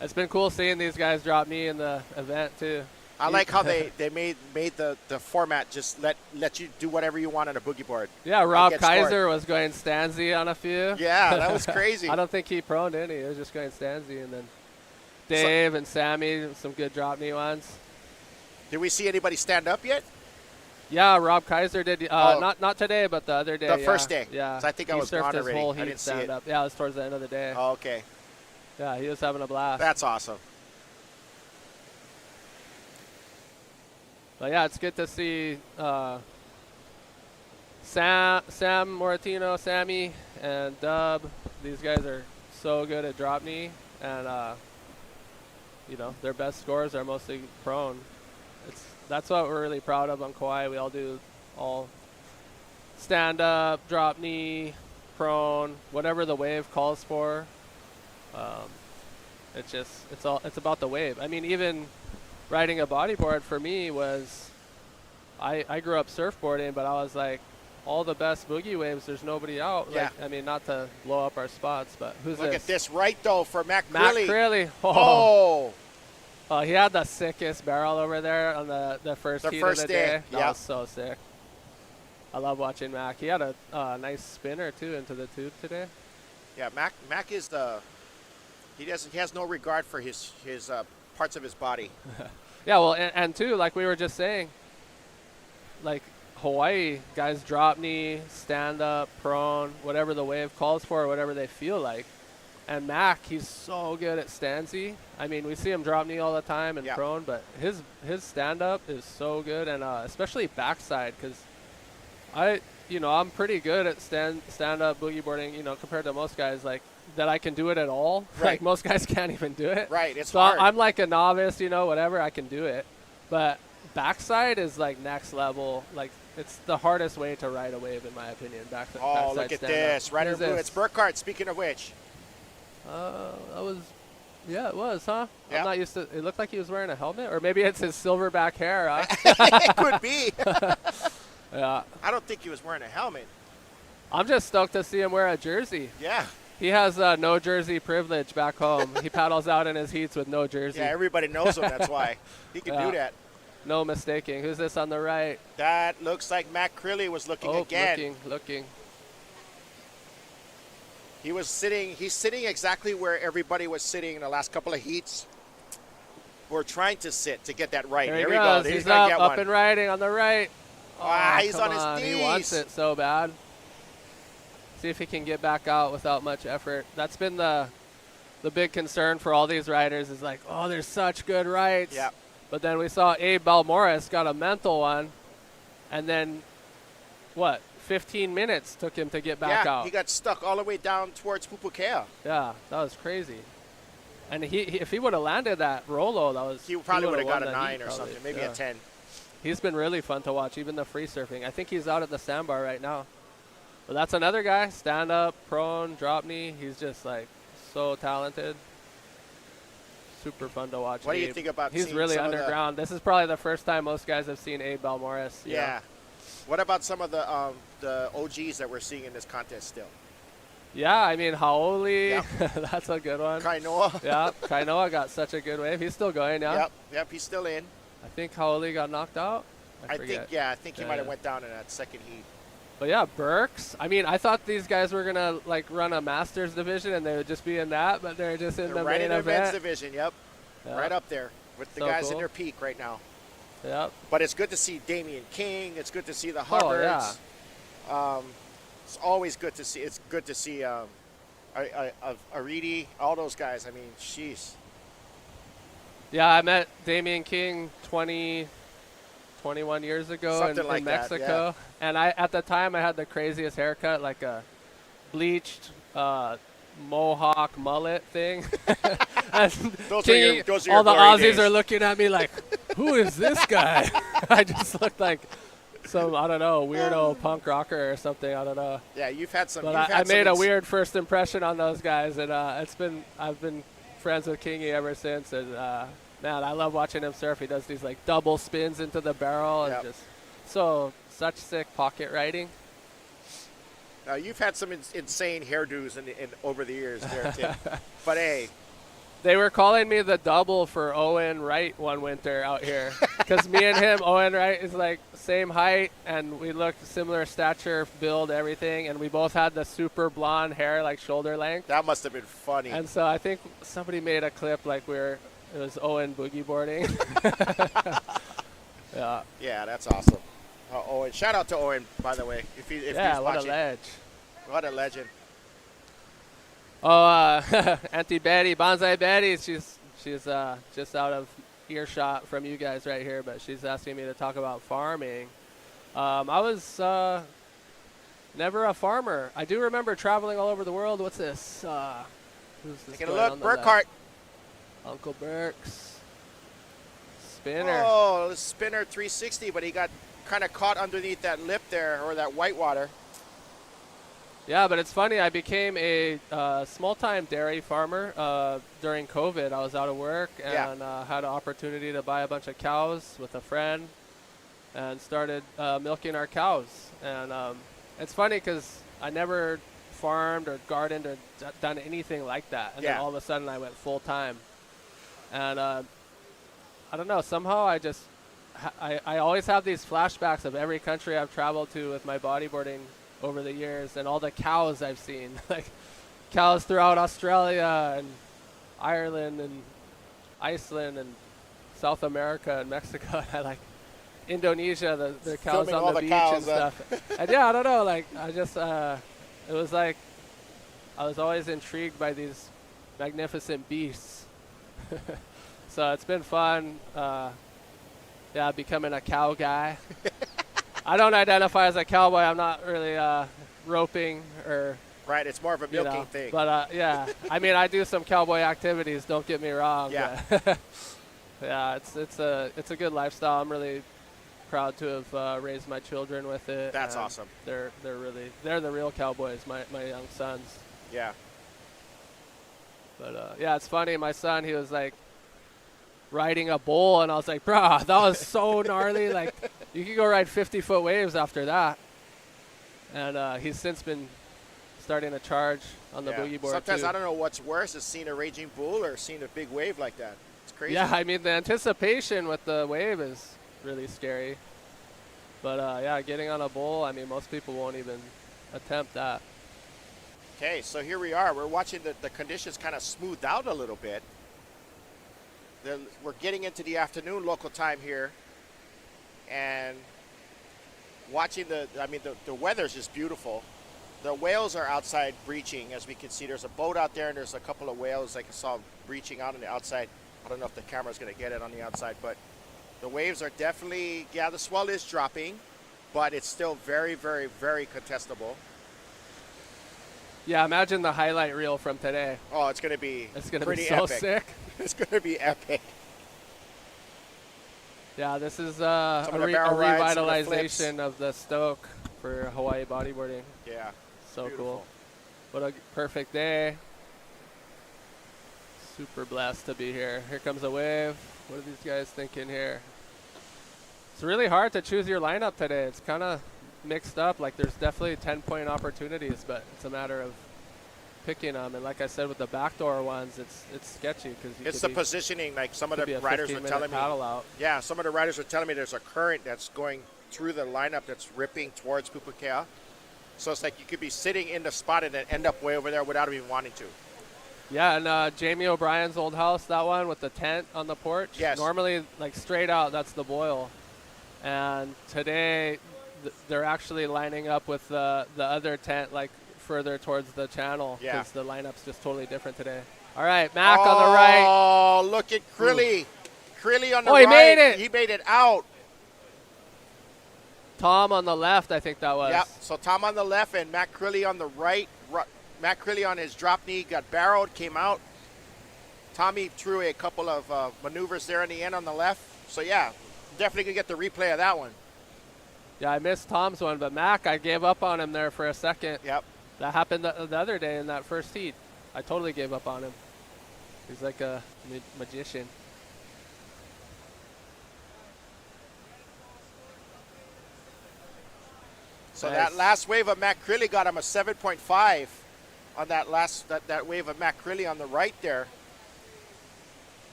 It's been cool seeing these guys drop knee in the event too. I like how they made the format just let you do whatever you want on a boogie board. Yeah, and Rob get scored. Kaiser was going Stanzi on a few. Yeah, that was crazy. I don't think he proned any. He was just going Stanzi, and then Dave and Sammy, some good drop knee ones. Did we see anybody stand up yet? Yeah, Rob Kaiser did. Oh. Not today, but the other day. The yeah. first day. Yeah. So I think I He was surfed gone his already. whole I heat didn't see stand it. up. Yeah, it was towards the end of the day. Oh, okay. Yeah, he was having a blast. That's awesome. But yeah, it's good to see Sam Moratino, Sammy, and Dub. These guys are so good at drop knee, and their best scores are mostly prone. That's what we're really proud of on Kauai. We all do stand up, drop knee, prone, whatever the wave calls for. It's about the wave. I mean, even riding a bodyboard for me was, I grew up surfboarding, but I was like, all the best boogie waves, there's nobody out. Yeah. Like, I mean, not to blow up our spots, but who's Look this? at this right, though, for Mac Matt Crilly. Crilly. Oh. Oh, he had the sickest barrel over there on the first heat first of the day. day. That Yeah. was so sick. I love watching Mac. He had a nice spinner, too, into the tube today. Yeah, Mac is he has no regard for his parts of his body. Yeah, well, and too, like we were just saying, like Hawaii, guys drop knee, stand up, prone, whatever the wave calls for, whatever they feel like. And Mac, he's so good at stanzi. I mean, we see him drop knee all the time and Yeah. prone, but his stand up is so good, and especially backside, because I'm pretty good at stand up boogie boarding, compared to most guys, like that I can do it at all. Right. Like most guys can't even do it. Right, it's so hard. I'm like a novice, whatever, I can do it. But backside is like next level. Like it's the hardest way to ride a wave, in my opinion. Backside. Oh, look at this. Rider What is Blue. this? It's Burkhardt, speaking of which. It was, huh? Yeah. I'm not used to. It looked like he was wearing a helmet, or maybe it's his silverback hair. Huh? It could be. Yeah. I don't think he was wearing a helmet. I'm just stoked to see him wear a jersey. Yeah. He has no jersey privilege back home. He paddles out in his heats with no jersey. Yeah, everybody knows him. That's why he can do that. No mistaking. Who's this on the right? That looks like Mac Crilly was looking again. Looking. He's sitting exactly where everybody was sitting in the last couple of heats. We're trying to sit to get that right. There he we goes. go. He's gonna up, get up one. and riding on the right. He's come on his knees. He wants it so bad. See if he can get back out without much effort. That's been the big concern for all these riders, is like, oh, there's such good rights. Yeah. But then we saw Abe Balmorris got a mental one, and then 15 minutes took him to get back out. He got stuck all the way down towards Pupukea. Yeah, that was crazy. And he if he would have landed that Rolo, He probably would have got won a the 9 heat or probably. something, maybe Yeah. a 10. he's been really fun to watch, even the free surfing. I think he's out at the sandbar right now. But that's another guy, stand up, prone, drop knee. He's just like so talented. Super fun to watch. What do you Abe. think about He's seeing really some of the- underground. This is probably the first time most guys have seen Abe Balmores. you know? Yeah. What about some of the OGs that we're seeing in this contest still? Yeah, I mean, Haoli, that's a good one. Kainoa. Yeah, Kainoa got such a good wave. He's still going, yeah? Yep, he's still in. I think Haoli got knocked out. I forget. think he might have went down in that second heat. But yeah, Burks. I mean, I thought these guys were gonna like run a Masters division and they would just be in that, but they're just in They're the right main in the men's event. division, yep. Yeah. Right up there with the So guys in cool. their peak right now. Yep. But it's good to see Damian King. It's good to see the Oh, Hubbards. It's always good to see. It's good to see Aridi, all those guys. I mean, jeez. Yeah, I met Damian King 21 years ago Something in like that, Mexico. And at the time I had the craziest haircut, like a bleached mohawk mullet thing. And Those are King, your all the glory Aussies days. are looking at me like, who is this guy? I just looked like some, I don't know, weirdo punk rocker or something. I don't know. Yeah, you've had some. But you've I had made some a weird first impression on those guys, and I've been friends with Kingy ever since. And man, I love watching him surf. He does these like double spins into the barrel and just such sick pocket riding. You've had some insane hairdos in over the years there, Tim. But hey, they were calling me the double for Owen Wright one winter out here because me and him, Owen Wright is like same height and we looked similar stature, build, everything, and we both had the super blonde hair like shoulder length. That must have been funny. And so I think somebody made a clip like it was Owen boogie boarding. Yeah. Yeah, that's awesome. Owen, shout out to Owen, by the way, if he's what watching. a ledge. What a legend. Oh, Auntie Betty, Banzai Betty, she's just out of earshot from you guys right here, but she's asking me to talk about farming. I was never a farmer. I do remember traveling all over the world. What's this? Who's this? Taking a going look, on the Burkhart. left? Uncle Burks. Spinner. Oh, spinner 360, but he got kind of caught underneath that lip there, or that white water. Yeah, but it's funny. I became a small-time dairy farmer during COVID. I was out of work and had an opportunity to buy a bunch of cows with a friend and started milking our cows. And it's funny because I never farmed or gardened or done anything like that. And then all of a sudden I went full-time. And I don't know, somehow I always have these flashbacks of every country I've traveled to with my bodyboarding over the years and all the cows I've seen, like cows throughout Australia and Ireland and Iceland and South America and Mexico. And I like Indonesia, the cows Filming on all the the beach cows, and stuff. And yeah, I don't know, like I just, it was like, I was always intrigued by these magnificent beasts. So it's been fun, becoming a cow guy. I don't identify as a cowboy. I'm not really roping or... Right, it's more of a milking thing. But yeah, I mean, I do some cowboy activities, don't get me wrong. Yeah. Yeah, it's a good lifestyle. I'm really proud to have raised my children with it. That's awesome. They're the real cowboys, my young sons. Yeah. But yeah, it's funny. My son, he was like riding a bull, and I was like, "Bruh, that was so gnarly! Like, you could go ride 50-foot waves after that." And he's since been starting to charge on the boogie board. Sometimes too. I don't know what's worse, is seeing a raging bull or seeing a big wave like that. It's crazy. Yeah, I mean the anticipation with the wave is really scary. But yeah, getting on a bull, I mean most people won't even attempt that. Okay, so here we are. We're watching the conditions kind of smoothed out a little bit. We're getting into the afternoon local time here, and watching the weather's just beautiful. The whales are outside breaching, as we can see. There's a boat out there, and there's a couple of whales I saw breaching out on the outside. I don't know if the camera's going to get it on the outside, but the waves are definitely, the swell is dropping, but it's still very, very, very contestable. Yeah, imagine the highlight reel from today. Oh, it's going to be It's going to pretty be so epic. sick. It's going to be epic. Yeah, this is Some a of the barrel rides, some of the revitalization of the Stoke for Hawaii bodyboarding. Yeah. So Beautiful. cool. What a perfect day. Super blessed to be here. Here comes a wave. What are these guys thinking here? It's really hard to choose your lineup today. It's kind of mixed up. Like there's definitely 10-point opportunities, but it's a matter of picking them. And like I said, with the backdoor ones, it's sketchy because It's the positioning. Like some of the riders were telling me. Out. Yeah, some of the riders were telling me there's a current that's going through the lineup that's ripping towards Pupukea. So it's like you could be sitting in the spot and then end up way over there without even wanting to. Yeah, and Jamie O'Brien's old house, that one with the tent on the porch. Yes. Normally, like straight out, that's the boil. And today, they're actually lining up with the other tent, like further towards the channel. Yeah. Because the lineup's just totally different today. All right, Mac on the right. Oh, look at Crilly. Crilly on the right. He made it. He made it out. Tom on the left, I think that was. Yep. So Tom on the left and Matt Crilly on the right. Matt Crilly on his drop knee got barreled, came out. Tommy threw a couple of maneuvers there in the end on the left. So, yeah, definitely going to get the replay of that one. Yeah, I missed Tom's one, but Mac, I gave up on him there for a second. Yep. That happened the other day in that first heat. I totally gave up on him. He's like a magician. So Nice. that last wave of Matt Crilly got him a 7.5 on that last that wave of Matt Crilly on the right there.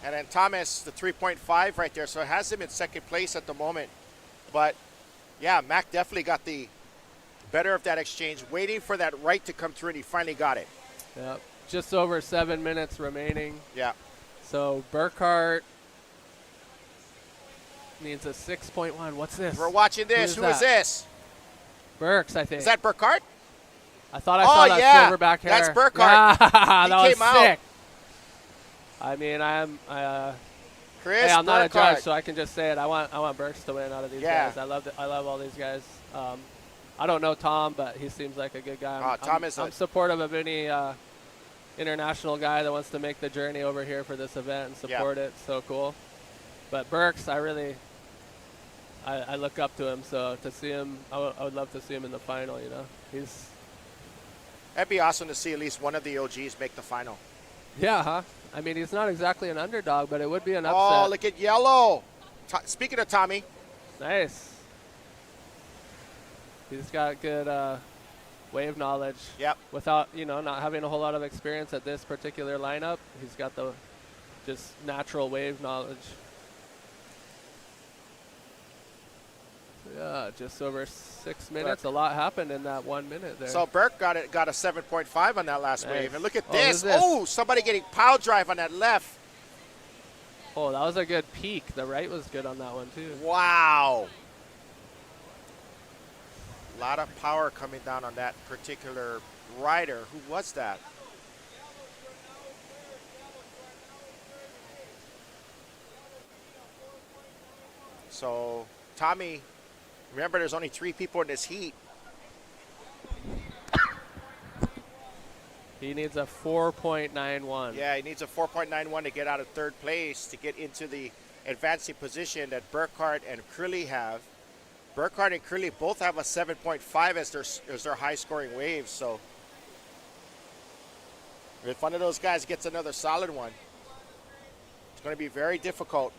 And then Thomas, the 3.5 right there. So it has him in second place at the moment. But, yeah, Mac definitely got the better of that exchange, waiting for that right to come through, and he finally got it. Yep. Just over 7 minutes remaining. Yeah. So Burkhart needs a 6.1. What's this? We're watching this. Who is this? Burks, I think. Is that Burkhart? I thought I saw that silverback hair. That's Burkhart. Yeah, that was came out. sick. I mean, Chris I'm not a Burkhart. judge, so I can just say it. I want Burks to win out of these Yeah. guys. I love all these guys. I don't know Tom, but he seems like a good guy. I'm supportive of any international guy that wants to make the journey over here for this event and support it. So cool. But Burks, I look up to him. So to see him, I would love to see him in the final. You know, That'd be awesome to see at least one of the OGs make the final. Yeah, huh? I mean, he's not exactly an underdog, but it would be an upset. Oh, look at yellow. Speaking of Tommy. Nice. He's got good wave knowledge. Yep. Without, not having a whole lot of experience at this particular lineup, he's got the just natural wave knowledge. Yeah, just over 6 minutes. A lot happened in that 1 minute there. So Burke got a 7.5 on that last Nice. wave. And look at Oh, this. look at this. Oh, somebody getting power drive on that left. Oh, that was a good peak. The right was good on that one, too. Wow. A lot of power coming down on that particular rider. Who was that? So, Tommy, remember there's only 3 people in this heat. He needs a 4.91. Yeah, he needs a 4.91 to get out of third place to get into the advancing position that Burkhart and Crilly have. Burkhart and Crilly both have a 7.5 as their high-scoring waves. So if one of those guys gets another solid one, it's going to be very difficult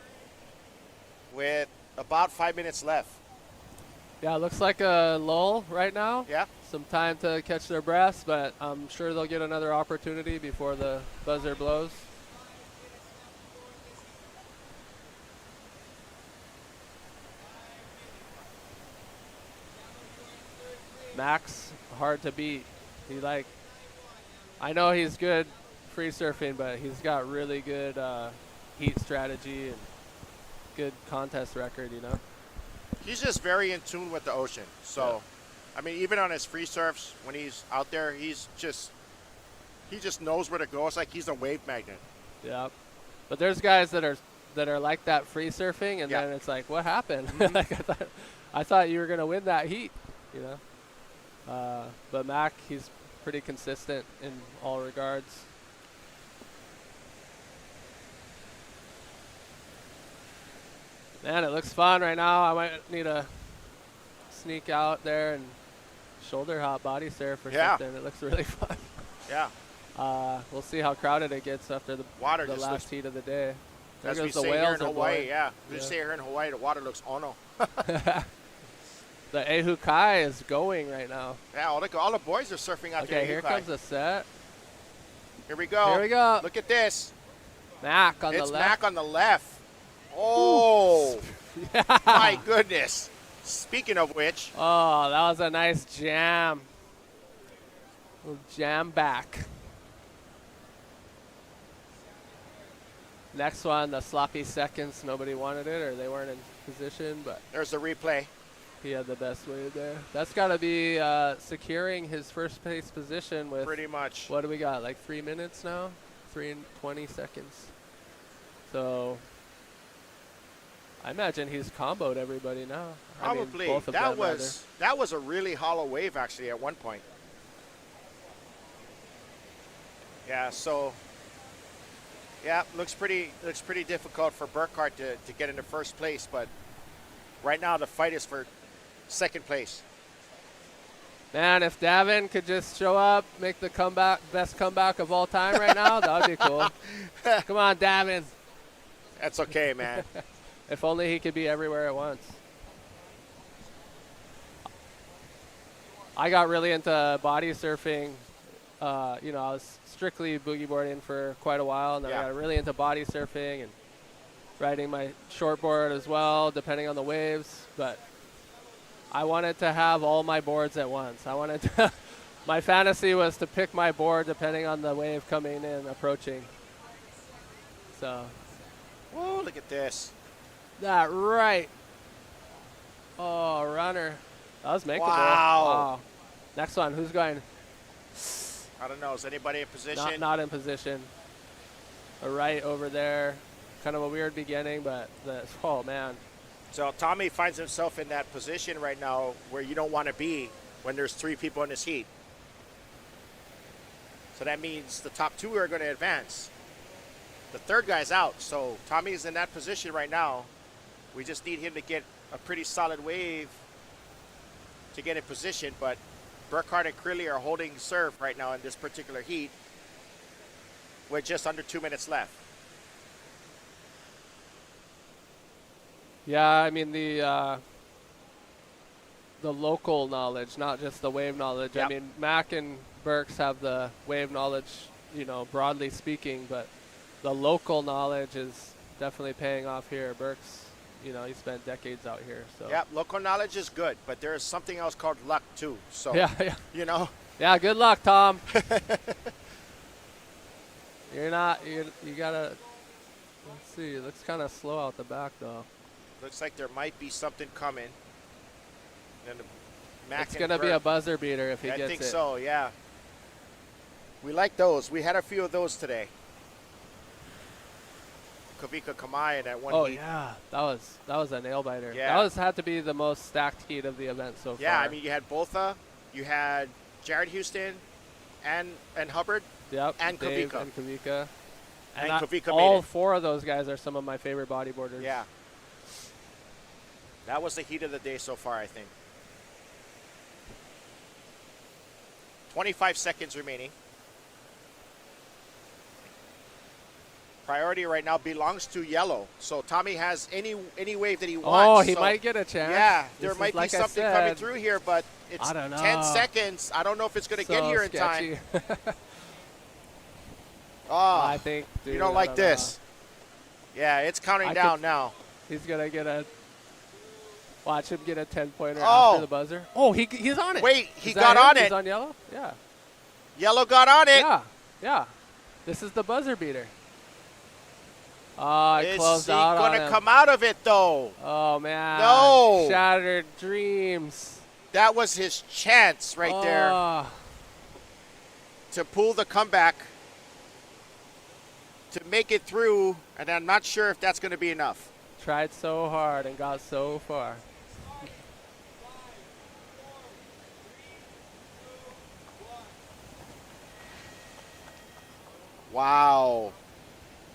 with about 5 minutes left. Yeah, it looks like a lull right now. Yeah. Some time to catch their breaths, but I'm sure they'll get another opportunity before the buzzer blows. Max, hard to beat. I know he's good free surfing, but he's got really good heat strategy and good contest record, He's just very in tune with the ocean. So, I mean, even on his free surfs, when he's out there, he just knows where to go. It's like he's a wave magnet. Yeah, but there's guys that are like that free surfing, and then it's like, what happened? Mm-hmm. I thought you were gonna win that heat, But Mac, he's pretty consistent in all regards. Man, it looks fun right now. I might need to sneak out there and shoulder hop body surf or something. It looks really fun. Yeah. We'll see how crowded it gets after the Water the just last heat of the day. There As we goes the say here whales in are Hawaii, blowing. yeah. We say here in Hawaii, the water looks ono. The Ehukai is going right now. Yeah, look, all the boys are surfing out there. Okay, here comes the set. Here we go. Here we go. Look at this. Mac on the It's left. Mac on the left. Oh, my goodness. Speaking of which. Oh, that was a nice jam. Little jam back. Next one, the sloppy seconds. Nobody wanted it, or they weren't in position, but there's the replay. He had the best wave there. That's got to be securing his first place position with. Pretty much. What do we got? Like 3 minutes now? 3 and 20 seconds. So I imagine he's comboed everybody now. Probably. I mean, both of them, that was a really hollow wave actually at one point. Yeah, so yeah, looks pretty difficult for Burkhardt to get into first place, but right now the fight is for second place. Man, if Davin could just show up, make the comeback, best comeback of all time right now, that would be cool. Come on, Davin. That's okay, man. If only he could be everywhere at once. I got really into body surfing. I was strictly boogie boarding for quite a while, and then I got really into body surfing and riding my shortboard as well, depending on the waves. But I wanted to have all my boards at once. I wanted to my fantasy was to pick my board depending on the wave coming in, approaching. So. Whoa, look at this. That right. Oh, runner. That was makeable. Wow. Next one, who's going? I don't know. Is anybody in position? Not in position. A right over there. Kind of a weird beginning, but oh, man. So Tommy finds himself in that position right now where you don't want to be when there's 3 people in this heat. So that means the top 2 are going to advance. The third guy's out, so Tommy's in that position right now. We just need him to get a pretty solid wave to get in position, but Burkhardt and Crilly are holding serve right now in this particular heat with just under 2 minutes left. Yeah, I mean the local knowledge, not just the wave knowledge. Yep. I mean, Mac and Burks have the wave knowledge, broadly speaking, but the local knowledge is definitely paying off here. Burks, he spent decades out here. So Yeah, local knowledge is good, but there's something else called luck too. So yeah. Yeah, good luck, Tom. You gotta. Let's see. It looks kind of slow out the back though. Looks like there might be something coming. And It's gonna be a buzzer beater if he gets it. I think so. Yeah. We like those. We had a few of those today. Kavika Kamai in that one heat. Yeah, that was a nail biter. Yeah. That had to be the most stacked heat of the event so far. Yeah, I mean you had Botha, you had Jared Houston, and Hubbard. Yep. And Dave Kavika. And Kavika. And Kavika all made it. 4 of those guys are some of my favorite bodyboarders. Yeah. That was the heat of the day so far, I think. 25 seconds remaining. Priority right now belongs to yellow. So Tommy has any wave that he wants. Oh, he might get a chance. Yeah, This there is, might be like I something said, coming through here, but it's I don't know. 10 seconds. I don't know if it's going to get So here in sketchy. time. Oh, I think, dude, you don't I like don't this. Yeah, it's counting down now. He's going to get a... Watch him get a 10-pointer Oh. after the buzzer. Oh, he's on it. Wait, he Is that got him? on it. He's on yellow? Yeah. Yellow got on it. Yeah. This is the buzzer beater. Oh, it Is closed he out on going to him. come out of it, though? Oh, man. No. Shattered dreams. That was his chance right there Oh. to pull the comeback, to make it through, and I'm not sure if that's going to be enough. Tried so hard and got so far. Wow.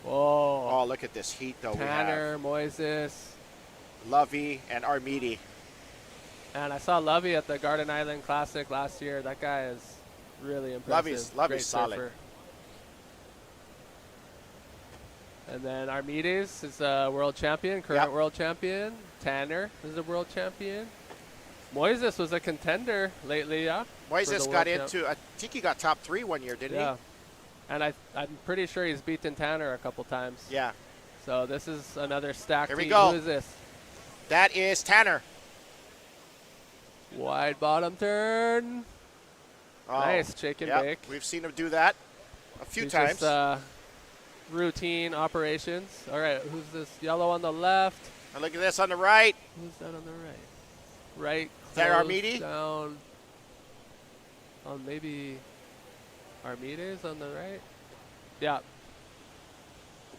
Whoa. Oh, look at this heat, though. Tanner, Moises. Lovey, and Armidi. And I saw Lovey at the Garden Island Classic last year. That guy is really impressive. Lovey's Great solid. surfer. And then Armides is a world champion, current world champion. Tanner is a world champion. Moises was a contender lately, yeah. Moises got into, I think he got top 3 one year, didn't Yeah. And I'm pretty sure he's beaten Tanner a couple times. he? Yeah. So this is another stacked Here team. we go. Who is this? That is Tanner. Wide bottom turn. Oh, Nice, shake and yep, bake. we've seen him do that a few He's times. just, routine operations. All right, who's this? Yellow on the left. And look at this on the right. Who's that on the right? Right. that close Armidi? Down. On maybe Armides on the right. Yeah.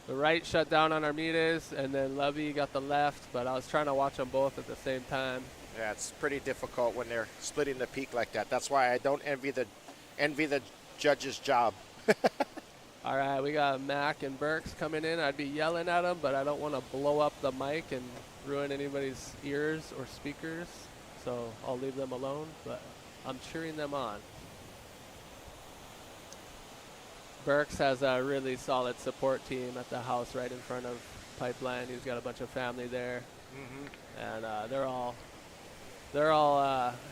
The right shut down on Armides, and then Lovey got the left. But I was trying to watch them both at the same time. Yeah, it's pretty difficult when they're splitting the peak like that. That's why I don't envy the judge's job. All right, we got Mac and Burks coming in. I'd be yelling at them, but I don't want to blow up the mic and ruin anybody's ears or speakers. So I'll leave them alone, but I'm cheering them on. Burks has a really solid support team at the house right in front of Pipeline. He's got a bunch of family there, and they're all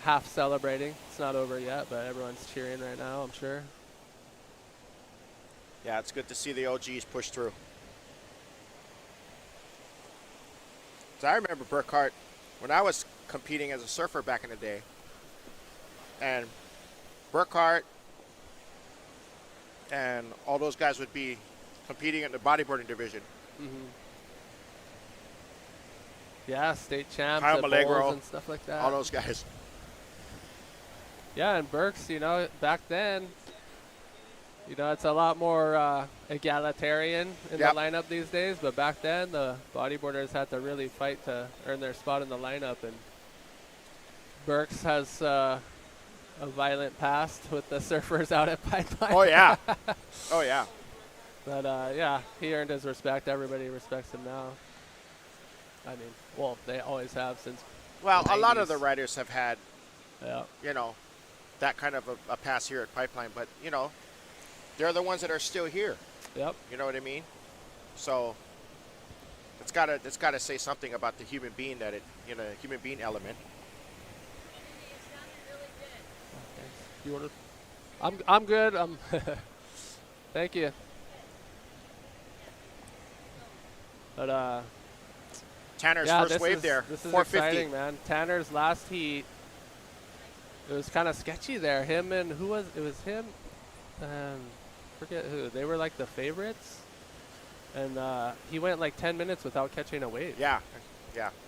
half celebrating. It's not over yet, but everyone's cheering right now, I'm sure. Yeah, it's good to see the OGs push through. So I remember Burkhart when I was competing as a surfer back in the day, and Burkhart and all those guys would be competing in the bodyboarding division. Yeah, state champs Kyle at Milagro, bowls and stuff like that. all those guys. Yeah, and Burks, back then, it's a lot more egalitarian in the lineup these days. But back then, the bodyboarders had to really fight to earn their spot in the lineup. And Burks has a violent past with the surfers out at Pipeline. Oh, yeah. Oh, yeah. But, yeah, he earned his respect. Everybody respects him now. I mean, well, they always have since Well, the a lot of 90s. the riders have had, Yeah. that kind of a pass here at Pipeline. But, they're the ones that are still here. Yep. You know what I mean? So it's gotta say something about the human being human being element. You want to? I'm good. Thank you. But Tanner's yeah, first wave there, This is 450. exciting, man. Tanner's last heat. It was kind of sketchy there. Him and who was? It was him. Forget who. They were like the favorites, and he went like 10 minutes without catching a wave. Yeah.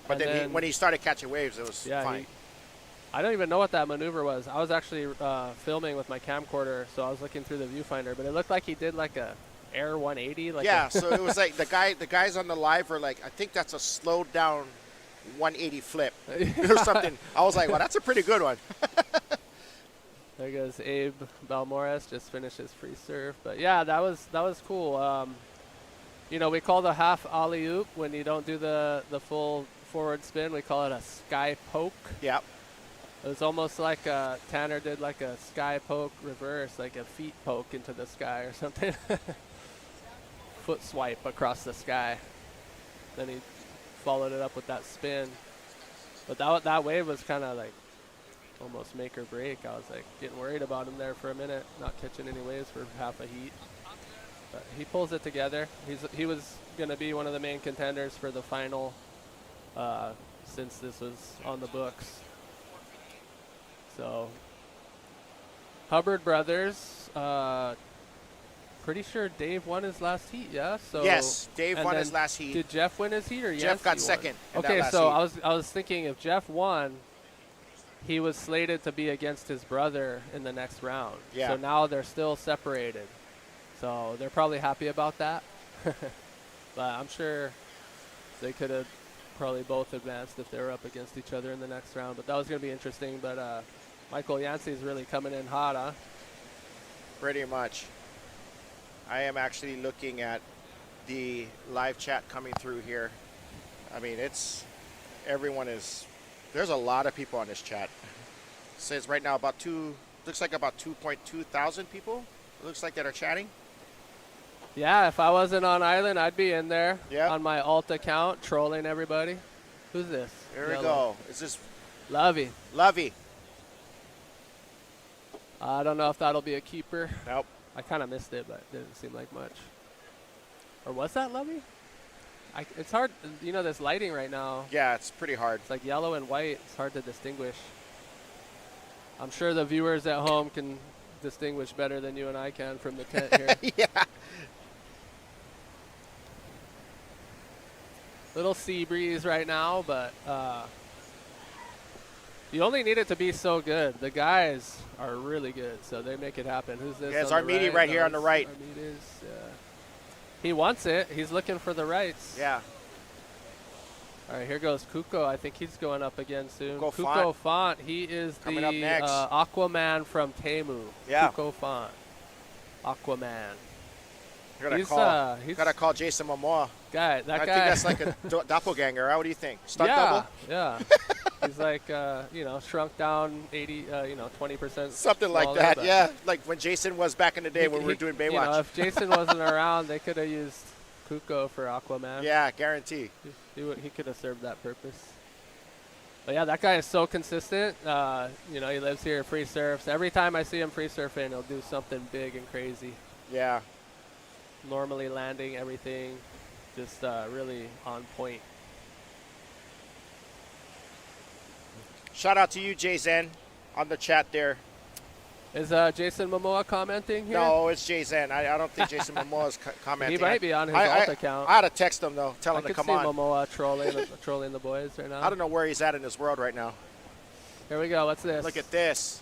But And then when he started catching waves, it was fine. I don't even know what that maneuver was. I was actually filming with my camcorder, so I was looking through the viewfinder, but it looked like he did like a air 180. So it was like the guys on the live were like, I think that's a slowed down 180 flip or something. I was like, well, that's a pretty good one. There goes Abe Balmores, just finished his free surf. But yeah, that was cool. We call the half alley oop when you don't do the full forward spin. We call it a sky poke. Yeah. It was almost like Tanner did like a sky poke reverse, like a feet poke into the sky or something. Foot swipe across the sky. Then he followed it up with that spin. But that wave was kind of like almost make or break. I was like getting worried about him there for a minute, not catching any waves for half a heat. But he pulls it together. He was going to be one of the main contenders for the final since this was on the books. So Hubbard brothers, pretty sure Dave won his last heat, yeah? So Yes, Dave won his last heat. Did Jeff win his heat or Jeff Yancey got won? second in that Okay, last so heat. I was thinking if Jeff won, he was slated to be against his brother in the next round. Yeah. So now they're still separated. So they're probably happy about that. But I'm sure they could have probably both advanced if they were up against each other in the next round. But that was going to be interesting. But Michael Yancey is really coming in hot, huh? Pretty much. I am actually looking at the live chat coming through here. I mean, it's Everyone is. There's a lot of people on this chat. It says right now looks like about 2.2 thousand people. It looks like that are chatting. Yeah, if I wasn't on island, I'd be in there Yeah. on my alt account trolling everybody. Who's this? Here we Yellow. go. Is this Lovey? Lovey? I don't know if that'll be a keeper. Nope. I kind of missed it, but it didn't seem like much. Or was that Lovey? It's hard, you know, this lighting right now. Yeah, it's pretty hard. It's like yellow and white. It's hard to distinguish. I'm sure the viewers at home can distinguish better than you and I can from the tent here. Yeah. Little sea breeze right now, but you only need it to be so good. The guys are really good, so they make it happen. Who's this? Yeah, it's on the Armidi right here on the right. Armides, yeah. He wants it. He's looking for the rights. Yeah. All right, here goes Kuko. I think he's going up again soon. Kuko Kuko Font. He is Coming the up next. Aquaman from Temu. Yeah. Kuko Font. Aquaman. Gotta call Jason Momoa. That I guy. think that's like a doppelganger. Right? What do you think? Stunt double? Yeah. He's like, shrunk down 20%. Something like smaller, that, but yeah. Like when Jason was back in the day when we were doing Baywatch. You know, if Jason wasn't around, they could have used Kuko for Aquaman. Yeah, guarantee. He could have served that purpose. But yeah, that guy is so consistent. He lives here, free surfs. Every time I see him free surfing, he'll do something big and crazy. Yeah. Normally landing everything, just really on point. Shout out to you, Jay-Zen, on the chat there. Is Jason Momoa commenting here? No, it's Jay-Zen. I don't think Jason Momoa is commenting. He might be on his alt account. I had to text him, though, tell him to come on. I could see Momoa trolling the boys right now. I don't know where he's at in this world right now. Here we go. What's this? Look at this.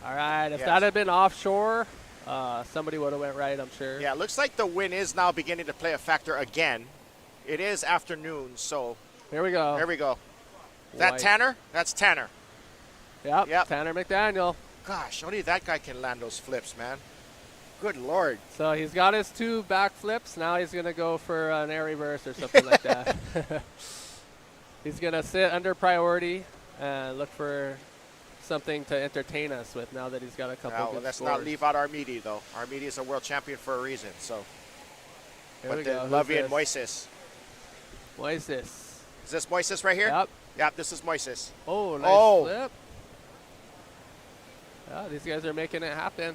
All right. If that had been offshore, somebody would have went right, I'm sure. Yeah, it looks like the wind is now beginning to play a factor again. It is afternoon, so. Here we go. There we go. Is that Tanner? That's Tanner. Yep. Tanner McDaniel. Gosh, only that guy can land those flips, man. Good Lord. So he's got his 2 back flips. Now he's going to go for an air reverse or something like that. He's going to sit under priority and look for something to entertain us with now that he's got a couple good let's scores. not leave out Armidi, though. Armidi is a world champion for a reason, so. Here we go. Lovey and Moises. Moises. Is this Moises right here? Yep. Yep, this is Moises. Oh, nice flip. Yeah, these guys are making it happen.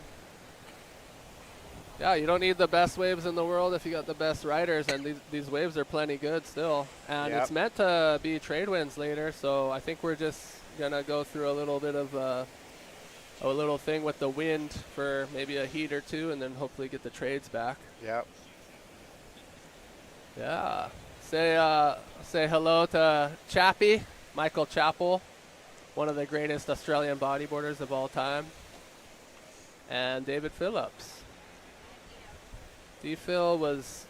Yeah, you don't need the best waves in the world if you got the best riders, and these waves are plenty good still. And it's meant to be trade winds later, so I think we're just going to go through a little bit of a little thing with the wind for maybe a heat or 2, and then hopefully get the trades back. Yep. Yeah. Say hello to Chappie, Michael Chappell, one of the greatest Australian bodyboarders of all time, and David Phillips. D-Phil was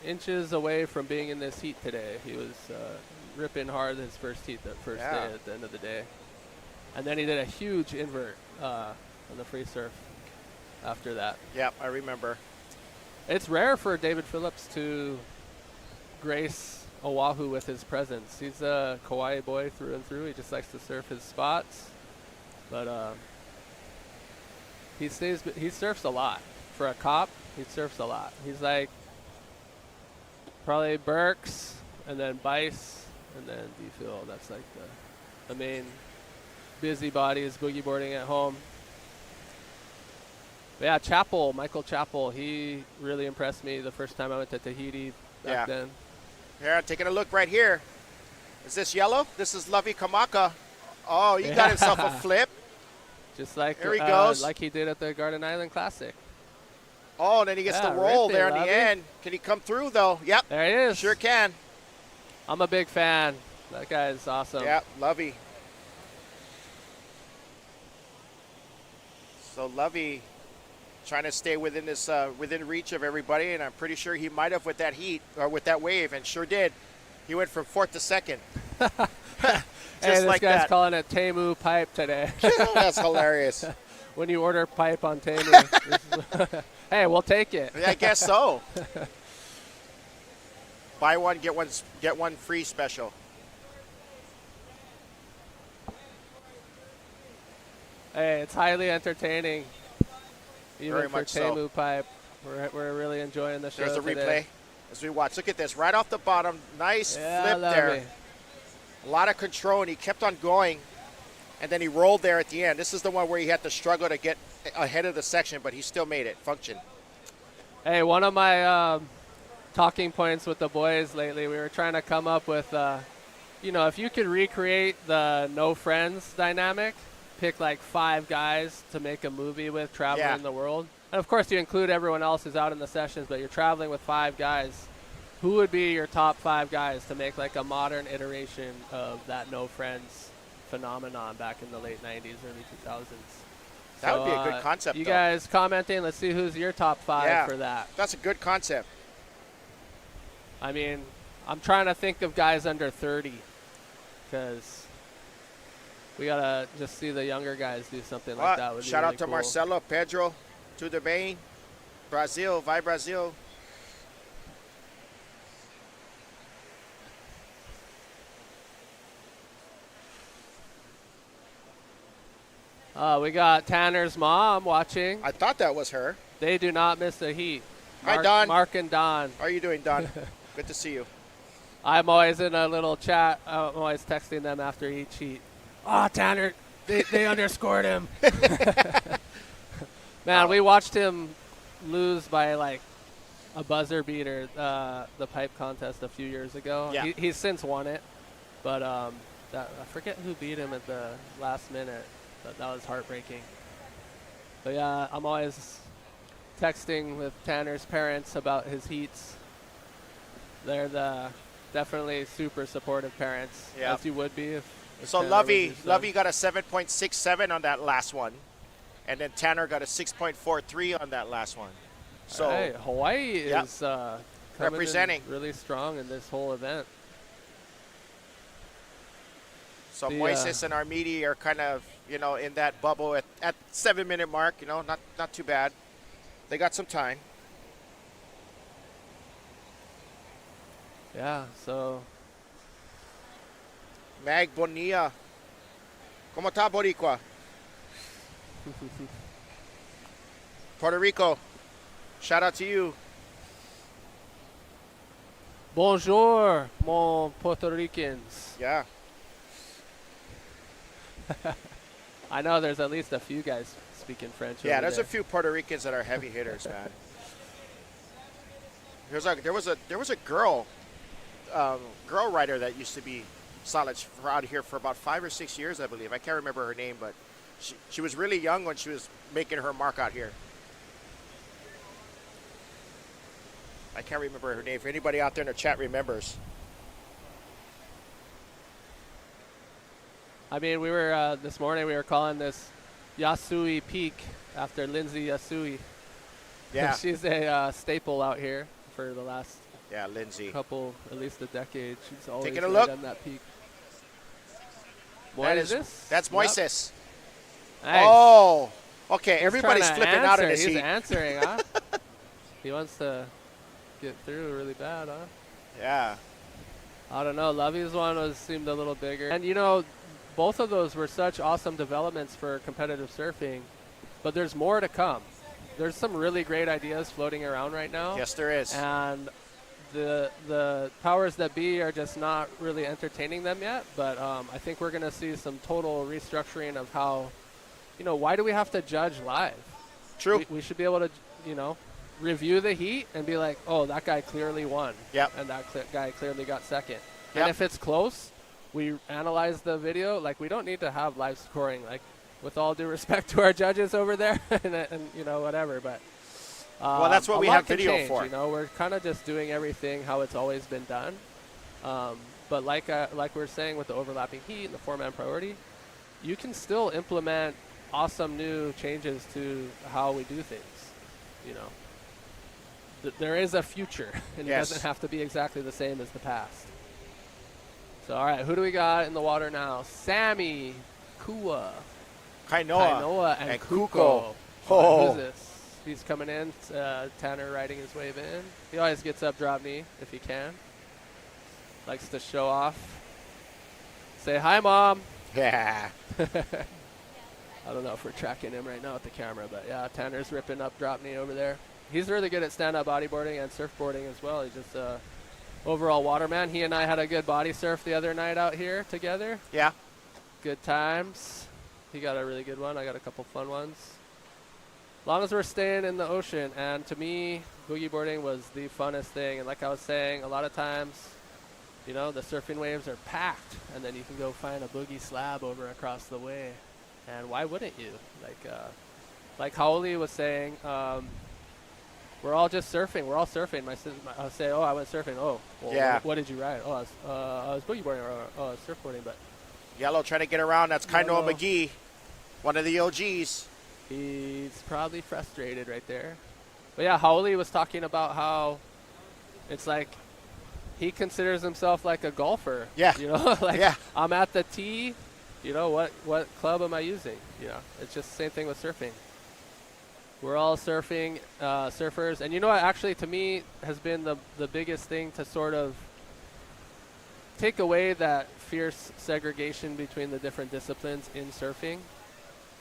inches away from being in this heat today. He was ripping hard his first heat, that first day at the end of the day. And then he did a huge invert on the free surf after that. Yep, I remember. It's rare for David Phillips to grace Oahu with his presence. He's a Kauai boy through and through. He just likes to surf his spots. But he surfs a lot. For a cop, he surfs a lot. He's like probably Burks and then Bice and then D-Phil. That's like the main busybody is boogie boarding at home. But yeah, Chappell, Michael Chappell, he really impressed me the first time I went to Tahiti back then. Here, taking a look right here. Is this yellow? This is Lovey Kamaka. Oh, he got himself a flip. Just like here he goes. Like he did at the Garden Island Classic. Oh, and then he gets the roll there in the end. Can he come through, though? Yep. There he is. Sure can. I'm a big fan. That guy is awesome. Yeah, Lovey. So Lovey trying to stay within this within reach of everybody, and I'm pretty sure he might have with that heat or with that wave, and sure did. He went from 4th to 2nd. Hey, this guy's calling it Temu pipe today. That's hilarious. When you order pipe on Temu. Hey, we'll take it. Yeah, I guess so. Buy one, get one free special. Hey, it's highly entertaining. Even Very for much so. Temu Pipe. We're really enjoying the show There's the today. replay as we watch. Look at this. Right off the bottom. Nice Yeah, flip there. lovely. A lot of control, and he kept on going. And then he rolled there at the end. This is the one where he had to struggle to get ahead of the section, but he still made it function. Hey, one of my talking points with the boys lately, we were trying to come up with, if you could recreate the no friends dynamic, pick like 5 guys to make a movie with traveling the world. And of course, you include everyone else who's out in the sessions, but you're traveling with 5 guys. Who would be your top 5 guys to make like a modern iteration of that no friends phenomenon back in the late 90s, early 2000s? That would be a good concept, You though. guys commenting, let's see who's your top 5 for that. That's a good concept. I mean, I'm trying to think of guys under 30 because we got to just see the younger guys do something like that. Would be Shout really out to cool. Marcelo, Pedro, to the Bain, Brazil, vai Brazil. We got Tanner's mom watching. I thought that was her. They do not miss the heat. Hi, Don. Mark and Don. How are you doing, Don? Good to see you. I'm always in a little chat. I'm always texting them after each heat. Oh, Tanner, they underscored him. Man, we watched him lose by like a buzzer beater, the pipe contest a few years ago. Yeah. He's since won it, but I forget who beat him at the last minute. But that was heartbreaking. But yeah, I'm always texting with Tanner's parents about his heats. They're definitely super supportive parents, as you would be if So Tanner was Lovey your son. got a 7.67 on that last one, and then Tanner got a 6.43 on that last one. So hey, Hawaii is coming in representing. really strong in this whole event. So The, Moises and Armidi are kind of, in that bubble at 7-minute mark, not too bad. They got some time. Yeah, so Mag Bonilla. ¿Cómo está, Boricua? Puerto Rico. Shout out to you. bonjour, mon Puerto Ricans. Yeah. I know there's at least a few guys speaking French. Yeah, over there's there. a few Puerto Ricans that are heavy hitters, man. There was a girl rider that used to be solid for out here for about 5 or 6 years, I believe. I can't remember her name, but she was really young when she was making her mark out here. I can't remember her name. If anybody out there in the chat remembers. I mean, we were this morning. We were calling this Yasui Peak after Lindsay Yasui. Yeah. She's a staple out here for the last Lindsay. couple, at least a decade. She's always Taking a right look. on that peak. That's Moises. Nice. Oh, okay. He's Everybody's trying to flipping out in answer. this He's heat. answering, huh? He wants to get through really bad, huh? Yeah. I don't know. Lovey's one seemed a little bigger. And, both of those were such awesome developments for competitive surfing, but there's more to come. There's some really great ideas floating around right now. Yes, there is. And the powers that be are just not really entertaining them yet, but I think we're going to see some total restructuring of how, why do we have to judge live? True. We should be able to, review the heat and be like, oh, that guy clearly won. Yep. And that guy clearly got second. Yep. And if it's close, we analyze the video. Like, we don't need to have live scoring, like, with all due respect to our judges over there and whatever. But well, that's what a we lot have can video change, for. We're kind of just doing everything how it's always been done. But like we were saying with the overlapping heat and the 4-man priority, you can still implement awesome new changes to how we do things, There is a future, and Yes. it doesn't have to be exactly the same as the past. So, all right, who do we got in the water now? Sammy, Kua, Kainoa, and Kuko. Kuko. Oh. Who's this? He's coming in. Tanner riding his wave in. He always gets up, drop knee if he can. Likes to show off. Say hi, Mom. Yeah. I don't know if we're tracking him right now with the camera, but yeah, Tanner's ripping up drop knee over there. He's really good at stand-up bodyboarding and surfboarding as well. He's just a overall waterman. He and I had a good body surf the other night out here together. Yeah. Good times. He got a really good one. I got a couple fun ones. As long as we're staying in the ocean. And to me, boogie boarding was the funnest thing. And like I was saying, a lot of times, you know, the surfing waves are packed. And then you can go find a boogie slab over across the way. And why wouldn't you? Like Hawaii was saying, we're all just surfing. We're all surfing. I'll say, oh, I went surfing. Oh, well, Yeah. what did you ride? Oh, I was boogie boarding or I was surfboarding. But Yellow trying to get around. That's Kainoa Yellow. McGee, one of the OGs. he's probably frustrated right there. But yeah, Hawaii was talking about how it's like he considers himself like a golfer. Yeah. You know, like Yeah. I'm at the tee. You know, what club am I using? You know, it's just the same thing with surfing. We're all surfing, surfers. And you know what, actually, to me, has been the biggest thing to sort of take away that fierce segregation between the different disciplines in surfing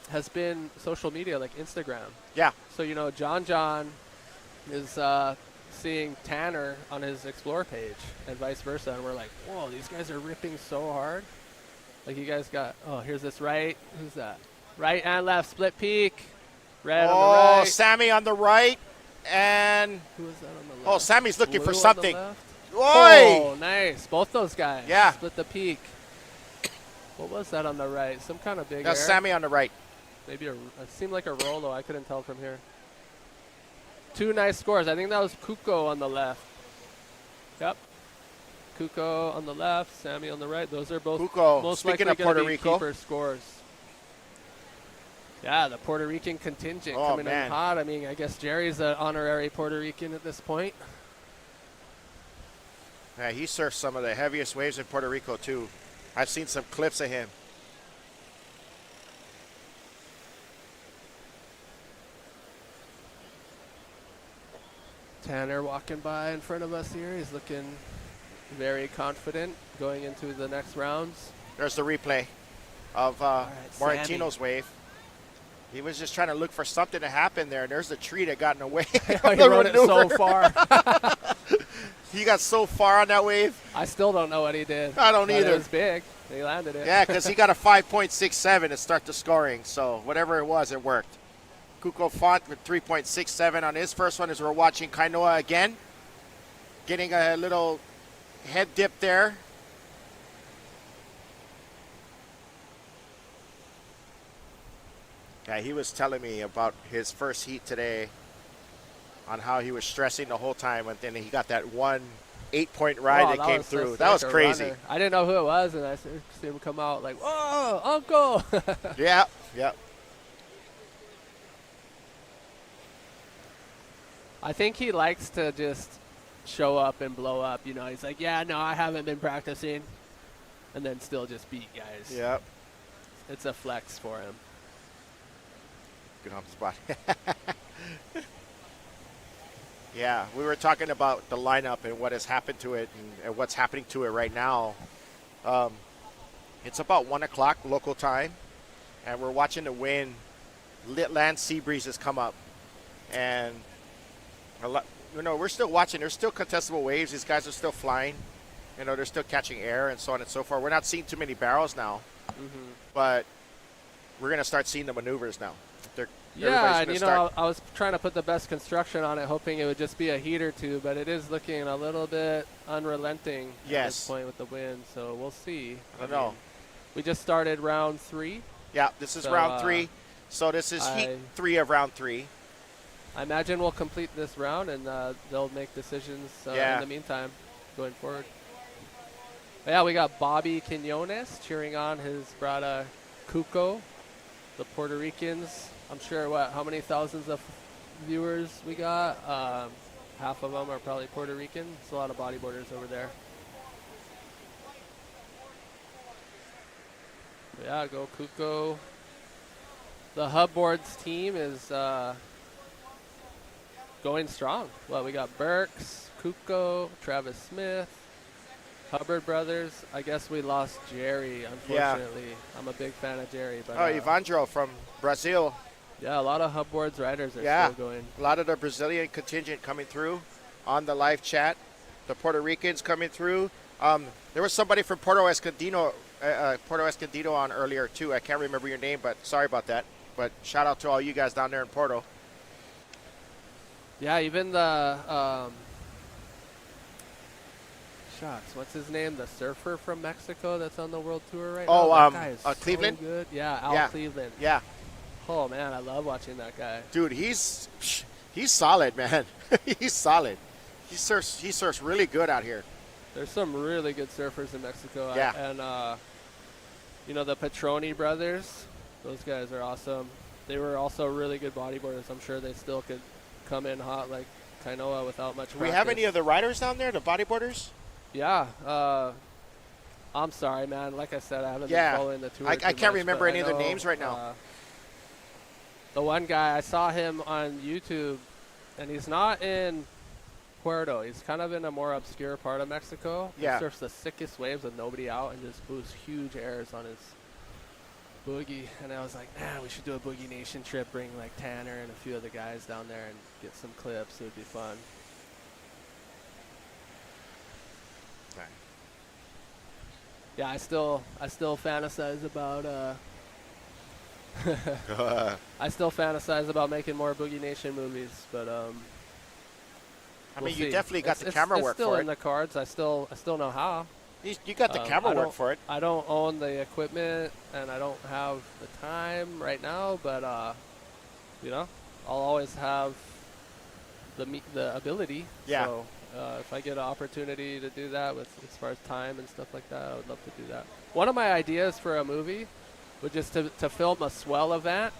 has been social media, like Instagram. Yeah. So, you know, John is seeing Tanner on his Explore page and vice versa. And we're like, whoa, these guys are ripping so hard. Like, you guys got, oh, here's this right. Who's that? Right and left, split peak. Red on the right. Sammy on the right. And Who is that on the left? oh, Sammy's looking Blue for on the something. left. Oi! Oh, nice. Both those guys. Yeah. Split the peak. What was that on the right? Some kind of big That's air? Sammy on the right. Maybe it seemed like a roll, though. I couldn't tell from here. Two nice scores. I think that was Kuko on the left. Yep. Kuko on the left, Sammy on the right. Those are both Kuko, most speaking likely of gonna Puerto be Rico. keeper scores. Yeah, the Puerto Rican contingent Oh, coming man. in hot. I mean, I guess Jerry's an honorary Puerto Rican at this point. Yeah, he surfs some of the heaviest waves in Puerto Rico, too. I've seen some clips of him. Tanner walking by in front of us here. He's looking very confident going into the next rounds. There's the replay of Morantino's wave. He was just trying to look for something to happen there, and there's the tree that got in the way. He rode it so far. He got so far on that wave. I still don't know what he did. I don't but either. It was big. He landed it. Yeah, because he got a 5.67 to start the scoring. So whatever it was, it worked. Kuko Font with 3.67 on his first one as we're watching Kainoa again. Getting a little head dip there. Yeah, he was telling me about his first heat today on how he was stressing the whole time, and then he got that one 8-point ride that came through. That was crazy. Runner. I didn't know who it was, and I see him come out like, whoa, Uncle! Yeah, yeah. I think he likes to just show up and blow up. You know, he's like, yeah, no, I haven't been practicing. And then still just beat guys. Yep. It's a flex for him. Good on the spot. Yeah, we were talking about the lineup and what has happened to it and what's happening to it right now. It's about 1 o'clock local time, and we're watching the wind. Land sea breezes come up. And, we're still watching. There's still contestable waves. These guys are still flying. They're still catching air and so on and so forth. We're not seeing too many barrels now, but we're going to start seeing the maneuvers now. Yeah, and I was trying to put the best construction on it, hoping it would just be a heat or two, but it is looking a little bit unrelenting at this point with the wind, so we'll see. I don't know. We just started round 3. Yeah, this is round 3. So this is heat 3 of round 3. I imagine we'll complete this round, and they'll make decisions in the meantime going forward. But yeah, we got Bobby Quinones cheering on his brother Kuko, the Puerto Ricans. I'm sure, how many thousands of viewers we got? Half of them are probably Puerto Rican. There's a lot of bodyboarders over there. But yeah, go Kuko. The Hub Boards team is going strong. Well, we got Burks, Kuko, Travis Smith, Hubbard brothers. I guess we lost Jerry, unfortunately. I'm a big fan of Jerry. But, Evandro from Brazil. Yeah, a lot of Hubboards riders are still going. A lot of the Brazilian contingent coming through on the live chat. The Puerto Ricans coming through. There was somebody from Puerto Escondido on earlier too. I can't remember your name, but sorry about that. But shout out to all you guys down there in Porto. Yeah, even the shucks, what's his name? The surfer from Mexico that's on the world tour right now. That guy is Cleveland. So good. Yeah, Al Cleveland. Yeah. Oh man, I love watching that guy. Dude, he's solid, man. He's solid. He surfs really good out here. There's some really good surfers in Mexico. Yeah. And the Petroni brothers, those guys are awesome. They were also really good bodyboarders. I'm sure they still could come in hot like Kainoa without much practice. Do we have any of the riders down there, the bodyboarders? Yeah. I'm sorry, man. Like I said, I haven't been following the tour. I too can't much, remember but any I of the know, names right now. The one guy, I saw him on YouTube, and he's not in Puerto. He's kind of in a more obscure part of Mexico. Yeah. He surfs the sickest waves with nobody out and just boosts huge airs on his boogie. And I was like, man, we should do a Boogie Nation trip, bring like Tanner and a few of the guys down there and get some clips. It would be fun. Right. Yeah, I still fantasize about I still fantasize about making more Boogie Nation movies, but I mean, you definitely got the camera work for it. It's still in it. the cards. I still know how. You got the camera work for it. I don't own the equipment, and I don't have the time right now, but I'll always have the ability. Yeah. So if I get an opportunity to do that with as far as time and stuff like that, I would love to do that. One of my ideas for a movie would just to film a swell event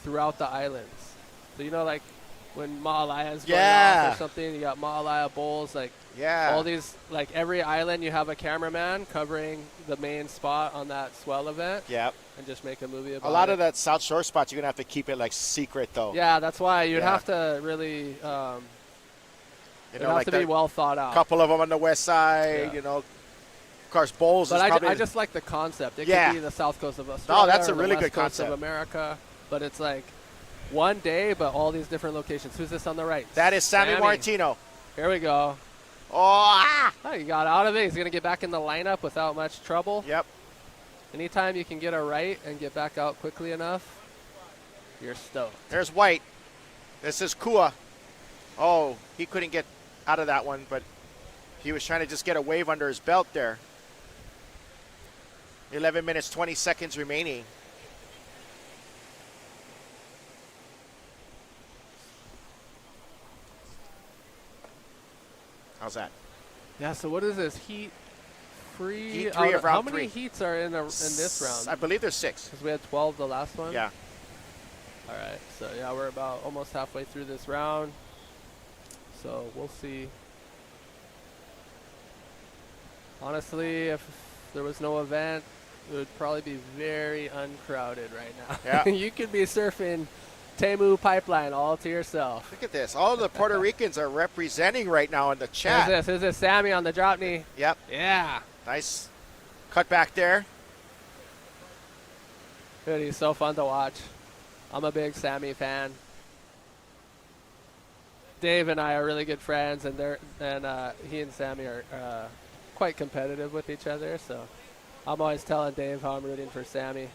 throughout the islands. So like when Ma'alaya's going off or something, you got Ma'alaya Bowls, all these, like every island you have a cameraman covering the main spot on that swell event. Yep. And just make a movie about it. A lot of that South Shore spots, you're going to have to keep it like secret though. Yeah, that's why you'd have to really, it'd have to be well thought out. A couple of them on the west side, of course, Bowls but is probably... I just like the concept. It could be the south coast of Australia. No, that's a or really the good west coast concept. of America, but it's like one day, but all these different locations. Who's this on the right? That is Sammy Martino. Here we go. Oh, he got out of it. He's going to get back in the lineup without much trouble. Yep. Anytime you can get a right and get back out quickly enough, you're stoked. There's White. This is Kua. Oh, he couldn't get out of that one, but he was trying to just get a wave under his belt there. 11 minutes, 20 seconds remaining. How's that? Yeah, so what is this? Heat free? Heat 3 of round How many 3. heats are in this round? I believe there's 6. Because we had 12 the last one? Yeah. All right, so yeah, we're about almost halfway through this round. So we'll see. Honestly, if there was no event, it would probably be very uncrowded right now. Yeah. You could be surfing Temu Pipeline all to yourself. Look at this. All the Puerto Ricans are representing right now in the chat. Who's this? Sammy on the drop knee. Yep. Yeah. Nice cut back there. Dude, he's so fun to watch. I'm a big Sammy fan. Dave and I are really good friends, and he and Sammy are quite competitive with each other. So I'm always telling Dave how I'm rooting for Sammy.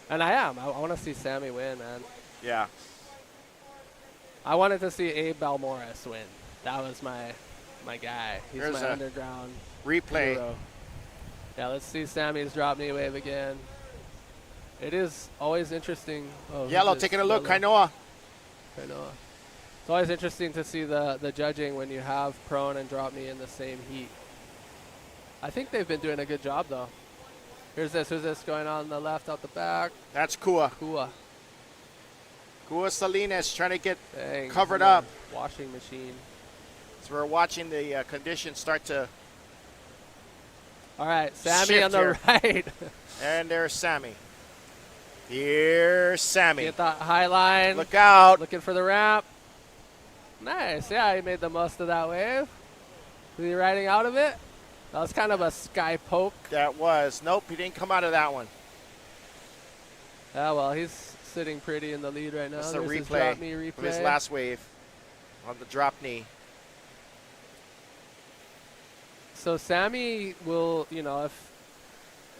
And I am. I want to see Sammy win, man. Yeah. I wanted to see Abe Balmores win. That was my guy. He's Here's my a underground replay. hero. Yeah, let's see Sammy's drop knee wave again. It is always interesting. Oh, Yellow, taking a look. Kainoa. It's always interesting to see the judging when you have prone and drop knee in the same heat. I think they've been doing a good job, though. Who's this going on the left out the back? That's Kua. Kua Salinas trying to get covered up. Washing machine. So we're watching the conditions start to All right, Sammy shift on the right. And there's Sammy. Here's Sammy. Get that high line. Look out. Looking for the ramp. Nice. Yeah, he made the most of that wave. Was he riding out of it? That was kind of a sky poke. That was. Nope, he didn't come out of that one. Yeah, well, he's sitting pretty in the lead right now. That's a There's his replay drop knee of replay. his last wave on the drop knee. So Sammy will, you know,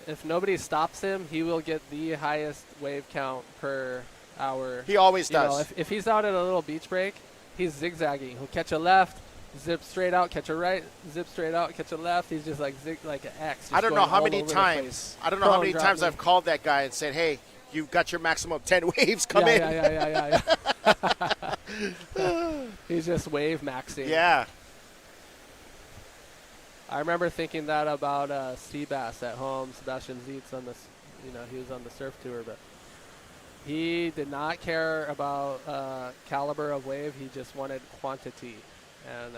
if nobody stops him, he will get the highest wave count per hour. He always You know, does. if he's out at a little beach break, he's zigzagging. He'll catch a left, zip straight out, catch a right, zip straight out, catch a left. He's just like like an X. I don't know how many times. I don't know how many times I've called that guy and said, "Hey, you've got your maximum 10 waves. Come in." Yeah. He's just wave maxing. Yeah. I remember thinking that about Seabass at home. Sebastian Zietz on this, you know, he was on the surf tour, but he did not care about caliber of wave. He just wanted quantity, and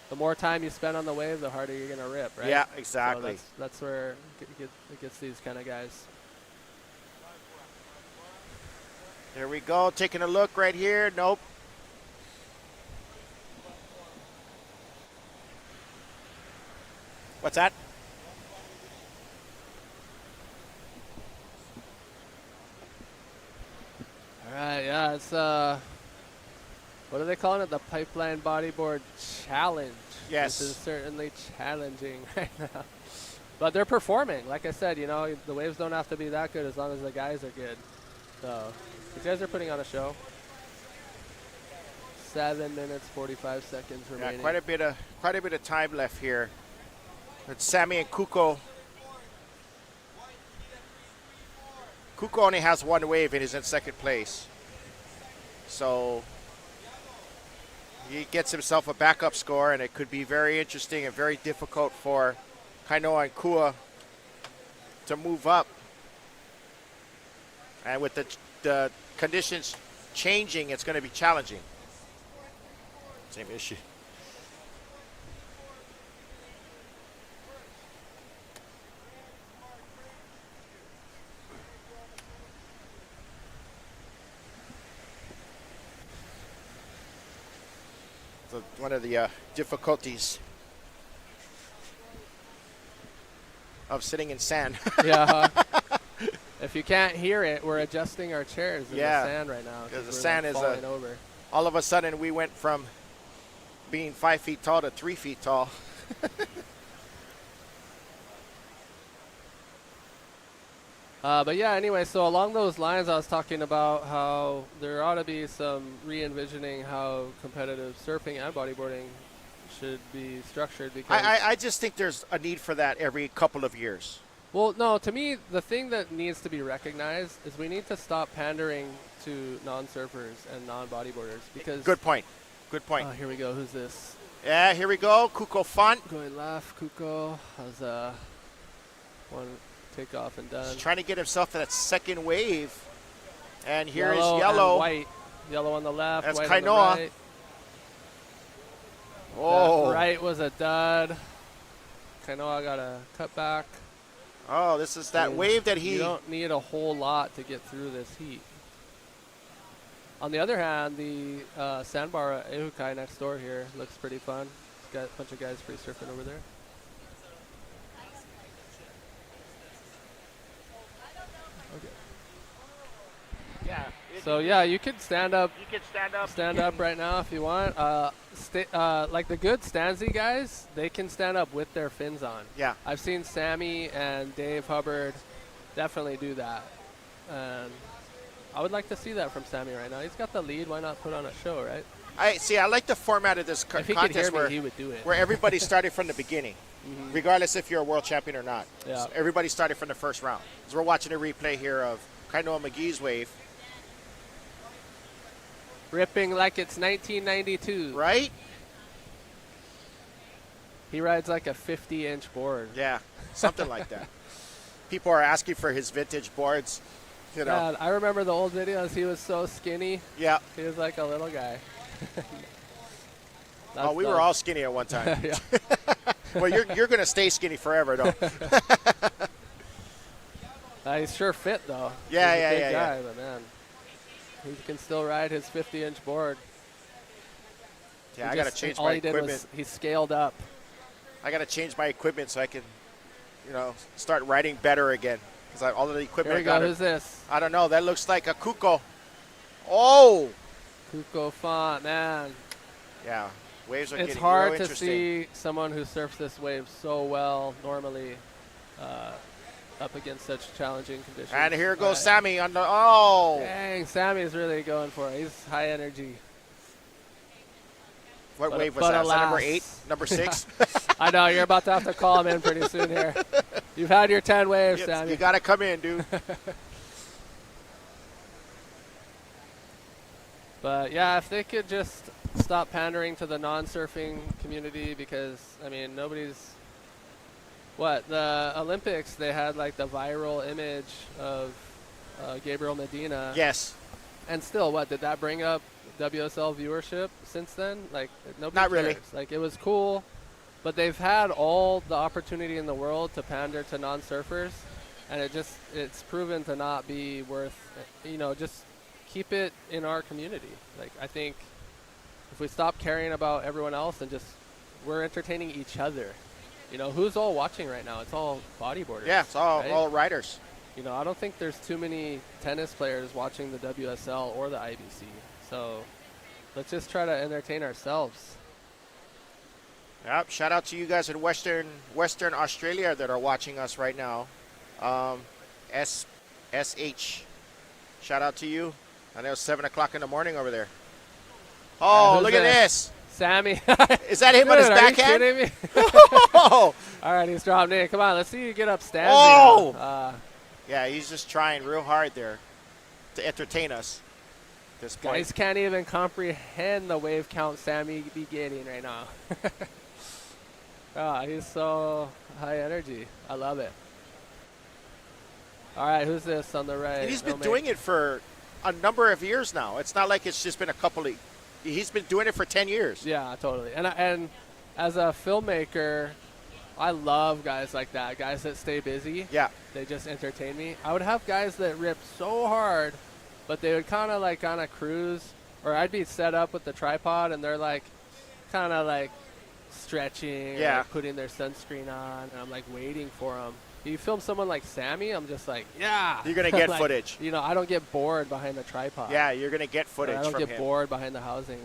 the more time you spend on the wave, the harder you're gonna rip, right? Yeah, exactly. So that's where it gets these kind of guys. There we go. Taking a look right here. Nope. What's that? All right, yeah, it's what are they calling it? The Pipeline Bodyboard Challenge. Yes. This is certainly challenging right now. But they're performing. Like I said, you know, the waves don't have to be that good as long as the guys are good. So these guys are putting on a show. 7 minutes 45 seconds remaining. Yeah, quite a bit of time left here. It's Sammy and Kuko. Kuko only has one wave and he's in second place. So he gets himself a backup score, and it could be very interesting and very difficult for Kainoa and Kua to move up. And with the conditions changing, it's going to be challenging. Same issue. So one of the difficulties of sitting in sand. Yeah. If you can't hear it, we're adjusting our chairs in the sand right now. Because the we're sand is falling over. all of a sudden we went from being 5 feet tall to 3 feet tall. But yeah, anyway, so along those lines, I was talking about how there ought to be some re-envisioning how competitive surfing and bodyboarding should be structured. Because I just think there's a need for that every couple of years. well, no, to me, the thing that needs to be recognized is we need to stop pandering to non-surfers and non-bodyboarders. Because Good point. Good point. Oh, here we go. Who's this? Yeah, here we go. Kuko Font. Going left, Kuko. How's one takeoff and done. He's trying to get himself to that second wave. And here's Yellow. yellow. And white. Yellow on the left. That's white Kainoa. on the right. Oh. That right was a dud. Kainoa got a cutback. Oh, this is that wave that he... You don't need a whole lot to get through this heat. On the other hand, the sandbar at Ehukai next door here looks pretty fun. It's got a bunch of guys free surfing over there. Yeah. So yeah, you could stand up. You can stand up. Stand up right now if you want. Like the good Stanzi guys, they can stand up with their fins on. Yeah. I've seen Sammy and Dave Hubbard definitely do that. And I would like to see that from Sammy right now. He's got the lead. Why not put on a show, right? I like the format of this If he could hear contest me, he would do it. where everybody started from the beginning, regardless if you're a world champion or not. Yeah. So everybody started from the first round. So we're watching a replay here of Kainoa McGee's wave. Ripping like it's 1992. Right? He rides like a 50-inch board. Yeah, something like that. People are asking for his vintage boards. You know. Yeah, I remember the old videos. He was so skinny. Yeah. He was like a little guy. Oh, we were all skinny at one time. Yeah. Well, you're going to stay skinny forever, though. He's sure fit, though. Yeah, He's a yeah, big yeah, guy, yeah. but man, he can still ride his 50-inch board. Yeah, I got to change all my he did equipment. was he scaled up I got to change my equipment so I can, start riding better again. Because all of the equipment There you go. Who's this? I don't know. That looks like a Kuko. Oh! Kuko Font, man. Yeah. Waves are It's getting hard real to interesting. see someone who surfs this wave so well normally up against such challenging conditions. And here goes Sammy on the, oh! Dang, Sammy's really going for it. He's high energy. What But- wave was but that? Was that number alas. 8? Number 6? I know, you're about to have to call him in pretty soon here. You've had your 10 waves, Sammy. You got to come in, dude. But yeah, if they could just stop pandering to the non-surfing community, because I mean, the Olympics, they had like the viral image of Gabriel Medina. Yes. And still, did that bring up WSL viewership since then? Like, nobody Not really. cares. Like, it was cool, but they've had all the opportunity in the world to pander to non-surfers, and it's proven to not be worth, just keep it in our community. Like, I think if we stop caring about everyone else and we're entertaining each other. Who's all watching right now? It's all bodyboarders. Yeah, it's all, right? all riders. I don't think there's too many tennis players watching the WSL or the IBC. So let's just try to entertain ourselves. Yep. Shout out to you guys in Western Australia that are watching us right now. SH. Shout out to you. I know it's 7 o'clock in the morning over there. Oh, Who's look at this? this. Sammy. Is that him on his Dude, backhand? Are you kidding me? Oh. All right, he's dropped in. Come on, let's see you get up standing. Oh. Yeah, he's just trying real hard there to entertain us. This point. Guys can't even comprehend the wave count Sammy be getting right now. He's so high energy. I love it. All right, who's this on the right? And he's been doing it for a number of years now. It's not like it's just been a couple of. He's been doing it for 10 years. Yeah, totally. And as a filmmaker, I love guys like that. Guys that stay busy. Yeah. They just entertain me. I would have guys that rip so hard, but they would kind of cruise, or I'd be set up with the tripod and they're kind of stretching, yeah, or putting their sunscreen on, and I'm waiting for them. You film someone like Sammy, I'm just yeah. You're gonna get footage. I don't get bored behind the tripod. Yeah, you're gonna get footage. I don't from get him. bored behind the housing.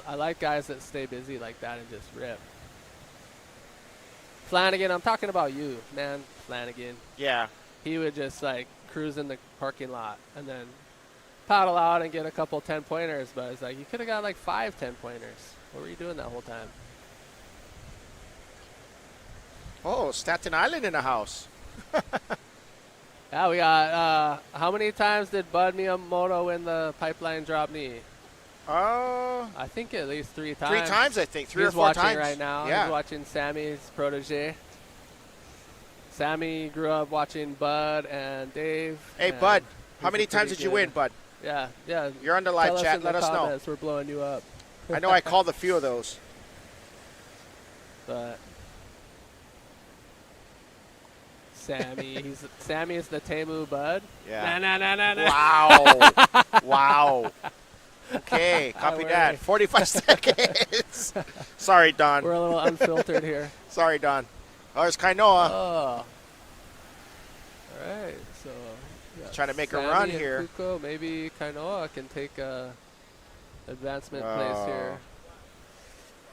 I like guys that stay busy like that and just rip. Flanagan, I'm talking about you, man. Flanagan. Yeah. He would just cruise in the parking lot and then paddle out and get a couple 10-pointers. But it's you could have got 5 10-pointers. What were you doing that whole time? Oh, Staten Island in the house. Yeah, we got. How many times did Bud Miyamoto win the Pipeline drop knee? I think at least 3 times. 3 times, I think. 3 or 4 He's watching times. right now. Yeah. He's watching Sammy's protege. Sammy grew up watching Bud and Dave. Hey, and Bud, how he's many a times pretty did you good- win, Bud? Yeah. You're on the Tell live us chat. in Let the us know. comments. We're blowing you up. I know I called a few of those. But Sammy is the Temu Bud. Yeah. Nah. Wow. Wow. Okay, copy We're- that. 45 seconds. Sorry, Don. We're a little unfiltered here. Sorry, Don. Oh, it's Kainoa. Oh. All right. So we got Trying to make a Sammy run and here. Kuko. Maybe Kainoa can take advancement place here.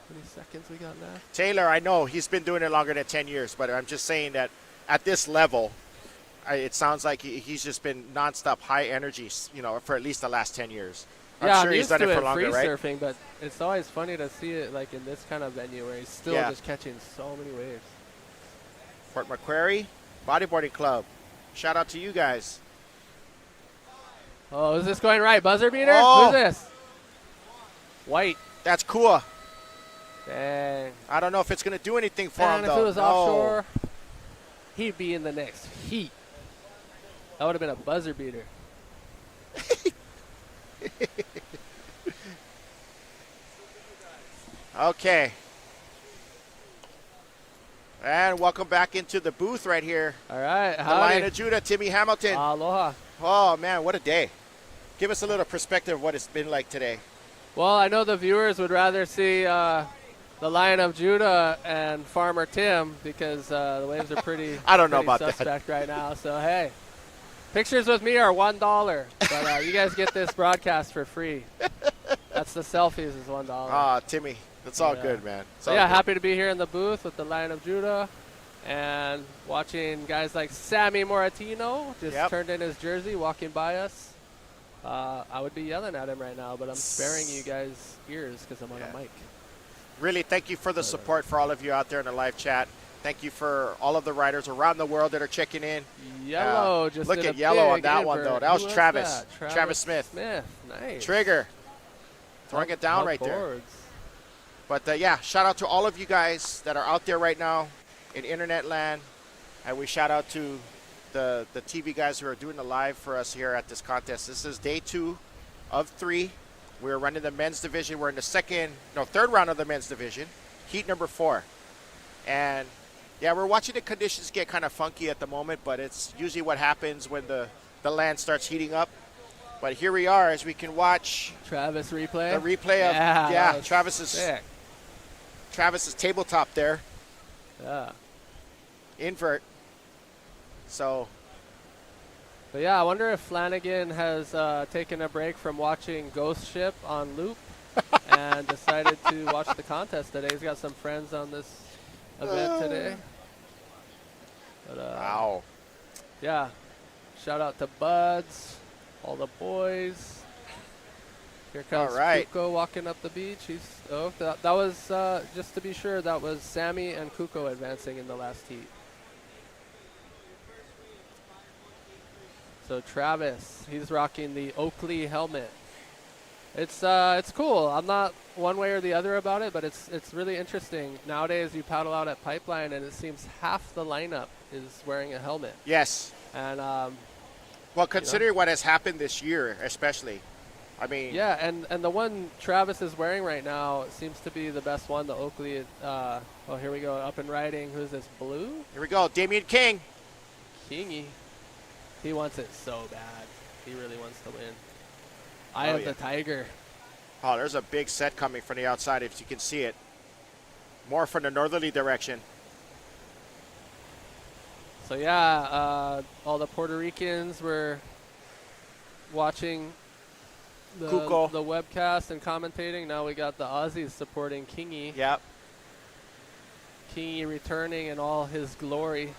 How many seconds we got left? Taylor, I know he's been doing it longer than 10 years, but I'm just saying that at this level, it sounds like he's just been nonstop high energy, for at least the last 10 years. I'm Yeah, sure I'm he's used done to it for it longer, free right? surfing, but it's always funny to see it in this kind of venue where he's still just catching so many waves. Fort Macquarie Bodyboarding Club. Shout out to you guys. Oh, is this going right? Buzzer beater? Oh. Who's this? White. That's Kua. Dang. I don't know if it's going to do anything for Man, him, if though. it was offshore, he'd be in the next heat. That would have been a buzzer beater. Okay. And welcome back into the booth right here. All right. The Lion of Judah, Timmy Hamilton. Aloha. Oh, man, what a day. Give us a little perspective of what it's been like today. Well, I know the viewers would rather see the Lion of Judah and Farmer Tim because the waves are pretty. I don't know pretty about that. suspect right now. So hey, pictures with me are $1, but you guys get this broadcast for free. That's the selfies is $1. Ah, Timmy, that's all good, man. It's So all yeah, good. happy to be here in the booth with the Lion of Judah and watching guys like Sammy Moratino just turned in his jersey walking by us. I would be yelling at him right now, but I'm sparing you guys ears because I'm on a mic. Really, thank you for the support for all of you out there in the live chat. Thank you for all of the riders around the world that are checking in. Yellow just look did at a yellow on big that one, though. invert. That was Who Travis. that? Travis Smith. Nice. Trigger. Throwing it down right there. But yeah, shout out to all of you guys that are out there right now in internet land. And we shout out to the TV guys who are doing the live for us here at this contest. This is day 2 of 3. We're running the men's division. We're in the third round of the men's division, heat number 4. And yeah, we're watching the conditions get kind of funky at the moment, but it's usually what happens when the land starts heating up. But here we are as we can watch Travis replay. The replay of sick. Travis's tabletop there. Yeah. Invert. So. But yeah, I wonder if Flanagan has taken a break from watching Ghost Ship on loop and decided to watch the contest today. He's got some friends on this event today. But, wow. Yeah. Shout out to Buds, all the boys. Here comes Kuko walking up the beach. That was, just to be sure, that was Sammy and Kuko advancing in the last heat. So Travis, he's rocking the Oakley helmet. It's cool. I'm not one way or the other about it, but it's really interesting. Nowadays, you paddle out at Pipeline, and it seems half the lineup is wearing a helmet. Yes. And well, considering what has happened this year, especially, I mean. Yeah, and the one Travis is wearing right now seems to be the best one. The Oakley. Oh, here we go. Up and riding. Who's this? Blue. Here we go. Damian King. Kingy. He wants it so bad. He really wants to win. Eye of the Tiger. Oh, there's a big set coming from the outside if you can see it. More from the northerly direction. So yeah, all the Puerto Ricans were watching the webcast and commentating. Now we got the Aussies supporting Kingy. Yep. Kingy returning in all his glory.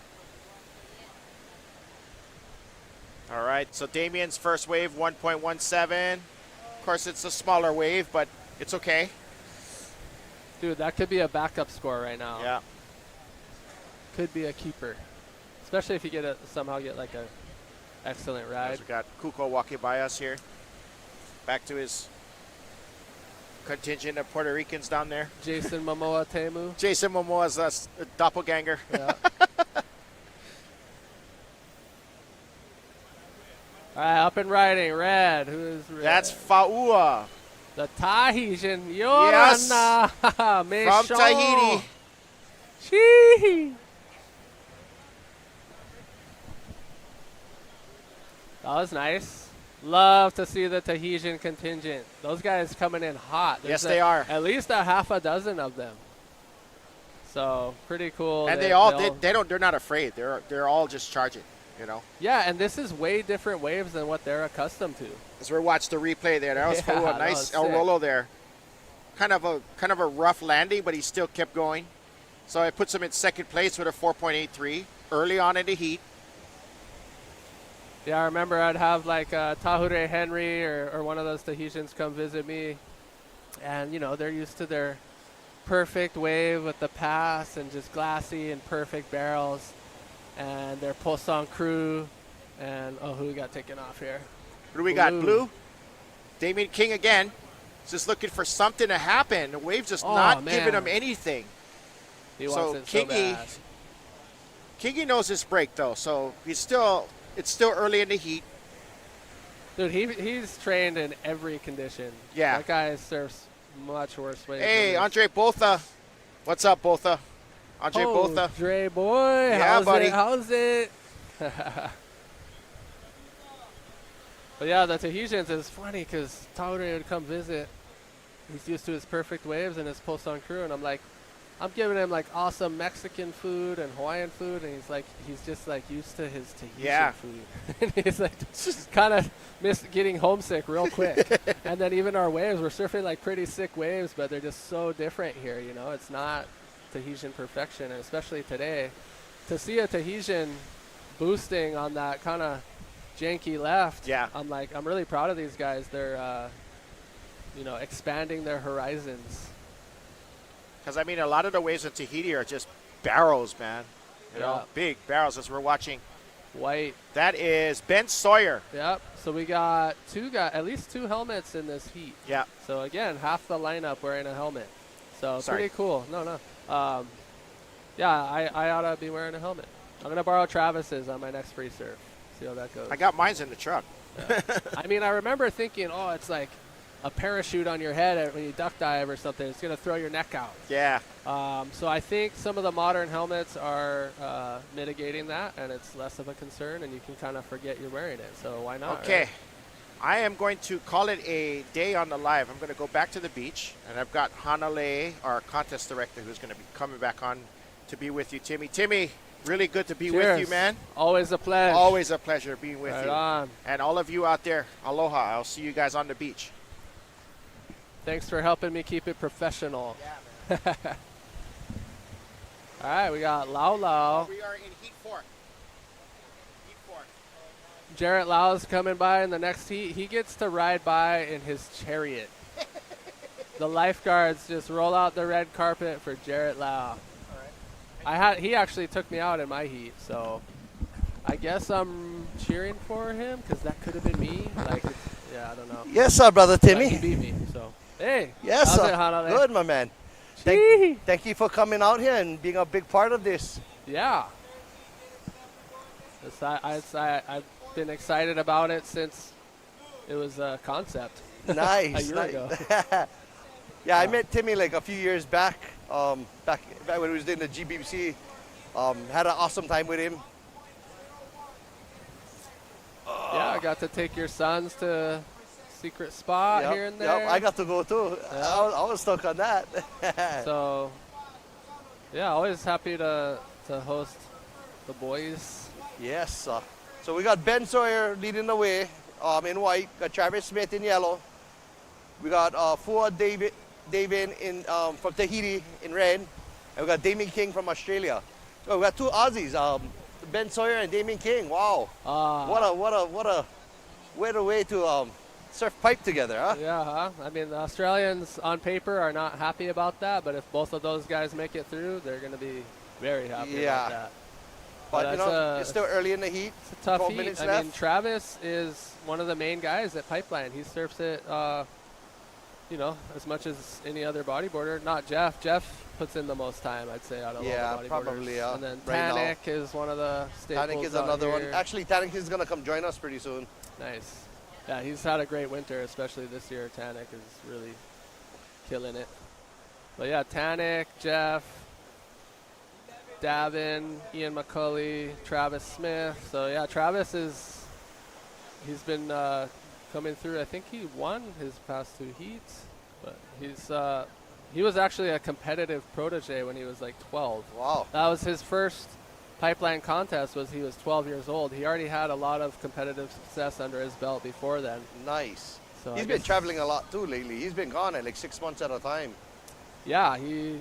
All right, so Damian's first wave, 1.17. Of course, it's a smaller wave, but it's okay. Dude, that could be a backup score right now. Yeah. Could be a keeper. Especially if you somehow get like a excellent ride. We got Kuko walking by us here. Back to his contingent of Puerto Ricans down there. Jason Momoa Temu. Jason Momoa's a doppelganger. Yeah. All right, up and riding, red. Who is red? That's Fa'ua. The Tahitian. Yorana. From Tahiti. Chee. That was nice. Love to see the Tahitian contingent. Those guys coming in hot. Yes, they are. At least a half a dozen of them. So pretty cool. And they're not afraid. They're all just charging. You know. Yeah, and this is way different waves than what they're accustomed to. As we watched the replay there, that was Fa'ua. Nice El Rolo there. Kind of a rough landing, but he still kept going. So it puts him in second place with a 4.83 early on in the heat. Yeah, I remember I'd have like Tahure Henry or one of those Tahitians come visit me. And, you know, they're used to their perfect wave with the pass and just glassy and perfect barrels. And their Posong crew. And, who got taken off here? Who do we got? Blue? Damian King again. Just looking for something to happen. The wave's just not giving him anything. He wants it so bad. Kingy knows his break, though, so it's still early in the heat. Dude, he's trained in every condition. Yeah. That guy surfs much worse waves. Hey, Andre Botha. What's up, Botha? Andre Botha. Dre boy. Yeah, buddy. How's it? But yeah, the Tahitians is funny because Taure would come visit, he's used to his perfect waves and his post-on crew, and I'm giving him like awesome Mexican food and Hawaiian food, and he's just like used to his Tahitian food. And he's like just kind of getting homesick real quick. And then even our waves, we're surfing like pretty sick waves, but they're just so different here, you know. It's not Tahitian perfection, and especially today, to see a Tahitian boosting on that kind of janky left. Yeah. I'm really proud of these guys. They're expanding their horizons. Because, I mean, a lot of the waves in Tahiti are just barrels, man. You know, big barrels, as we're watching. White. That is Ben Sawyer. Yep. So we got at least 2 helmets in this heat. Yeah. So, again, half the lineup wearing a helmet. So, pretty cool. No. I ought to be wearing a helmet. I'm going to borrow Travis's on my next free surf. See how that goes. I got mine's in the truck. Yeah. I mean, I remember thinking, it's like a parachute on your head when you duck dive or something. It's going to throw your neck out. Yeah. So I think some of the modern helmets are mitigating that, and it's less of a concern, and you can kind of forget you're wearing it. So why not? Okay. Right? I am going to call it a day on the live. I'm going to go back to the beach, and I've got Hanalei, our contest director, who's going to be coming back on to be with you. Timmy, really good to be with you, man. Always a pleasure. Always a pleasure being with you. On. And all of you out there, aloha. I'll see you guys on the beach. Thanks for helping me keep it professional. Yeah, man. All right, we got Lau. We are in Heat 4. Jarrett Lau's coming by in the next heat. He gets to ride by in his chariot. The lifeguards just roll out the red carpet for Jarrett Lau. He actually took me out in my heat, so I guess I'm cheering for him because that could have been me. I don't know. Yes, sir, brother Timmy. He beat me, so hey. Yes, how's sir. it, Hanalei? Good, my man. Thank you for coming out here and being a big part of this. Yeah. I've been excited about it since it was a concept. Nice. A year ago. Yeah, I met Timmy like a few years back. Back when he was doing the GBC. Had an awesome time with him. Yeah, I got to take your sons to secret spot here and there. Yep, I got to go too. Yep. I was stuck on that. So, yeah, always happy to host the boys. Yes. So we got Ben Sawyer leading the way in white. Got Travis Smith in yellow. We got Fuad David in from Tahiti in red. And we got Damien King from Australia. So we got 2 Aussies, Ben Sawyer and Damien King. Wow. What a way to surf pipe together, huh? Yeah, huh? I mean, the Australians on paper are not happy about that, but if both of those guys make it through, they're going to be very happy about that. But it's still early in the heat. It's a tough 12 heat. minutes I left. mean, Travis is one of the main guys at Pipeline. He surfs it, as much as any other bodyboarder. Not Jeff. Jeff puts in the most time, I'd say, out of all the bodyboarders. Probably. And then right Tanik is one of the staples. Tanik is another one. Actually, Tanik is going to come join us pretty soon. Nice. Yeah, he's had a great winter, especially this year. Tanik is really killing it. But yeah, Tanik, Jeff, Davin, Ian McCulley, Travis Smith. So yeah, Travis he's been coming through. I think he won his past 2 heats, but he was actually a competitive protege when he was like 12. Wow. That was his first Pipeline contest. He was 12 years old. He already had a lot of competitive success under his belt before then. Nice. So he's been traveling a lot too lately. He's been gone at like 6 months at a time. Yeah, he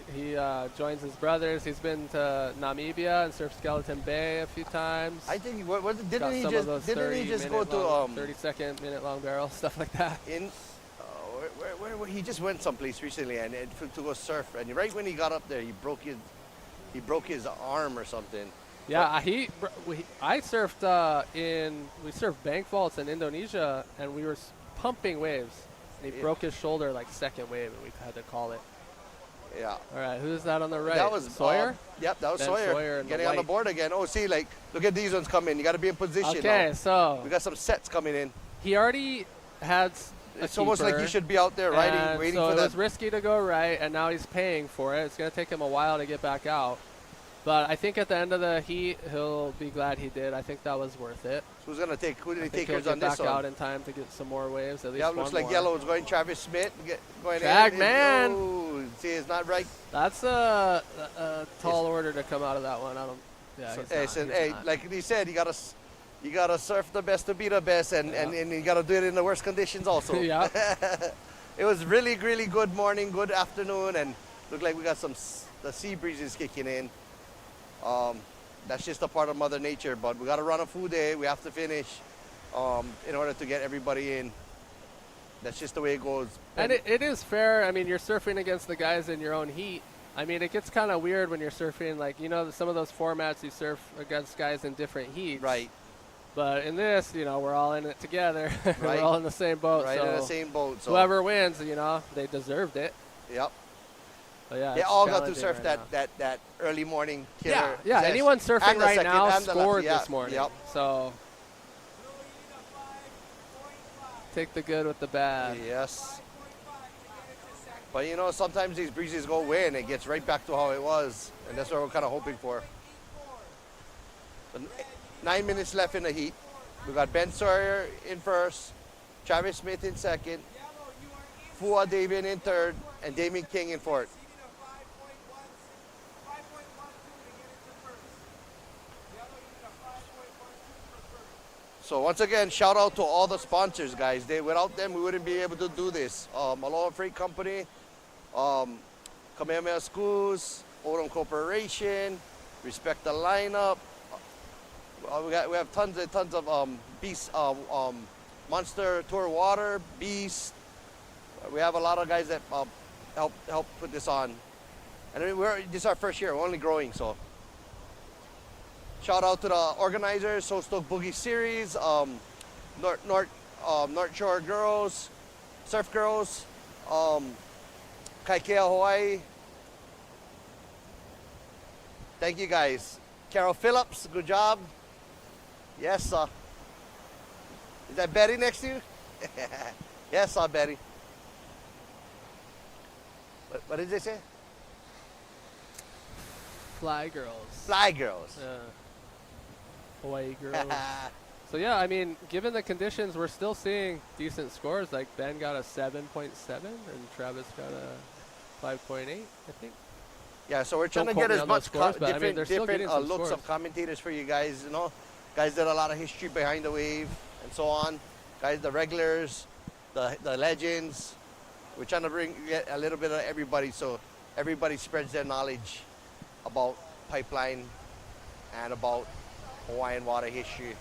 joins his brothers. He's been to Namibia and surfed Skeleton Bay a few times. I think didn't he just go to 30-second minute long barrel, stuff like that. Where he just went someplace recently and to go surf, and right when he got up there, he broke his arm or something. Yeah, I surfed we surfed bank vaults in Indonesia, and we were pumping waves. And he broke his shoulder like second wave, and we had to call it. Yeah. All right, who's that on the right? That was Sawyer. Yep, that was Ben Sawyer getting on the board again. Oh, see, look at these ones coming. You got to be in position. Okay, now. So we got some sets coming in. He already had. It's almost like he should be out there riding, waiting for that. So it was risky to go right, and now he's paying for it. It's going to take him a while to get back out. But I think at the end of the heat, he'll be glad he did. I think that was worth it. Who did he I think take he'll yours get on this back one? out in time to get some more waves. At least Yeah, one looks like more. yellow is going Travis Smith. Going Drag in. man. Oh, see, it's not right. That's a tall order to come out of that one. I don't. Yeah, So, he's hey, not, so, he's hey, not. like he said, you gotta surf the best to be the best, and you gotta do it in the worst conditions also. Yeah. It was really good morning, good afternoon, and looked like we got the sea breezes kicking in. That's just a part of Mother Nature, but we got to run a full day. We have to finish in order to get everybody in. That's just the way it goes. And it is fair. I mean, you're surfing against the guys in your own heat. I mean, it gets kind of weird when you're surfing, like, you know, some of those formats you surf against guys in different heats. Right. But in this, you know, we're all in it together. Right. We're all in the same boat. Right, so in the same boat. So whoever wins, you know, they deserved it. Yep. But yeah, They it's all got to challenging surf right that early morning killer. Yeah, session. anyone surfing And the right second now and the last, scored yeah, this morning. Yep. So take the good with the bad. Yes. But you know, sometimes these breezes go away and it gets right back to how it was, and that's what we're kind of hoping for. So 9 minutes left in the heat. We got Ben Sawyer in first, Travis Smith in second, Fua Davian in third, and Damien King in fourth. So once again, shout out to all the sponsors, guys. Without them, we wouldn't be able to do this. Aloha Freight Company, Kamehameha Schools, Odom Corporation, Respect the Lineup. We have tons of Beast, Monster Tour Water, Beast. We have a lot of guys that help put this on. And I mean, this is our first year. We're only growing, so. Shout out to the organizers, So Stoked Boogie Series, North Shore Girls, Surf Girls, Kaikea Hawaii. Thank you guys. Carol Phillips, good job. Yes, sir. Is that Betty next to you? Yes, sir, Betty. What did they say? Fly girls. Fly girls. Yeah. Hawaii girls. So yeah, I mean, given the conditions, we're still seeing decent scores. Like Ben got a 7.7 and Travis got a 5.8, I think. Yeah, so we're trying Don't to quote get me as on much those scores, but I mean, they're still different getting some looks scores. of commentators for you guys. You know, guys that a lot of history behind the wave and so on. Guys, the regulars, the legends. We're trying to get a little bit of everybody, so everybody spreads their knowledge about Pipeline and about Hawaiian water history.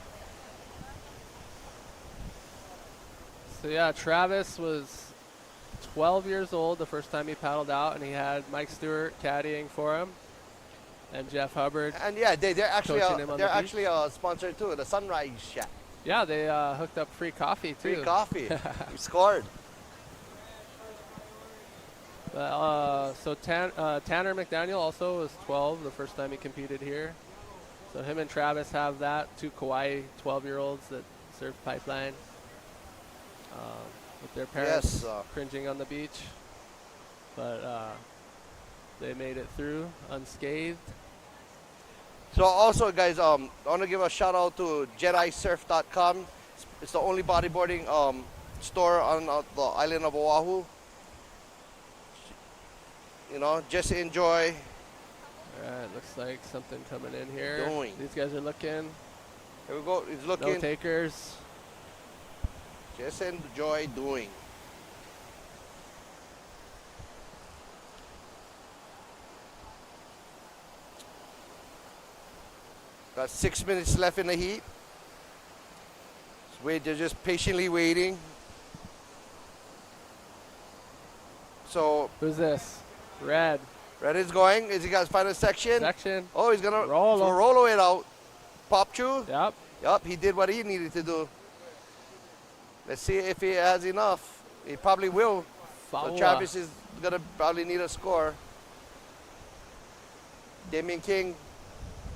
So yeah, Travis was 12 years old the first time he paddled out, and he had Mike Stewart caddying for him, and Jeff Hubbard. And yeah, they're actually coaching him on the beach. a sponsor too, the Sunrise Shack. Yeah, they hooked up free coffee too. Free coffee. We scored. So Tanner McDaniel also was 12 the first time he competed here. So him and Travis have that, two Kauai 12-year-olds that surf Pipeline with their parents Yes, cringing on the beach. But they made it through unscathed. So also, guys, I want to give a shout out to JediSurf.com. It's the only bodyboarding store on the island of Oahu. You know, just enjoy. All right, looks like something coming in here. Doing. These guys are looking. Here we go. He's looking. No takers. Just enjoy doing. Got 6 minutes left in the heat. They're just patiently waiting. So who's this? Red. Red is going. Is he got his final section? Section. Oh, he's gonna Rolo. roll it out. Pop chew. Yep. Yep. He did what he needed to do. Let's see if he has enough. He probably will. So Faua. Travis is gonna probably need a score. Damien King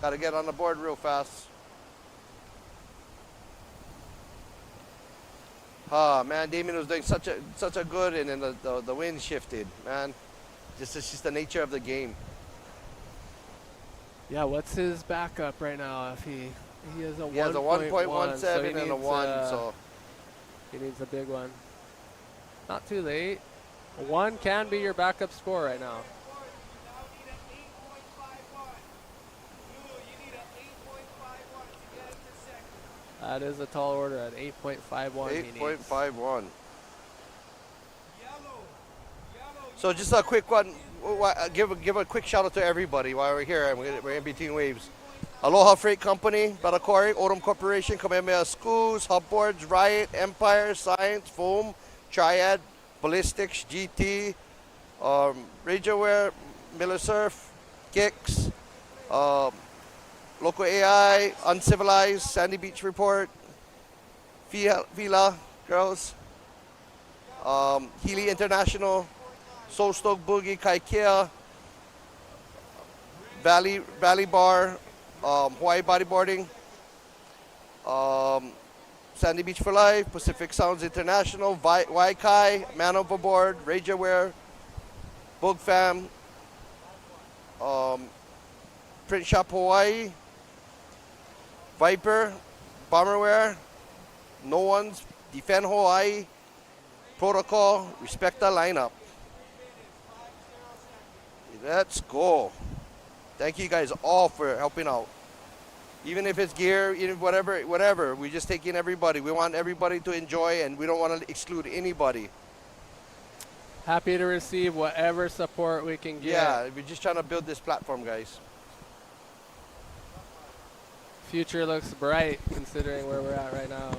got to get on the board real fast. Oh man, Damien was doing such a good, and then the wind shifted. Man, it's just the nature of the game. Yeah, what's his backup right now? If he has a He has a 1.17 so he and a needs, 1, so he needs a big one. Not too late. A 1 can be your backup score right now. That is a tall order at 8.51. 8.51. So just a quick one. Give a quick shout out to everybody while we're here and we're in between waves. Aloha Freight Company, Barakori, Odom Corporation, Kamehameha Schools, Hubboards, Riot, Empire, Science, Foam, Triad, Ballistics, GT, Rageware, Miller Surf, Kicks, Local AI, Uncivilized, Sandy Beach Report, Fila Girls, Healy International, Soul Stoke Boogie, Kaikea, Valley Bar, Hawaii Bodyboarding, Sandy Beach for Life, Pacific Sounds International, Waikai, Man Overboard, Rage Aware, Boog Fam, Print Shop Hawaii, Viper, Bomberware, No One's, Defend Hawaii, Protocol, Respect the Lineup. Let's go. Thank you guys all for helping out. Even if it's gear, even whatever, we're just taking everybody. We want everybody to enjoy and we don't want to exclude anybody. Happy to receive whatever support we can get. Yeah, we're just trying to build this platform, guys. Future looks bright considering where we're at right now.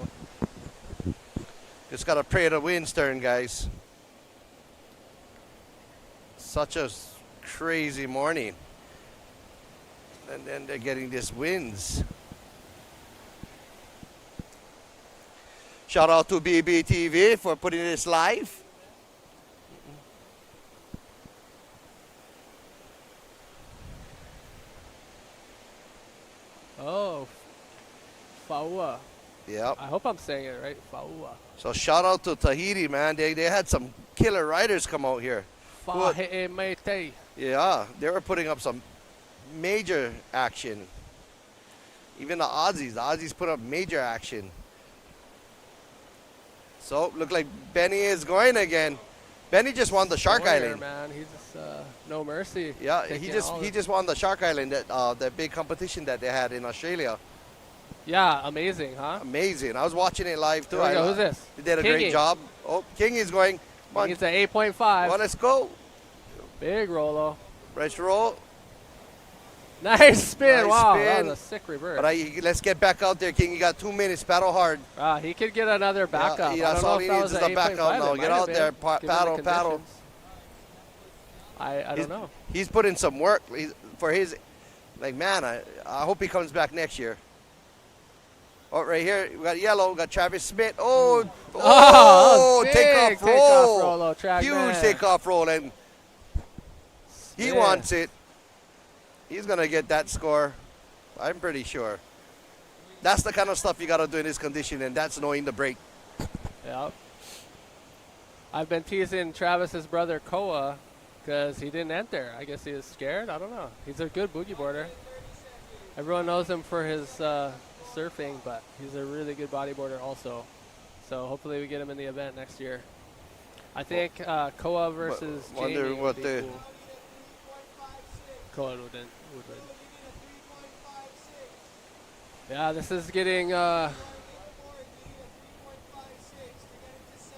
Just got to pray the winds turn, guys. Such a crazy morning. And then they're getting these winds. Shout out to BBTV for putting this live. Oh, Faua. Yep. I hope I'm saying it right. Faua. So shout out to Tahiti, man. They had some killer riders come out here. Fahe'e Meitei. Yeah, they were putting up some major action. Even the Aussies put up major action. So look like Benny is going again. Benny just won the Shark Sawyer, Island. Man, he's just, no mercy. Yeah, Taking he just won the Shark Island, that big competition that they had in Australia. Yeah, amazing, huh? Amazing. I was watching it live too. Here we go. Who's this? They did a Kingy. great job. Oh, King is going. Come on. He's at 8.5. Well, let's go. Big Rolo. Nice roll. Nice spin. Nice Wow, spin. that was a sick reverse. But let's get back out there, King. You got 2 minutes. Paddle hard. He could get another backup. Yeah, I that's don't know all if he that needs was is at a backup 8.5. now. It Get might out have there, been, given the paddle. conditions. I don't know. He's put in some work for his. Like, man, I hope he comes back next year. Oh, right here, we got yellow. We got Travis Smith. Takeoff roll. Huge takeoff roll. And he wants it. He's going to get that score. I'm pretty sure. That's the kind of stuff you got to do in this condition, and that's knowing the break. Yep. I've been teasing Travis's brother Koa because he didn't enter. I guess he was scared. I don't know. He's a good boogie boarder. Everyone knows him for his surfing, but he's a really good bodyboarder also. So hopefully we get him in the event next year. I think Koa versus Jamie would be cool. Koa would win. Yeah, this is getting. We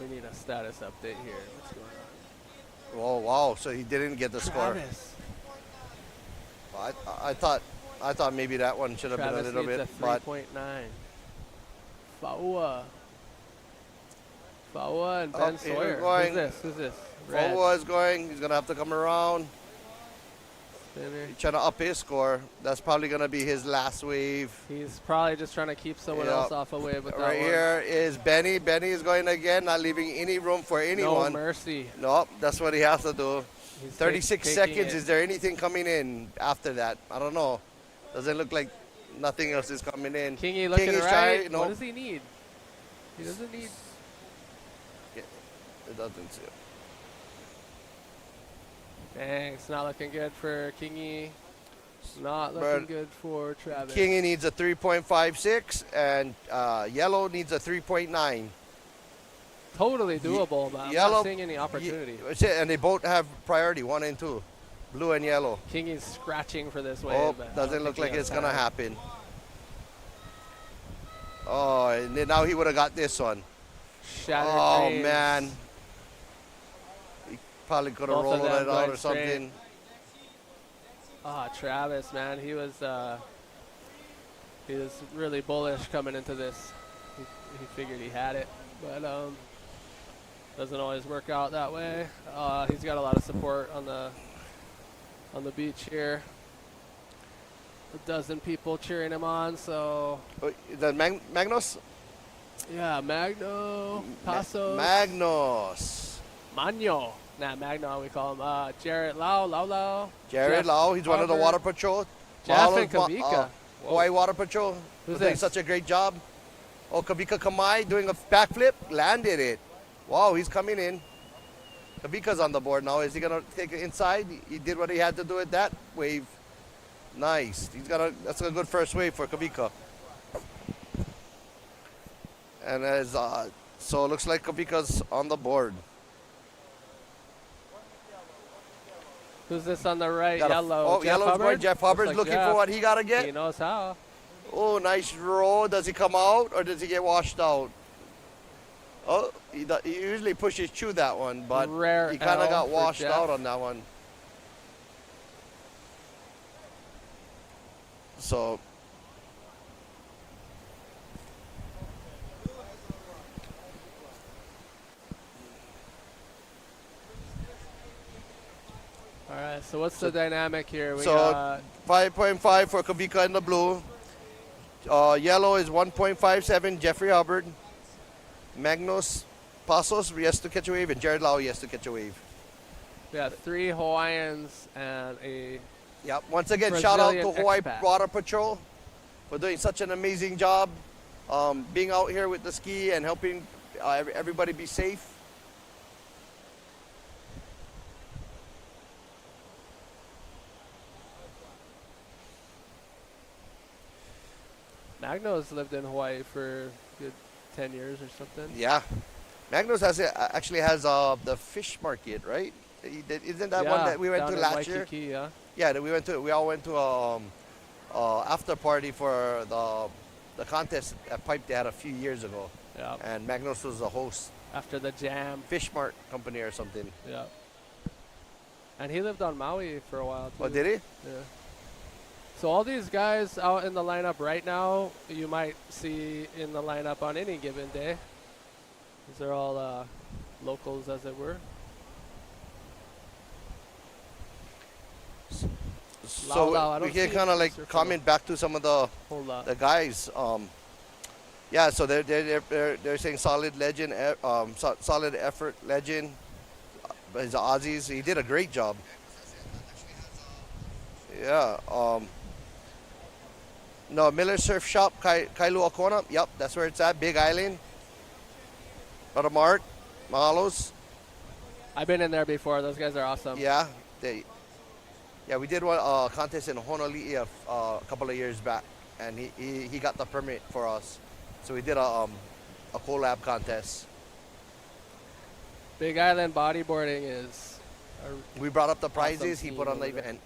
need a status update here. What's going on? Oh wow! So he didn't get the score. Well, I thought maybe that one should have been a little bit. Travis needs a 3.9. Faua and Ben Sawyer. Who's this? Red. Faua is going. He's gonna have to come around. He's trying to up his score. That's probably gonna be his last wave. He's probably just trying to keep someone else off a wave with that Right one. here is Benny. Benny is going again, not leaving any room for anyone. No mercy. Nope, that's what he has to do. He's 36 taking seconds. it. Is there anything coming in after that? I don't know. Doesn't look like nothing else is coming in. Kingy looking King is right. trying, What nope. does he need? He doesn't need. It doesn't see it. Dang, it's not looking good for Kingy. Not looking good for Travis. Kingy needs a 3.56, and Yellow needs a 3.9. Totally doable, but I'm Yellow, not seeing any opportunity. And they both have priority, 1 and 2, blue and yellow. Kingy's scratching for this wave. Oh, but I doesn't don't look think like he it's has gonna time. happen. Oh, and then now he would have got this one. Shattered Oh frames. man, he probably could have Both of rolled them it out going or something. straight. Travis, man, he was really bullish coming into this. He figured he had it, but doesn't always work out that way. He's got a lot of support on the beach here. A dozen people cheering him on, so Is that Magnus? yeah, Magno, Paso, Magnus. Magno. Nah, Magno, we call him. Jared Lau. Jared Jeff Lau, he's one of the Hubbard. water patrol. Jeff and Mahalos, Kavika. Hawaii Water Patrol. Who's doing this? such a great job. Oh, Kavika Kamai doing a backflip, landed it. Wow, he's coming in. Kavika's on the board now. Is he gonna take it inside? He did what he had to do with that wave. Nice. That's a good first wave for Kavika. And so it looks like Kavika's on the board. Who's this on the right? Got a- Yellow. oh, Jeff Yellow's Hubbard? going. Jeff Hubbard's Looks like looking for Jeff. what he gotta get. He knows how. Oh, nice roll. Does he come out or does he get washed out? Oh, he usually pushes through that one, but Rare he kind of L got for washed Jeff. out on that one. So, All right, so what's the dynamic here? We so got 5.5 for Kavika in the blue. Yellow is 1.57, Jeffrey Hubbard. Magnus Pasos, he has to catch a wave, and Jared Lau, he has to catch a wave. we got 3 Hawaiians and a Yep. Once again, shout out to Brazilian Hawaii expat. Water Patrol for doing such an amazing job, being out here with the ski and helping everybody be safe. Magno's lived in Hawaii for a good 10 years or something. Yeah. Magnus actually has the fish market, right? Isn't that one that we went down to in last Waikiki, year? Yeah. Yeah, that we all went to after party for the contest at Pipe they had a few years ago. Yeah. And Magnus was the host. After the jam. Fish Mart company or something. Yeah. And he lived on Maui for a while too. Oh, did he? Yeah. So all these guys out in the lineup right now, you might see in the lineup on any given day. These are all locals, as it were. So Lau, I we don't can see kind of like Surfer comment back to some of the guys. Yeah, so they're saying solid legend, solid effort legend. His Aussies, he did a great job. Yeah. No, Miller Surf Shop, Kailua Kona. Yep, that's where it's at. Big Island. Brother Mark, Mahalos. I've been in there before. Those guys are awesome. Yeah, we did one contest in Honolulu a couple of years back, and he got the permit for us. So we did a collab contest. Big Island bodyboarding is. We brought up the prizes. Awesome He put on the team over event.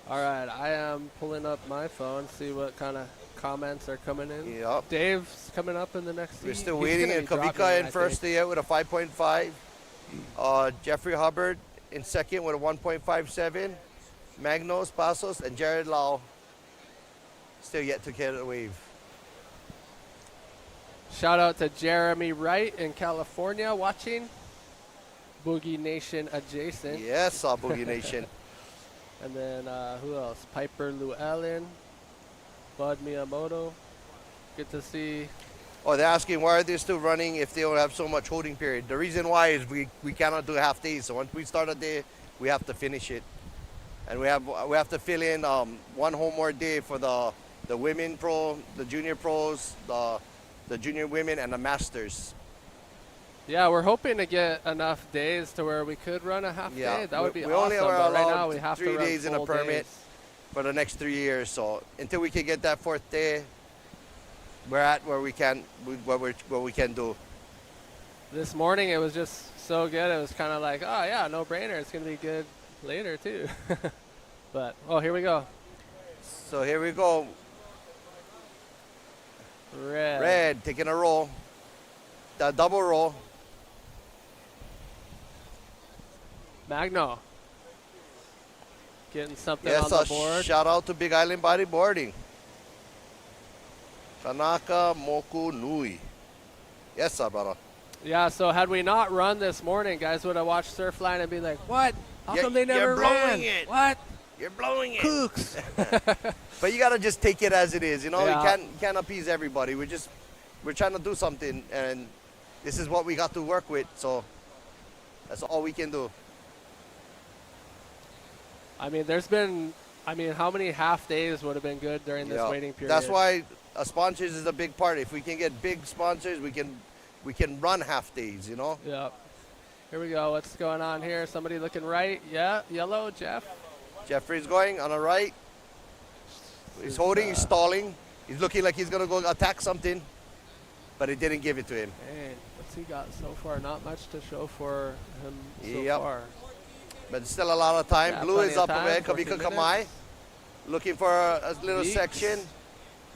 All right, I am pulling up my phone, see what kind of comments are coming in. Yep. Dave's coming up in the next. We're still he's waiting. gonna And be dropping, Kavika I in first think. day out with a 5.5. Jeffrey Hubbard in second with a 1.57. Magnos Pasos and Jared Lau still yet to get a wave. Shout out to Jeremy Wright in California watching. Boogie Nation adjacent. Yes, Boogie Nation. And then who else? Piper Llewellyn, Bud Miyamoto. Good to see. Oh, they're asking why are they still running if they don't have so much holding period. The reason why is we cannot do half days. So once we start a day, we have to finish it, and we have to fill in one whole more day for the women pro, the junior pros, the the junior women, and the masters. Yeah, we're hoping to get enough days to where we could run a half day. That would be we awesome. only are But right allowed now we have 3 to run days in a full permit days. for the next 3 years. So until we can get that 4th day, we're at where we can what we can do. This morning it was just so good. It was kind of like, oh yeah, no brainer. It's gonna be good later too. But here we go. So here we go. Red. Taking a roll. The double roll. Magno. Getting something Yes, on the board. shout out to Big Island Bodyboarding. Kanaka Moku Nui. Yes, sir, brother. Yeah, so had we not run this morning, guys would have watched Surfline and be like, what? How come they never you're blowing ran? it. What? You're blowing it. Kooks. But you gotta just take it as it is, you know. Yeah. You can't appease everybody. We're trying to do something, and this is what we got to work with. So that's all we can do. I mean, how many half days would have been good during this waiting period? That's why sponsors is a big part. If we can get big sponsors, we can run half days, you know. Yep. Here we go. What's going on here? Somebody looking right. Yeah, yellow, Jeff. Jeffrey's going on the right. He's holding, he's stalling. He's looking like he's going to go attack something, but he didn't give it to him. Man, what's he got so far? Not much to show for him so Yep. far. But still a lot of time. Yeah, Blue plenty is of up time, ahead. 14 Kavika minutes. Kamai. Looking for a little Yeeks. section.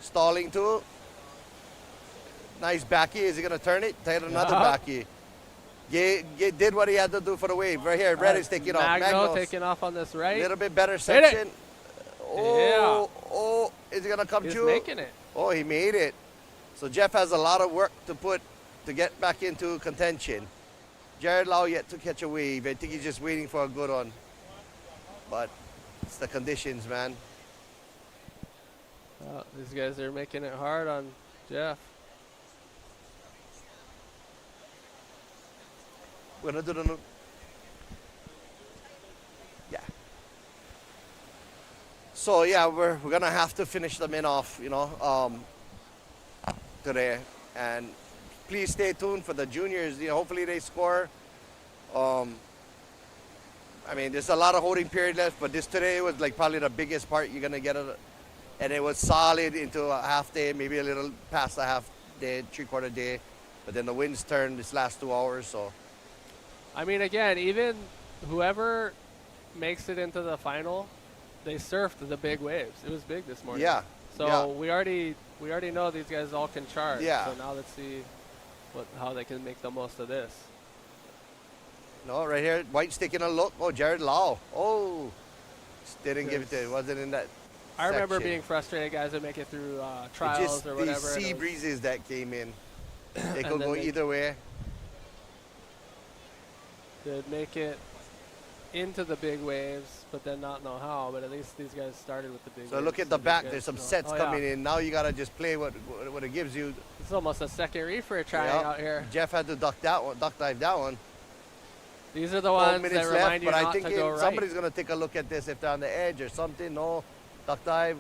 Stalling too. Nice backy. Is he going to turn it? Take another backy. Did what he had to do for the wave. Right here. Red is taking off. Magno Magno's taking off on this right. a little bit better Hit section. it. Oh, is he going to come He's through? making it. Oh, he made it. So Jeff has a lot of work to get back into contention. Jared Lau yet to catch a wave. I think he's just waiting for a good one. But it's the conditions, man. These guys are making it hard on Jeff. We're gonna do the So yeah, we're gonna have to finish the men off, you know, today. And please stay tuned for the juniors. You know, hopefully they score. I mean, there's a lot of holding period left, but this today was like probably the biggest part you're gonna get. And it was solid into a half day, maybe a little past a half day, 3/4 day. But then the winds turned this last 2 hours, so. I mean, again, even whoever makes it into the final, they surfed the big waves. It was big this morning. Yeah. So yeah. we already know these guys all can charge. Yeah. So now let's see how they can make the most of this. No, right here, White's taking a look. Oh, Jared Lau. Oh, didn't give it to him. Wasn't in that I remember section. being frustrated, guys that make it through trials or whatever. These sea and breezes that came in. They And could then go they- either way. They'd make it into the big waves, but then not know how. But at least these guys started with the big So waves. look at the These back. guys There's some know- sets oh, coming yeah. in. Now you got to just play what it gives you. It's almost a second reefer trying Yep. out here. Jeff had to duck dive that one. These are the 12 ones minutes that left, remind you but I not think to go right. somebody's going to take a look at this if they're on the edge or something. No, duck dive,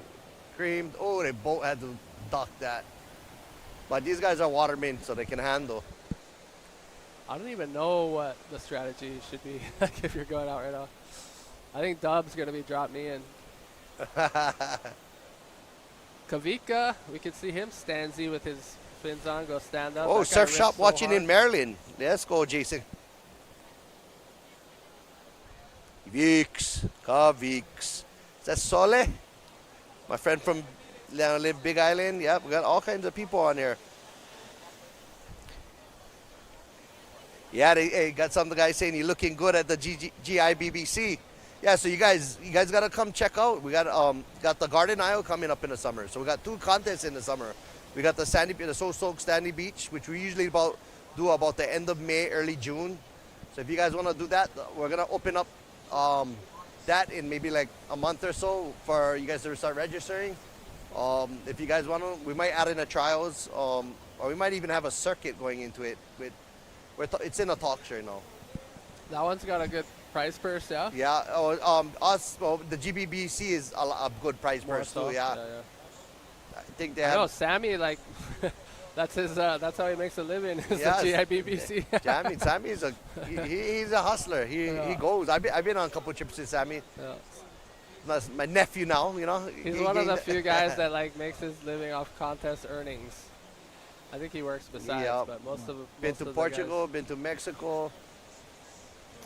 creamed. Oh, they both had to duck that. But these guys are watermen, so they can handle. I don't even know what the strategy should be like if you're going out right now. I think Dub's going to be drop me in. Kavika, we could see him stanzy with his fins on, go stand up. Oh, That guy surf rips shop so watching hard. in Maryland. Let's go, Jason. Vix, Kavix. Is that Sole? My friend from live Big Island. Yeah, we got all kinds of people on here. Yeah, they got some guys saying you're looking good at the GIBBC. Yeah, so you guys gotta come check out. We got the Garden Isle coming up in the summer. So we got 2 contests in the summer. We got the So-Soak Sandy Beach, which we usually do about the end of May, early June. So if you guys want to do that, we're gonna open up that in maybe like a month or so for you guys to start registering. If you guys want to, we might add in the trials, or we might even have a circuit going into it. It's in a talk show now. That one's got a good prize purse, yeah? Yeah. The GBBC is a good prize More purse too. stuff, Yeah. yeah. I think they I have. know, Sammy, like, That's his. That's how he makes a living. Is Yes. the GIBBC. Yeah, I mean, Sammy is he's a hustler. He goes. I've been on a couple trips with Sammy. Yeah. That's my nephew now, you know. He's one of the few guys that like makes his living off contest earnings. I think he works besides, Yep. but most of Been most to of Portugal, been to Mexico.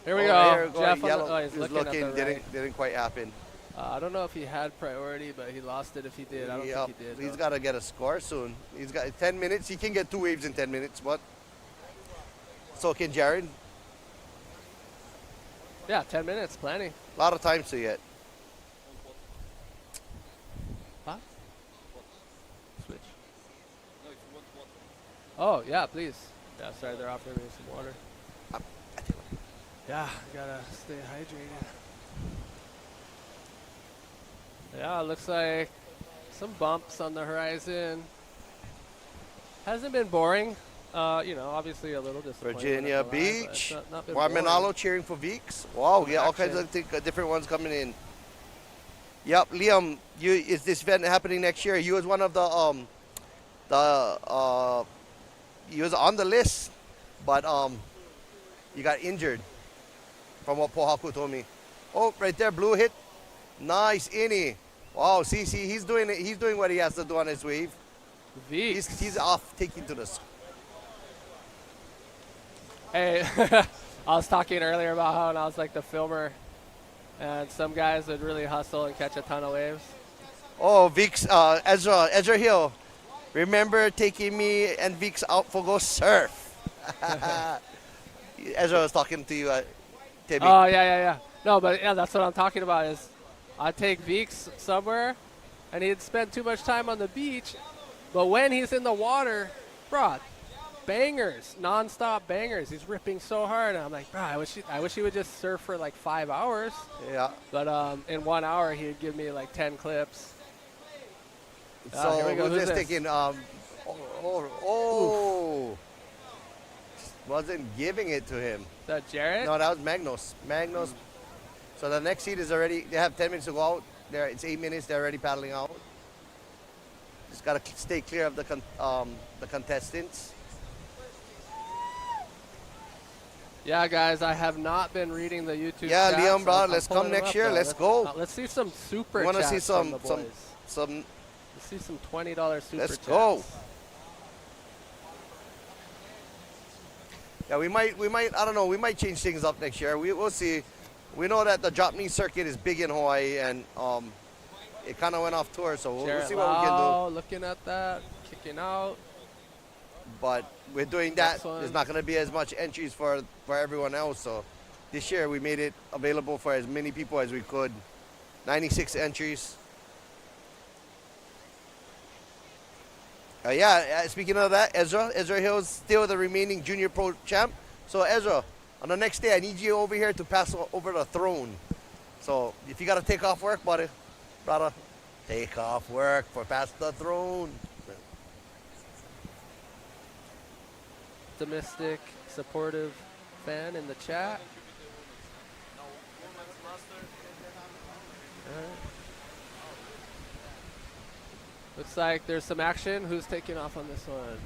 Here we Oh, go. here we go. Jeff on Yellow the, he's is looking, looking, at the didn't right. quite happen. I don't know if he had priority, but he lost it if he did. I don't Yep. think he did. He's though. got to get a score soon. He's got 10 minutes. He can get 2 waves in 10 minutes, but so can Jared. Yeah, 10 minutes, plenty. A lot of time to get. Huh? Switch. Oh, yeah, please. Yeah, sorry, they're offering me some water. Yeah, gotta stay hydrated. Yeah, it looks like some bumps on the horizon. Hasn't been boring. You know, obviously a little disappointing. Virginia Beach. Not been Warmanalo boring. cheering for Veeks. Wow, yeah, all kinds of different ones coming in. Yep, Liam, is this event happening next year? You was one of the you was on the list, but you got injured. From what Pohaku told me. Oh, right there, blue hit. Nice innie. Wow, see, he's doing it. He's doing what he has to do on his wave. He's off taking to the. Hey, I was talking earlier about how I was like the filmer, and some guys would really hustle and catch a ton of waves. Oh, Vix, Ezra Hill. Remember taking me and Vix out for go surf. Ezra was talking to you, Timmy. Oh, yeah. No, but yeah, that's what I'm talking about is I'd take Veeks somewhere, and he'd spend too much time on the beach, but when he's in the water, bro, bangers, non-stop bangers. He's ripping so hard, and I'm like, bro, I wish he would just surf for like 5 hours. Yeah. But in 1 hour, he'd give me like 10 clips. So here we go. who's Who's this this? taking? Wasn't giving it to him. Is that Jarrett? No, that was Magnos. So the next seat is already. They have 10 minutes to go out. It's 8 minutes. They're already paddling out. Just gotta stay clear of the contestants. Yeah, guys, I have not been reading the YouTube. Yeah, chats. Liam, bro, I'm let's pulling come them next up, year. though. Let's go. Let's see some super. Want to see chats from some the boys. Let's see some $20 super Let's chats. go. Yeah, we might. I don't know. We might change things up next year. We'll see. We know that the drop knee circuit is big in Hawaii, and it kind of went off tour. So we'll see what we can do. Looking at that, kicking out. But we're doing that. Next one. There's not going to be as much entries for everyone else. So this year we made it available for as many people as we could. 96 entries. Speaking of that, Ezra Hill's still the remaining junior pro champ. So Ezra, on the next day, I need you over here to pass over the throne. So if you got to take off work, brother, take off work for pass the throne. Optimistic, supportive fan in the chat. All right. Looks like there's some action. Who's taking off on this one?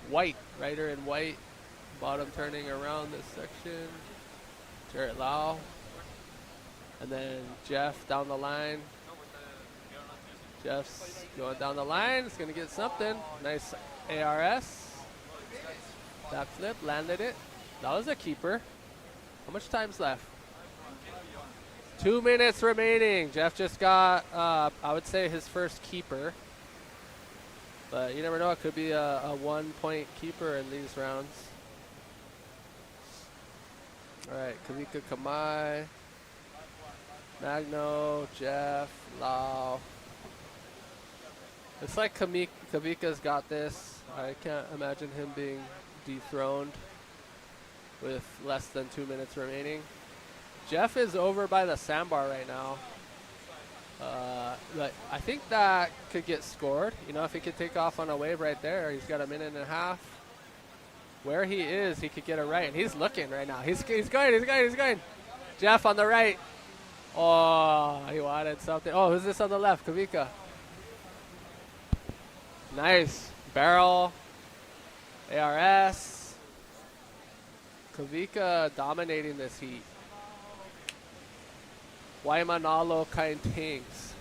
White, rider in white. Bottom turning around this section. Jarrett Lau. And then Jeff down the line. Jeff's going down the line. He's going to get something. Nice ARS. Back flip, landed it. That was a keeper. How much time's left? 2 minutes remaining. Jeff just got, I would say, his first keeper. But you never know. It could be a 1 point keeper in these rounds. All right, Kavika Kamai, Magno, Jeff, Lau. It's like Kavika's got this. I can't imagine him being dethroned with less than 2 minutes remaining. Jeff is over by the sandbar right now. But I think that could get scored. You know, if he could take off on a wave right there, he's got a minute and a half. Where he is, he could get it right. And he's looking right now. He's going. Jeff on the right. Oh, he wanted something. Oh, who's this on the left? Kavika. Nice. Barrel. ARS. Kavika dominating this heat. Waimanalo Kaintings.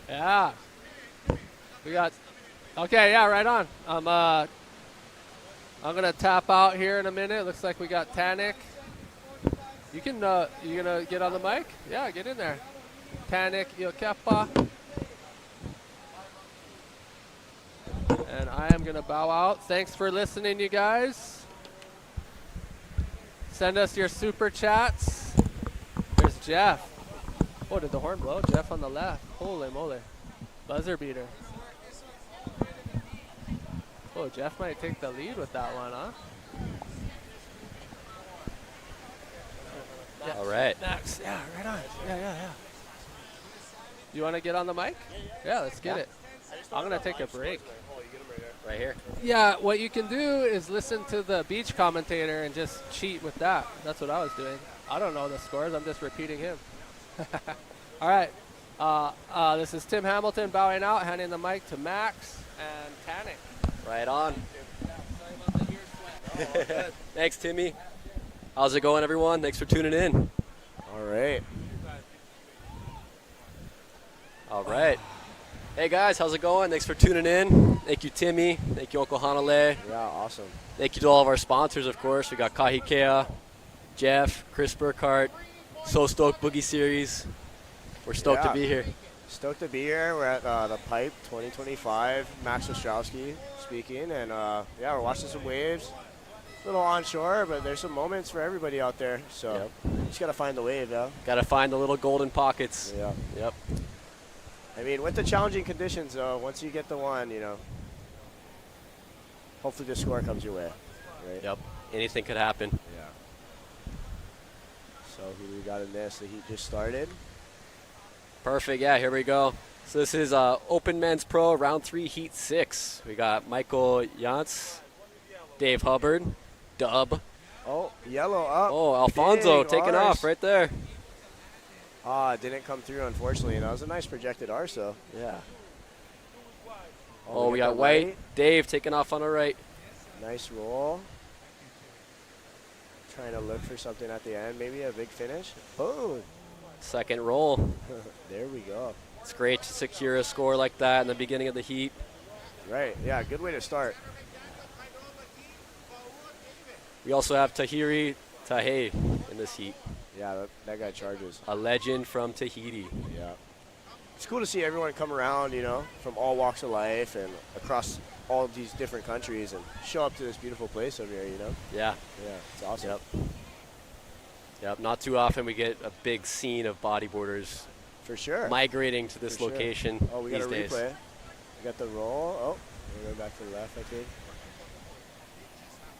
Yeah. We got, okay, yeah, right on. I'm gonna tap out here in a minute. Looks like we got Tanik. You can, you gonna get on the mic? Yeah, get in there. Tanik Iokepa. And I am gonna bow out. Thanks for listening, you guys. Send us your super chats. There's Jeff. Oh, did the horn blow? Jeff on the left. Holy moly. Buzzer beater. Oh, Jeff might take the lead with that one, huh? All right. Next. Yeah, right on. Yeah. You want to get on the mic? Yeah, let's get it. I'm going to take a break. Right here. Yeah, what you can do is listen to the beach commentator and just cheat with that. That's what I was doing. I don't know the scores. I'm just repeating him. All right. This is Tim Hamilton bowing out, handing the mic to Max and Tanik. Right on. Thanks, Timmy. How's it going, everyone? Thanks for tuning in. All right. All right. Hey, guys, how's it going? Thanks for tuning in. Thank you, Timmy. Thank you, Uncle Hanale. Yeah, awesome. Thank you to all of our sponsors, of course. We got Kahikea, Jeff, Chris Burkhart, So Stoked Boogie Series. We're stoked to be here. Stoked to be here. We're at the Pipe 2025. Max Ostrowski speaking. And, yeah, we're watching some waves. A little onshore, but there's some moments for everybody out there. So just got to find the wave, though. Got to find the little golden pockets. Yeah. Yep. I mean, with the challenging conditions, though, once you get the one, you know, hopefully the score comes your way. Right? Yep. Anything could happen. Yeah. So who do we got in this? The heat just started. Perfect. Yeah, here we go. So this is Open Men's Pro Round 3 Heat 6. We got Michael Yantz, Dave Hubbard, Dub. Oh, yellow up. Oh, Alfonso Big taking arse. off right there. Ah, it didn't come through, unfortunately. That was a nice projected arse, though. Yeah. Oh, we got White. Dave taking off on the right. Nice roll. Trying to look for something at the end. Maybe a big finish. Boom. Second roll. There we go. It's great to secure a score like that in the beginning of the heat. Right. Yeah, good way to start. We also have Tahiri Tahe in this heat. Yeah, that guy charges. A legend from Tahiti. Yeah. It's cool to see everyone come around, you know, from all walks of life and across all of these different countries and show up to this beautiful place over here, you know? Yeah. Yeah, it's awesome. Yep. Yep, not too often we get a big scene of bodyboarders for sure migrating to this location. Oh, we got these a days. replay. We got the roll. Oh, we're going back to the left, I think.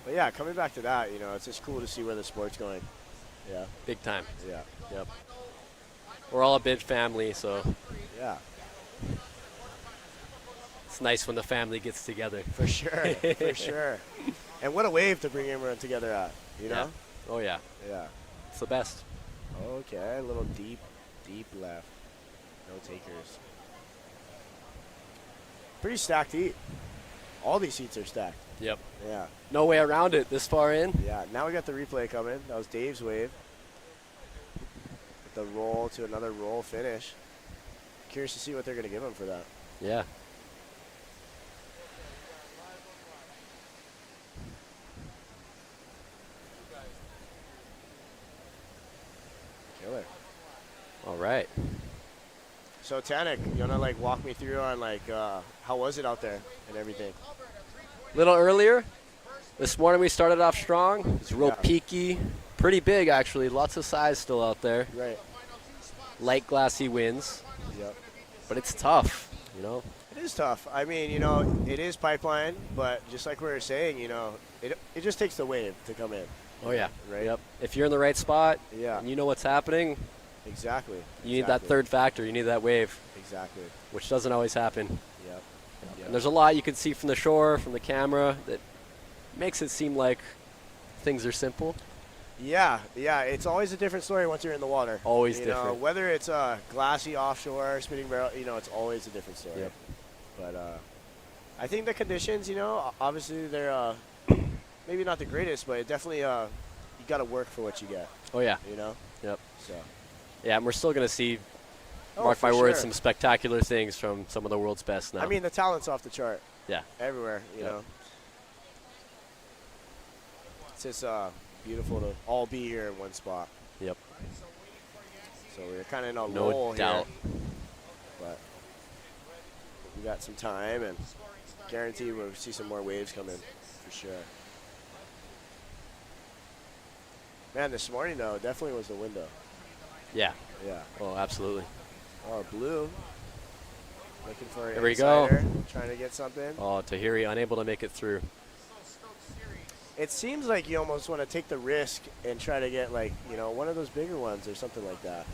But yeah, coming back to that, you know, it's just cool to see where the sport's going. Yeah. Big time. Yeah. Yep. We're all a big family, so. Yeah. It's nice when the family gets together. For sure. For sure. And what a wave to bring everyone together at, you know? Yeah. Oh, yeah. Yeah. It's the best. Okay, a little deep left. No takers. Pretty stacked heat. All these heats are stacked. Yep. Yeah. No way around it this far in. Yeah, now we got the replay coming. That was Dave's wave. With the roll to another roll finish. Curious to see what they're going to give him for that. Yeah. Killer. All right. So Tanik, you want to like walk me through on like how was it out there and everything? A little earlier. This morning we started off strong. It's real peaky. Pretty big, actually. Lots of size still out there. Right. Light glassy winds. Yep. But it's tough, you know. It is tough. I mean, you know, it is pipeline, but just like we were saying, you know, it just takes the wave to come in. Oh, yeah. Right? Yep. If you're in the right spot and you know what's happening, exactly. You need that third factor. You need that wave. Exactly. Which doesn't always happen. Yep. And there's a lot you can see from the shore, from the camera, that makes it seem like things are simple. Yeah, it's always a different story once you're in the water. Always you different. know, whether it's glassy offshore, spinning barrel, it's always a different story. Yep. But I think the conditions, obviously they're maybe not the greatest, but it definitely you got to work for what you get. Oh, yeah. Yep. So. Yeah, and we're still going to see, Oh, mark my for words, sure. some spectacular things from some of the world's best now. I mean, the talent's off the chart. Yeah. Everywhere, you Yep. know. It's just beautiful to all be here in one spot. Yep. So we're kind of in a No lull doubt. here. But we got some time, and guarantee we'll see some more waves come in for sure. Man, this morning, though, definitely was the window. Yeah. Yeah. Oh, absolutely. Oh, blue. Looking for an There we go. insider, trying to get something. Oh, Tahiri unable to make it through. It seems like you almost want to take the risk and try to get, like, one of those bigger ones or something like that,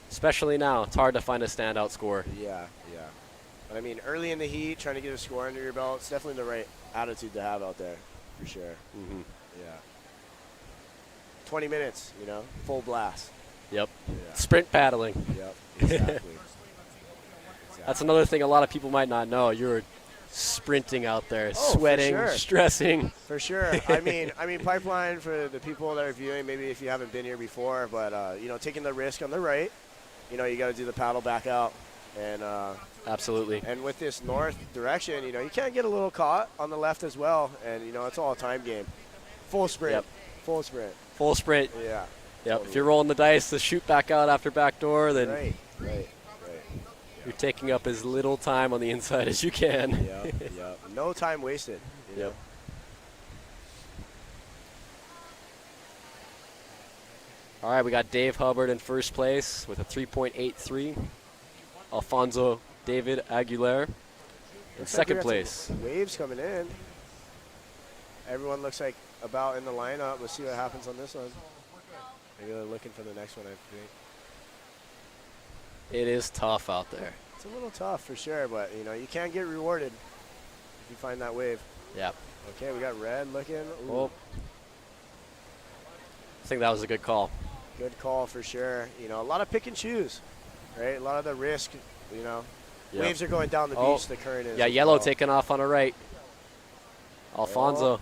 Especially now. It's hard to find a standout score. Yeah. But, I mean, early in the heat, trying to get a score under your belt, it's definitely the right attitude to have out there, for sure. Mm-hmm. Yeah. 20 minutes, full blast. Yep. Yeah. Sprint paddling. Yep, exactly. That's another thing a lot of people might not know. You're sprinting out there, Oh, sweating, for sure. stressing. For sure. I mean, Pipeline, for the people that are viewing, maybe if you haven't been here before, but, taking the risk on the right, you got to do the paddle back out. And absolutely. And with this north direction, you can't get a little caught on the left as well. And, it's all a time game. Full sprint. Yep. Full sprint. Full sprint. Yeah. Yep. Totally. If you're rolling the dice to shoot back out after back door, then Right. you're taking up as little time on the inside as you can. Yep. No time wasted. Yep. All right, we got Dave Hubbard in first place with a 3.83. Alfonso David Aguilar in Looks like second we got place. some waves coming in. Everyone looks like about in the lineup. Let's see what happens on this one. Maybe they're looking for the next one, I think. It is tough out there. It's a little tough for sure, but you can't get rewarded if you find that wave. Yep. Okay, we got red looking. Ooh. Oh. I think that was a good call. Good call for sure. A lot of pick and choose, right? A lot of the risk, Yep. Waves are going down the beach, the current is. Yeah, as yellow well. taking off on the right. Alfonso.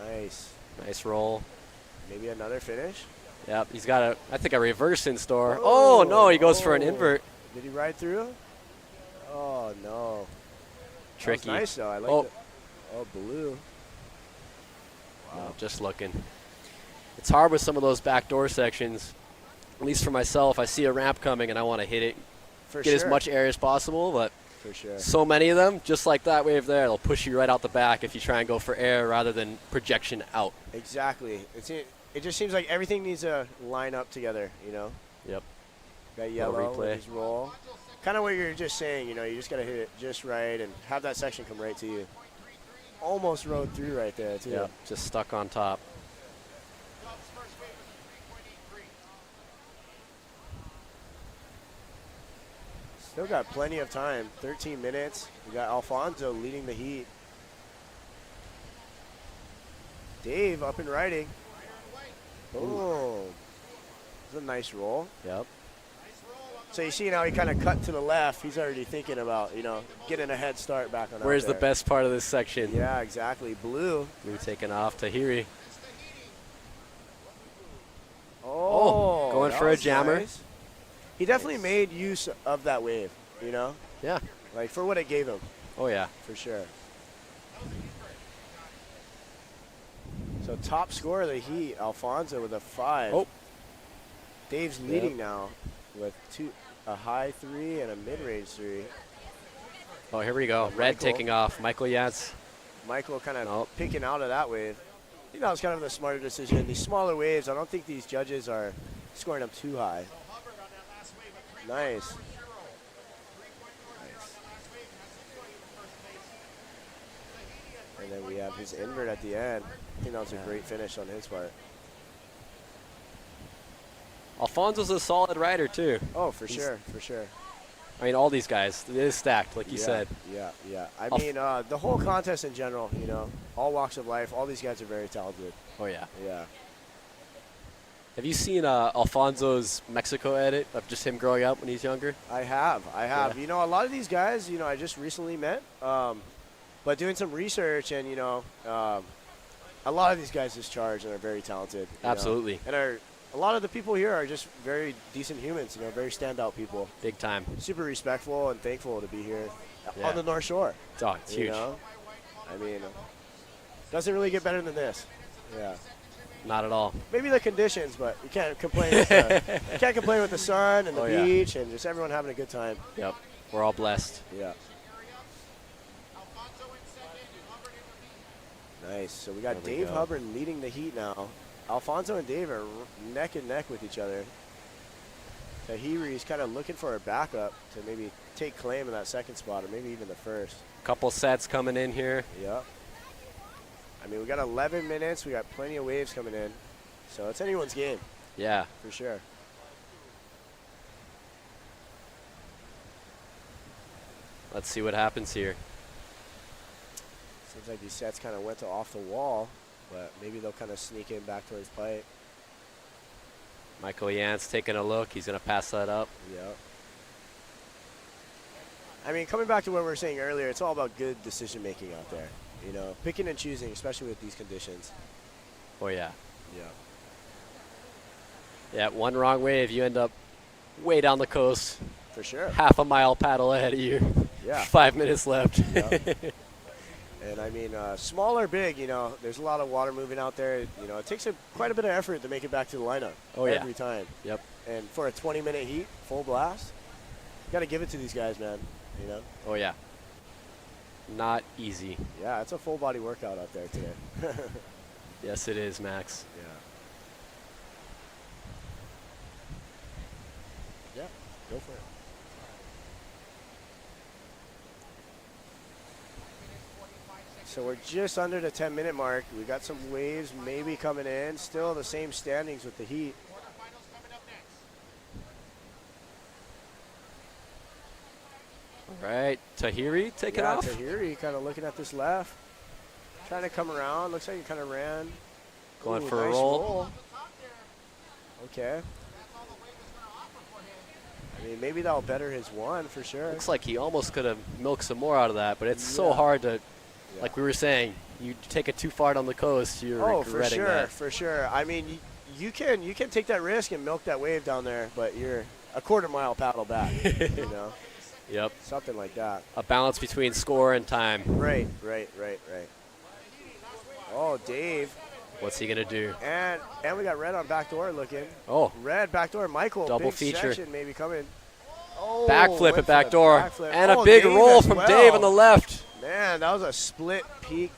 Nice. Nice roll. Maybe another finish. Yep, he's got I think a reverse in store. Oh, no, he goes for an invert. Did he ride through? Oh, no. Tricky. That was nice, though. I like it. Oh, blue. Wow. No, just looking. It's hard with some of those backdoor sections. At least for myself, I see a ramp coming and I want to hit it, get as much air as possible, but for sure. So many of them, just like that wave there, they'll push you right out the back if you try and go for air rather than projection out. Exactly. It just seems like everything needs to line up together, Yep. Got yellow replay. with his roll. Kind of what you're just saying, you just got to hit it just right and have that section come right to you. Almost rode through right there, too. Yep, just stuck on top. Still got plenty of time, 13 minutes. We got Alfonso leading the heat. Dave up and riding. Oh, it's a nice roll. Yep. So you see now he kind of cut to the left. He's already thinking about, getting a head start back on. Where's out the there. best part of this section? Yeah, exactly. Blue. Blue taking off. Tahiri. Oh, going that for a was jammer. nice. He definitely made use of that wave, Yeah. Like for what it gave him. Oh, yeah. For sure. So top score of the heat, Alfonso with a 5. Oh. Dave's leading now with a high 3 and a mid-range 3. Oh, here we go. Red Michael. taking off. Michael Yance. Michael kind of picking out of that wave. I think that was kind of the smarter decision. These smaller waves, I don't think these judges are scoring them too high. Nice. And then we have his invert at the end. I think that was a great finish on his part. Alfonso's a solid rider, too. Oh, for sure, for sure. I mean, all these guys, it is stacked, like you said. Yeah. I mean, the whole contest in general, all walks of life, all these guys are very talented. Oh, yeah. Yeah. Have you seen Alfonso's Mexico edit of just him growing up when he's younger? I have. Yeah. You know, a lot of these guys, you know, I just recently met. But doing some research and, you know, a lot of these guys just charge and are very talented. you know. Absolutely. And a lot of the people here are just very decent humans, you know, very standout people. Big time. Super respectful and thankful to be here Yeah. on the North Shore. Oh, it's you huge. know? I mean, doesn't really get better than this. Yeah. Not at all. Maybe the conditions, but you can't complain. You can't complain with the sun and the Oh, yeah. beach and just everyone having a good time. Yep. We're all blessed. Yeah. Nice. So we got There we Dave go. Hubbard leading the heat now. Alfonso and Dave are neck and neck with each other. Tahiri's kind of looking for a backup to maybe take claim in that second spot or maybe even the first. Couple sets coming in here. Yep. I mean, we got 11 minutes. We got plenty of waves coming in. So it's anyone's game. Yeah. For sure. Let's see what happens here. Seems like these sets kind of went to off the wall, but maybe they'll kind of sneak in back towards pipe. Michael Yance taking a look. He's going to pass that up. Yep. I mean, coming back to what we were saying earlier, it's all about good decision making out there. You know, picking and choosing, especially with these conditions. Oh, yeah. Yeah. Yeah, one wrong wave, you end up way down the coast. For sure. Half a mile paddle ahead of you. Yeah. 5 minutes left. Yep. And I mean, small or big, you know, there's a lot of water moving out there. You know, it takes quite a bit of effort to make it back to the lineup. Oh, yeah. Every time. Yep. And for a 20-minute heat, full blast, you got to give it to these guys, man. You know? Oh, yeah. Not easy. Yeah, it's a full body workout out there today. Yes, it is, Max. Yeah. Yeah, go for it. So we're just under the 10-minute mark. We got some waves maybe coming in. Still the same standings with the heat. All right, Tahiri taking Yeah, off. Tahiri kind of looking at this left. Trying to come around. Looks like he kind of ran. Going Ooh, for a nice roll. Okay. I mean, maybe that'll better his one for sure. Looks like he almost could have milked some more out of that, but it's so hard to, like we were saying, you take it too far down the coast, you're regretting that. For sure. I mean, you can take that risk and milk that wave down there, but you're a quarter-mile paddle back, you know? Yep. Something like that. A balance between score and time. Right. Oh, Dave. What's he going to do? And we got Red on backdoor looking. Oh. Red backdoor. Michael. Double big feature. section maybe coming. Oh, Backflip went at for the backdoor. backflip. And Oh, a big Dave roll as from well. Dave on the left. Man, that was a split peak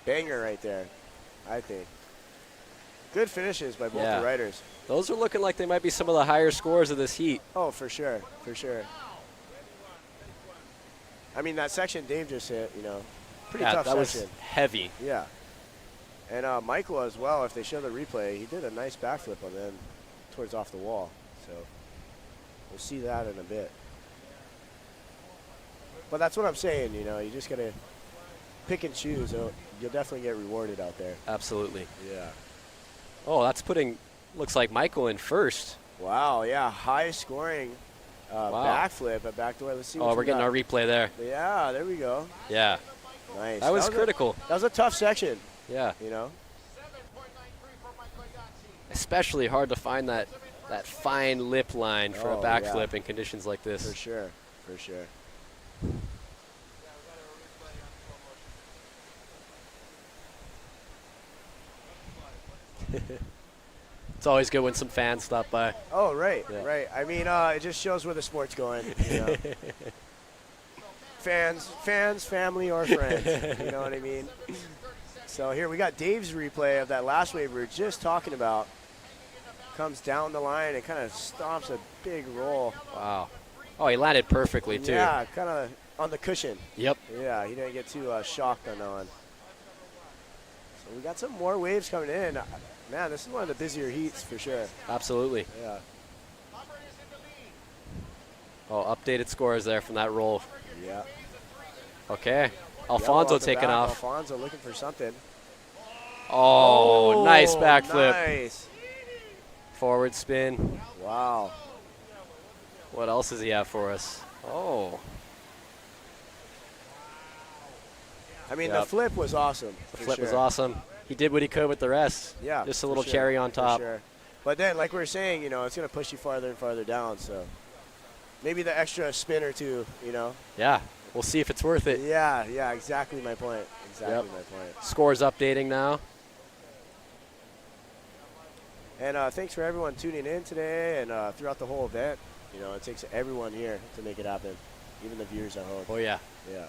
banger right there, I think. Good finishes by both the riders. Those are looking like they might be some of the higher scores of this heat. Oh, for sure. I mean, that section Dave just hit, you know, pretty tough that section. was heavy. Yeah. And Michael as well, if they show the replay, he did a nice backflip on them towards off the wall. So we'll see that in a bit. But that's what I'm saying, you know, you just got to pick and choose. You'll definitely get rewarded out there. Absolutely. Yeah. Oh, that's looks like Michael in first. Wow, yeah, high scoring backflip at backdoor. Let's see. Oh, we're getting our replay there. Yeah, there we go. Yeah. Nice. That was critical. That was a tough section. Yeah. You know? Especially hard to find that fine lip line for a backflip yeah. in conditions like this. For sure. It's always good when some fans stop by. Oh, right. I mean, it just shows where the sport's going. You know? fans, family, or friends. You know what I mean? So here we got Dave's replay of that last wave we were just talking about. Comes down the line and kind of stomps a big roll. Wow. Oh, he landed perfectly, too. Yeah, kind of on the cushion. Yep. Yeah, he didn't get too shocked on that one. So we got some more waves coming in. Man, this is one of the busier heats for sure. Absolutely. Yeah. Oh, updated scores there from that roll. Yeah. Okay. Alfonso Yellow taking back. off. Alfonso looking for something. Oh, nice backflip. Nice. Forward spin. Wow. What else does he have for us? Oh. I mean, Yep. the flip was awesome. The for flip was sure. awesome. He did what he could with the rest. Yeah. Just a for little sure, cherry on for top. Sure. But then, like we were saying, you know, it's going to push you farther and farther down. So maybe the extra spin or two, you know. Yeah. We'll see if it's worth it. Yeah, yeah, exactly my point. Exactly Yep. my point. Scores updating now. And thanks for everyone tuning in today and throughout the whole event. You know, it takes everyone here to make it happen, even the viewers at home. Oh, yeah. Yeah.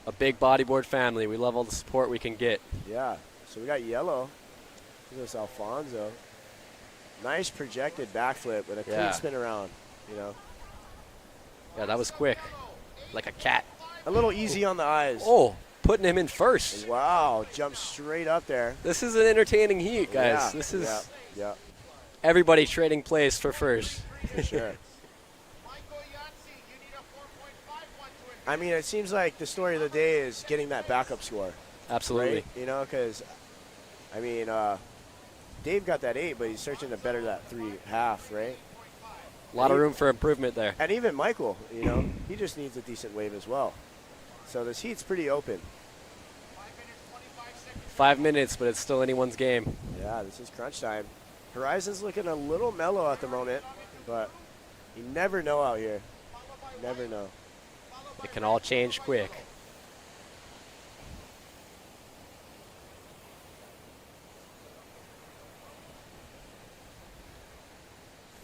A big bodyboard family. We love all the support we can get. Yeah. So we got yellow. This is Alfonso. Nice projected backflip with a clean Yeah. spin around, you know. Yeah, that was quick. Like a cat. A little easy on the eyes. Oh, putting him in first. Wow, jumped straight up there. This is an entertaining heat, guys. Yeah, This is yeah. everybody trading place for first. For sure. I mean, it seems like the story of the day is getting that backup score. Absolutely. Right? You know, because, I mean, Dave got that 8, but he's searching to better that 3.5, right? A lot of room for improvement there. And even Michael, you know, he just needs a decent wave as well. So this heat's pretty open. 5 minutes, but it's still anyone's game. Yeah, this is crunch time. Horizon's looking a little mellow at the moment, but you never know out here. Never know. It can all change quick.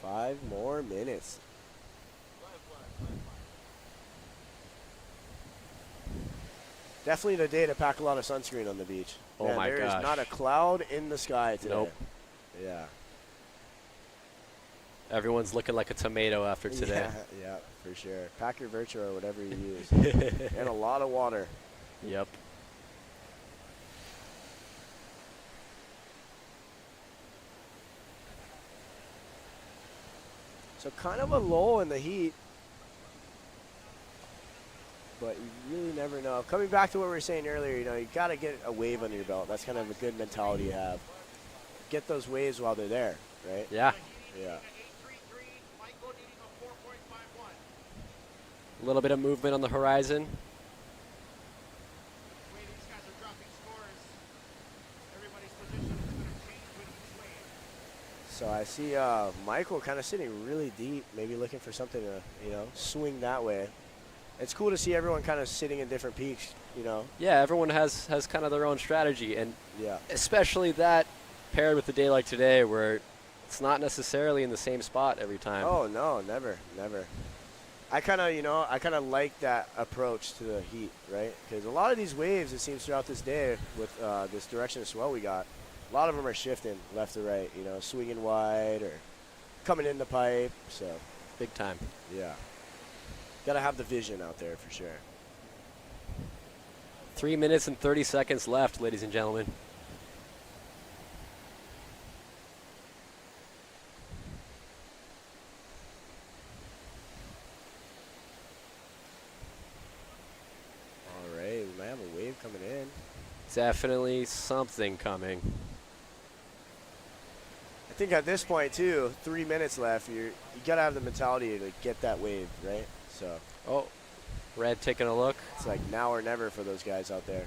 Five more minutes. Definitely the day to pack a lot of sunscreen on the beach. Oh my There is gosh. not a cloud in the sky today. Nope. Yeah. Everyone's looking like a tomato after today. Yeah, for sure. Pack your Virtua or whatever you use. And a lot of water. Yep. So kind of a lull in the heat. But you really never know. Coming back to what we were saying earlier, you know, you got to get a wave under your belt. That's kind of a good mentality to have. Get those waves while they're there, right? Yeah. Yeah. A little bit of movement on the horizon. So I see Michael kind of sitting really deep, maybe looking for something to, you know, swing that way. It's cool to see everyone kind of sitting in different peaks, you know. Yeah, everyone has kind of their own strategy, and Yeah. especially that paired with a day like today where it's not necessarily in the same spot every time. Oh, no, never, never. I kind of, you know, I kind of like that approach to the heat, right? Because a lot of these waves, it seems throughout this day with this direction of swell we got, a lot of them are shifting left to right, you know, swinging wide or coming in the pipe. So big time. Yeah. Got to have the vision out there for sure. 3 minutes and 30 seconds left, ladies and gentlemen. All right, we might have a wave coming in. Definitely something coming. I think at this point too, 3 minutes left. You gotta have the mentality to get that wave, right? So. Oh, Red taking a look. It's like now or never for those guys out there.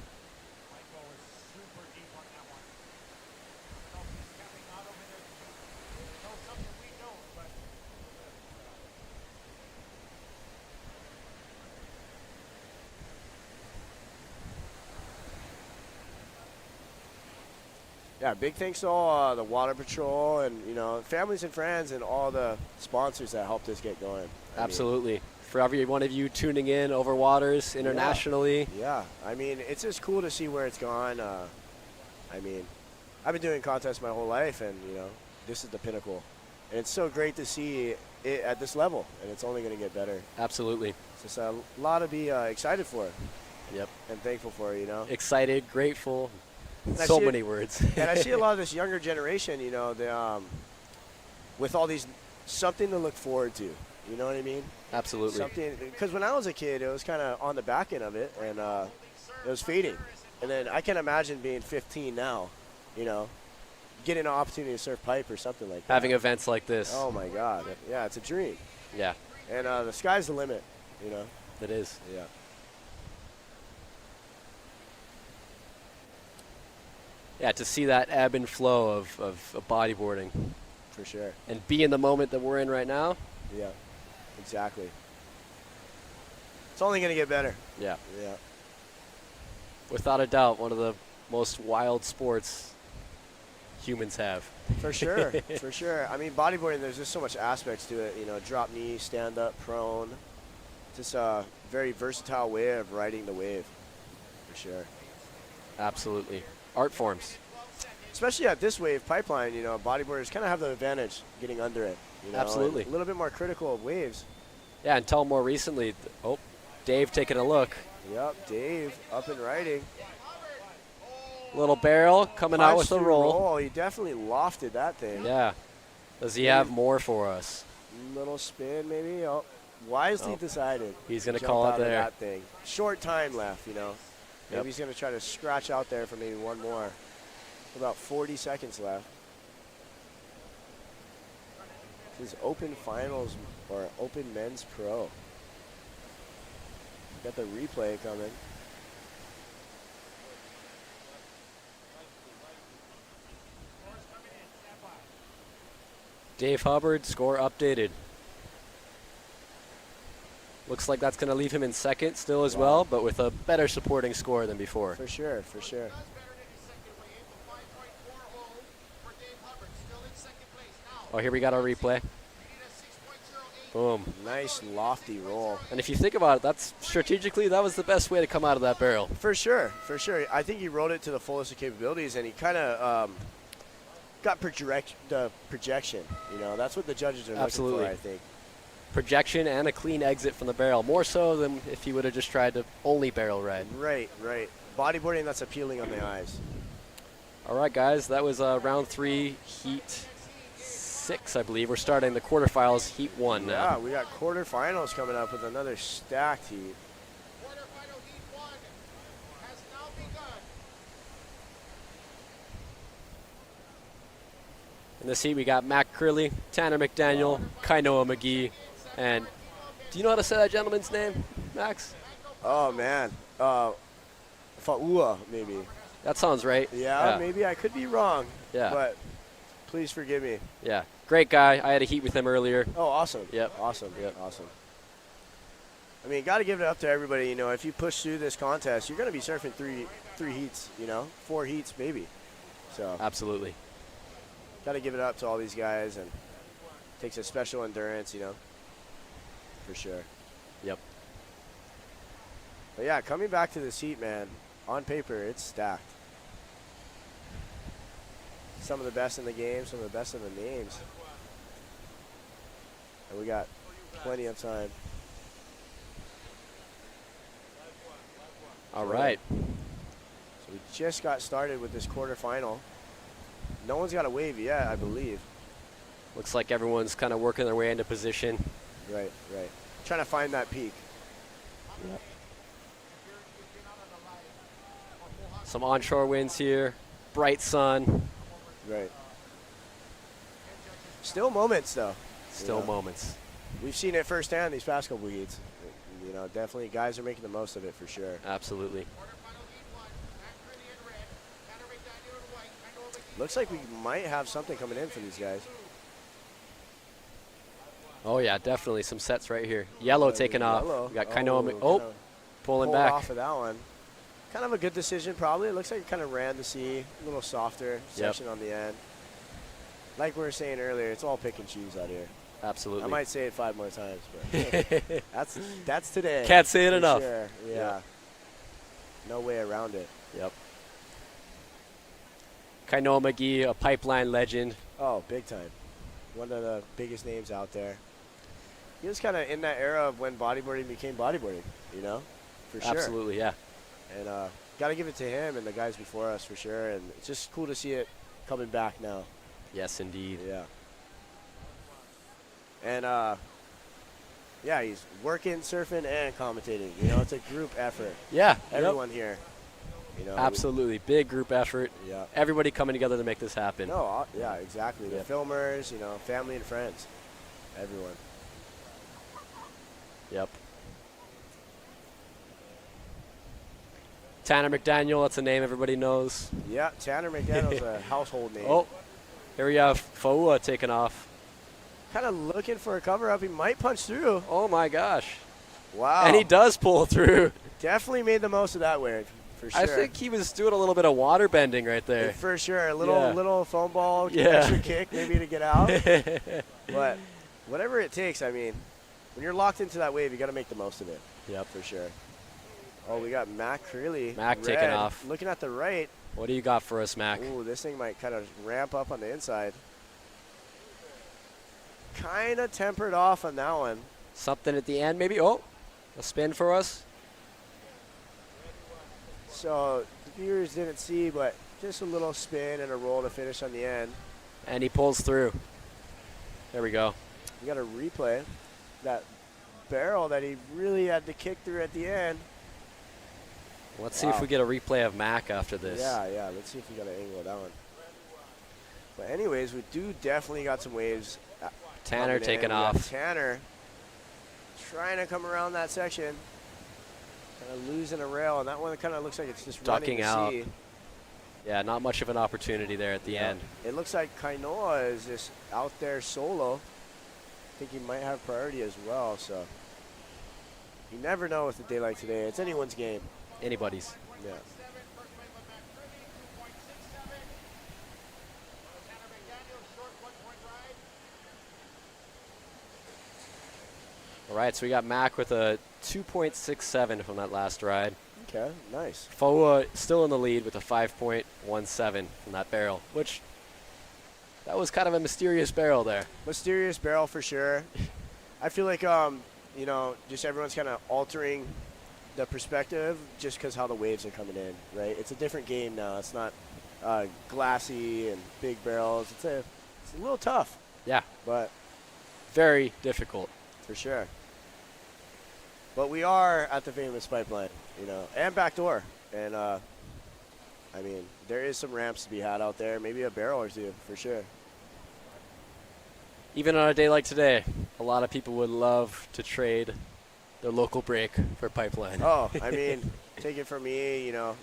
Yeah, big thanks to all the Water Patrol and, you know, families and friends and all the sponsors that helped us get going. Absolutely. For every one of you tuning in over waters internationally. Yeah. I mean, it's just cool to see where it's gone. I mean, I've been doing contests my whole life, and, you know, this is the pinnacle. And it's so great to see it at this level, and it's only going to get better. Absolutely. It's just a lot to be excited for. Yep. And thankful for, you know. Excited, grateful. And I So see many words. And I see a lot of this younger generation, you know, with all these, something to look forward to. You know what I mean? Absolutely. Something, because when I was a kid, it was kind of on the back end of it, and it was fading. And then I can imagine being 15 now you know, getting an opportunity to surf pipe or something like that. Having events like this. Oh my God. Yeah, it's a dream. Yeah. And the sky's the limit, you know. It is. Yeah. Yeah, to see that ebb and flow of bodyboarding. For sure. And be in the moment that we're in right now. Yeah, exactly. It's only going to get better. Yeah. Yeah. Without a doubt, one of the most wild sports humans have. For sure, for sure. I mean, bodyboarding, there's just so much aspects to it. You know, drop knee, stand up, prone. Just a very versatile way of riding the wave, for sure. Absolutely. Art forms. Especially at this wave pipeline, you know, bodyboarders kind of have the advantage getting under it. You know, Absolutely. A little bit more critical of waves. Yeah, until more recently. Dave taking a look. Yep, Dave up and riding. Little barrel coming out with a roll. He definitely lofted that thing. Yeah. Does he have more for us? Little spin, maybe. Oh, wisely decided. He's going to Jump call it out of there. that thing. Short time left, you know. Maybe Yep. he's going to try to scratch out there for maybe one more. About 40 seconds left. This is Open Finals or Open Men's Pro. Got the replay coming. Dave Hubbard, score updated. Looks like that's going to leave him in second still as well, but with a better supporting score than before. For sure, for sure. Oh, here we got our replay. Boom. Nice lofty roll. And if you think about it, that's strategically, that was the best way to come out of that barrel. For sure, for sure. I think he rode it to the fullest of capabilities, and he kind of got the projection. You know, that's what the judges are Absolutely. looking for, I think. Projection and a clean exit from the barrel, more so than if he would have just tried to only barrel ride. Right, right. Bodyboarding, that's appealing on the eyes. All right, guys, that was round 3, heat 6, I believe. We're starting the quarterfinals, heat 1 now. Yeah, we got quarterfinals coming up with another stacked heat. In this heat, we got Matt Curley, Tanner McDaniel, Kainoa McGee, and do you know how to say that gentleman's name, Max? Oh, man. Fa'ua, maybe. That sounds right. Yeah, maybe I could be wrong. Yeah. But please forgive me. Yeah, great guy. I had a heat with him earlier. Oh, awesome. Yep. Awesome. Yep. Awesome. I mean, got to give it up to everybody. You know, if you push through this contest, you're going to be surfing three heats, you know, 4 heats maybe. So Absolutely. got to give it up to all these guys, and takes a special endurance, you know, for sure. Yep. But yeah, coming back to this heat, man, on paper, it's stacked. Some of the best in the game, some of the best in the names. And we got plenty of time. All right. So we just got started with this quarterfinal. No one's got a wave yet, I believe. Looks like everyone's kind of working their way into position. Right, right. Trying to find that peak. Yep. Some onshore winds here. Bright sun. Right. Still moments, though. Still moments. We've seen it firsthand these past couple heats. You know, definitely guys are making the most of it for sure. Absolutely. Looks like we might have something coming in for these guys. Oh, yeah, definitely some sets right here. Yellow taking off. We got Kainoa. Pulling pulled back. off of that one. Kind of a good decision, probably. It looks like it kind of ran the sea, a little softer section on the end. Like we were saying earlier, it's all pick and choose out here. Absolutely. I might say it 5 more times, but that's today. Can't say it for enough. Sure. Yeah. No way around it. Yep. Kainoa McGee, a pipeline legend. Oh, big time. One of the biggest names out there. He was kind of in that era of when bodyboarding became bodyboarding, you know, for sure. Absolutely, yeah. And got to give it to him and the guys before us for sure. And it's just cool to see it coming back now. Yes, indeed. Yeah. And, yeah, he's working, surfing, and commentating. You know, it's a group effort. Yeah. Everyone here. You know, Absolutely. Big group effort. Yeah. Everybody coming together to make this happen. No, yeah, exactly. Yep. The filmers, you know, family and friends, everyone. Yep. Tanner McDaniel, that's a name everybody knows. Yeah, Tanner McDaniel's a household name. Oh, here we have Faua taking off. Kind of looking for a cover up. He might punch through. Oh my gosh. Wow. And he does pull through. Definitely made the most of that wave, for sure. I think he was doing a little bit of water bending right there. For sure. A little foam ball, extra kick maybe to get out. But whatever it takes, I mean, when you're locked into that wave, you got to make the most of it. Yep. For sure. Oh, we got Mac Creeley. Mac taking off. Looking at the right. What do you got for us, Mac? Ooh, this thing might kind of ramp up on the inside. Kind of tempered off on that one. Something at the end, maybe? Oh, a spin for us. So the viewers didn't see, but just a little spin and a roll to finish on the end. And he pulls through. There we go. You got to replay that barrel that he really had to kick through at the end. Let's see if we get a replay of Mac after this. Yeah. Let's see if we got an angle of that one. But anyways, we do definitely got some waves. Tanner taking off. Tanner trying to come around that section. Kind of losing a rail, and that one kind of looks like it's just Ducking running out. the sea. Yeah, not much of an opportunity there at the end. It looks like Kainoa is just out there solo. I think he might have priority as well, so you never know with a day like today. It's anyone's game. Anybody's. Yeah. All right, so we got Mac with a 2.67 from that last ride. Okay, nice. Faua still in the lead with a 5.17 from that barrel, which that was kind of a mysterious barrel there. Mysterious barrel for sure. I feel like, you know, just everyone's kind of altering the perspective just because how the waves are coming in, right? It's a different game now. It's not glassy and big barrels. It's a little tough. Yeah. But very difficult. For sure. But we are at the famous Pipeline, you know, and backdoor. And, I mean, there is some ramps to be had out there. Maybe a barrel or two, for sure. Even on a day like today, a lot of people would love to trade their local break for Pipeline. Oh, I mean, take it from me, you know,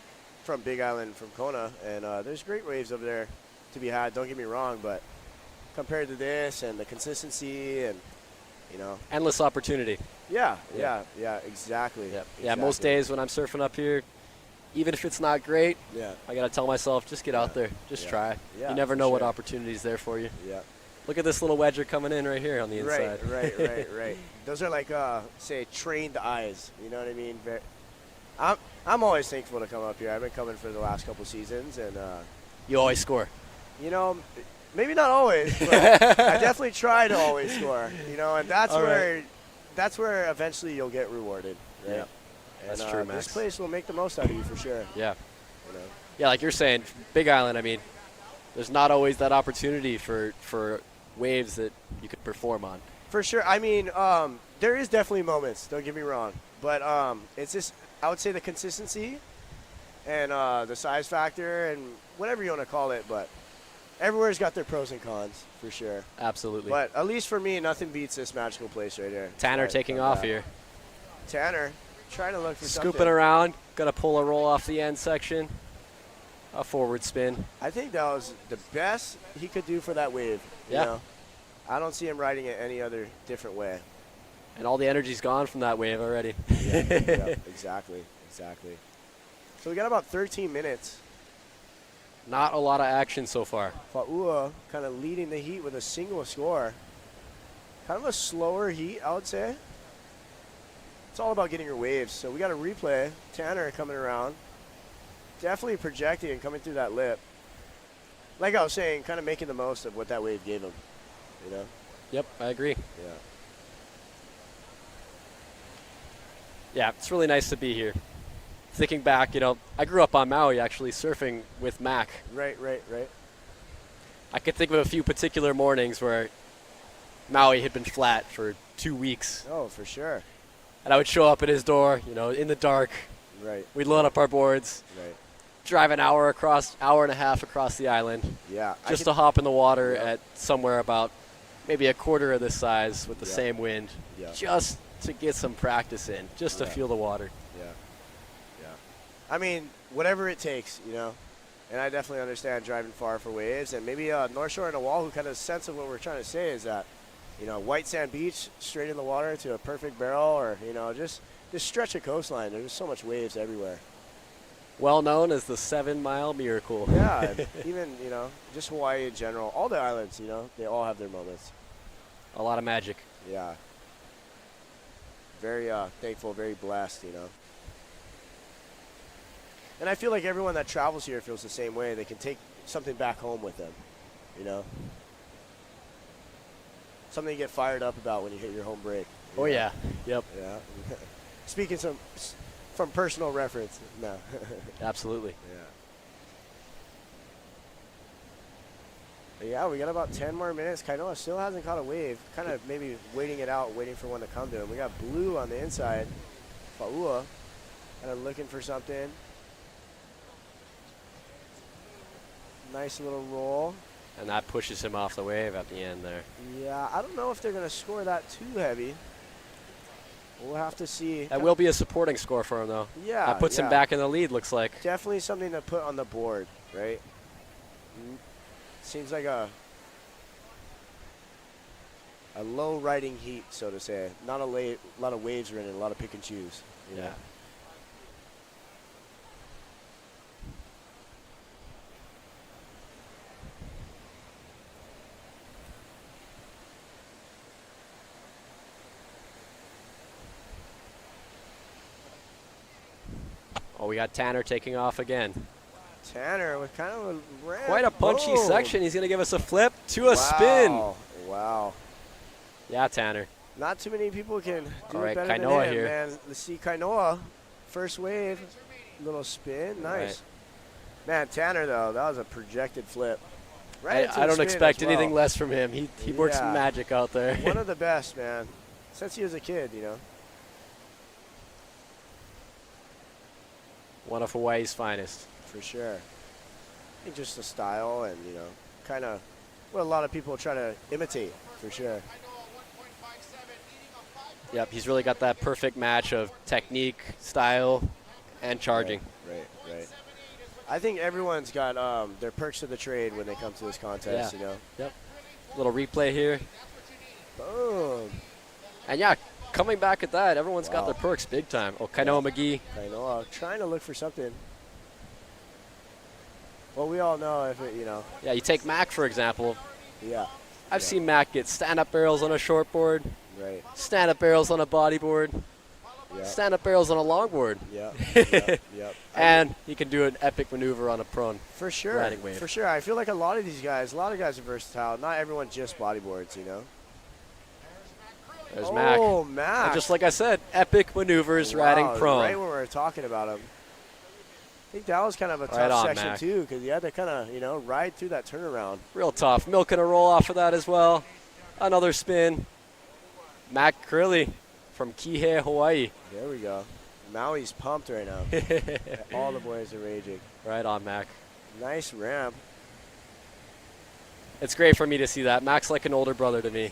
from Big Island, from Kona, and there's great waves over there to be had, don't get me wrong, but compared to this and the consistency and, you know. Endless opportunity. Yeah, exactly. Yeah, most days when I'm surfing up here, even if it's not great, I got to tell myself, just get out there, just try. Yeah, you never for know what sure. opportunity's there for you. Yeah. Look at this little wedger coming in right here on the inside. Right. Those are like, say, trained eyes. You know what I mean? I'm always thankful to come up here. I've been coming for the last couple seasons, and you always score. You know, maybe not always, but I definitely try to always score. You know, and that's that's where eventually you'll get rewarded. Right? Yeah, and, that's true, This Max. place will make the most out of you for sure. Yeah. You know? Yeah, like you're saying, Big Island, I mean, there's not always that opportunity for waves that you could perform on. For sure. I mean, there is definitely moments, don't get me wrong. But it's just, I would say the consistency and the size factor and whatever you want to call it. But everywhere's got their pros and cons, for sure. Absolutely. But at least for me, nothing beats this magical place right here. Tanner taking off here. Tanner trying to look for Scooping something. around. Got to pull a roll off the end section. A forward spin. I think that was the best he could do for that wave. Yeah. You know? I don't see him riding it any other different way. And all the energy's gone from that wave already. Yeah, exactly. So we got about 13 minutes. Not a lot of action so far. Fa'ua kind of leading the heat with a single score. Kind of a slower heat, I would say. It's all about getting your waves. So we got a replay. Tanner coming around. Definitely projecting and coming through that lip. Like I was saying, kind of making the most of what that wave gave him. You know? Yep, I agree. Yeah. Yeah, it's really nice to be here. Thinking back, you know, I grew up on Maui actually surfing with Mac. Right. I could think of a few particular mornings where Maui had been flat for 2 weeks. Oh, for sure. And I would show up at his door, you know, in the dark. Right. We'd load up our boards. Right. drive an hour and a half across the island. Yeah. Just to hop in the water at somewhere about maybe a quarter of this size with the same wind. Yeah. Just to get some practice in, just to feel the water. Yeah. Yeah. I mean, whatever it takes, you know. And I definitely understand driving far for waves. And maybe North Shore and Oahu kind of sense of what we're trying to say is that, you know, white sand beach, straight in the water to a perfect barrel, or, you know, just stretch a coastline. There's so much waves everywhere. Well known as the 7 Mile Miracle. Yeah, even, you know, just Hawaii in general. All the islands, you know, they all have their moments. A lot of magic. Yeah. Very thankful, very blessed, you know. And I feel like everyone that travels here feels the same way. They can take something back home with them, you know. Something to get fired up about when you hit your home break. Oh, yeah. Yep. Yeah. Speaking from personal reference, no. Absolutely. Yeah. Yeah, we got about 10 more minutes. Kainoa still hasn't caught a wave. Kind of maybe waiting it out, waiting for one to come to him. We got Blue on the inside. Fa'ua kind of looking for something. Nice little roll. And that pushes him off the wave at the end there. Yeah, I don't know if they're going to score that too heavy. We'll have to see. That will be a supporting score for him, though. Yeah. That puts him back in the lead, looks like. Definitely something to put on the board, right? Seems like a low riding heat, so to say. Not a lot of waves are in it, a lot of pick and choose. Yeah. Oh, we got Tanner taking off again. Tanner with kind of a ramp. Quite a punchy section. He's going to give us a flip to a spin. Wow. Yeah, Tanner. Not too many people can do All right, it better Kainoa than him, here. man. Let's see Kainoa. First wave. Little spin. Nice. Right. Man, Tanner, though, that was a projected flip. I don't expect anything less from him. He works magic out there. One of the best, man. Since he was a kid, you know. One of Hawaii's finest. For sure. I think just the style and, you know, kind of what a lot of people try to imitate, for sure. Yep, he's really got that perfect match of technique, style, and charging. Right. I think everyone's got their perks of the trade when they come to this contest, you know. Yep. Little replay here. Boom. And yeah, coming back at that, everyone's got their perks big time. Oh, Kainoa McGee. Kainoa trying to look for something. Well, we all know if it, you know. Yeah, you take Mac, for example. Yeah. I've seen Mac get stand-up barrels on a shortboard. Right. Stand-up barrels on a bodyboard. Yeah. Stand-up barrels on a longboard. Yep. And he can do an epic maneuver on a prone. For sure. Riding wave. For sure. I feel like a lot of guys are versatile. Not everyone just bodyboards, you know. There's Mac. Oh, Mac. And just like I said, epic maneuvers riding prone. Right when we were talking about him. I think that was kind of a Right tough on, section, Mac. too, because you had to kind of, you know, ride through that turnaround. Real tough. Milking a roll off of that as well. Another spin. Mac Curley from Kihei, Hawaii. There we go. Maui's pumped right now. All the boys are raging. Right on, Mac. Nice ramp. It's great for me to see that. Mac's like an older brother to me.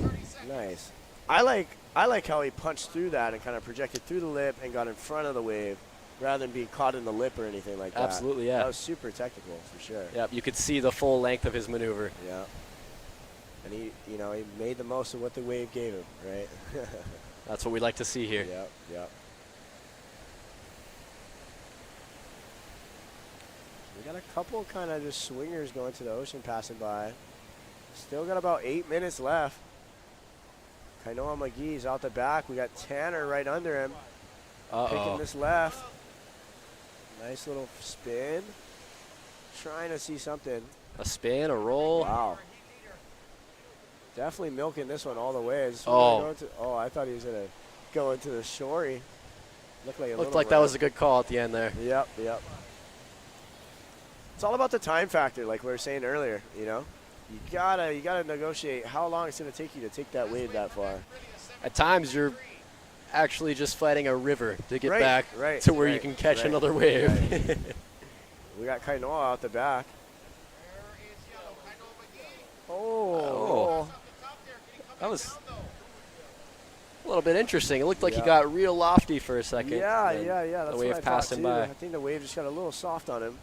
Nice. I like how he punched through that and kind of projected through the lip and got in front of the wave rather than being caught in the lip or anything like that. Absolutely, yeah. That was super technical, for sure. Yep, you could see the full length of his maneuver. Yeah. And he made the most of what the wave gave him, right? That's what we like to see here. Yep. We got a couple kind of just swingers going to the ocean passing by. Still got about 8 minutes left. Kainoa McGee's out the back. We got Tanner right under him. Picking this left. Nice little spin. Trying to see something. A spin, a roll. Wow. Definitely milking this one all the way. I thought he was going to go into the shorey. Looked like that was a good call at the end there. Yep. It's all about the time factor, like we were saying earlier, you know? You gotta negotiate how long it's gonna take you to take that wave that far. At times you're actually just fighting a river to get back to where you can catch another wave. We got Kainoa out the back. Oh. That was a little bit interesting. It looked like he Yeah. got real lofty for a second. Yeah, and yeah. That's The what wave I passed thought him too. by. I think the wave just got a little soft on him.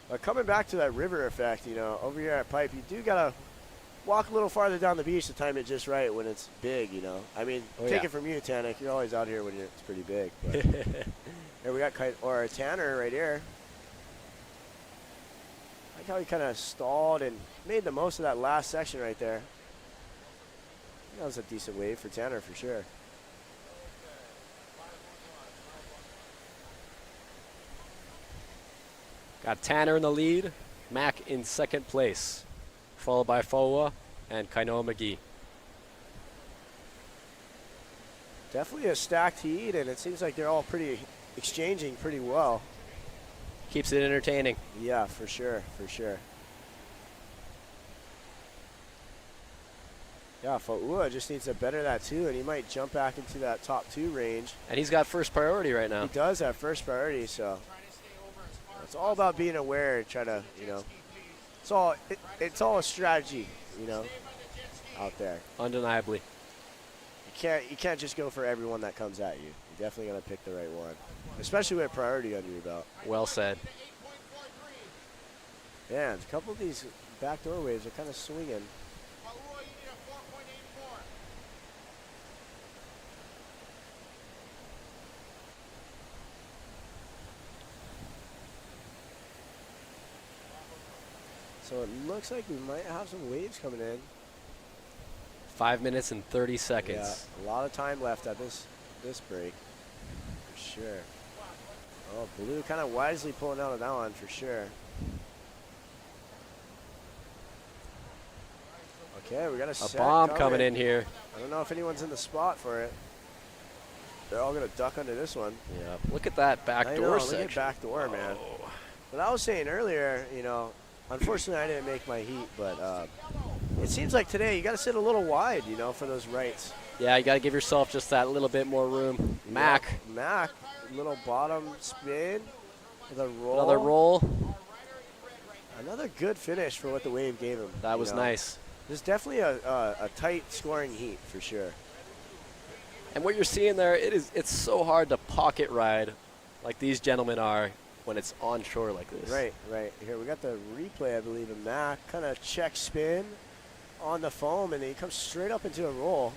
But coming back to that river effect, over here at Pipe, you do gotta walk a little farther down the beach to time it just right when it's big. I mean, Oh, take yeah. it from you, Tanik. You're always out here when it's pretty big. But here we got Tanner right here. I like how he kind of stalled and made the most of that last section right there. That was a decent wave for Tanner for sure. Got Tanner in the lead, Mac in second place, followed by Foa and Kainoa McGee. Definitely a stacked heat, and it seems like they're all exchanging pretty well. Keeps it entertaining. Yeah, for sure, for sure. Yeah, Fa'ua just needs to better that too, and he might jump back into that top 2 range. And he's got first priority right now. He does have first priority, so it's all about being aware and trying to, it's all a strategy, out there. Undeniably. You can't just go for everyone that comes at you. You definitely got to pick the right one, especially with priority under your belt. Well said. Yeah, a couple of these backdoor waves are kind of swinging. So it looks like we might have some waves coming in. 5 minutes and 30 seconds. Yeah, a lot of time left at this break, for sure. Oh, Blue kind of wisely pulling out of that one, for sure. Okay, we got A bomb coming in here. I don't know if anyone's in the spot for it. They're all going to duck under this one. Yeah, look at that backdoor section. Look at backdoor, man. But I was saying earlier, unfortunately I didn't make my heat, but it seems like today you got to sit a little wide, for those rights. Yeah, you got to give yourself just that little bit more room. Mac. Yeah, Mac, little bottom spin with a roll. Another roll. Another good finish for what the wave gave him. That was nice. There's definitely a tight scoring heat for sure. And what you're seeing there, it's so hard to pocket ride like these gentlemen are when it's onshore like this. Right. Here we got the replay, I believe, of Mac. Kind of check spin on the foam, and then he comes straight up into a roll.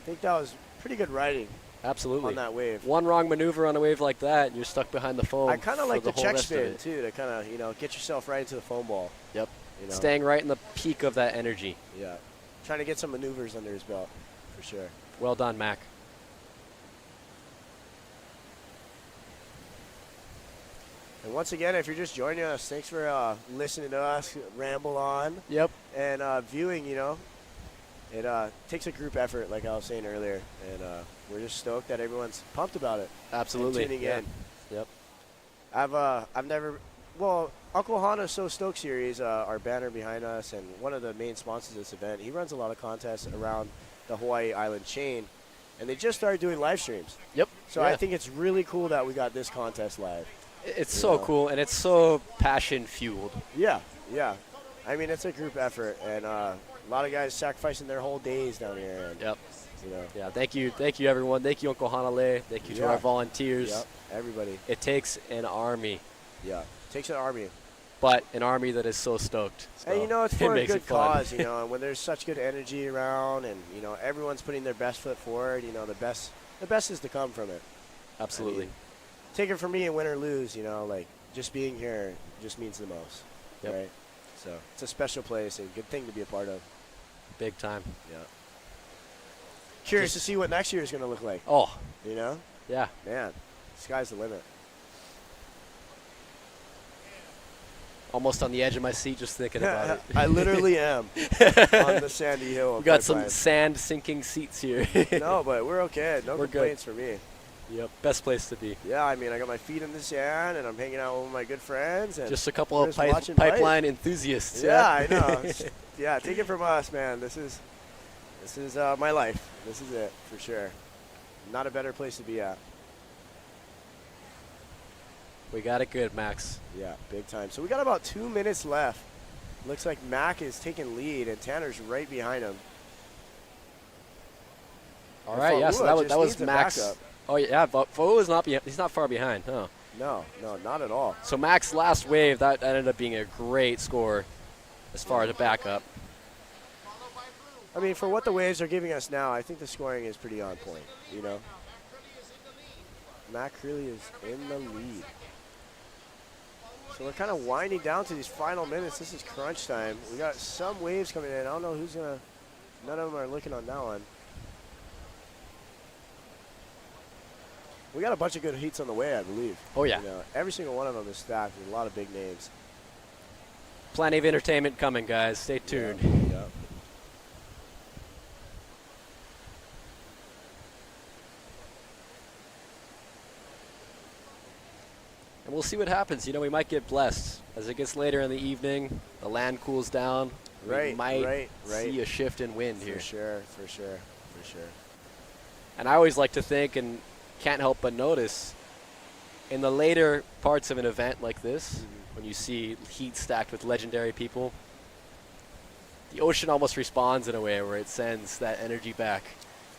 I think that was pretty good riding. Absolutely. On that wave. One wrong maneuver on a wave like that, and you're stuck behind the foam. I kind of like the whole check rest of spin, it. too, to kind of, get yourself right into the foam ball. Yep. Staying right in the peak of that energy. Yeah. Trying to get some maneuvers under his belt, for sure. Well done, Mac. And once again, if you're just joining us, thanks for listening to us ramble on. Yep. And viewing, it takes a group effort, like I was saying earlier. And we're just stoked that everyone's pumped about it. Absolutely. And tuning in. Yep. I've never, Uncle Hana's So Stoked series, our banner behind us, and one of the main sponsors of this event, he runs a lot of contests around the Hawaii Island chain. And they just started doing live streams. Yep. So I think it's really cool that we got this contest live. It's so cool, and it's so passion-fueled. Yeah. I mean, it's a group effort, and a lot of guys sacrificing their whole days down here. And, yep. Yeah, thank you, everyone. Thank you, Uncle Hanale. Thank you to our volunteers. Yep, everybody. It takes an army. Yeah, it takes an army. But an army that is so stoked. So And, it's for a good cause, and when there's such good energy around and, everyone's putting their best foot forward, the best is to come from it. Absolutely. I mean, take it from me and win or lose, just being here just means the most, right? So it's a special place and good thing to be a part of. Big time. Yeah. Curious to see what next year is going to look like. Oh. Yeah. Man, sky's the limit. Almost on the edge of my seat just thinking about it. I literally am on the sandy hill. We got some sand sinking seats here. No, but we're okay. No complaints for me. Yep, best place to be. Yeah, I mean, I got my feet in the sand, and I'm hanging out with my good friends. And just a couple of pipeline enthusiasts. Yeah, I know. Yeah, take it from us, man. This is my life. This is it, for sure. Not a better place to be at. We got it good, Max. Yeah, big time. So we got about 2 minutes left. Looks like Mac is taking lead, and Tanner's right behind him. All right, yeah, so that was Max. Backup. Oh, yeah, but Fo is not he's not far behind, huh? No, not at all. So Mac's last wave, that ended up being a great score as far as a backup. I mean, for what the waves are giving us now, I think the scoring is pretty on point, you know. Mac Curley is in the lead. So we're kind of winding down to these final minutes. This is crunch time. We got some waves coming in. I don't know who's going to, none of them are looking on that one. We got a bunch of good heats on the way, I believe. Oh, yeah. You know, every single one of them is stacked with a lot of big names. Plenty of entertainment coming, guys. Stay tuned. Yeah. And we'll see what happens. You know, we might get blessed. As it gets later in the evening, the land cools down. We might see a shift in wind here. For sure. And I always like to think, and can't help but notice, in the later parts of an event like this, when you see heat stacked with legendary people, the ocean almost responds in a way where it sends that energy back.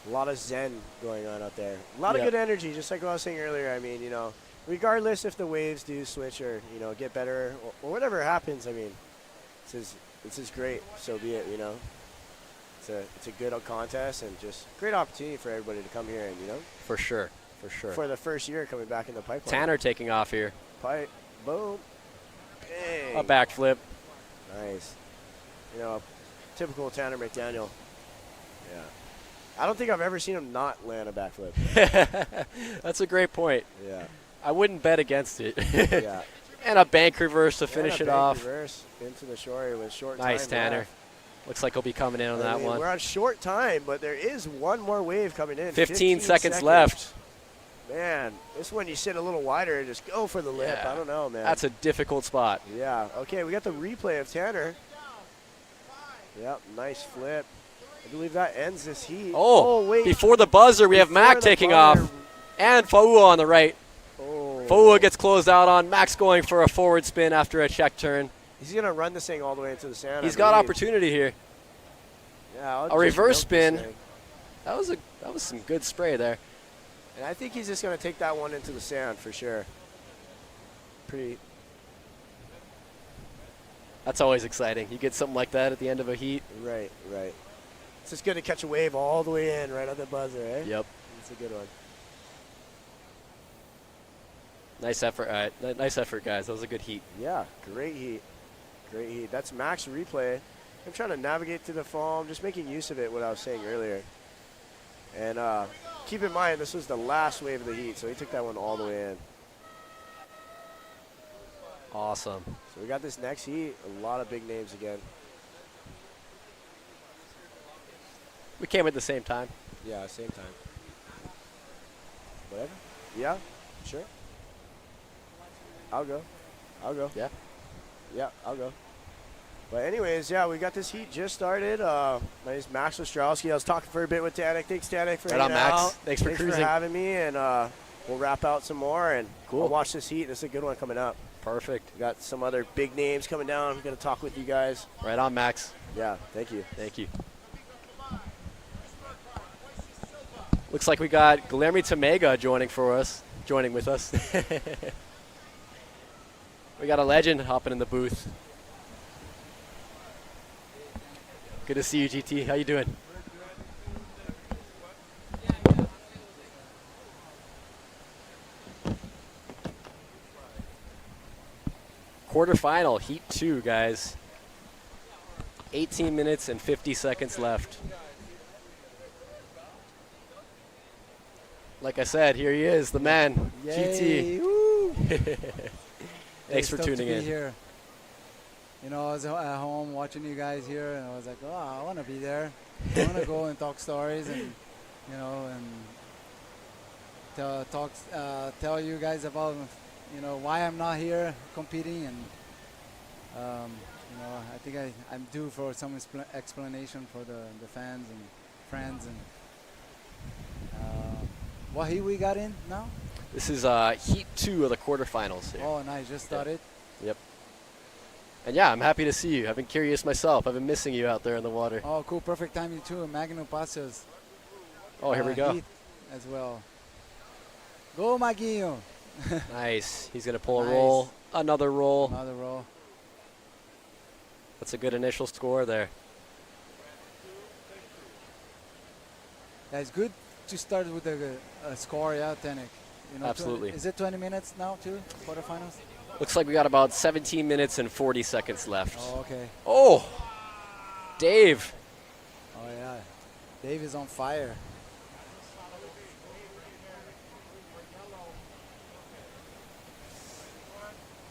A lot of zen going on out there. A lot of good energy, just like what I was saying earlier. I mean, you know, regardless if the waves do switch or, you know, get better or whatever happens, I mean, this is great. So be it, you know. It's a good contest and just great opportunity for everybody to come here and, you know. For sure. For the first year coming back in the pipeline. Tanner taking off here. Boom. Bang. A backflip. Nice. You know, typical Tanner McDaniel. Yeah. I don't think I've ever seen him not land a backflip. That's a great point. Yeah. I wouldn't bet against it. Yeah. And a bank reverse to finish it off. Reverse into the shore with short time. Nice, Tanner. Left. Looks like he'll be coming in on that one. We're on short time, but there is one more wave coming in. 15 seconds left. Man, this one you sit a little wider and just go for the lip. Yeah. I don't know, man. That's a difficult spot. Yeah. Okay, we got the replay of Tanner. Yep, nice flip. I believe that ends this heat. Oh, wait. Before the buzzer, we have Mac taking off. And Fa'ua on the right. Oh. Fa'ua gets closed out on. Mac's going for a forward spin after a check turn. He's going to run this thing all the way into the sand. He's got opportunity here. Yeah, a reverse spin. That was some good spray there. And I think he's just going to take that one into the sand for sure. That's always exciting. You get something like that at the end of a heat. Right. It's just going to catch a wave all the way in right on the buzzer, eh? Yep. It's a good one. Nice effort. Nice effort, guys. That was a good heat. Yeah, great heat. That's Mac's replay. I'm trying to navigate through the foam, just making use of it, what I was saying earlier. And keep in mind, this was the last wave of the heat, so he took that one all the way in. Awesome. So we got this next heat, a lot of big names again. We came at the same time. Yeah, same time. Whatever. Yeah, sure. I'll go. Yeah. Yeah, I'll go. But anyways, yeah, we got this heat just started. My name is Max Ostrowski. I was talking for a bit with Tanik. Thanks, Tanik, for hanging out. Thanks for cruising. Thanks for having me, and we'll wrap out some more, and cool. We'll watch this heat. This is a good one coming up. Perfect. We got some other big names coming down. I'm going to talk with you guys. Right on, Max. Yeah, thank you. Thank you. Looks like we got Guilherme Tamega joining with us. We got a legend hopping in the booth. Good to see you, GT. How you doing? Quarterfinal, Heat 2, guys. 18 minutes and 50 seconds left. Like I said, here he is, the man, Yay. GT. Thanks for tuning in. Here. You know, I was at home watching you guys here, and I was like, oh, I want to be there. I want to go and talk stories and, you know, and tell you guys about, you know, why I'm not here competing. And, you know, I think I'm due for some explanation for the fans and friends. And what heat we got in now? This is Heat 2 of the quarterfinals here. Oh, nice. Just started. Yep. And yeah, I'm happy to see you. I've been curious myself. I've been missing you out there in the water. Oh, cool. Perfect timing, too. Magno passes. Oh, here we go. Heat as well. Go, Maguinho. Nice. He's going to pull a Nice. roll. Another roll. Another roll. That's a good initial score there. Yeah, it's good to start with a score, yeah, Tenek. You know, Absolutely. Is it 20 minutes now, too, quarterfinals? Looks like we got about 17 minutes and 40 seconds left. Oh, okay. Oh, Dave. Oh, yeah. Dave is on fire.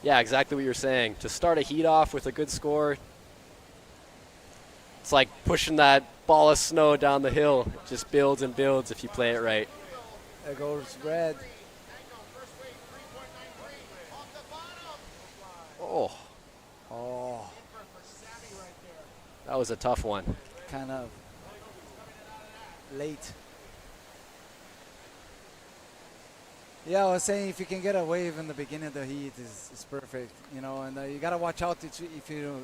Yeah, exactly what you're saying. To start a heat off with a good score, it's like pushing that ball of snow down the hill. It just builds and builds if you play it right. There goes red. Oh, Oh, that was a tough one. kind of late. Yeah, I was saying if you can get a wave in the beginning of the heat is perfect, you know, and you gotta watch out if you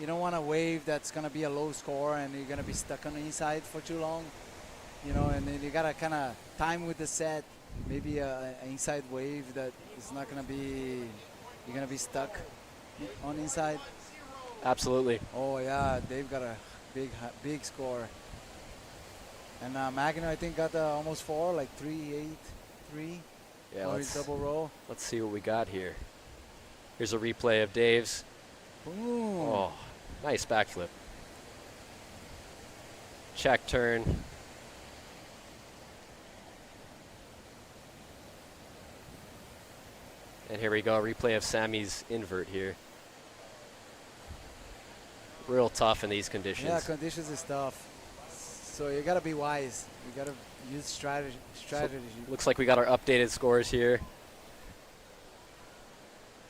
don't want a wave that's gonna be a low score and you're gonna be stuck on the inside for too long, you know, and then you gotta kind of time with the set, maybe a inside wave that is not gonna be, you're gonna be stuck on inside. Absolutely. Oh yeah, they've got a big score. And Magno, I think, got almost 4, like 3-8-3. Yeah, or his double roll. let's see what we got here. Here's a replay of Dave's. Boom. Oh, nice backflip. Check turn. And here we go, a replay of Sammy's invert here. Real tough in these conditions. Yeah, conditions is tough. So you gotta be wise. You gotta use strategy. Looks like we got our updated scores here.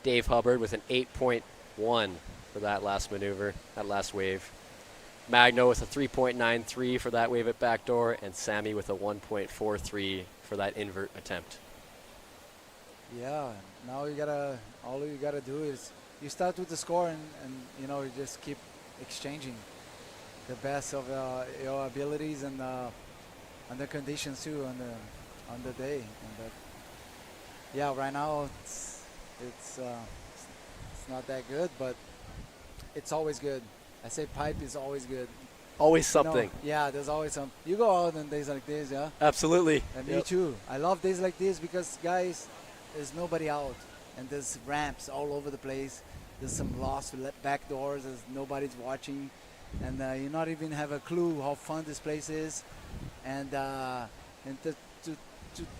Dave Hubbard with an 8.1 for that last maneuver, that last wave. Magno with a 3.93 for that wave at backdoor, and Sammy with a 1.43 for that invert attempt. Yeah. Now all you gotta do is you start with the score and you know, you just keep exchanging the best of your abilities and the conditions too on the day. And yeah, right now it's not that good, but it's always good. I say pipe is always good. Always You know, something. yeah, there's always some. You go out on days like this, yeah. Absolutely. And me Yep. too. I love days like this because, guys, there's nobody out, and there's ramps all over the place. There's some lost back doors. There's nobody's watching, and you not even have a clue how fun this place is. And to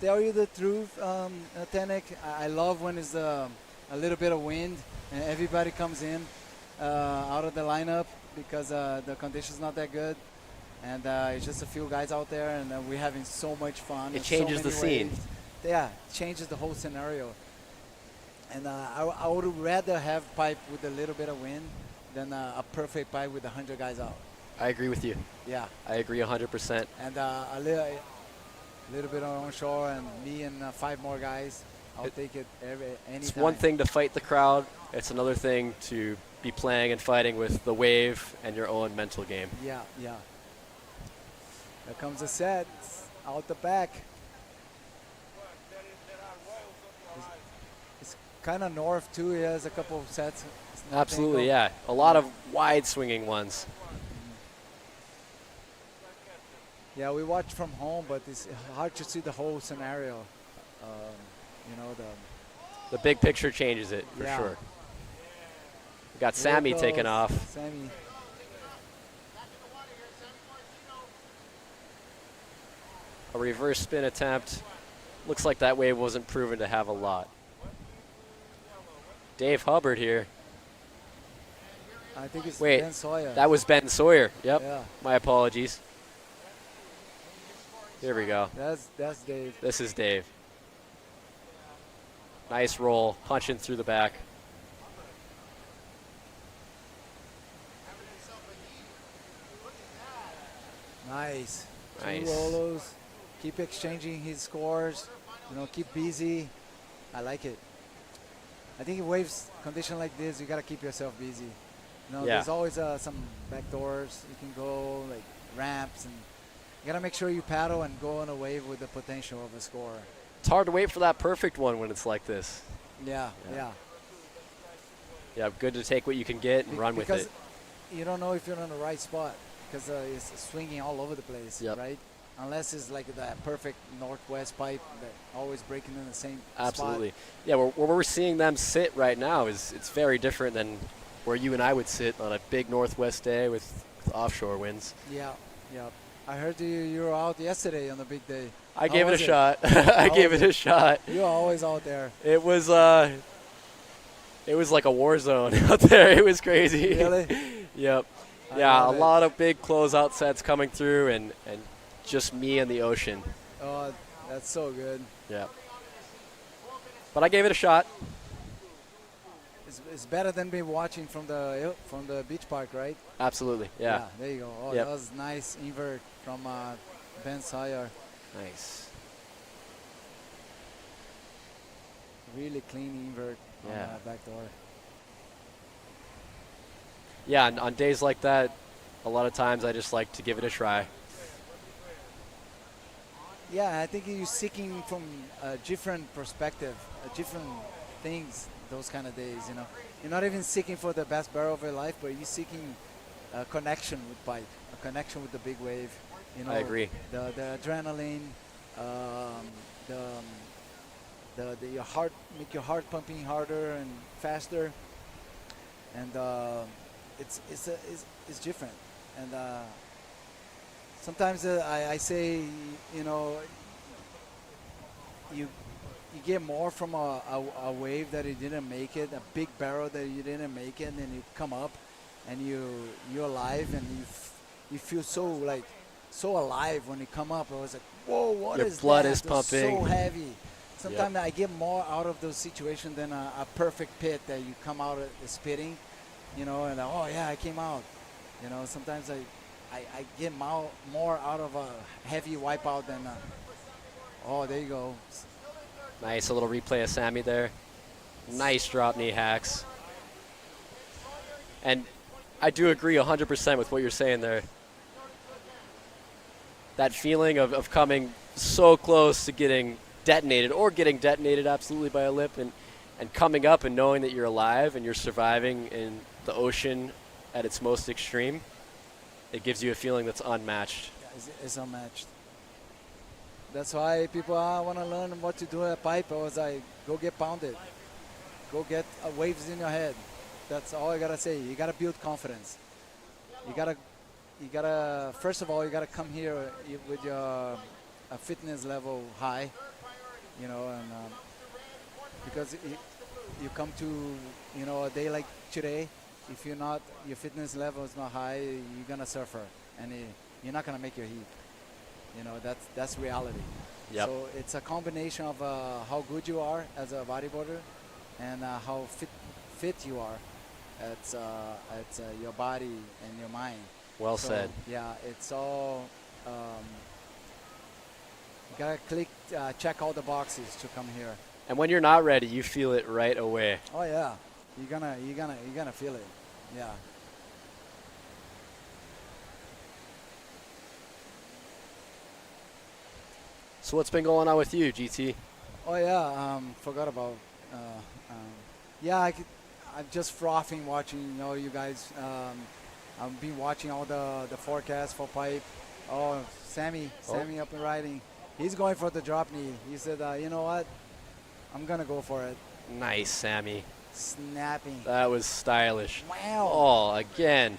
tell you the truth, Tenek, I love when it's a little bit of wind and everybody comes in out of the lineup because the condition's not that good. And it's just a few guys out there, and we're having so much fun. It and changes so the many scene. waves. Yeah, changes the whole scenario. And I would rather have pipe with a little bit of wind than a perfect pipe with 100 guys out. I agree with you. Yeah. I agree 100%. And a little bit on shore, and me and 5 more guys. I'll take it any It's time. one thing to fight the crowd. It's another thing to be playing and fighting with the wave and your own mental game. Yeah, yeah. There comes a set out the back. It's kind of north too. He has a couple of sets. It's not Absolutely, angle. yeah. A lot of wide swinging ones. Yeah, we watch from home, but it's hard to see the whole scenario. You know, The big picture changes it for Yeah. sure. We got Here Sammy goes taking off. Sammy. A reverse spin attempt. Looks like that wave wasn't proven to have a lot. Dave Hubbard here. I think it's Wait, Ben Sawyer. that was Ben Sawyer. Yep. Yeah. My apologies. Here we go. That's Dave. This is Dave. Nice roll, punching through the back. Nice. Nice. 2 rolos. Keep exchanging his scores. You know, keep busy. I like it. I think in waves condition like this, you gotta keep yourself busy. You know, there's always some back doors you can go, like ramps, and you gotta make sure you paddle and go on a wave with the potential of a score. It's hard to wait for that perfect one when it's like this. Yeah. Yeah, good to take what you can get and run with it. Because you don't know if you're on the right spot because it's swinging all over the place, right? Unless it's like that perfect northwest pipe that always breaking in the same Absolutely. spot. Yeah, where we're seeing them sit right now it's very different than where you and I would sit on a big northwest day with offshore winds. Yeah. I heard you were out yesterday on the big day. I gave it a shot. I gave it a shot. You're always out there. It was like a war zone out there. It was crazy. Really? Yep. Yeah, a lot of big closeout sets coming through and just me and the ocean. Oh, that's so good. Yeah. But I gave it a shot. It's better than being watching from the beach park, right? Absolutely. Yeah. There you go. Oh, that was nice invert from Banzai. Nice. Really clean invert on the back door. Yeah, and on days like that, a lot of times I just like to give it a try. Yeah, I think you're seeking from a different perspective, different things those kind of days, you know. You're not even seeking for the best barrel of your life, but you're seeking a connection with pipe, a connection with the big wave. You know, I agree. The adrenaline, your heart, make your heart pumping harder and faster, and it's different. And sometimes I say, you know, you get more from a wave that you didn't make it, a big barrel that you didn't make it, and then you come up and you're alive and you feel so alive when you come up. I was like, whoa, what is that? Your blood is pumping. So heavy. Sometimes I get more out of those situations than a perfect pit that you come out of spitting, you know, and oh yeah, I came out. You know, sometimes I get more out of a heavy wipeout than oh, there you go. Nice, a little replay of Sammy there. Nice drop knee hacks. And I do agree 100% with what you're saying there. That feeling of coming so close to getting detonated or getting detonated absolutely by a lip and coming up and knowing that you're alive and you're surviving in the ocean at its most extreme, it gives you a feeling that's unmatched. Yeah, it's unmatched. That's why people want to learn what to do at pipe. I was like, go get pounded. Go get waves in your head. That's all I got to say. You got to build confidence. You got to, first of all, you got to come here with your fitness level high, you know, and because you come to, you know, a day like today, if you're not, your fitness level is not high, you're going to suffer and you're not going to make your heat. You know, that's reality. Yep. So it's a combination of how good you are as a bodyboarder and how fit you are at your body and your mind. Well said. Yeah, it's all, you gotta check all the boxes to come here. And when you're not ready, you feel it right away. Oh yeah, you're gonna feel it. Yeah. So what's been going on with you, GT? Oh yeah, forgot about. Yeah, I'm just frothing watching. You know, you guys. I've been watching all the forecasts for pipe. Oh, Sammy up and riding. He's going for the drop knee. He said, you know what? I'm gonna go for it. Nice, Sammy. Snapping. That was stylish. Wow. Oh, again,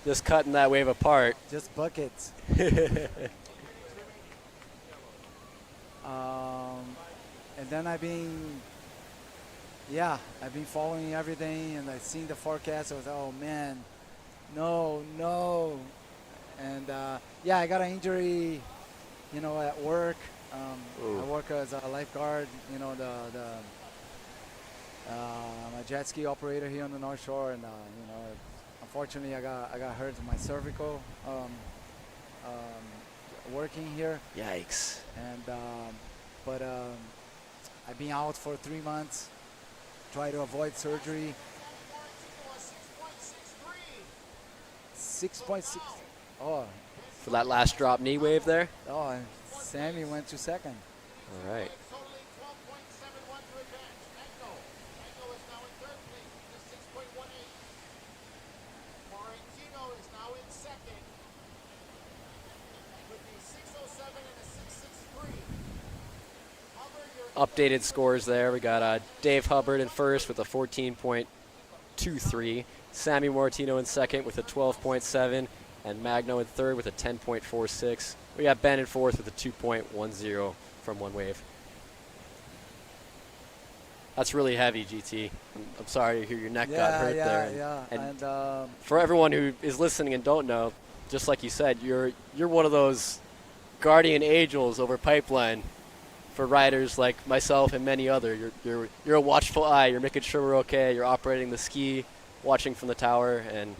just cutting that wave apart. Just buckets. And then I've been following everything, and I've seen the forecast. I was, oh man, no. And yeah, I got an injury, you know, at work. I work as a lifeguard, you know, I'm a jet ski operator here on the North Shore, and you know, unfortunately, I got hurt in my cervical working here. Yikes. And but I've been out for 3 months. Try to avoid surgery. 6.6. Oh. For that last drop knee wave there. Oh, and Sammy went to second. All right. Updated scores there. We got Dave Hubbard in first with a 14.23. Sammy Martino in second with a 12.7. And Magno in third with a 10.46. We got Ben in fourth with a 2.10 from one wave. That's really heavy, GT. I'm sorry to hear your neck got hurt there. Yeah. And for everyone who is listening and don't know, just like you said, you're one of those guardian angels over Pipeline for riders like myself and many other. You're a watchful eye. You're making sure we're okay. You're operating the ski, watching from the tower, and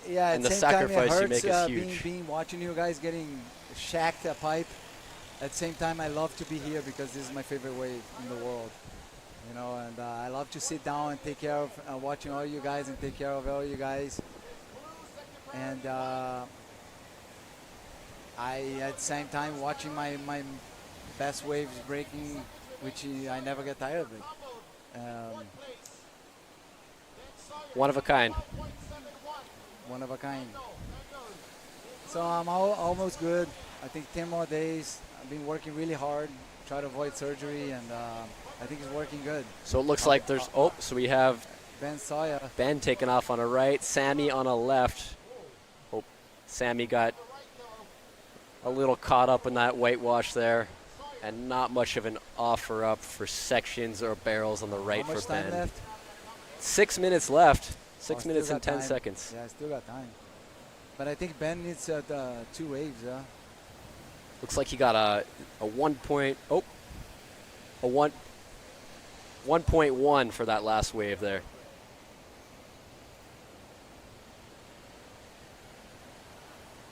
the sacrifice you make is huge. Being watching you guys getting shacked a pipe. At the same time, I love to be here because this is my favorite wave in the world. You know, and I love to sit down and take care of watching all you guys and take care of all you guys. And I, at the same time, watching my best waves breaking, which I never get tired of it. One of a kind. One of a kind. So I'm almost good. I think 10 more days. I've been working really hard, try to avoid surgery, and I think it's working good. So it looks like there's, so we have Ben Sawyer. Ben taking off on a right, Sammy on a left. Oh, Sammy got a little caught up in that whitewash there, and not much of an offer up for sections or barrels on the right for Ben. How much time left? 6 minutes left. 6 minutes and 10 seconds. Yeah, I still got time. But I think Ben needs 2 waves, yeah. Looks like he got a 1.1 for that last wave there.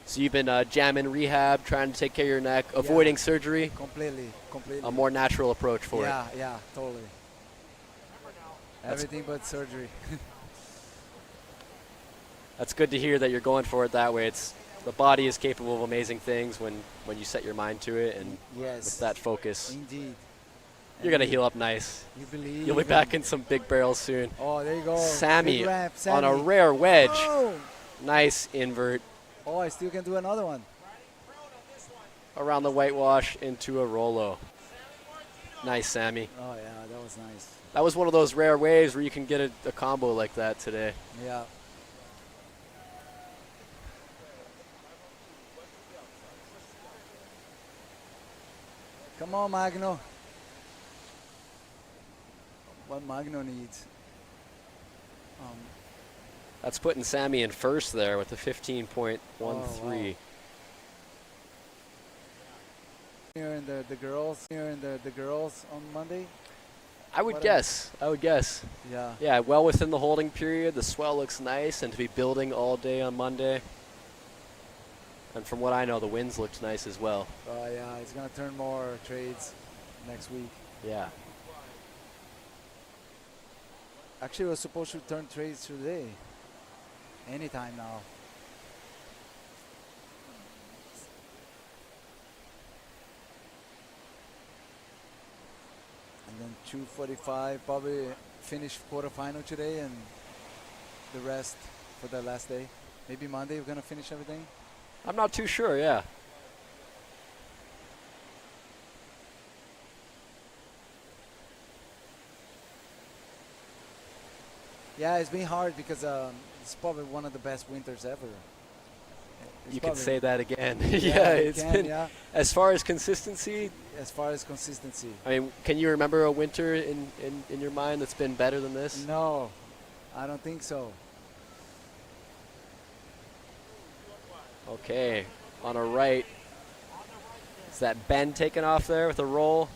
So you've been jamming rehab, trying to take care of your neck, avoiding surgery. Completely. A more natural approach for it. Yeah, totally. Everything but surgery. That's good to hear that you're going for it that way. It's the body is capable of amazing things when you set your mind to it and with that focus. Indeed. You're going to heal up nice. You believe. You'll be back in some big barrels soon. Oh, there you go. Sammy, Sammy on a rare wedge. Oh. Nice invert. Oh, I still can do another one. Around the whitewash into a Rolo. Nice, Sammy. Oh, yeah, that was nice. That was one of those rare waves where you can get a combo like that today. Yeah. Come on, Magno. What Magno needs. That's putting Sammy in first there with a 15.13. Oh, wow. Here in the girls on Monday. I would guess. Yeah. Yeah, well within the holding period. The swell looks nice, and to be building all day on Monday. And from what I know, the winds looked nice as well. Oh yeah, it's gonna turn more trades next week. Yeah. Actually, we're supposed to turn trades today. Anytime now. And then 2:45, probably finish quarterfinal today, and the rest for the last day. Maybe Monday we're gonna finish everything. I'm not too sure. Yeah. Yeah, it's been hard because it's probably one of the best winters ever. You could say that again. Yeah, it's been as far as consistency. As far as consistency. I mean, can you remember a winter in your mind that's been better than this? No, I don't think so. Okay, on a right. Is that Ben taking off there with a roll?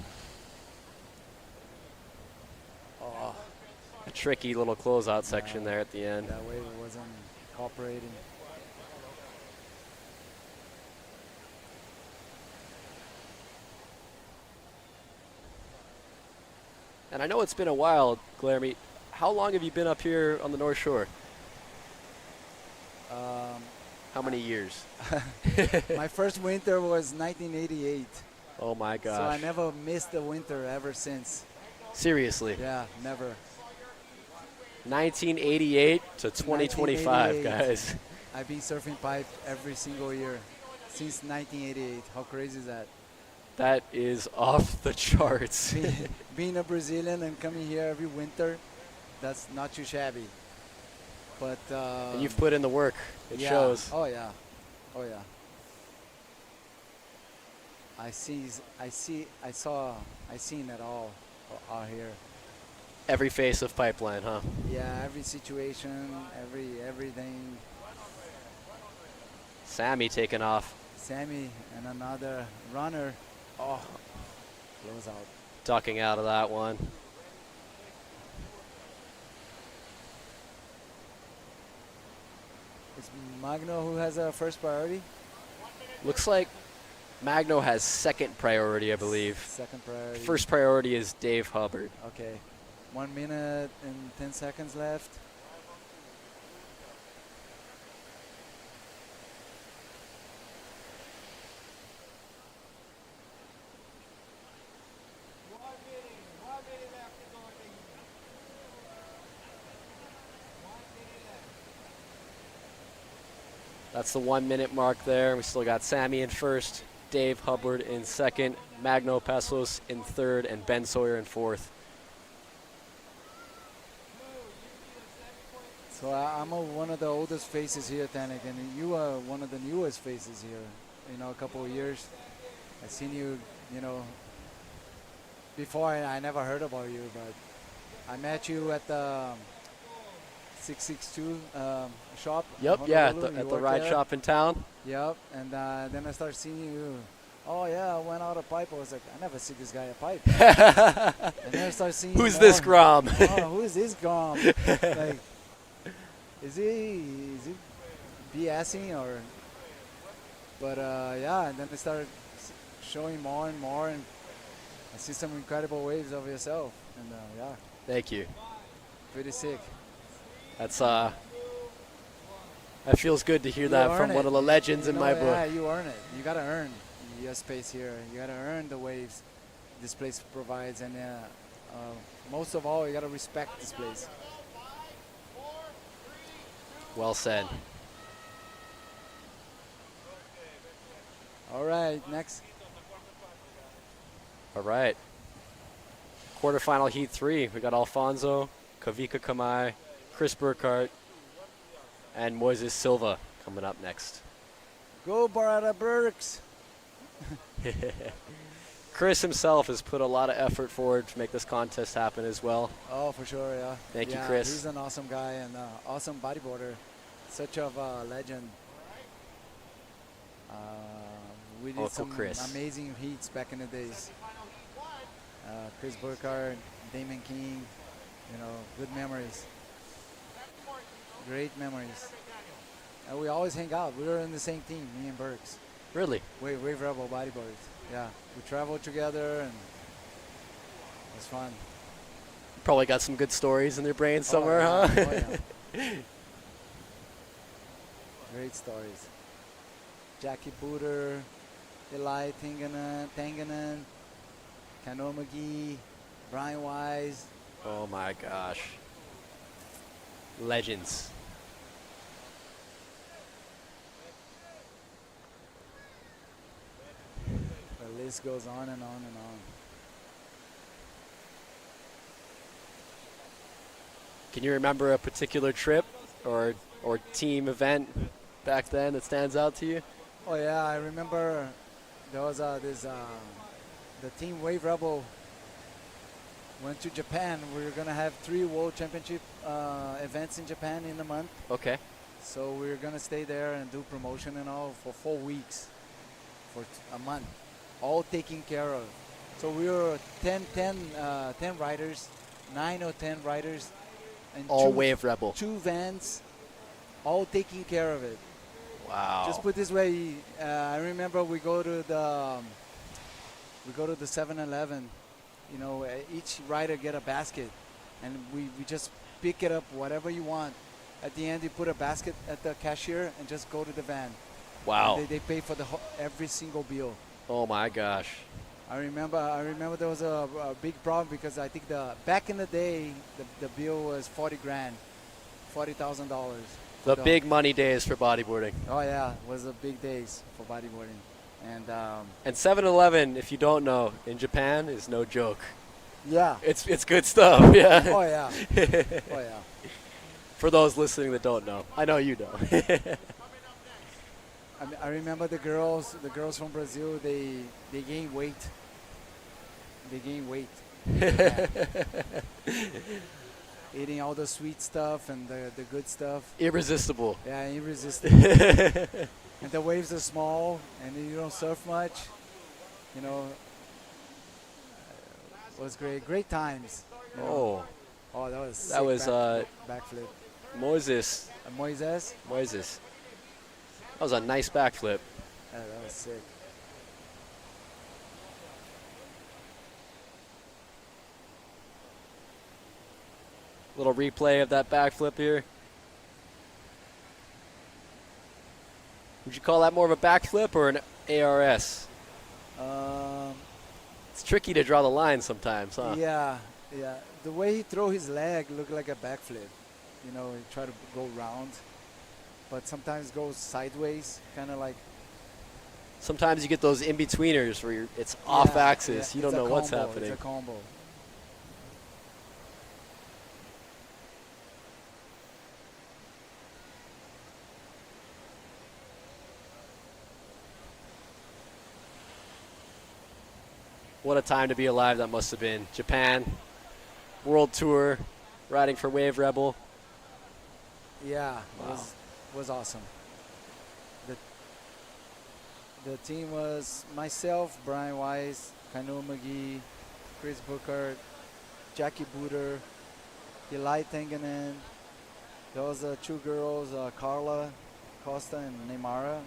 Oh. A tricky little closeout section there at the end. That way it wasn't cooperating. And I know it's been a while, Guillermo. How long have you been up here on the North Shore? How many years? My first winter was 1988. Oh my gosh. So I never missed a winter ever since. Seriously? Yeah, never. 1988 to 2025, 1988. guys. I've been surfing pipe every single year since 1988. How crazy is that? That is off the charts. Being a Brazilian and coming here every winter, that's not too shabby. But and you've put in the work. It yeah. shows. Oh yeah, oh yeah. I seen it all out here. Every face of Pipeline, huh? Yeah, every situation, everything. Sammy taking off. Sammy and another runner. Oh, close out. Ducking out of that one. It's Magno who has a first priority. Looks like Magno has second priority, I believe. Second priority. First priority is Dave Hubbard. Okay. 1 minute and 10 seconds left. That's the 1 minute mark there. We still got Sammy in first, Dave Hubbard in second, Magno Pesos in third, and Ben Sawyer in fourth. So I'm one of the oldest faces here, Tanik, and you are one of the newest faces here. You know, a couple of years. I've seen you, you know, before I never heard about you, but I met you at the 662 shop. Yep, yeah, at the ride shop in town. Yep, and then I started seeing you. Oh yeah, I went out a pipe. I was like, I never see this guy a pipe. And then I started seeing. Who's this Grom? Oh, who is this Grom? Like, is he BSing or? But yeah, and then I started showing more and more, and I see some incredible waves of yourself, and yeah. Thank you. Pretty sick. That's that feels good to hear that from one of the legends in my book. Yeah, you earn it. You gotta earn your space here. You gotta earn the waves this place provides, and most of all, you gotta respect this place. Well said. All right, next. All right. Quarterfinal Heat 3. We got Alfonso, Kavika Kamai, Chris Burkhart, and Moises Silva coming up next. Go Barada Burks. Chris himself has put a lot of effort forward to make this contest happen as well. Oh, for sure, yeah. Thank you, Chris. He's an awesome guy and awesome bodyboarder. Such a legend. We did some amazing heats back in the days. Chris Burkhart, Damon King, you know, good memories. Great memories. And we always hang out. We were in the same team, me and Burks. Really? Wave Rebel Bodyboarders. Yeah. We traveled together and it was fun. Probably got some good stories in their brains somewhere, huh? Oh, yeah. Great stories. Jackie Booter, Eli Tanganan, Kano McGee, Brian Wise. Oh my gosh. Legends. The list goes on and on and on. Can you remember a particular trip or team event back then that stands out to you? Oh yeah, I remember there was the team Wave Rebel went to Japan. We were gonna have 3 World Championship events in Japan in a month. Okay. So we were gonna stay there and do promotion and all for 4 weeks, for a month, all taken care of. So we were 10 riders, 9 or 10 riders, and all Wave Rebel. 2 vans, all taking care of it. Wow. Just put this way, I remember we go to the 7-Eleven you know, each rider get a basket, and we just pick it up whatever you want. At the end, you put a basket at the cashier and just go to the van. Wow. And they pay for the every single bill. Oh my gosh. I remember there was a big problem because I think back in the day the bill was 40 grand, $40,000. The big money days for bodyboarding. Oh yeah, it was the big days for bodyboarding. And 7-Eleven, if you don't know, in Japan is no joke. Yeah. It's good stuff. Yeah. Oh yeah. Oh yeah. For those listening that don't know, I know you know. I remember the girls from Brazil. They gain weight. They gain weight. Eating all the sweet stuff and the good stuff. Irresistible. Yeah, irresistible. And the waves are small, and you don't surf much. You know, it was great. Great times. You know. Oh, that was. That was backflip. Moises. Moises. That was a nice backflip. Yeah, that was sick. Little replay of that backflip here. Would you call that more of a backflip or an ARS? It's tricky to draw the line sometimes, huh? Yeah. The way he throw his leg looked like a backflip. You know, he try to go round, but sometimes goes sideways, kind of like. Sometimes you get those in-betweeners where it's off axis. Yeah, you don't know what's combo, happening. It's a combo. What a time to be alive that must have been. Japan, world tour, riding for Wave Rebel. Yeah, wow. was awesome. The team was myself, Brian Wise, Kainoa McGee, Chris Booker, Jackie Booter, Eli Tanganen. There was two girls, Carla Costa and Neymara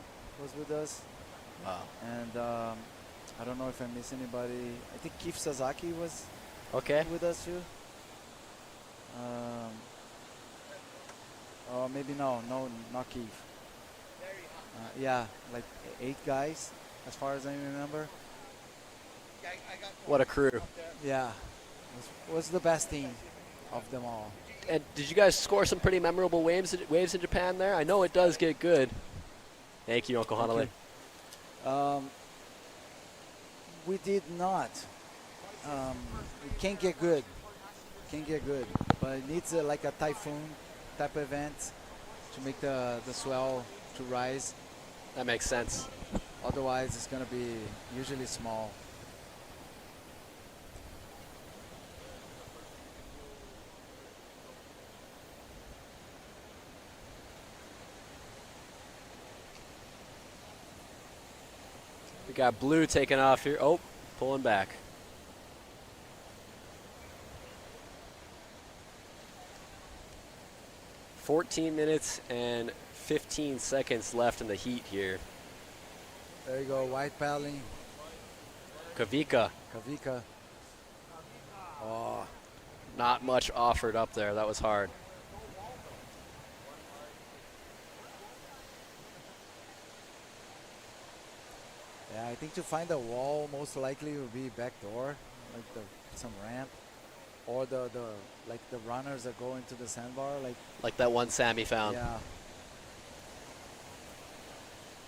was with us. Wow. And I don't know if I missed anybody. I think Keith Sasaki was with us too. Oh, maybe no, not Keith. Yeah, like 8 guys, as far as I remember. What a crew. Yeah, was the best team of them all. And did you guys score some pretty memorable waves in Japan there? I know it does get good. Thank you, Uncle Hanale. We did not. It can't get good. But it needs like a typhoon type of event to make the swell to rise. That makes sense. Otherwise, it's going to be usually small. We got Blue taking off here. Oh, pulling back. $14 minutes and 15 seconds left in the heat here. There you go, white paddling. Kavika. Oh. Not much offered up there. That was hard. Yeah, I think to find a wall, most likely would be back door, like some ramp, or the runners that go into the sandbar, like that one Sammy found. Yeah,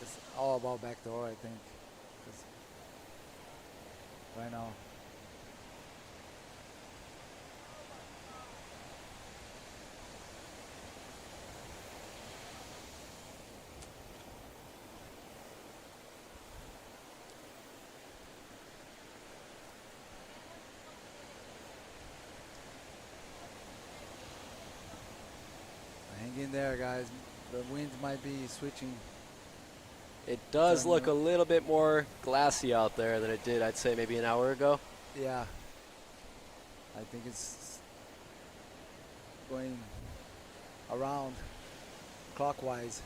it's all about back door, I think. Right now. Hang in there, guys. The wind might be switching. It does look a little bit more glassy out there than it did, I'd say, maybe an hour ago. Yeah. I think it's going around clockwise.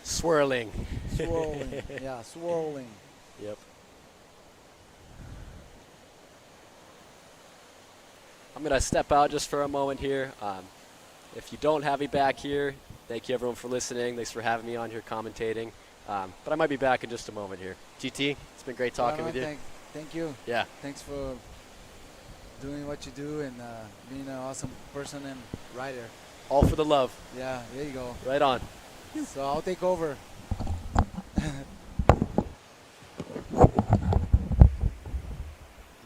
Swirling. Swirling. Yeah, swirling. Yep. I'm going to step out just for a moment here. If you don't have me back here, thank you everyone for listening. Thanks for having me on here commentating. But I might be back in just a moment here. GT, it's been great talking with you. Thank you. Yeah. Thanks for doing what you do and being an awesome person and rider. All for the love. Yeah, there you go. Right on. So I'll take over.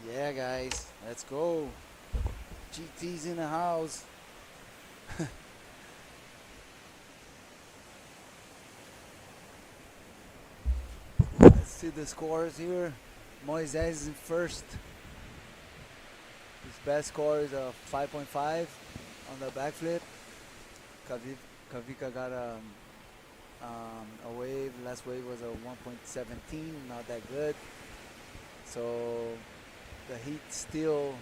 Yeah, guys, let's go. GT's in the house. Let's see the scores here. Moises is in first. His best score is a 5.5 on the backflip. Kavika got a wave. Last wave was a 1.17, not that good. So the heat still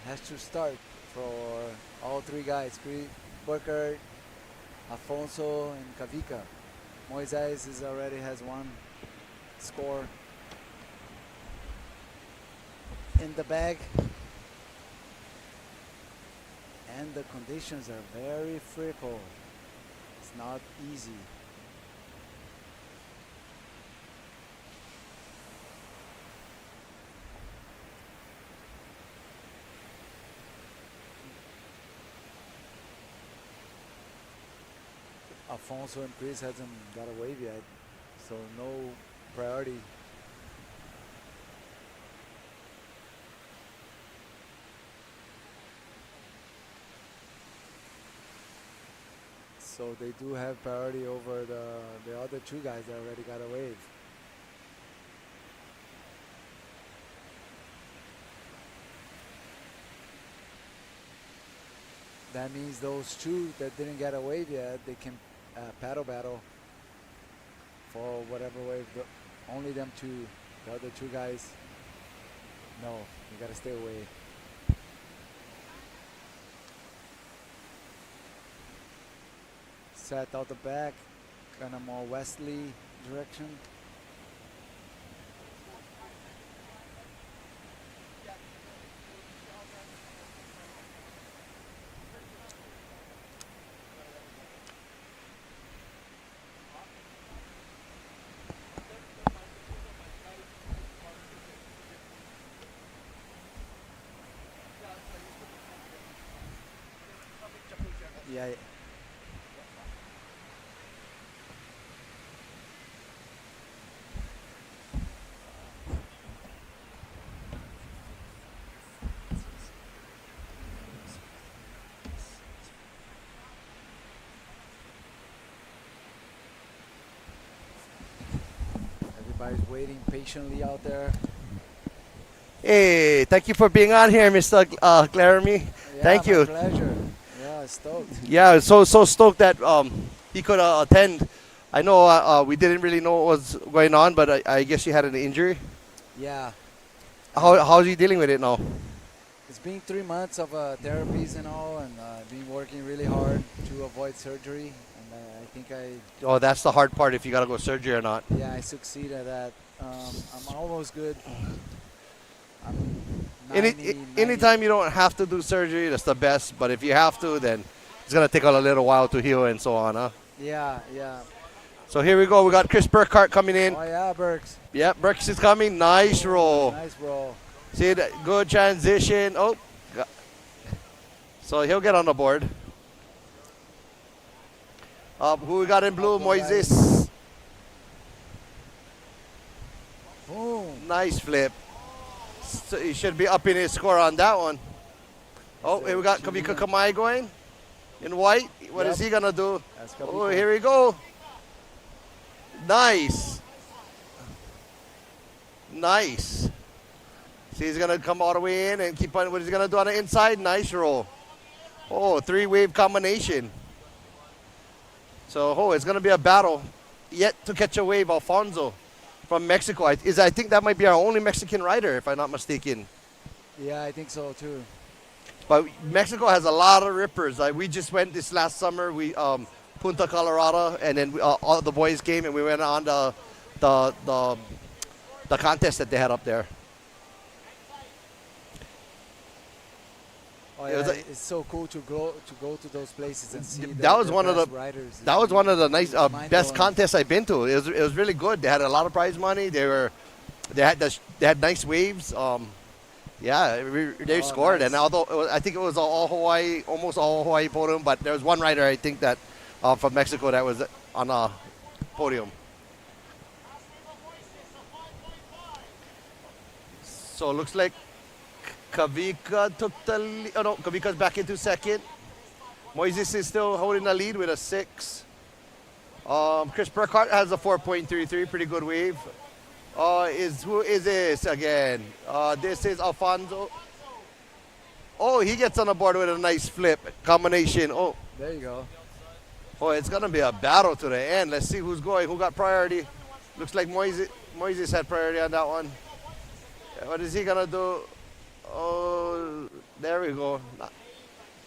has to start for all three guys, Burkert, Afonso, and Kavika. Moises already has one score in the bag. And the conditions are very fickle. It's not easy. Afonso and Chris hasn't got a wave yet, so no priority. So they do have priority over the other two guys that already got a wave. That means those two that didn't get a wave yet, they can paddle battle for whatever wave. Only them two. The other two guys, no, you gotta stay away. Set out the back, kind of more westerly direction. Yeah. Everybody's waiting patiently out there. Hey, thank you for being on here, Mr. Laramie. Yeah, thank you. My pleasure. Yeah, stoked. Yeah, so stoked that he could attend. I know we didn't really know what was going on, but I guess he had an injury. Yeah. How's he dealing with it now? It's been 3 months of therapies and all, and been working really hard to avoid surgery. And I think Oh, that's the hard part, if you got to go surgery or not. yeah, I succeed at that. I'm almost good. I'm 90, Anytime you don't have to do surgery, that's the best. But if you have to, then it's going to take a little while to heal and so on, huh? Yeah, yeah. So here we go. We got Chris Burkhardt coming in. Oh, yeah, Burks. Yep, Burks is coming. Nice roll. Nice roll. See that? Good transition. Oh. So he'll get on the board. Who we got in blue? Moises. Boom. Nice flip. So he should be upping his score on that one. Oh, here we got Kavika Kamai going in white. What is he going to do? Oh, here we go. Nice. Nice. See, he's going to come all the way in and keep on. What he's going to do on the inside? Nice roll. Oh, 3-wave combination. So, it's going to be a battle. Yet to catch a wave, Alfonso from Mexico. I think that might be our only Mexican rider, if I'm not mistaken. Yeah, I think so too. But Mexico has a lot of rippers. We just went this last summer. We Punta Colorado, and then all the boys came, and we went on the contest that they had up there. Oh, It yeah, was a- it's so cool to go to those places and see that was one of best the riders. that was one of the nice best mind-blowing. contests I've been to. It was really good. They had a lot of prize money. They had nice waves. Yeah, they scored, nice. and although I think it was all Hawaii, almost all Hawaii podium, but there was one rider I think that from Mexico that was on a podium. So it looks like Kavika took the lead. Oh no, Kavika's back into second. Moises is still holding the lead with a 6. Chris Burkhart has a 4.33, pretty good wave. Who is this again? This is Alfonso. Oh, he gets on the board with a nice flip combination. Oh, There you go. oh, it's gonna be a battle to the end. Let's see who's going. Who got priority? Looks like Moises had priority on that one. What is he gonna do? Oh, there we go.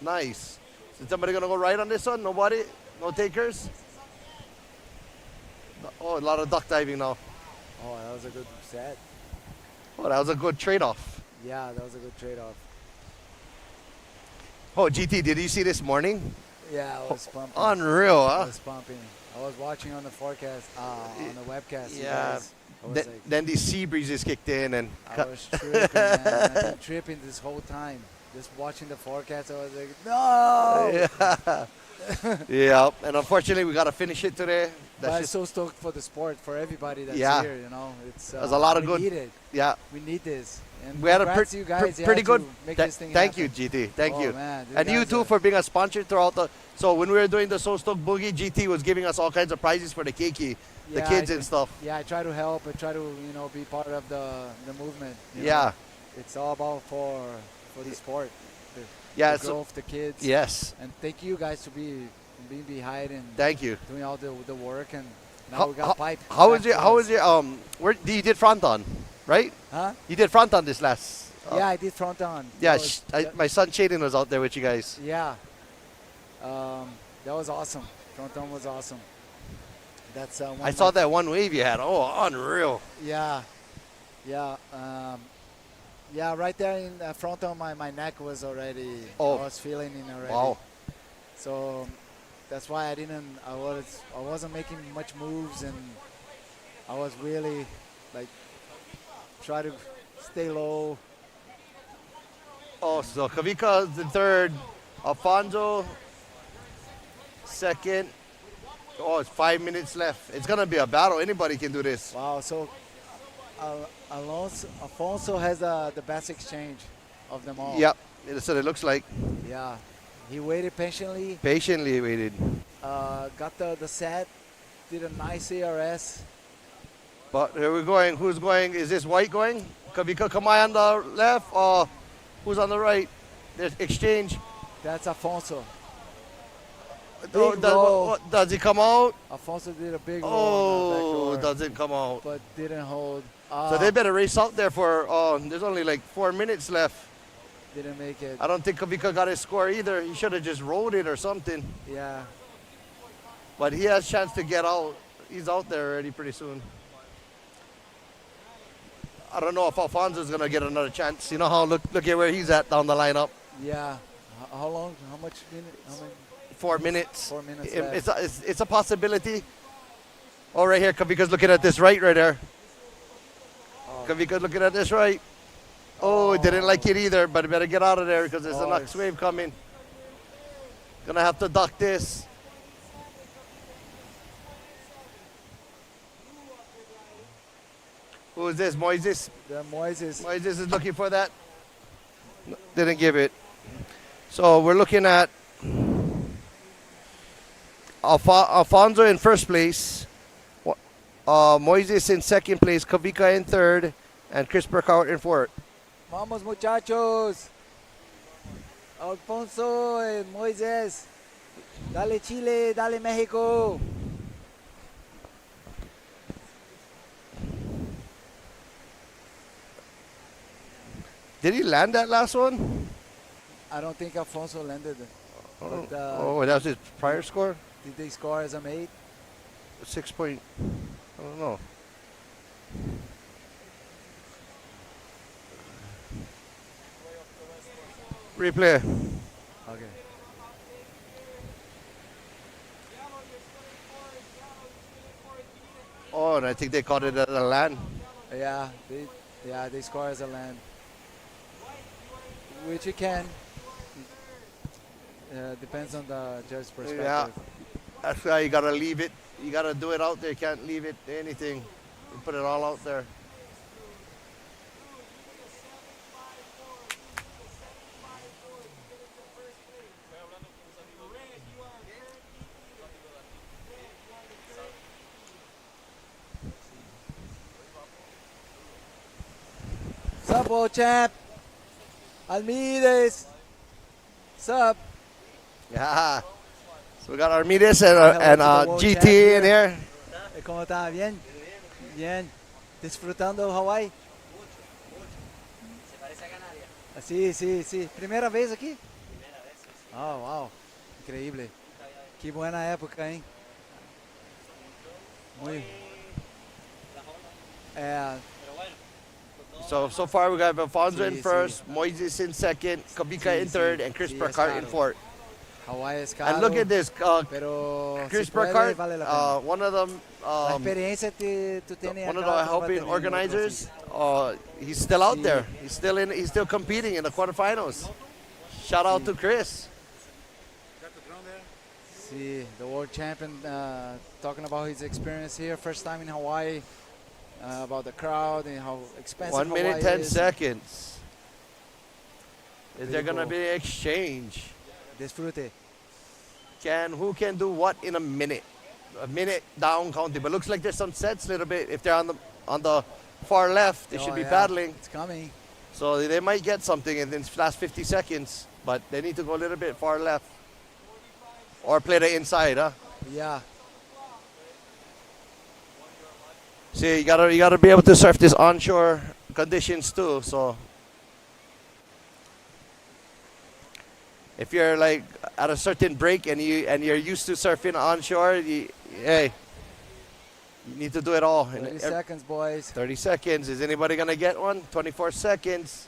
Nice. Is somebody gonna go right on this one? Nobody? No takers? Oh, a lot of duck diving now. Oh, that was a good set. Oh, that was a good trade-off. Yeah, that was a good trade-off. Oh, GT, did you see this morning? Yeah, I was pumping. Unreal, I huh? was pumping. I was watching on the forecast, on the webcast. you Yeah. guys. I was Then these sea breezes kicked in and. I was tripping, man. I've been tripping this whole time. Just watching the forecast, I was like, no! Yeah. Yeah, and unfortunately we got to finish it today. But I'm so stoked for the sport, for everybody that's Yeah. here, you know. It's, There's a lot of we good. need it. Yeah. We need this. And We had a congrats to you guys. You pretty had good. to make this thing Thank happen. you, GT. Thank Oh, you. man, these And you guys too are- for being a sponsor throughout the. So when we were doing the So Stoked Boogie, GT was giving us all kinds of prizes for the keiki, the Yeah, kids I and stuff. Yeah, I try to help. I try to, be part of the movement. you know. Yeah. It's all about for the sport. Yeah, the so- growth, the kids. Yes. And thank you guys to being behind and Thank you. doing all the work. And now we got pipe. How was back your? to How us. was your? Where you did front on, right? Huh? You did front on this last. Yeah, I did front on. Yeah, That was- my son Shaden was out there with you guys. Yeah. That was awesome. Front on was awesome. That's one I of saw my- that one wave you had. Oh, unreal. Yeah. Yeah. Yeah, right there in front on my neck was already. Oh. I was feeling it already. Wow. So that's why I wasn't making much moves, and I was really like try to stay low. Oh, so Kavika's in third, Alfonso second. Oh, it's 5 minutes left. It's gonna be a battle. Anybody can do this. Wow. So Alfonso has the best exchange of them all. Yep. That's what it looks like. Yeah. He waited patiently. Patiently waited. Got the set. Did a nice ARS. But here we're going. Who's going? Is this White going? Kavika Kamai on the left, or who's on the right? There's exchange. That's Alfonso. Oh, Big does, roll. does he come out? Alfonso did a big roll. Oh, doesn't come out. But didn't hold. So they better race out there for. There's only like 4 minutes left. Didn't make it. I don't think Kavika got his score either. He should have just rolled it or something. Yeah. But he has a chance to get out. He's out there already pretty soon. I don't know if Alfonso's gonna get another chance. You know how look at where he's at down the lineup. Yeah. How long? How much minute? How many? 4 minutes. 4 minutes It's a possibility. Oh, right here, Kavika's looking at this right there. Kavika's looking at this right. Oh, didn't like it either, but better get out of there because there's a next wave coming. Gonna have to duck this. Who is this? Moises? The Moises. Moises is looking for that. No, didn't give it. So we're looking at Alfonso in first place, Moises in second place, Kavika in third, and Chris Burkhardt in fourth. Vamos, muchachos. Alfonso and Moises. Dale Chile, dale Mexico. Did he land that last one? I don't think Alfonso landed it. Oh, But, that was his prior score? Did they score as a mate? 6 point. I don't know. Replay. Okay. Oh, and I think they caught it at the land. Yeah, they score as a land, which you can. Depends on the judge's perspective. Yeah, that's why you gotta leave it. You gotta do it out there. You can't leave it anything. You put it all out there. Sup, world champ? Almides. Sup? Yeah. So we got Armides and GT in here. ¿Cómo está? Bien. Bien. Disfrutando Hawái. Sí, sí, sí. ¿Primera vez aquí? Oh, wow. Increíble. Qué buena época, ¿eh? Muy. So far we got Alfonso in first, Moises in second, Kabika in third, and Chris Burkhardt in fourth. Hawái es And look at this, pero Chris si puede, Burkhardt, vale la pena. one of them, La experiencia tú tienes one of acá, the tú helping vas a tener organizers, he's still out there. He's still competing in the quarterfinals. Shout out to Chris. See, the world champion talking about his experience here, first time in Hawaii, about the crowd and how expensive 1 minute, Hawaii 10 is. seconds. Is there Pretty gonna cool. be an exchange? Disfrute. Who can do what in a minute? A minute down counting, but looks like there's some sets a little bit. If they're on the far left, they should be paddling. It's coming. So they might get something in the last 50 seconds, but they need to go a little bit far left. Or play the inside, huh? Yeah. See, you gotta be able to surf this onshore conditions too. So if you're like at a certain break and you're used to surfing onshore, you need to do it all. 30 seconds, boys. 30 seconds. Is anybody gonna get one? 24 seconds.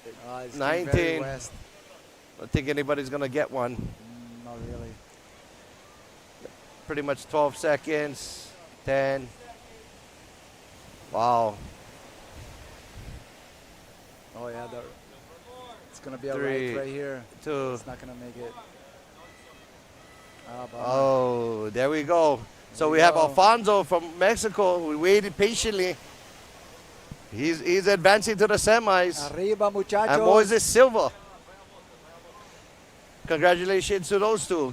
It's getting very 19. west. I don't think anybody's gonna get one. Not really. Pretty much 12 seconds. 10. Wow. Oh yeah, it's gonna be a 3, right here. 2. It's not gonna make it. Oh, there we go. So we have Alfonso from Mexico. We waited patiently. He's advancing to the semis. Arriba, muchachos. And Moises Silva. Congratulations to those two.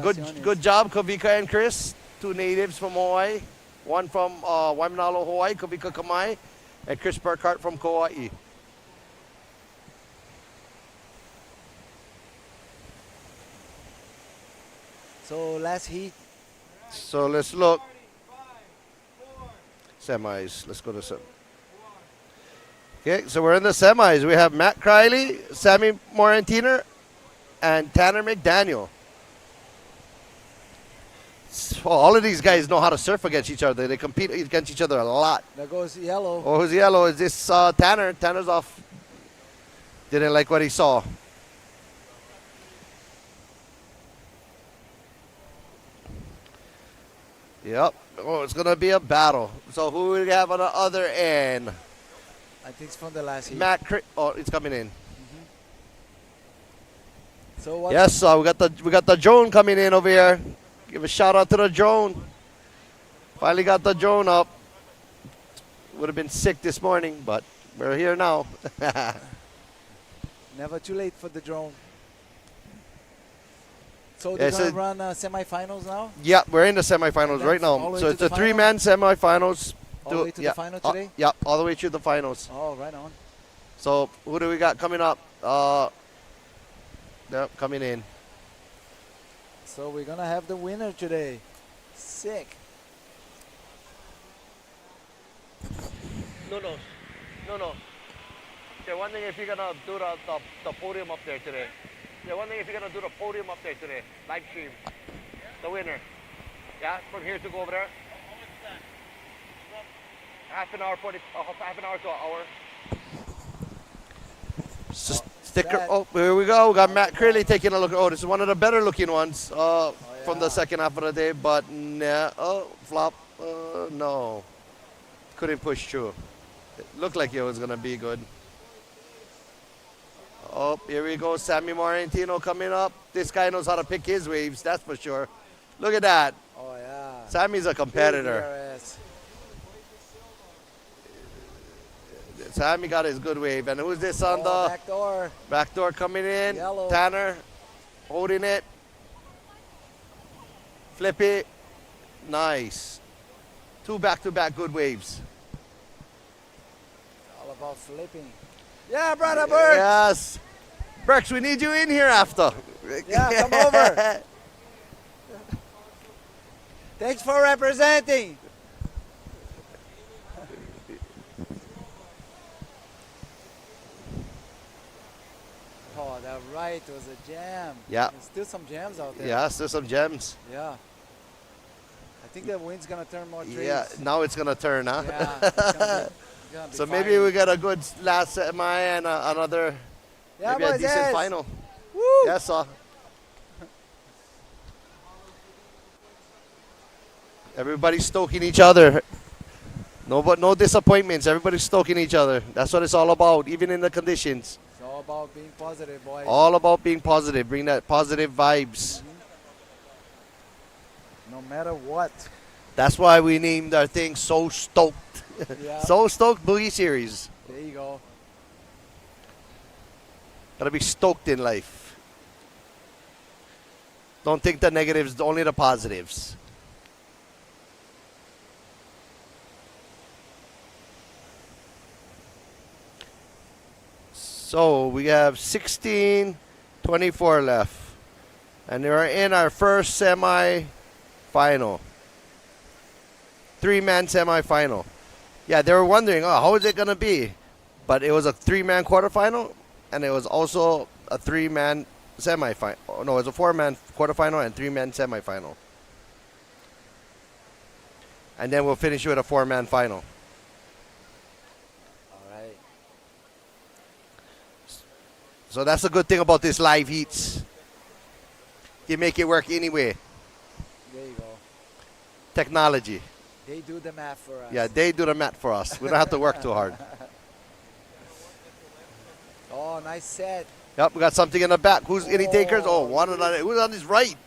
Good job, Kavika and Chris, two natives from Hawaii. One from Waimanalo, Hawaii, Kavika Kamai, and Chris Burkhardt from Kauai. So last heat. So let's look. Semis. Let's go to semis. Okay, so we're in the semis. We have Matt Criley, Sammy Morantiner, and Tanner McDaniel. So all of these guys know how to surf against each other. They compete against each other a lot. There goes yellow. Oh, who's yellow? Is this Tanner? Tanner's off. Didn't like what he saw. Yep. Oh, it's going to be a battle. So who do we have on the other end? I think it's from the last heat. Oh, it's coming in. So what? Yes, we got the drone coming in over here. Give a shout out to the drone. Finally got the drone up. Would have been sick this morning, but we're here now. Never too late for the drone. So they're going to run semifinals now? Yeah, we're in the semifinals right now. So it's a three-man semifinals. All the way to the final today? Yeah, all the way to the finals. Oh, right on. So who do we got coming up? Yep, coming in. So we're going to have the winner today. Sick. No. They're wondering if you're going to do the podium up there today. They're wondering if you're going to do the podium up there today. Live stream. The winner. Yeah, from here to go over there. Half an hour to an hour. Sticker. Oh, here we go. We got Matt Crilly taking a look. Oh, this is one of the better looking ones from the second half of the day. But nah. Oh, flop. No. Couldn't push through. It looked like it was going to be good. Oh, here we go. Sammy Morantino coming up. This guy knows how to pick his waves, that's for sure. Look at that. Oh, yeah. Sammy's a competitor. Sammy got his good wave. And who's this on the back door? Back door coming in. Yellow. Tanner holding it. Flip it. Nice. 2 back-to-back good waves. All about flipping. Yeah, brother Burks. Yes. Burks, we need you in here after. Yeah, come over. Thanks for representing. Oh, that right was a jam. Yeah. There's still some jams out there. Yeah, still some gems. Yeah. I think the wind's gonna turn more trees. Yeah, now it's going to turn, huh? Yeah. It's gonna be So fine. maybe we got a good last semi and another, Yeah, maybe a boys, decent yes. final. Woo! Yes, sir. Everybody's stoking each other. No disappointments. Everybody's stoking each other. That's what it's all about, even in the conditions. It's all about being positive, boys. All about being positive. Bring that positive vibes. No matter what. That's why we named our thing So Stoked. Yeah. So Stoked Boogie Series. There you go. Gotta be stoked in life. Don't think the negatives, only the positives. So we have 16:24 left. And we're in our first semi-final. 3-man semi-final. Yeah, they were wondering, how is it going to be? But it was a 3-man quarterfinal, and it was also a 3-man semi-final. Oh, no, it was a 4-man quarterfinal and 3-man semi-final. And then we'll finish with a 4-man final. All right. So that's the good thing about this live heats. You make it work anyway. There you go. Technology. They do the math for us. Yeah, they do the math for us. We don't have to work too hard. Oh, nice set. Yep, we got something in the back. Who's any takers? Oh, one on who's on his right?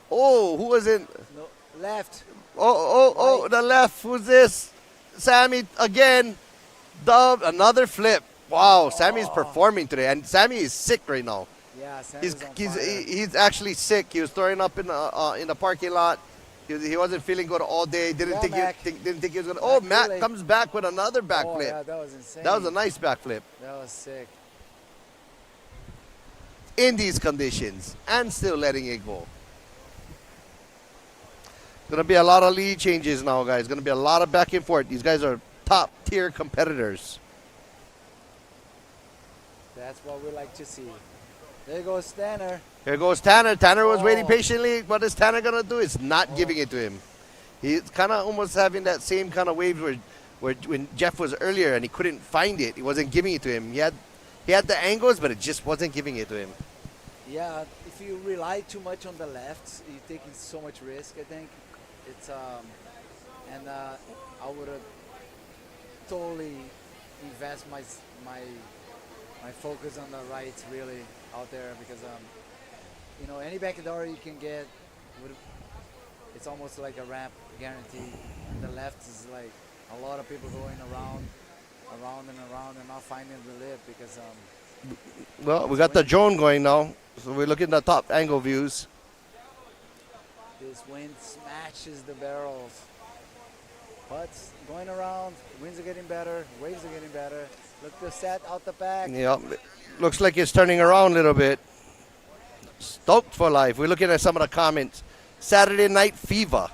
Oh, who was in? No, left. Oh, the left. Who's this? Sammy again. Dub, another flip. Wow, Sammy's performing today, and Sammy is sick right now. Yeah, Sammy's on fire. He's actually sick. He was throwing up in the parking lot. He wasn't feeling good all day. Didn't think he was gonna. Oh, Matt really. comes back with another backflip. Oh, yeah, that was insane. That was a nice backflip. That was sick. In these conditions and still letting it go. Gonna be a lot of lead changes now, guys. Gonna be a lot of back and forth. These guys are top tier competitors. That's what we like to see. There goes Tanner. Here goes Tanner. Tanner was waiting patiently. What is Tanner gonna do? It's not giving it to him. He's kind of almost having that same kind of waves where when Jeff was earlier and he couldn't find it. He wasn't giving it to him. He had the angles, but it just wasn't giving it to him. Yeah, if you rely too much on the left, you're taking so much risk. I think it's and I would have totally invest my focus on the rights really out there because any backdoor you can get, it's almost like a ramp guarantee. And the left is like a lot of people going around and not finding the lip because well, we got the drone going now, so we're looking at the top angle views. this wind smashes the barrels. But going around, winds are getting better, waves are getting better. Look the set out the back. Yeah, looks like it's turning around a little bit. Stoked for life. We're looking at some of the comments. Saturday Night Fever.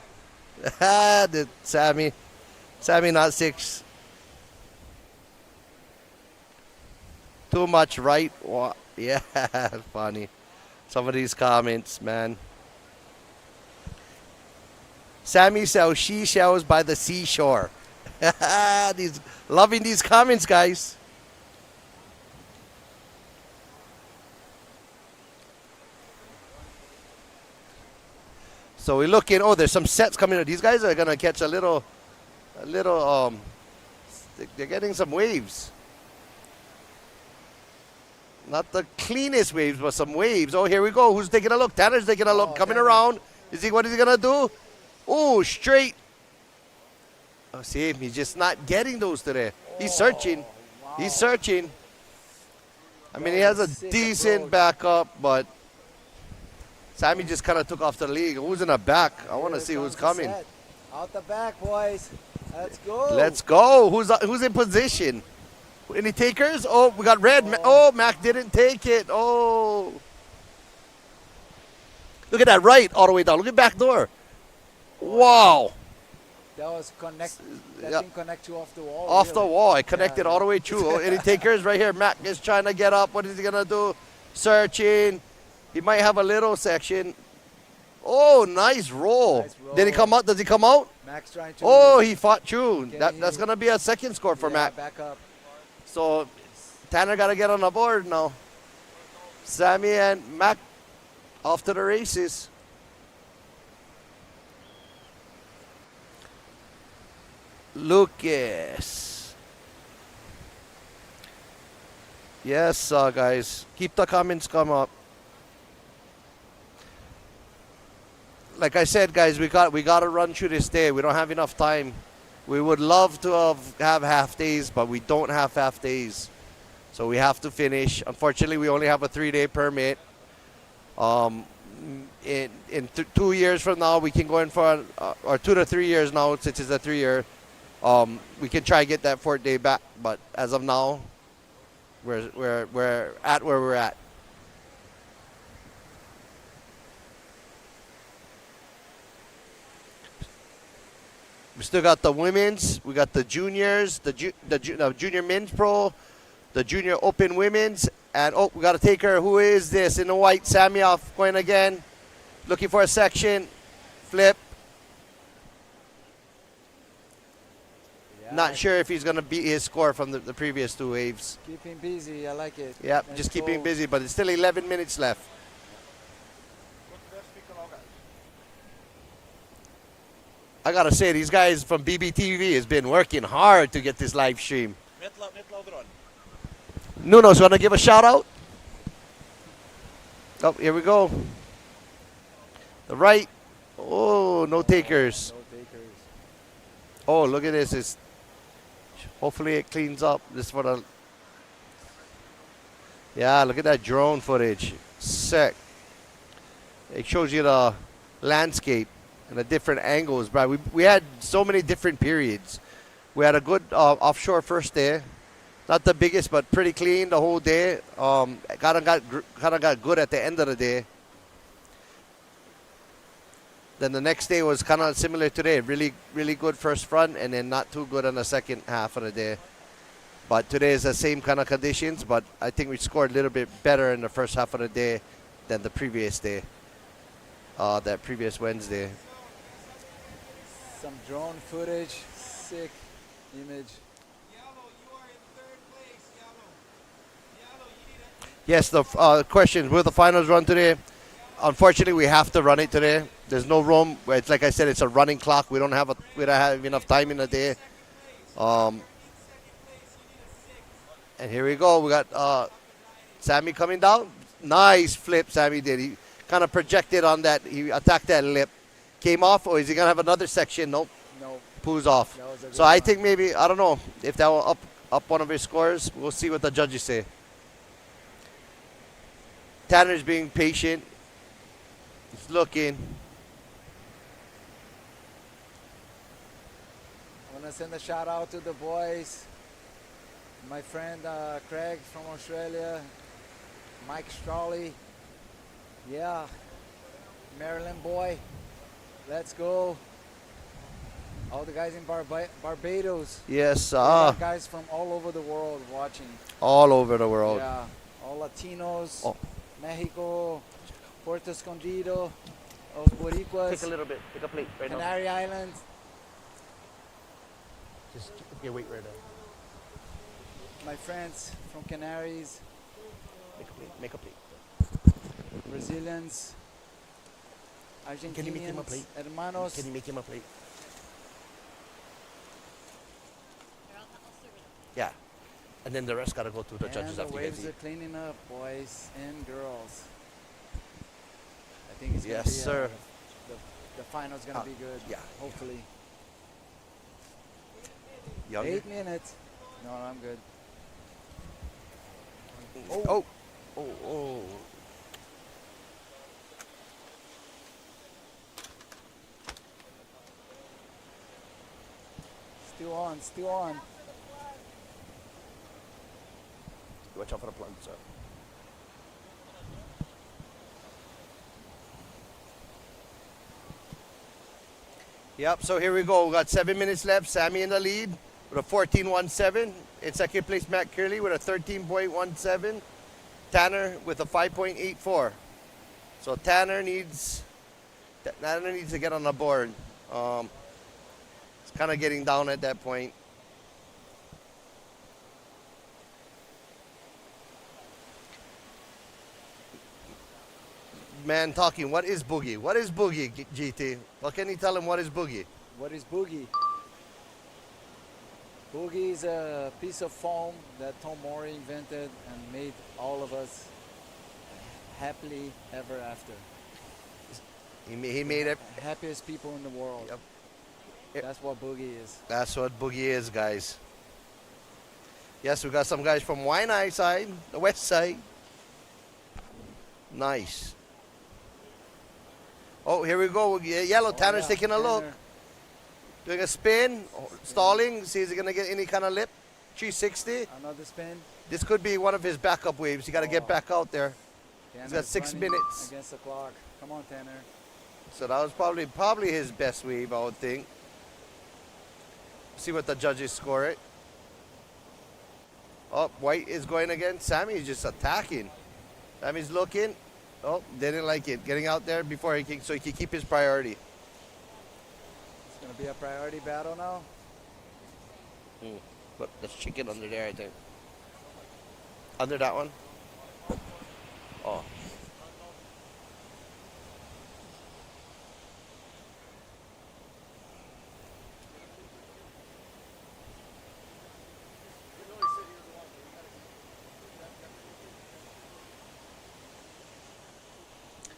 The Sammy not 6. Too much right. Yeah, funny. Some of these comments, man. Sammy sells seashells by the seashore. Loving these comments, guys. So we're looking. Oh, there's some sets coming up. These guys are gonna catch a little. They're getting some waves. Not the cleanest waves, but some waves. Oh, here we go. Who's taking a look? Tanner's taking a look. Coming around. What is he gonna do? Oh, straight. Oh, see, he's just not getting those today. He's searching. Wow. He's searching. I mean, he has a decent backup, but Sammy just kind of took off the lead. Who's in the back? I want to see who's coming. Out the back, boys. Let's go. Let's go. Who's in position? Any takers? Oh, we got red. Oh, Mac didn't take it. Oh. Look at that right all the way down. Look at back door. Wow. That was connect. That didn't connect you off the wall. Off really. the wall. It connected all the way through. Oh, any takers right here? Mac is trying to get up. What is he going to do? Searching. He might have a little section. Oh, nice roll. Nice roll. Did he come out? Does he come out? Mac's trying to. Oh, he fought through. That's going to be a second score for Mac. Back up. So Tanner got to get on the board now. Sammy and Mac off to the races. Lucas. Yes, guys. Keep the comments come up. Like I said, guys, we got to run through this day. We don't have enough time. We would love to have half days, but we don't have half days. So we have to finish. Unfortunately, we only have a 3-day permit. In 2 years from now, we can go in for, or 2 to 3 years now, since it's a 3-year, we can try to get that 4th day back. But as of now, we're at where we're at. We still got the women's, we got the juniors, the junior men's pro, the junior open women's, and oh, we got a taker. Who is this in the white? Sammy off going again, looking for a section, flip. Yeah. Not sure if he's gonna beat his score from the previous 2 waves. Keep him busy. I like it. Yeah, Let's just go. keeping busy, but it's still 11 minutes left. I gotta say, these guys from BBTV has been working hard to get this live stream. Nuno's gonna give a shout out. Oh, here we go. The right. Oh, no takers. No takers. Oh, look at this. Hopefully it cleans up. This for the. Yeah, look at that drone footage. Sick. It shows you the landscape and the different angles, bro. We had so many different periods. We had a good offshore first day. Not the biggest, but pretty clean the whole day. Kind of got good at the end of the day. Then the next day was kind of similar today. Really, really good first front, and then not too good on the second half of the day. But today is the same kind of conditions, but I think we scored a little bit better in the first half of the day than the previous day, that previous Wednesday. Some drone footage. Sick image. Yes, the question, will the finals run today? Unfortunately, we have to run it today. There's no room. It's like I said, it's a running clock. We don't have enough time in the day. And here we go. We got Sammy coming down. Nice flip Sammy did. He kind of projected on that. He attacked that lip. Came off, or is he going to have another section? Nope. No. Pulls off. So I think maybe, I don't know, if that will up one of his scores. We'll see what the judges say. Tanner's being patient. He's looking. I want to send a shout out to the boys. My friend Craig from Australia. Mike Strawley. Yeah. Maryland boy. Let's go. All the guys in Barbados. Yes. We got guys from all over the world watching. All over the world. Yeah. All Latinos. Oh. Mexico. Puerto Escondido. Los Boricuas. Take a little bit. Take a plate right now. Canary Islands. Just okay, wait right now. My friends from Canaries. Make a plate. Make a plate. Brazilians. Argentinians, Can you make him a plate? hermanos. Can you make him a plate? Yeah. And then the rest got to go to the judges And the after you guys waves eat. are cleaning up, boys and girls. I think it's Yes, gonna be, sir. The final's gonna be good. yeah. Hopefully. Younger? 8 minutes. No, I'm good. Oh. Oh. Still on, still on. Watch out for the plugs, sir. Yep, so here we go. We got 7 minutes left. Sammy in the lead with a 14.17. In second place, Matt Curley with a 13.17. Tanner with a 5.84. So Tanner needs to get on the board. It's kind of getting down at that point. Man talking, what is boogie? What is boogie, GT? What can you tell him what is boogie? What is boogie? Boogie is a piece of foam that Tom Mori invented and made all of us happily ever after. He made it. Happiest people in the world. Yep. That's what boogie is. That's what boogie is, guys. Yes, we got some guys from Hawaiian I side, the west side. Nice. Oh, here we go. Yellow Tanner's yeah, taking a look. Tanner. Doing a spin, stalling. See, is he going to get any kind of lip? 360. Another spin. This could be one of his backup waves. You got to get back out there. He's got Tanner's 6 running minutes. against the clock. Come on, Tanner. So that was probably his best wave, I would think. See what the judges score it. Oh, White is going again. Sammy's just attacking. Sammy's looking. Oh, didn't like it. Getting out there before so he can keep his priority. It's going to be a priority battle now. But there's chicken under there, I think. Under that one? Oh.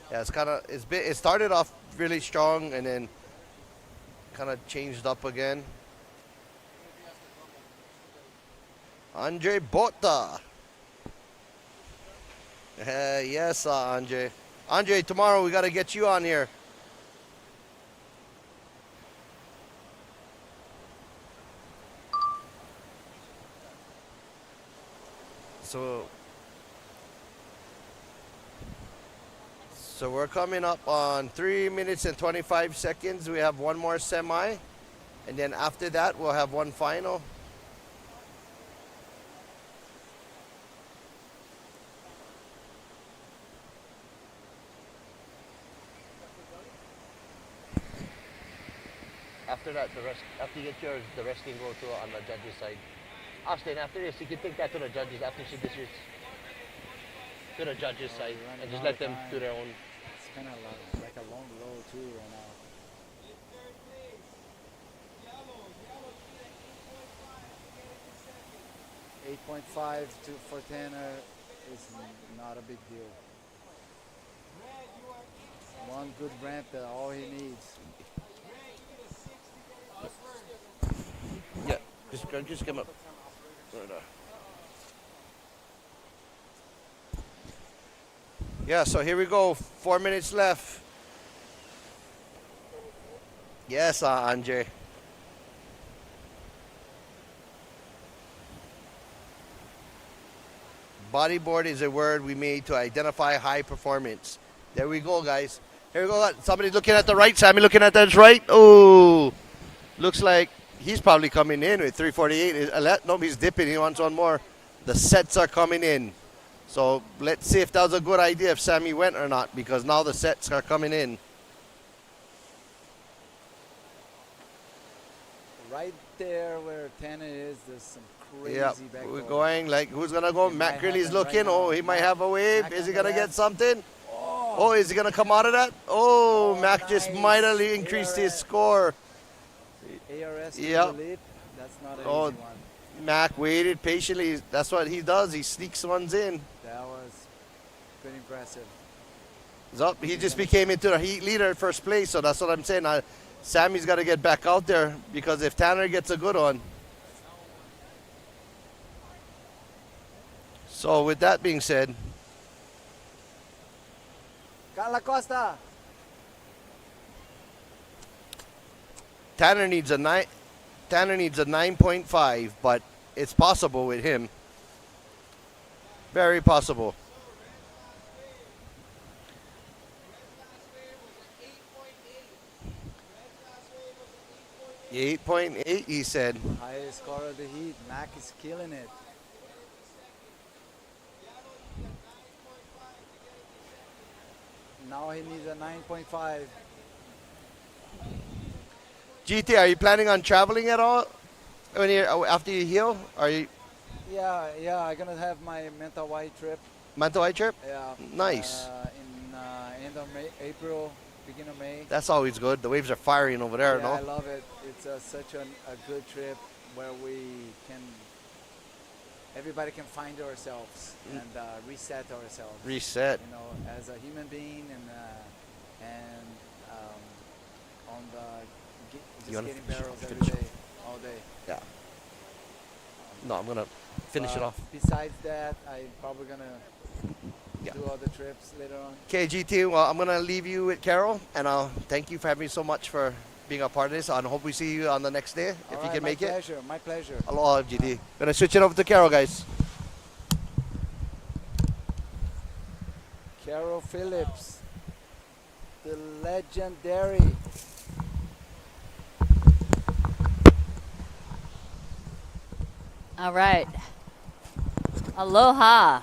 Yeah, it started off really strong and then kind of changed up again. Andre Bota. Yes, Andre. Andre, tomorrow we got to get you on here. So we're coming up on 3 minutes and 25 seconds. We have one more semi. And then after that, we'll have one final. After that, after you get yours, the rest can go to on the judges' side. Austin, after this, you can take that to the judges after she does yours. To the judges' side and just let them do their own. It's kind of like a long roll too right now. $8.5 for Tanner is not a big deal. One good ramp, that's all he needs. Yeah, just come up. Yeah, so here we go. 4 minutes left. Yes, Andre. Bodyboard is a word we made to identify high performance. There we go, guys. Here we go. Somebody's looking at the right. Sammy looking at that right. Oh, looks like he's probably coming in with 348. No, he's dipping. He wants one more. The sets are coming in. So let's see if that was a good idea if Sammy went or not, because now the sets are coming in. Right there where Tanner is, there's some crazy Yeah, back we're roll. going like, who's going to go? It Matt might Curley's happen right looking. now. He might have a wave. Back Is he on the going to get left. something? Oh, is he going to come out of that? Oh, Mac just nice. mightily increased his score. ARS to Yep. the lip. That's not an Oh, easy one. Mac waited patiently. That's what he does. He sneaks ones in. That was pretty impressive. Up. He just became into the heat leader at first place, so that's what I'm saying. Sammy's got to get back out there because if Tanner gets a good one. So with that being said, Carla Costa. Tanner needs a 9.5, but it's possible with him. Very possible. 8.8, he said. Highest score of the heat. Mac is killing it. Now he needs a 9.5. GT, are you planning on traveling at all when after you heal? Are you Yeah, I'm gonna have my Manta Hawaii trip. Manta Hawaii trip? Yeah. Nice. In end of May, April, beginning of May. That's always good. The waves are firing over there, Yeah, no? I love it. It's such a good trip where everybody can find ourselves and reset ourselves. Reset. You know, as a human being and on the just getting barrels every day, all day. Yeah. No, I'm gonna finish it off. Besides that, I'm probably gonna do other trips later on. Okay, GT. Well, I'm gonna leave you with Carol, and I'll thank you for having me so much for being a part of this. I hope we see you on the next day if you can make it. My pleasure. Aloha, GT. Gonna switch it over to Carol, guys. Carol Phillips, the legendary. All right. Aloha.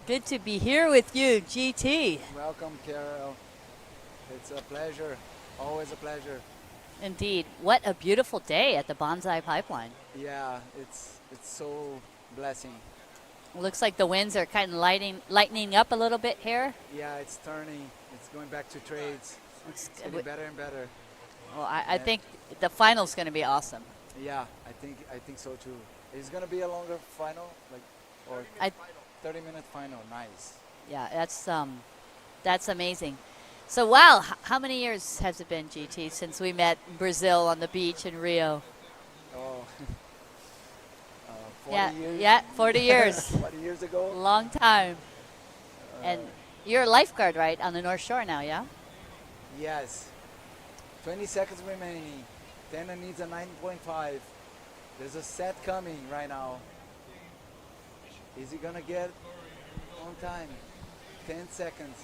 Good to be here with you, GT. Welcome, Carol. It's a pleasure. Always a pleasure. Indeed. What a beautiful day at the Banzai Pipeline. Yeah, it's so blessing. Looks like the winds are kind of lightening up a little bit here. Yeah, it's turning. It's going back to trades. It's getting better and better. Well, I think the final's going to be awesome. Yeah, I think so too. It's gonna be a longer final, or 30-minute final. Nice. Yeah, that's amazing. So wow, how many years has it been, GT, since we met in Brazil on the beach in Rio? Oh, 40 years. Yeah, 40 years. 40 years ago. Long time. And you're a lifeguard, right, on the North Shore now, yeah? Yes. 20 seconds remaining. Tanner needs a 9.5. There's a set coming right now. Is he gonna get on time? 10 seconds.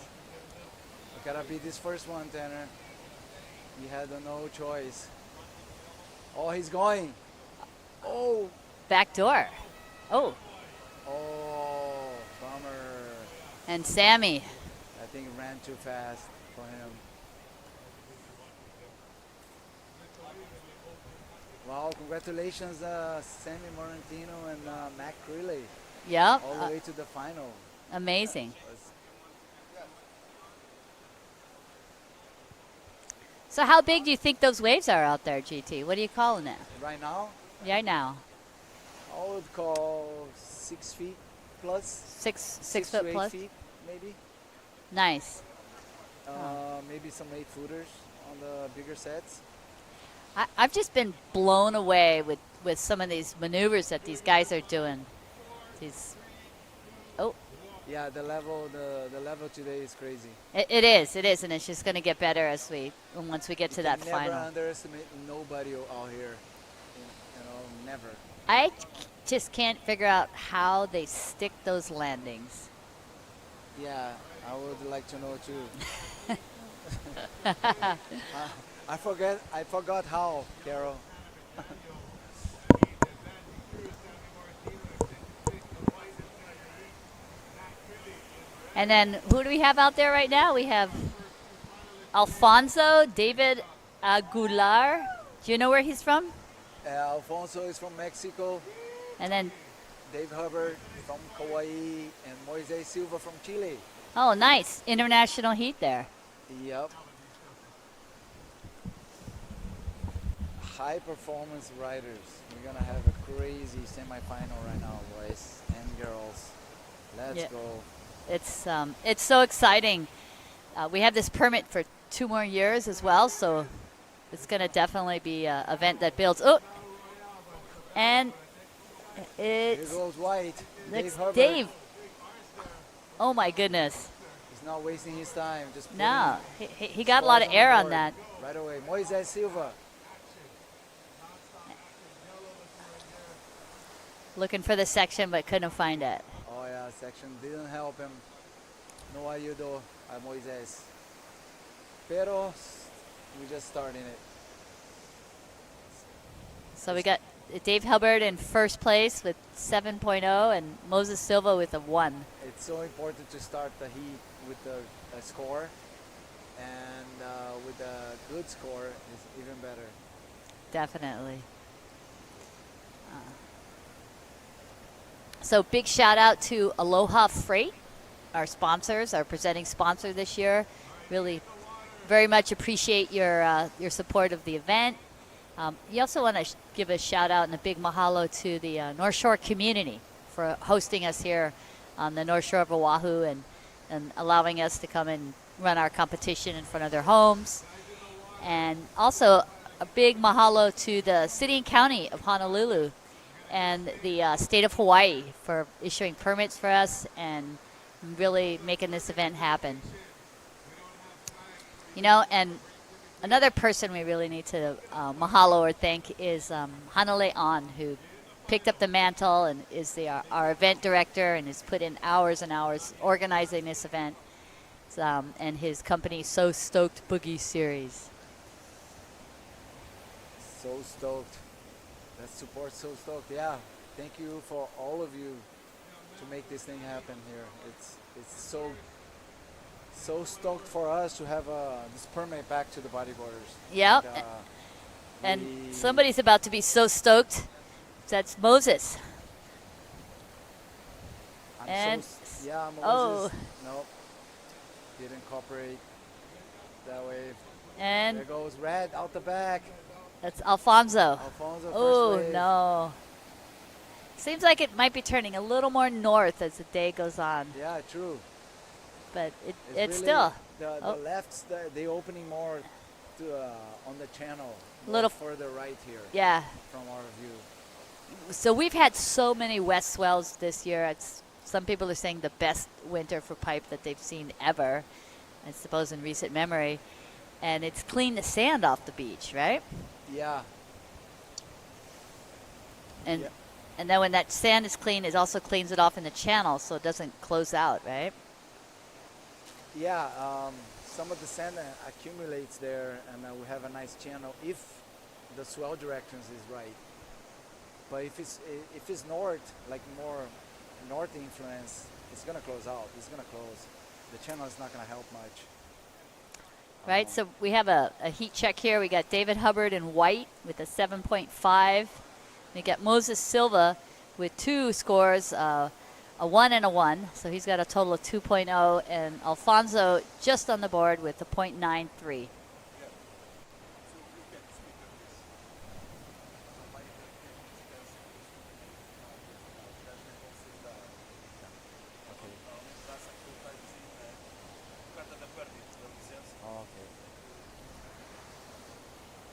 We gotta beat this first one, Tanner. He had no choice. Oh, he's going. Oh. Back door. Oh. Oh, bummer. And Sammy. I think it ran too fast for him. Wow, congratulations, Sammy Morantino and Mac Crilly. Yep. All the way to the final. Amazing. So how big do you think those waves are out there, GT? What are you calling it? Right now? Yeah, now. I would call 6 feet plus. Six to foot 8 plus? feet, maybe. Nice. Maybe some 8-footers on the bigger sets. I've just been blown away with some of these maneuvers that these guys are doing. Yeah, the level today is crazy. It is, and it's just going to get better once we get to that final. Never underestimate nobody out here. You know, never. I just can't figure out how they stick those landings. Yeah, I would like to know too. I forgot how, Carol. And then who do we have out there right now? We have Alfonso David Aguilar. Do you know where he's from? Alfonso is from Mexico. And then Dave Hubbard from Kauai and Moises Silva from Chile. Oh, nice. International heat there. Yep. High performance riders. We're gonna have a crazy semifinal right now, boys and girls. Let's Yeah. go. It's so exciting. We have this permit for 2 more years as well, so it's going to definitely be an event that builds. Oh, and it's Here goes White. That's Hubbard. Dave. Oh my goodness. He's not wasting his time. Just No, putting he got a lot of scores air the on board that. right away. Moises Silva. Looking for the section, but couldn't find it. Oh yeah, section didn't help him. No ayudo a Moises. Pero we're just starting it. So we got Dave Hubbard in first place with 7.0 and Moses Silva with a 1. It's so important to start the heat with a score, and with a good score is even better. Definitely. So big shout out to Aloha Freight, our sponsors, our presenting sponsor this year. Really very much appreciate your support of the event. You also want to give a shout out and a big mahalo to the North Shore community for hosting us here on the North Shore of Oahu and allowing us to come and run our competition in front of their homes. And also a big mahalo to the city and county of Honolulu and the state of Hawaii for issuing permits for us and really making this event happen. You know, and another person we really need to mahalo or thank is Hanale An, who picked up the mantle and is our event director and has put in hours and hours organizing this event, and his company So Stoked Boogie Series. So stoked. That support so stoked. Yeah. Thank you for all of you to make this thing happen here. It's so stoked for us to have this permit back to the bodyboarders. Yep. And, And somebody's about to be so stoked. That's Moses. yeah, Moses. Oh. Nope. Didn't cooperate that way. And there goes Red out the back. That's Alfonso. Alfonso, Oh, first wave. no. Seems like it might be turning a little more north as the day goes on. Yeah, true. But it's really still. The left's the opening more to on the channel. Little further right here. Yeah. From our view. So we've had so many west swells this year. Some people are saying the best winter for pipe that they've seen ever, I suppose in recent memory. And it's cleaned the sand off the beach, right? Yeah. And and then when that sand is clean, it also cleans it off in the channel so it doesn't close out, right? Yeah, some of the sand accumulates there, and we have a nice channel if the swell directions is right. But if it's north, like more north influence, it's gonna close out. It's gonna close. The channel is not gonna help much. Right, so we have a heat check here. We got David Hubbard in white with a 7.5. We got Moses Silva with 2 scores, a 1 and a 1. So he's got a total of 2.0. And Alfonso just on the board with a 0.93.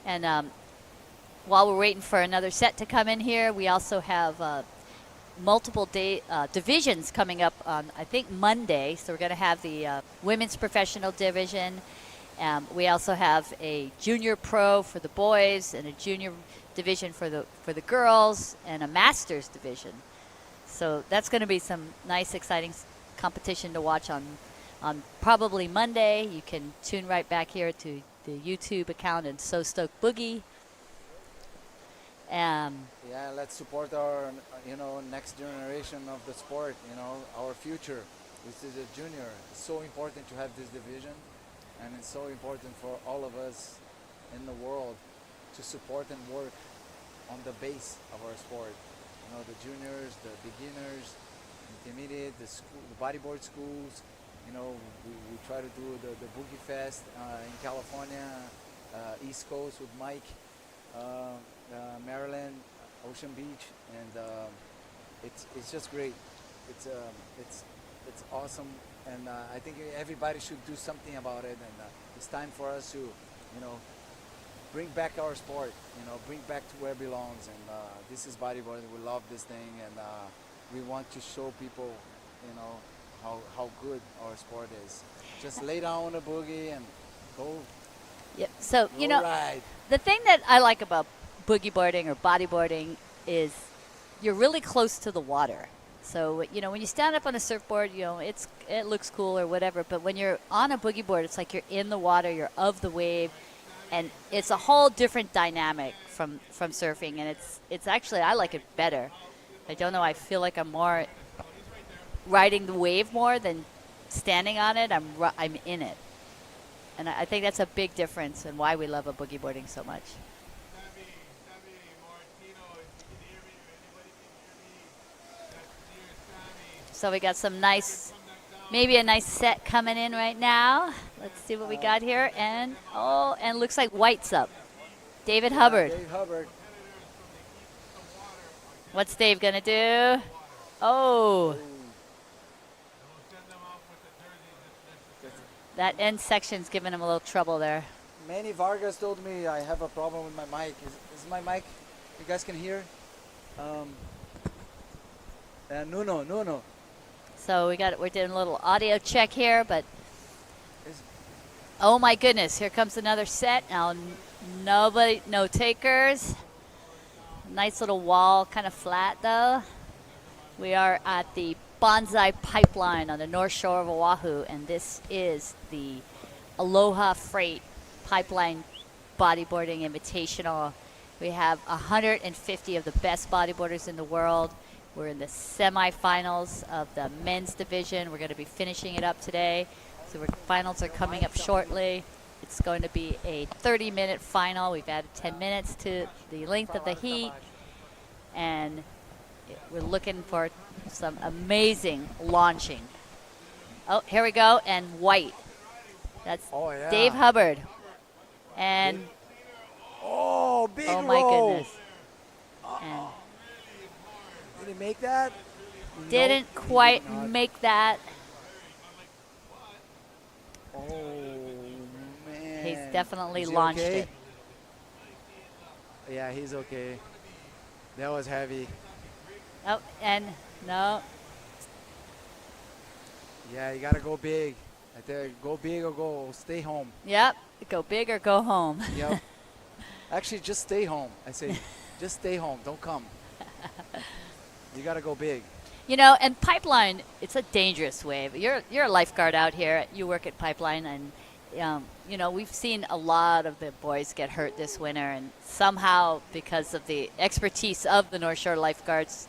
And while we're waiting for another set to come in here, we also have multiple divisions coming up on, I think, Monday. So we're going to have the women's professional division. We also have a junior pro for the boys and a junior division for the girls and a masters division. So that's going to be some nice, exciting competition to watch on probably Monday. You can tune right back here to the YouTube account and So Stoked Boogie. Yeah, let's support our, next generation of the sport, our future. This is a junior. It's so important to have this division, and it's so important for all of us in the world to support and work on the base of our sport. The juniors, the beginners, intermediate, the bodyboard schools, You know, we try to do the Boogie Fest in California, East Coast with Mike, Maryland, Ocean Beach, and it's just great. It's awesome, and I think everybody should do something about it. And it's time for us to, you know, bring back our sport. You know, bring back to where it belongs. And this is bodyboarding. We love this thing, and we want to show people, you know, how good our sport is. Just lay down on a boogie and go. Yep. So, you know, ride. The thing that I like about boogie boarding or bodyboarding is you're really close to the water. So, you know, when you stand up on a surfboard, you know, it looks cool or whatever, but when you're on a boogie board, it's like you're in the water, you're of the wave, and it's a whole different dynamic from surfing, and it's actually, I like it better. I don't know, I feel like I'm more riding the wave more than standing on it. I'm in it. And I think that's a big difference in why we love a boogie boarding so much. So we got some nice, maybe a nice set coming in right now. Let's see what we got here. And, oh, and looks like White's up. David Hubbard. Dave Hubbard. What's Dave going to do? Oh. That end section's giving him a little trouble there. Manny Vargas told me I have a problem with my mic. Is my mic, you guys can hear? Nuno. So we're doing a little audio check here, but oh my goodness, here comes another set. Now no takers. Nice little wall, kind of flat though. We are at the Banzai Pipeline on the North Shore of Oahu, and this is the Aloha Freight Pipeline Bodyboarding Invitational. We have 150 of the best bodyboarders in the world. We're in the semifinals of the men's division. We're going to be finishing it up today. So finals are coming up shortly. It's going to be a 30-minute final. We've added 10 minutes to the length of the heat. And we're looking for some amazing launching. Oh, here we go. And White. That's Dave Hubbard. And big oh roll. My goodness. And did he make that? Didn't Nope, quite did not. make that. Oh, man. He's definitely Is he launched okay? it. Yeah, he's okay. That was heavy. Oh, and no. Yeah, you got to go big. I tell you, go big or go stay home. Yep. Go big or go home. Yep. Actually, just stay home. I say, just stay home. Don't come. You got to go big. You know, and Pipeline, it's a dangerous wave. You're a lifeguard out here. You work at Pipeline, and you know, we've seen a lot of the boys get hurt this winter, and somehow because of the expertise of the North Shore lifeguards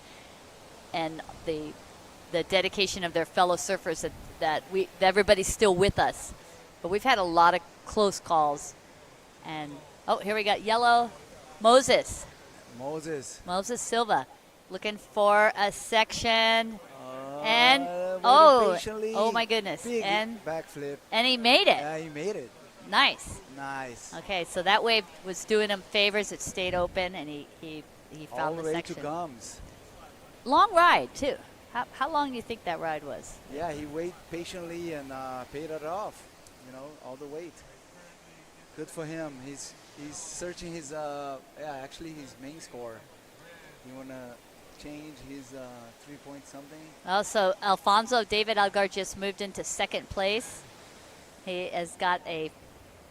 and the dedication of their fellow surfers, that everybody's still with us. But we've had a lot of close calls. And oh, here we got yellow Moses Silva looking for a section. And oh my goodness. Big and backflip. And he made it. Yeah, he made it. Nice. Nice. Okay, so that wave was doing him favors. It stayed open, and he found All the way section. to Gums. Long ride too. How long do you think that ride was? Yeah, he waited patiently and paid it off. You know, all the weight. Good for him. He's searching his actually his main score. You wanna change his 3-point something? Also, Alfonso David Algar just moved into second place. He has got a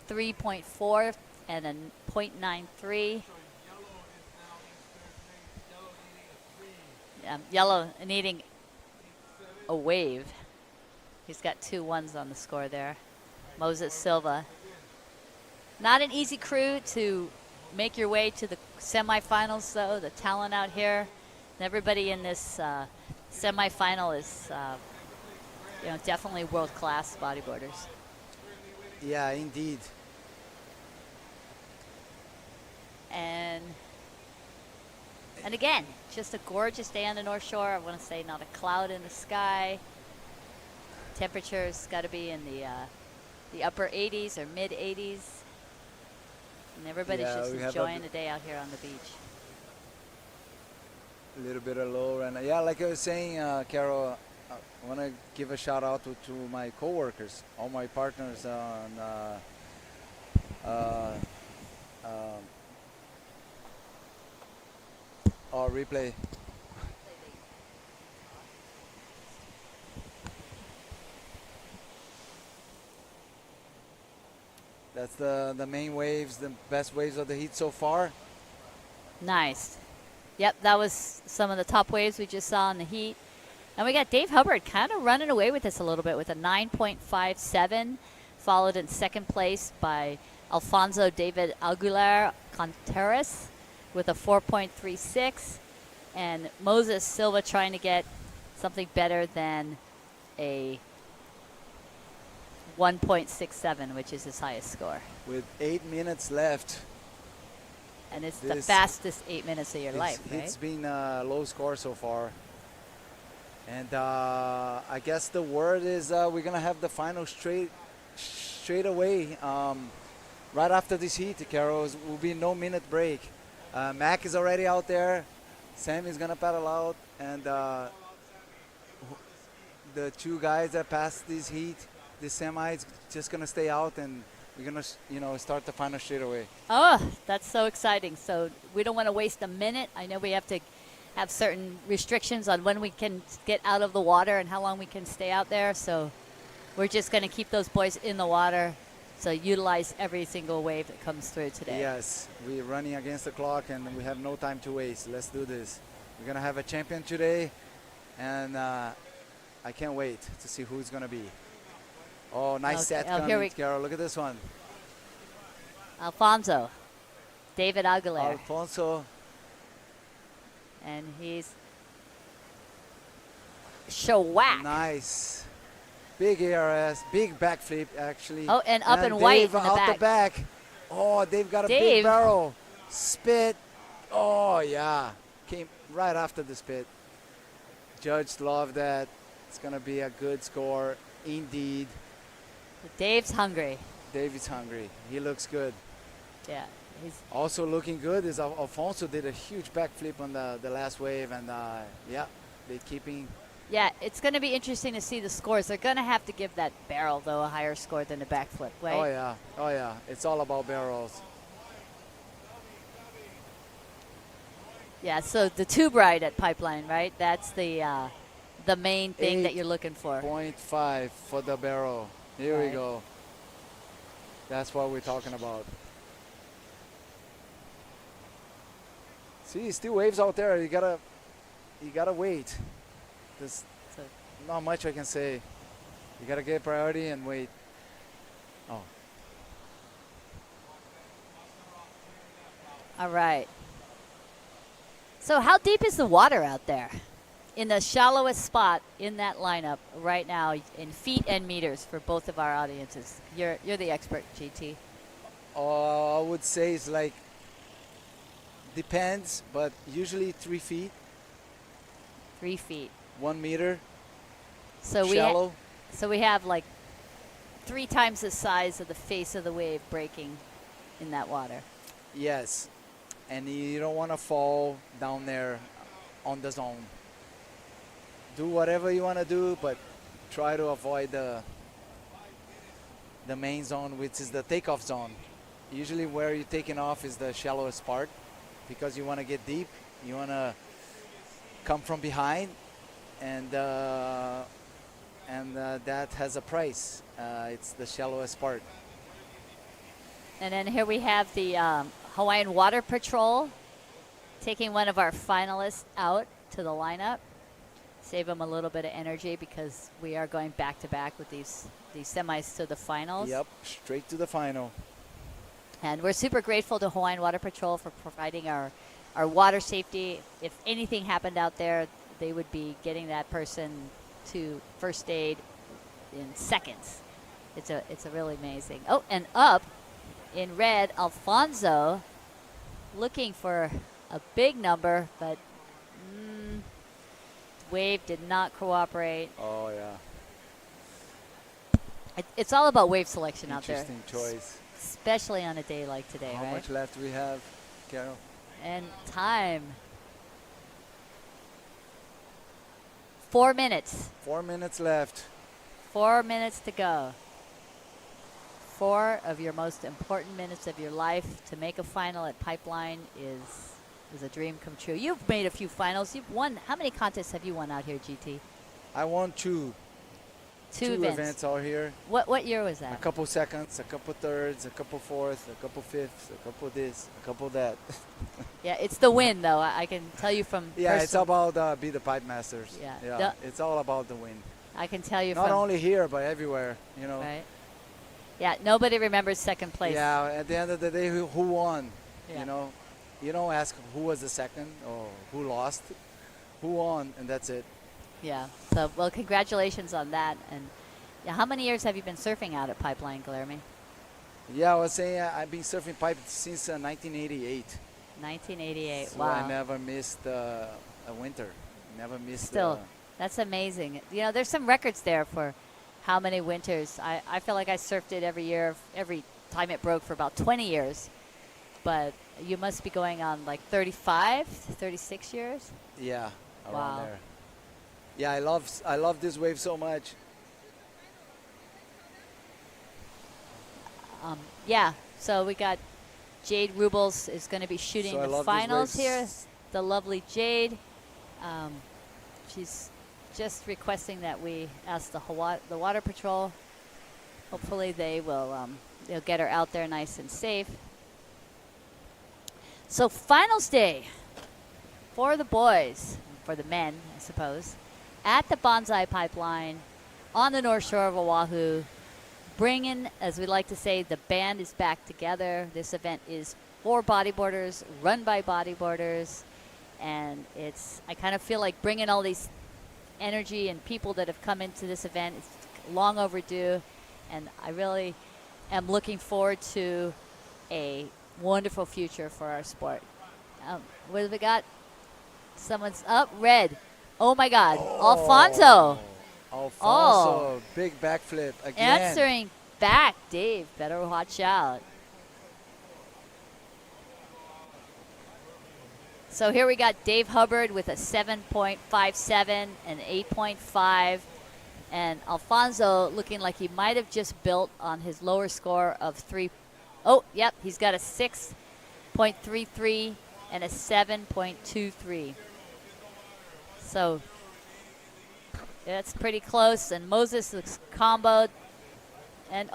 3.4 and a .93. Yellow needing a wave. He's got 2 1s on the score there. Moses Silva. Not an easy crew to make your way to the semifinals, though. The talent out here. Everybody in this semifinal is, definitely world-class bodyboarders. Yeah, indeed. And again, just a gorgeous day on the North Shore. I want to say not a cloud in the sky. Temperature's got to be in the upper 80s or mid 80s. And everybody's Yeah, just we have enjoying the day out here on the beach. A little bit of low right now. Yeah, like I was saying, Carol, I want to give a shout out to my coworkers, all my partners on our replay. That's the main waves, the best waves of the heat so far. Nice. Yep, that was some of the top waves we just saw in the heat. And we got Dave Hubbard kind of running away with this a little bit with a 9.57, followed in second place by Alfonso David Aguilar Contreras with a 4.36, and Moses Silva trying to get something better than a 1.67, which is his highest score. With 8 minutes left. And it's the fastest 8 minutes of your life, right? It's been a low score so far. And I guess the word is we're going to have the final straight away. Right after this heat, Carol, will be no minute break. Mac is already out there. Sam is going to paddle out. And the two guys that passed this heat, the semi, is just going to stay out, and we're going to, start the final straight away. Oh, that's so exciting. So we don't want to waste a minute. I know we have to have certain restrictions on when we can get out of the water and how long we can stay out there. So we're just going to keep those boys in the water. So utilize every single wave that comes through today. Yes, we're running against the clock and we have no time to waste. Let's do this. We're going to have a champion today, and I can't wait to see who's going to be. Oh, nice set coming, Carol. Look at this one. Alfonso, David Aguilar. Alfonso. And he's Shawak. Nice. Big ARS, big backflip, actually. Oh, and up in white in the out back. the back. Oh, they've got a big barrel. Spit. Oh, yeah. Came right after the spit. Judge loved that. It's going to be a good score, indeed. Dave's hungry. Dave is hungry. He looks good. Yeah. He's also looking good is Alfonso did a huge backflip on the last wave, and yeah, they're keeping. Yeah, it's going to be interesting to see the scores. They're going to have to give that barrel, though, a higher score than the backflip, right? Oh, yeah. Oh, yeah. It's all about barrels. Yeah, so the tube ride at Pipeline, right? That's the main thing that you're looking for. 0.5 for the barrel. Here Right. we go. That's what we're talking about. See, still waves out there. You gotta wait. There's not much I can say. You gotta get priority and wait. Oh. All right. So how deep is the water out there? In the shallowest spot in that lineup right now, in feet and meters for both of our audiences. You're the expert, GT. I would say it's like, depends, but usually 3 feet. 3 feet. 1 meter. So shallow. we have like 3 times the size of the face of the wave breaking in that water. Yes, and you don't want to fall down there on the zone. Do whatever you want to do, but try to avoid the main zone, which is the takeoff zone. Usually where you're taking off is the shallowest part, because you want to get deep. You want to come from behind, and that has a price. It's the shallowest part. And then here we have the Hawaiian Water Patrol taking one of our finalists out to the lineup. Save them a little bit of energy because we are going back to back with these semis to the finals. Yep, straight to the final. And we're super grateful to Hawaiian Water Patrol for providing our water safety. If anything happened out there, they would be getting that person to first aid in seconds. It's a really amazing. Oh, and up in red, Alfonso looking for a big number, but wave did not cooperate. Oh, yeah. It's all about wave selection out there. Interesting choice. Especially on a day like today, How right? much left do we have, Carol? And time. 4 minutes. 4 minutes left. 4 minutes to go. 4 of your most important minutes of your life. To make a final at Pipeline is a dream come true. You've made a few finals. You've won. How many contests have you won out here, GT? I won two. Two events out here. What year was that? A couple seconds, a couple thirds, a couple fourths, a couple fifths, a couple this, a couple that. Yeah, it's the win, though. I can tell you from Yeah, it's about be the pipe masters. Yeah. It's all about the win. I can tell you Not from only here, but everywhere, you know. Right. Yeah, nobody remembers second place. Yeah, at the end of the day, who won? Yeah. You know, you don't ask who was the second or who lost, who won, and that's it. Yeah. So, well, congratulations on that. And yeah, how many years have you been surfing out at Pipeline, Guillermo? Yeah, I was saying I've been surfing pipe since 1988. 1988. So wow. I never missed a winter. Never missed. Still, that's amazing. You know, there's some records there for how many winters. I feel like I surfed it every year, every time it broke for about 20 years. But you must be going on like 35, 36 years? Yeah, around Wow. there. Yeah, I love this wave so much. Yeah, so we got Jade Rubles is going to be shooting So I the love these finals here. waves. The lovely Jade. She's just requesting that we ask the Water Patrol. Hopefully they will they'll get her out there nice and safe. So finals day for the boys, for the men, I suppose, at the Banzai Pipeline on the North Shore of Oahu. Bringing, as we like to say, the band is back together. This event is for bodyboarders, run by bodyboarders, and I kind of feel like bringing all these energy and people that have come into this event is long overdue, and I really am looking forward to a wonderful future for our sport. What have we got? Someone's up, red. Oh my God, Alfonso. Alfonso, big backflip again. Answering back, Dave. Better watch out. So here we got Dave Hubbard with a 7.57 and 8.5. And Alfonso looking like he might have just built on his lower score of 3. Oh, yep, he's got a 6.33 and a 7.23. So that's pretty close, and Moses looks comboed. And,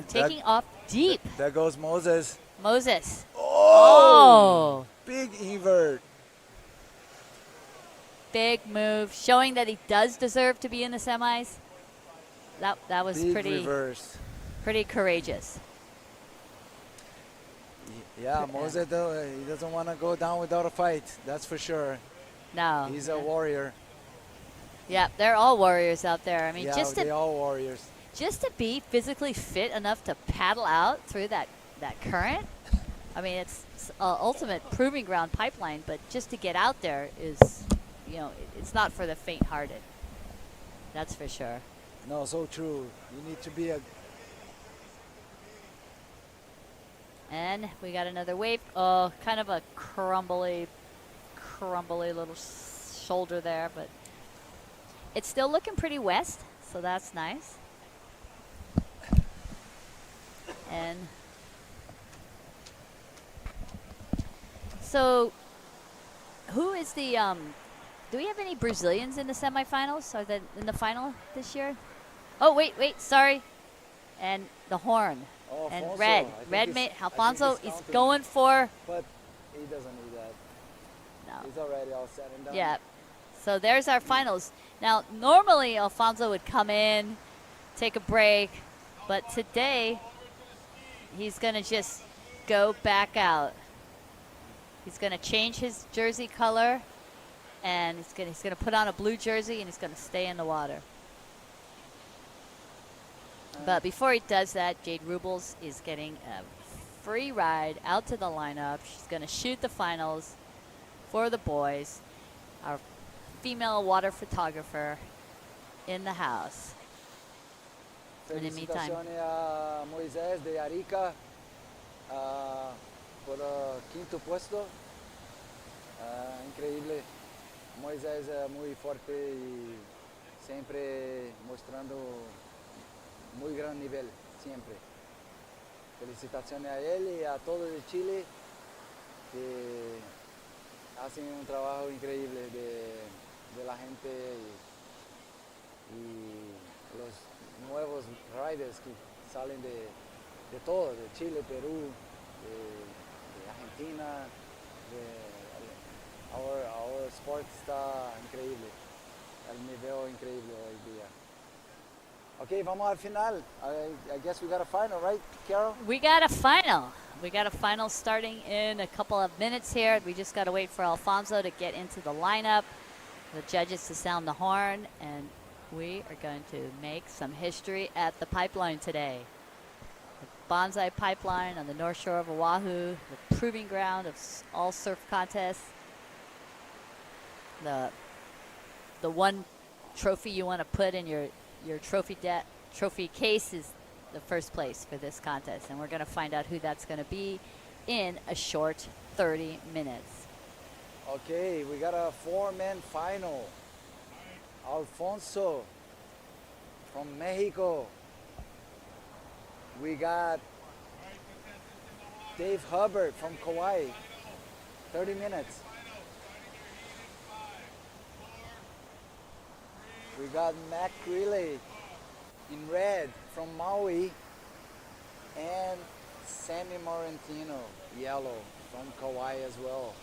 taking off deep. There goes Moses. Moses. Oh! Big invert. Big move, showing that he does deserve to be in the semis. That was Big pretty reverse. Pretty courageous. Yeah, Moses, though, he doesn't want to go down without a fight. That's for sure. No. He's a warrior. Yeah, they're all warriors out there. I mean, Yeah, they all warriors. Just to be physically fit enough to paddle out through that current. I mean, it's ultimate proving ground pipeline, but just to get out there is, it's not for the faint-hearted. That's for sure. No, so true. You need to be a... And we got another wave. Oh, kind of a crumbly little shoulder there, but it's still looking pretty west, so that's nice. And so who is the do we have any Brazilians in the semifinals or in the final this year? Oh, wait, sorry. And the horn. Oh, and Alfonso. red mate Alfonso is going for, but he doesn't need that. No. He's already all set and done. Yeah. So there's our finals. Now, normally Alfonso would come in, take a break, but today he's going to just go back out. He's going to change his jersey color, and he's going to put on a blue jersey, and he's going to stay in the water. But before he does that, Jade Rubles is getting a free ride out to the lineup. She's going to shoot the finals for the boys. Our female water photographer in the house. In the meantime. Felicitaciones a Moisés de Arica por quinto puesto. Increíble. Moisés es muy fuerte y siempre mostrando muy gran nivel, siempre. Felicitaciones a él y a todos de Chile que hacen un trabajo increíble de la gente y los nuevos riders que salen de todo, de Chile, Perú, de Argentina, our sport está increíble, el nivel increíble hoy día. Okay, vamos al final. I guess we got a final, right, Carol? We got a final. We got a final starting in a couple of minutes here. We just got to wait for Alfonso to get into the lineup, the judges to sound the horn, and we are going to make some history at the pipeline today. The Banzai Pipeline on the north shore of Oahu, the proving ground of all surf contests. The one trophy you want to put in your trophy case is the first place for this contest, and we're going to find out who that's going to be in a short 30 minutes. Okay, we got a 4-man final. Alfonso from Mexico. We got Dave Hubbard from Kauai. 30 minutes. We got Mac Greeley in red from Maui, and Sammy Morantino, yellow, from Kauai as well.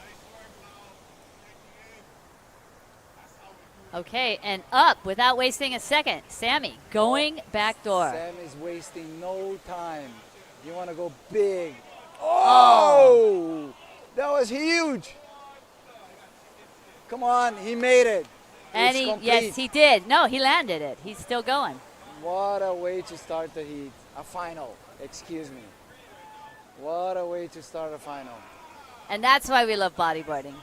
Okay, and up without wasting a second. Sammy going back door. Sammy's wasting no time. You want to go big. Oh! That was huge. Come on, he made it. And yes, he did. No, he landed it. He's still going. What a way to start the heat. A final, excuse me. What a way to start a final. And that's why we love bodyboarding.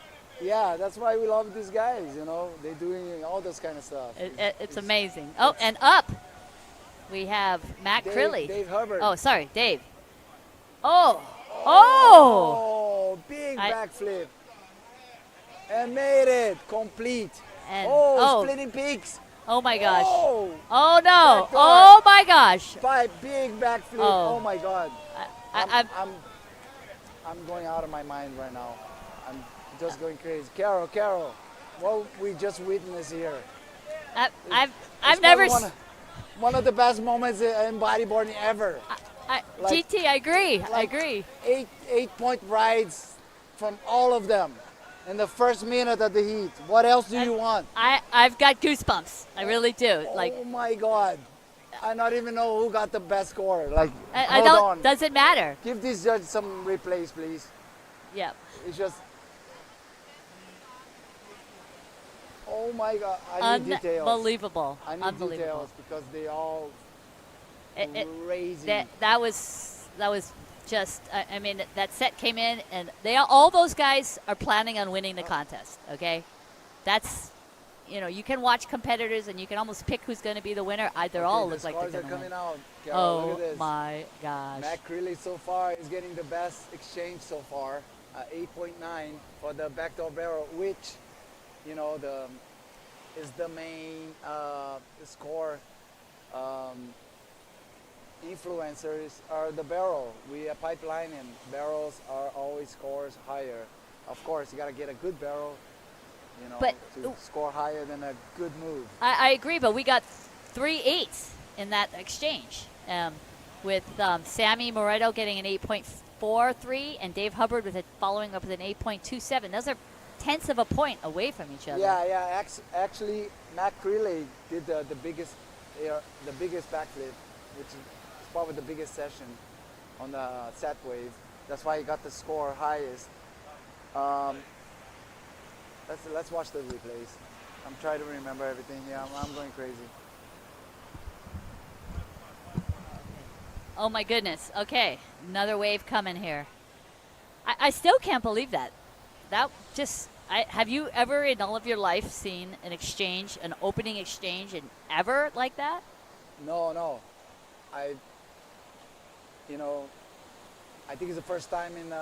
Yeah, that's why we love these guys, you know. They're doing all this kind of stuff. It's amazing. Oh, and up we have Matt Crilly. Dave Hubbard. Oh, sorry, Dave. Oh! Oh! Big backflip. And made it complete. And splitting peaks. Oh my gosh. Oh, no. Oh my gosh. Big backflip. Oh. Oh my God. I'm going out of my mind right now. I'm just going crazy. Carol, what we just witnessed here. I've never one of the best moments in bodyboarding ever. GT, I agree. I agree. 8-point rides from all of them. In the first minute of the heat. What else do you want? I've got goosebumps. I really do. Oh my God. I don't even know who got the best score. I don't. Doesn't matter. Give these judges some replays, please. Yeah. It's just. Oh my God. I need details. Unbelievable. I need details because they all crazy. That was just, I mean, that set came in, and all those guys are planning on winning the contest, okay? That's, you can watch competitors, and you can almost pick who's going to be the winner. They're all look like they're going to win. Out. Oh, look at this. my gosh. Matt Crilly so far is getting the best exchange so far, 8.9 for the backdoor barrel, which, is the main score. Influencers are the barrel. We are pipeline, and barrels are always scores higher. Of course, you got to get a good barrel, to score higher than a good move. I agree, but we got 3 8s in that exchange, with Sammy Moreto getting an 8.43 and Dave Hubbard following up with an 8.27. Those are tenths of a point away from each other. Yeah. Actually, Matt Crilly did the biggest backflip, which is probably the biggest session on the set wave. That's why he got the score highest. Let's watch the replays. I'm trying to remember everything. Yeah, I'm going crazy. Oh my goodness. Okay, another wave coming here. I still can't believe that. Have you ever in all of your life seen an opening exchange, and ever like that? No. you know, I think it's the first time in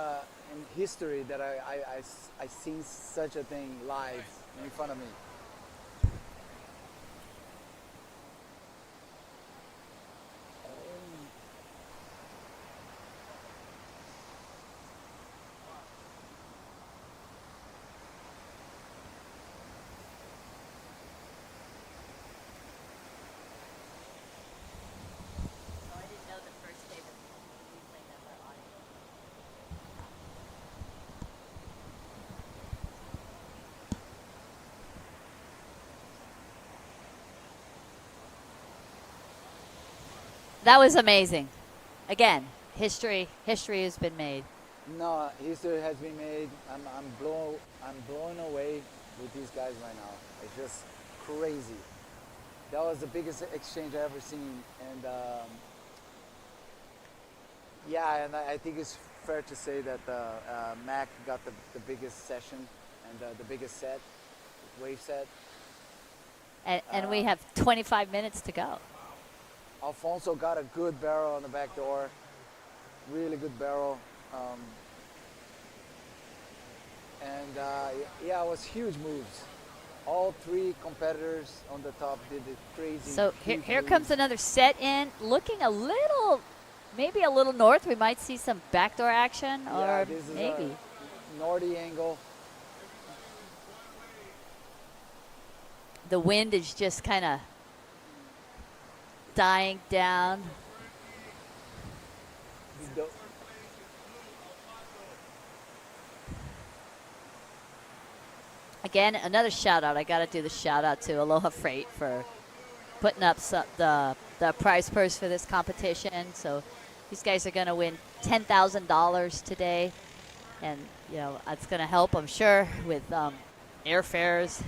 history that I seen such a thing live in front of me. That was amazing. Again, history has been made. No, history has been made. I'm blown away with these guys right now. It's just crazy. That was the biggest exchange I ever seen, and yeah, and I think it's fair to say that Mac got the biggest session and the biggest set, wave set. And we have 25 minutes to go. Alfonso got a good barrel on the back door, really good barrel. Yeah, it was huge moves. All three competitors on the top did it crazy. So here comes another set in, looking a little, maybe a little north. We might see some backdoor action, or this is maybe. a nordy angle. The wind is just kind of dying down. Again, another shout out. I got to do the shout out to Aloha Freight for putting up the prize purse for this competition. So these guys are going to win $10,000 today, and you know it's going to help, I'm sure, with airfares,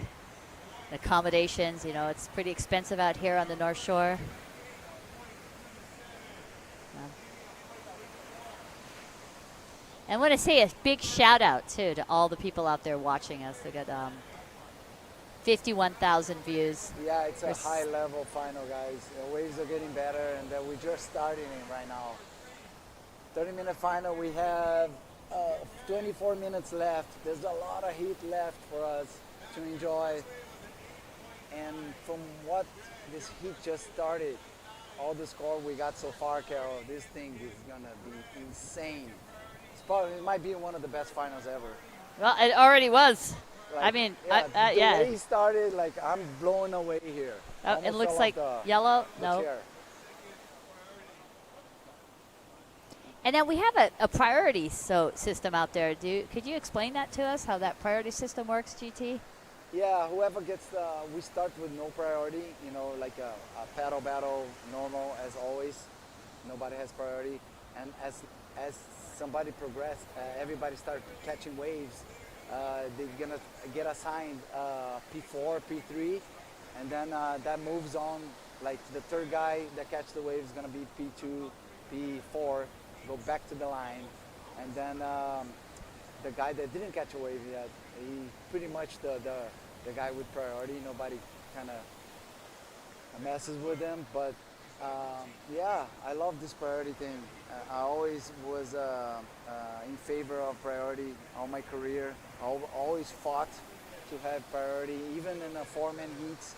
accommodations. You know, it's pretty expensive out here on the North Shore. I want to say a big shout out too to all the people out there watching us. They got 51,000 views. Yeah, it's a high level final, guys. The waves are getting better, and we're just starting it right now. 30-minute final. We have 24 minutes left. There's a lot of heat left for us to enjoy. And from what this heat just started, all the score we got so far, Carol, this thing is gonna be insane. It might be one of the best finals ever. Well, it already was. Like, I mean, the yeah. way he started, like, I'm blown away here. Oh, it looks like yellow. No. Chair. And then we have a priority system out there. Could you explain that to us, how that priority system works, GT? Yeah, whoever gets we start with no priority, you know, like a paddle battle, normal as always. Nobody has priority. And as somebody progress, everybody start catching waves. They're gonna get assigned P4, P3, and then that moves on. Like the third guy that catch the wave is gonna be P2, P4, go back to the line, and then the guy that didn't catch a wave yet, he pretty much the guy with priority. Nobody kind of messes with him, but yeah, I love this priority thing. I always was in favor of priority all my career. I always fought to have priority, even in a four-man heats.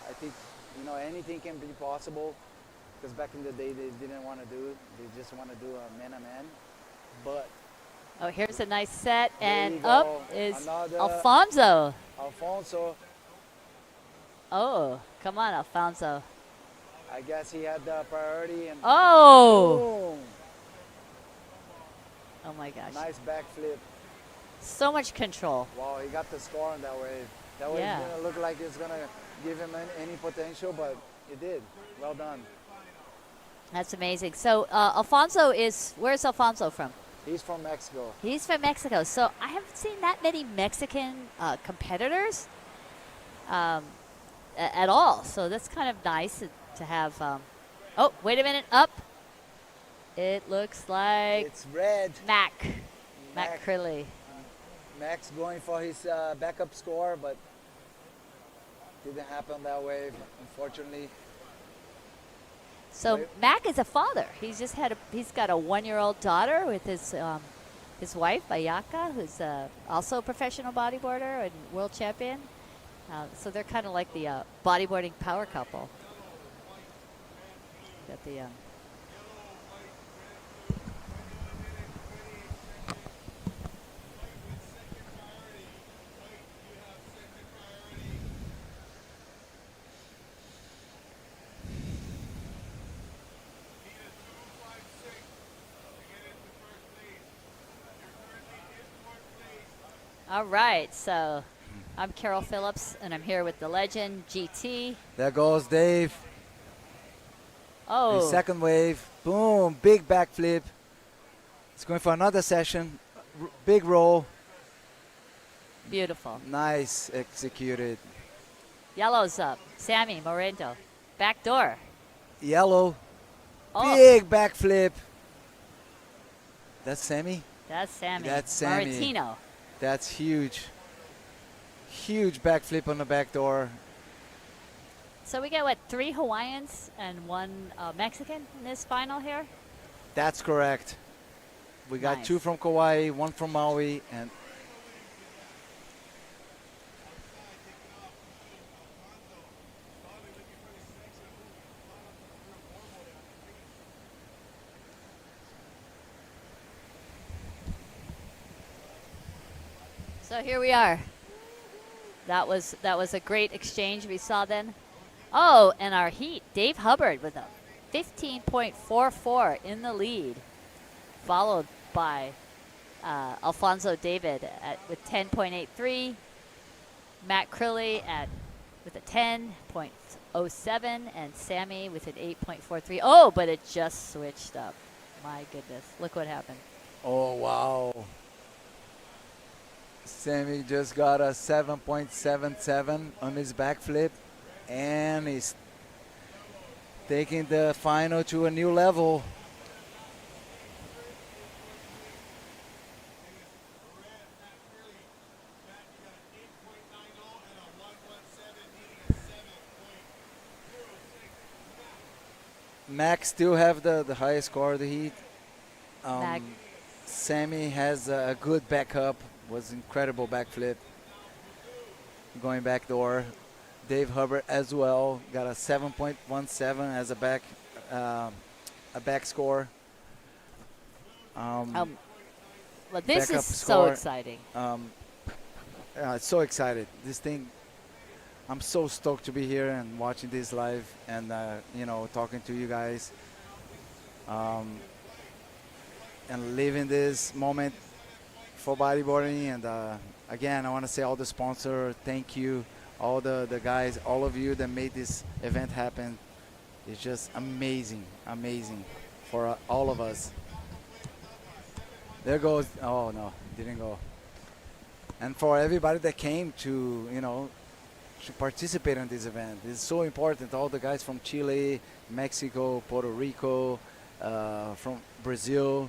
I think, you know, anything can be possible, because back in the day they didn't want to do it. They just want to do a man-to-man. But oh, here's a nice set, there you and go. up is Another Alfonso. Alfonso. Oh, come on, Alfonso. I guess he had the priority, and oh, boom. Oh my gosh. Nice backflip. So much control. Wow, he got the score on that wave. That wave's Yeah. gonna look like it's gonna give him any potential, but it did. Well done. That's amazing. So Alfonso where's Alfonso from? He's from Mexico. He's from Mexico. So I haven't seen that many Mexican competitors at all. So that's kind of nice to have. Oh, wait a minute. Up. It looks like it's red. Mac Crilly. Max going for his backup score, but didn't happen that way, unfortunately. So Mac is a father. He's just he's got a 1-year-old daughter with his wife Ayaka, who's also a professional bodyboarder and world champion. So they're kind of like the bodyboarding power couple. Got the All right, so I'm Carol Phillips, and I'm here with the legend, GT. There goes Dave. Oh. His second wave. Boom, big backflip. It's going for another session. Big roll. Beautiful. Nice executed. Yellow's up. Sammy Morento. Back door. Yellow. Oh. Big backflip. That's Sammy? That's Sammy. That's Sammy. Maritino. That's huge. Huge backflip on the back door. So we got, 3 Hawaiians and 1 Mexican in this final here? That's correct. We got Nice. 2 from Kauai, 1 from Maui, and So here we are. That was a great exchange we saw then. Oh, and our heat, Dave Hubbard with a 15.44 in the lead, followed by Alfonso David with 10.83, Matt Crilly with a 10.07, and Sammy with an 8.43. Oh, but it just switched up. My goodness, look what happened. oh wow. Sammy just got a 7.77 on his backflip, and he's taking the final to a new level. Max still have the highest score of the heat. Mac. Sammy has a good backup. Was incredible backflip. Going back door. Dave Hubbard as well got a 7.17 as a back score. Well, this backup is so score. exciting. It's so excited. This thing, I'm so stoked to be here and watching this live and talking to you guys and living this moment for bodyboarding. And again, I want to say all the sponsors, thank you, all the guys, all of you that made this event happen. It's just amazing for all of us. There goes, oh no, didn't go. And for everybody that came to participate in this event. It's so important. All the guys from Chile, Mexico, Puerto Rico, from Brazil,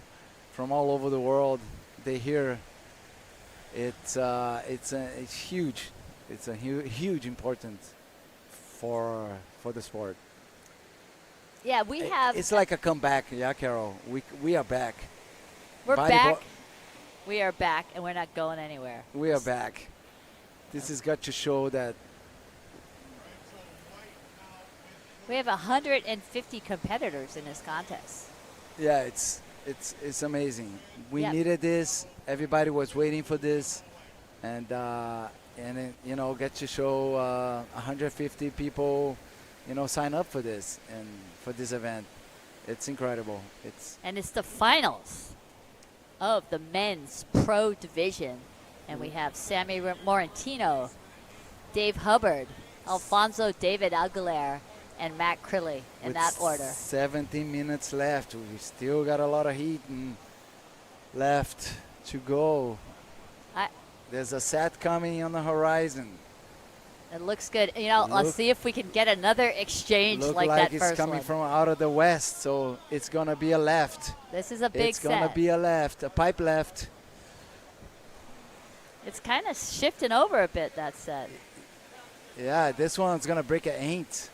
from all over the world, they here. It's huge. It's a huge importance for the sport. Yeah, we have. It's like a comeback, yeah, Carol. We are back. We're back. We are back, and we're not going anywhere. We are back. This has got to show that. We have 150 competitors in this contest. Yeah, it's amazing. We Yeah. needed this. Everybody was waiting for this, and it, get to show 150 people, sign up for this and for this event. It's incredible. And it's the finals of the men's pro division, and we have Sammy Morantino, Dave Hubbard, Alfonso David Aguilera, and Matt Crilly in With that order. 17 minutes left. We still got a lot of heat left to go. There's a set coming on the horizon. It looks good. Let's see if we can get another exchange Look like that it's first coming one. from out of the west, so it's gonna be a left. This is a big It's gonna set. be a left, a pipe left. It's kind of shifting over a bit, that set. Yeah, this one's gonna break an 8.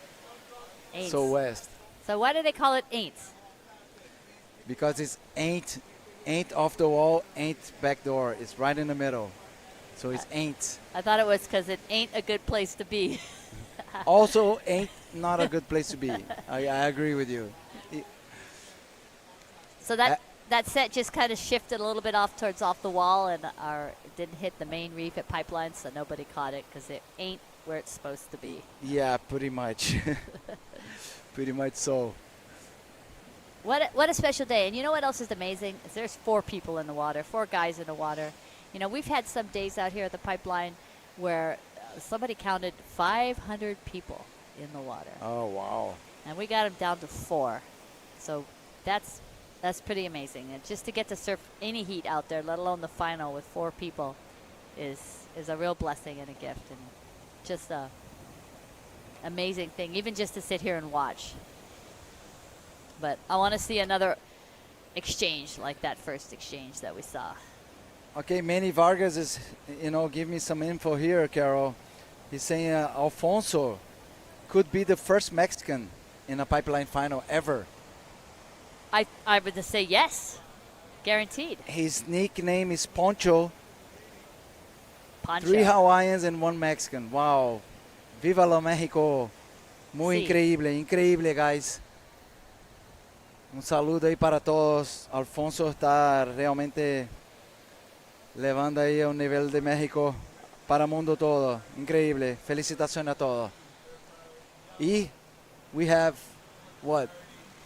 Eights. So west. So why do they call it ain't? Because it's ain't off the wall, ain't back door. It's right in the middle. So it's ain't. I thought it was because it ain't a good place to be. Also, ain't not a good place to be. I agree with you. So that set just kind of shifted a little bit off the wall, and it didn't hit the main reef at Pipeline, so nobody caught it because it ain't where it's supposed to be. Yeah, pretty much. Pretty much so. What a special day. And you know what else is amazing? Is there's 4 people in the water, 4 guys in the water. You know, we've had some days out here at the Pipeline where somebody counted 500 people in the water. Oh, wow. And we got them down to 4. So that's pretty amazing. And just to get to surf any heat out there, let alone the final with 4 people, is a real blessing and a gift. And just a amazing thing, even just to sit here and watch. But I want to see another exchange like that first exchange that we saw. Okay, Manny Vargas is, give me some info here, Carol. He's saying Alfonso could be the first Mexican in a Pipeline final ever. I would just say yes, guaranteed. His nickname is Poncho. Poncho. 3 Hawaiians and 1 Mexican. Wow. Viva lo México. Muy increíble, increíble, guys. Un saludo ahí para todos. Alfonso está realmente levando ahí a un nivel de México para el mundo todo. Increíble. Felicitaciones a todos. Y we have,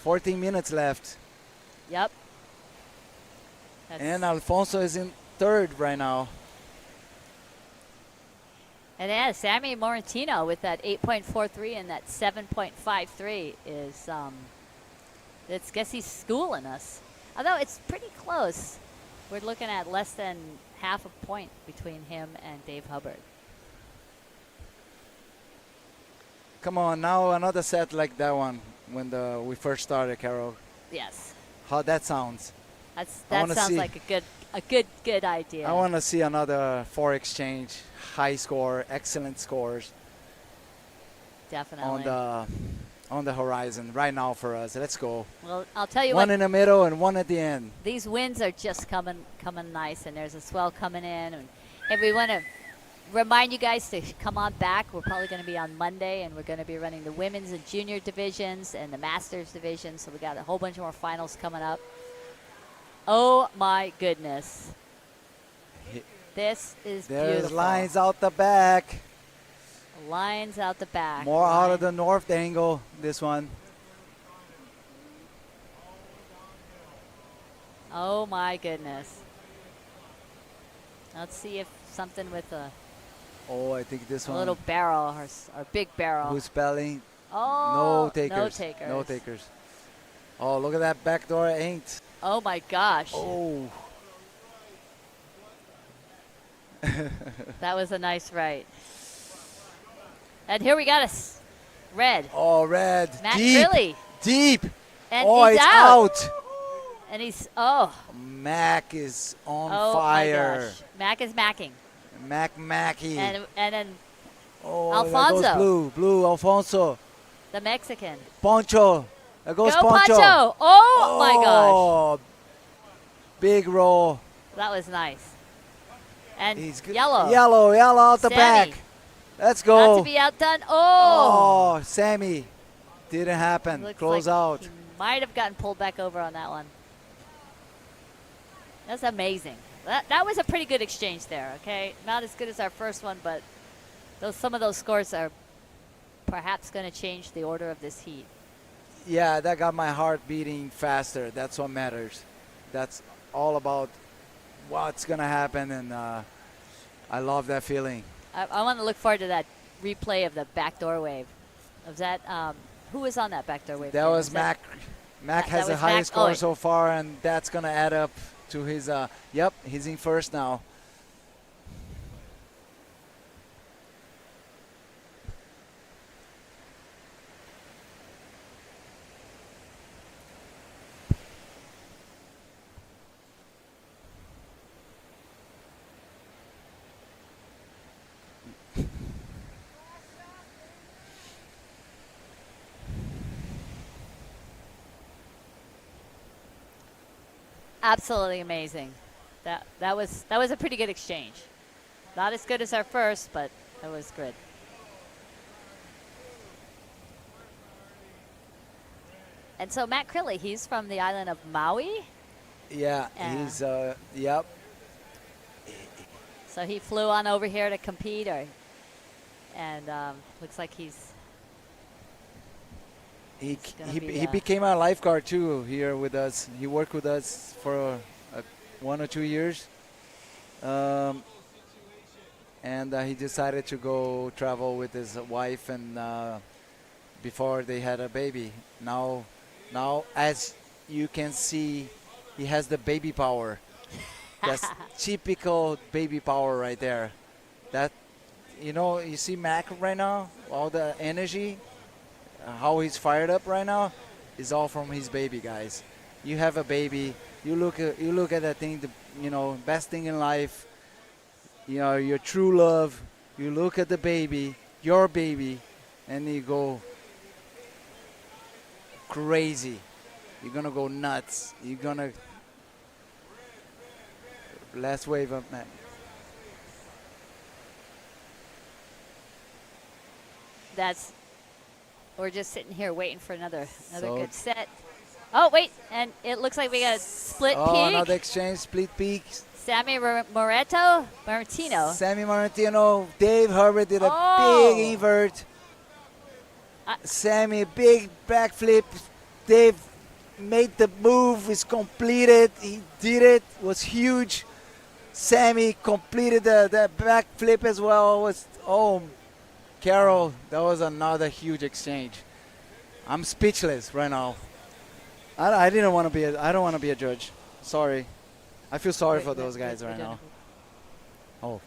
14 minutes left. Yep. And Alfonso is in 3rd right now. And yeah, Sammy Morantino with that 8.43 and that 7.53 is, guess he's schooling us. Although it's pretty close. We're looking at less than half a point between him and Dave Hubbard. Come on, now another set like that one when we first started, Carol. Yes. How that sounds. That sounds like a good idea. I want to see another 4 exchange, high score, excellent scores. Definitely. On the horizon right now for us. Let's go. Well, I'll tell you one what. In the middle and 1 at the end. These winds are just coming nice, and there's a swell coming in. And we want to remind you guys to come on back. We're probably going to be on Monday, and we're going to be running the women's and junior divisions and the masters division. So we got a whole bunch more finals coming up. Oh my goodness. This is There's beautiful. lines out the back. Lines out the back. More out of the north angle, this one. Oh my goodness. Let's see if something with a I think this one. little barrel or big barrel. Who's spelling? Oh, no takers. no takers. No takers. Oh, look at that backdoor ain't. Oh my gosh. Oh. That was a nice right. And here we got us. Red. Oh, red. Matt deep. Crilly. Deep. And oh, he's it's out. And he's, Mac is on oh fire. My gosh. Mac is macking. Mackey. And then Alfonso. There goes blue, Alfonso. The Mexican. Poncho. There goes Go Poncho. Oh my gosh. Big roll. That was nice. And He's good. Yellow out the Sammy. back. Let's go. Not to be outdone. Oh, Sammy. Didn't happen. Looks Close like out. He might have gotten pulled back over on that one. That's amazing. That was a pretty good exchange there, okay? Not as good as our first one, but some of those scores are perhaps going to change the order of this heat. Yeah, that got my heart beating faster. That's what matters. That's all about what's going to happen, and I love that feeling. I want to look forward to that replay of the backdoor wave. Was that who was on that backdoor wave? That was Mac. Mac has the highest score so far, and that's going to add up to his. Yep, he's in first now. absolutely amazing. That was a pretty good exchange. Not as good as our first, but that was good. And so Matt Crilly, he's from the island of Maui. Yeah, he's yep. So he flew on over here to compete, and looks like he became a lifeguard too here with us. He worked with us for 1 or 2 years, and he decided to go travel with his wife, and before they had a baby. Now, as you can see, he has the baby power. That's typical baby power right there. That, you see Mac right now, all the energy, how he's fired up right now, is all from his baby, guys. You have a baby, you look at that thing, best thing in life, your true love. You look at the baby, your baby, and you go crazy. You're gonna go nuts. You're gonna last wave up, man. We're just sitting here waiting for another good set. Oh wait, and it looks like we got a split peak. Oh, another exchange, split peak. Sammy Martino. Sammy Martino. Dave Herbert did a big invert. Sammy, big backflip. Dave made the move. It's completed. He did it. It was huge. Sammy completed the backflip as well. Carol, that was another huge exchange. I'm speechless right now. I don't want to be a judge. Sorry. I feel sorry for those guys right now. Oh.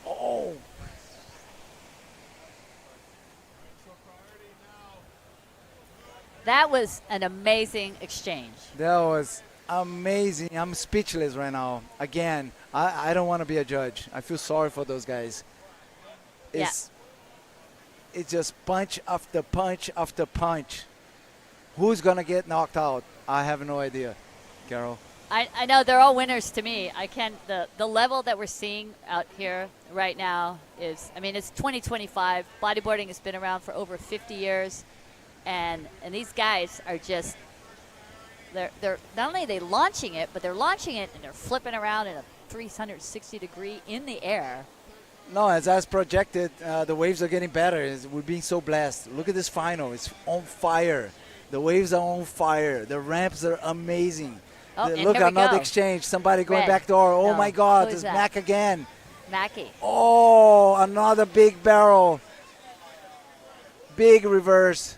Oh. That was an amazing exchange. That was amazing. I'm speechless right now. Again, I don't want to be a judge. I feel sorry for those guys. It's just punch after punch after punch. Who's going to get knocked out? I have no idea, Carol. I know they're all winners to me. The level that we're seeing out here right now is, it's 2025. Bodyboarding has been around for over 50 years. And these guys are just, they're not only are they launching it, but they're launching it and they're flipping around in a 360 degree in the air. No, as projected, the waves are getting better. We're being so blessed. Look at this final. It's on fire. The waves are on fire. The ramps are amazing. Oh, Look, another exchange. Somebody going Red. back door. Oh, No. my God. Who It's is that? Mac again. Mackie. Oh, another big barrel. Big reverse.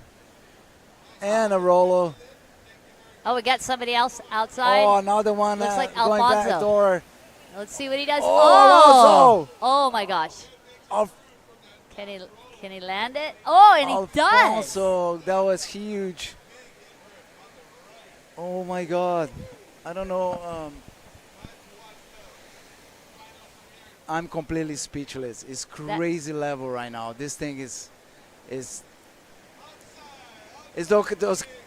And a Rolo. Oh, we got somebody else outside. Oh, another one. Looks like going Alfonso. back door. Let's see what he does. Oh, Oh my gosh. Alf- Can he land it? Oh, and he does. Alfonso, that was huge. Oh my God. I don't know. I'm completely speechless. It's crazy level right now. This thing is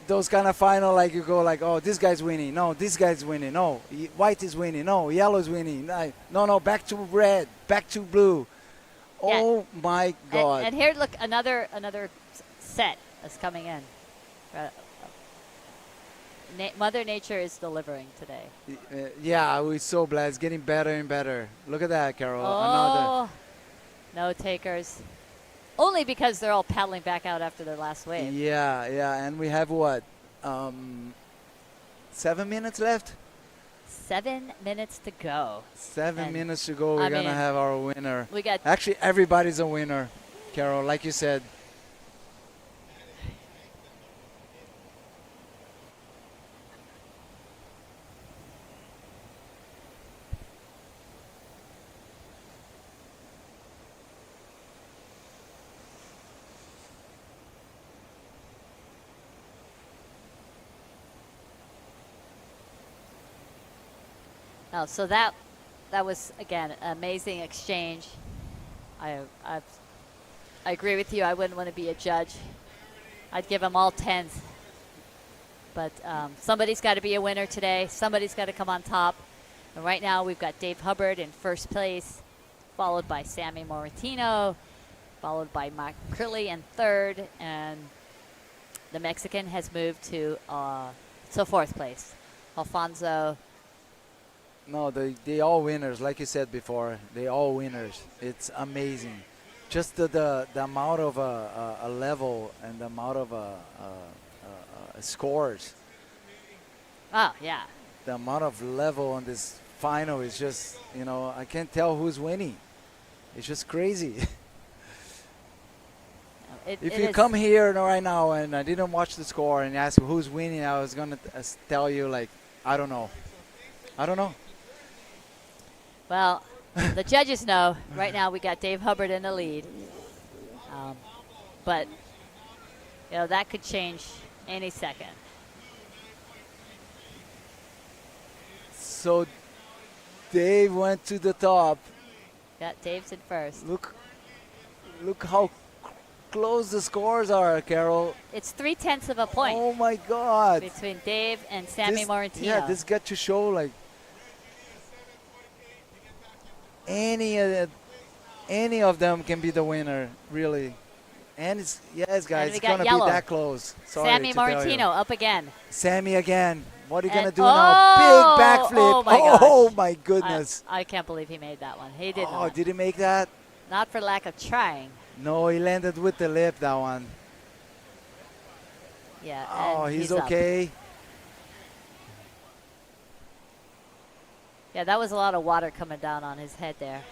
those kind of final, like you go like, oh, this guy's winning. No, this guy's winning. No, white is winning. No, yellow is winning. No, back to red, back to blue. Yeah. Oh my God. And here, look, another set is coming in. Mother Nature is delivering today. Yeah, we're so blessed. Getting better and better. Look at that, Carol. Oh, no takers. Only because they're all paddling back out after their last wave. Yeah, and we have what? 7 minutes left? 7 minutes to go. 7 minutes to go. We're going to have our winner. Actually, everybody's a winner, Carol, like you said. Oh, so that was, again, an amazing exchange. I agree with you. I wouldn't want to be a judge. I'd give them all 10s. But somebody's got to be a winner today. Somebody's got to come on top. And right now we've got Dave Hubbard in first place, followed by Sammy Moratino, followed by Mark Curley in third, and the Mexican has moved to fourth place. Alfonso. No, they all winners. Like you said before, they all winners. It's amazing. Just the amount of a level and the amount of scores. Oh, yeah. The amount of level on this final is just, I can't tell who's winning. It's just crazy. If you come here right now and I didn't watch the score and ask who's winning, I was going to tell you, like, I don't know. I don't know. Well, the judges know. Right now we got Dave Hubbard in the lead. But, that could change any second. So Dave went to the top. Yeah, Dave's in first. Look how close the scores are, Carol. It's 0.3 of a point. Oh my God! Between Dave and Sammy Moratino. Yeah, this got to show like any of them can be the winner, really. And guys, it's gonna be that close. Sorry Sammy to tell you. Moratino up again. Sammy again. What are you gonna do now? Big backflip! Oh my goodness! I can't believe he made that one. He did Oh, not. did he make that? Not for lack of trying. No, he landed with the lip, that one. Yeah. Oh, and he's up. okay. Yeah, that was a lot of water coming down on his head there.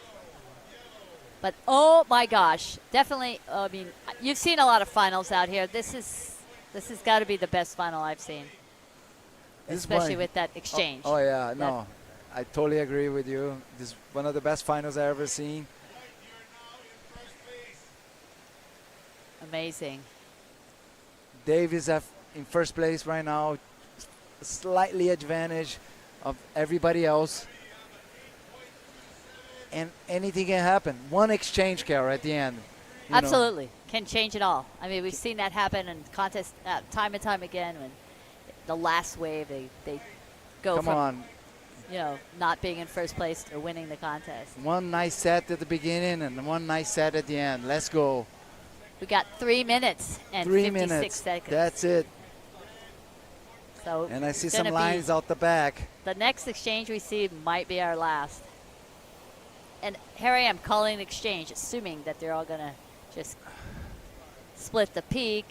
But oh my gosh, definitely. I mean, you've seen a lot of finals out here. This has got to be the best final I've seen, especially with that exchange. Oh yeah, no, I totally agree with you. This is one of the best finals I've ever seen. Amazing. Dave is in first place right now, slightly advantage of everybody else. And anything can happen. One exchange, Carol, at the end. Absolutely. Can change it all. I mean, we've seen that happen in contests time and time again. When the last wave, they go from not being in first place to winning the contest. One nice set at the beginning and one nice set at the end. Let's go. We got 3 minutes and 56 seconds. That's it. So and I see some lines out the back. The next exchange we see might be our last. And here I am calling an exchange, assuming that they're all going to just split the peak,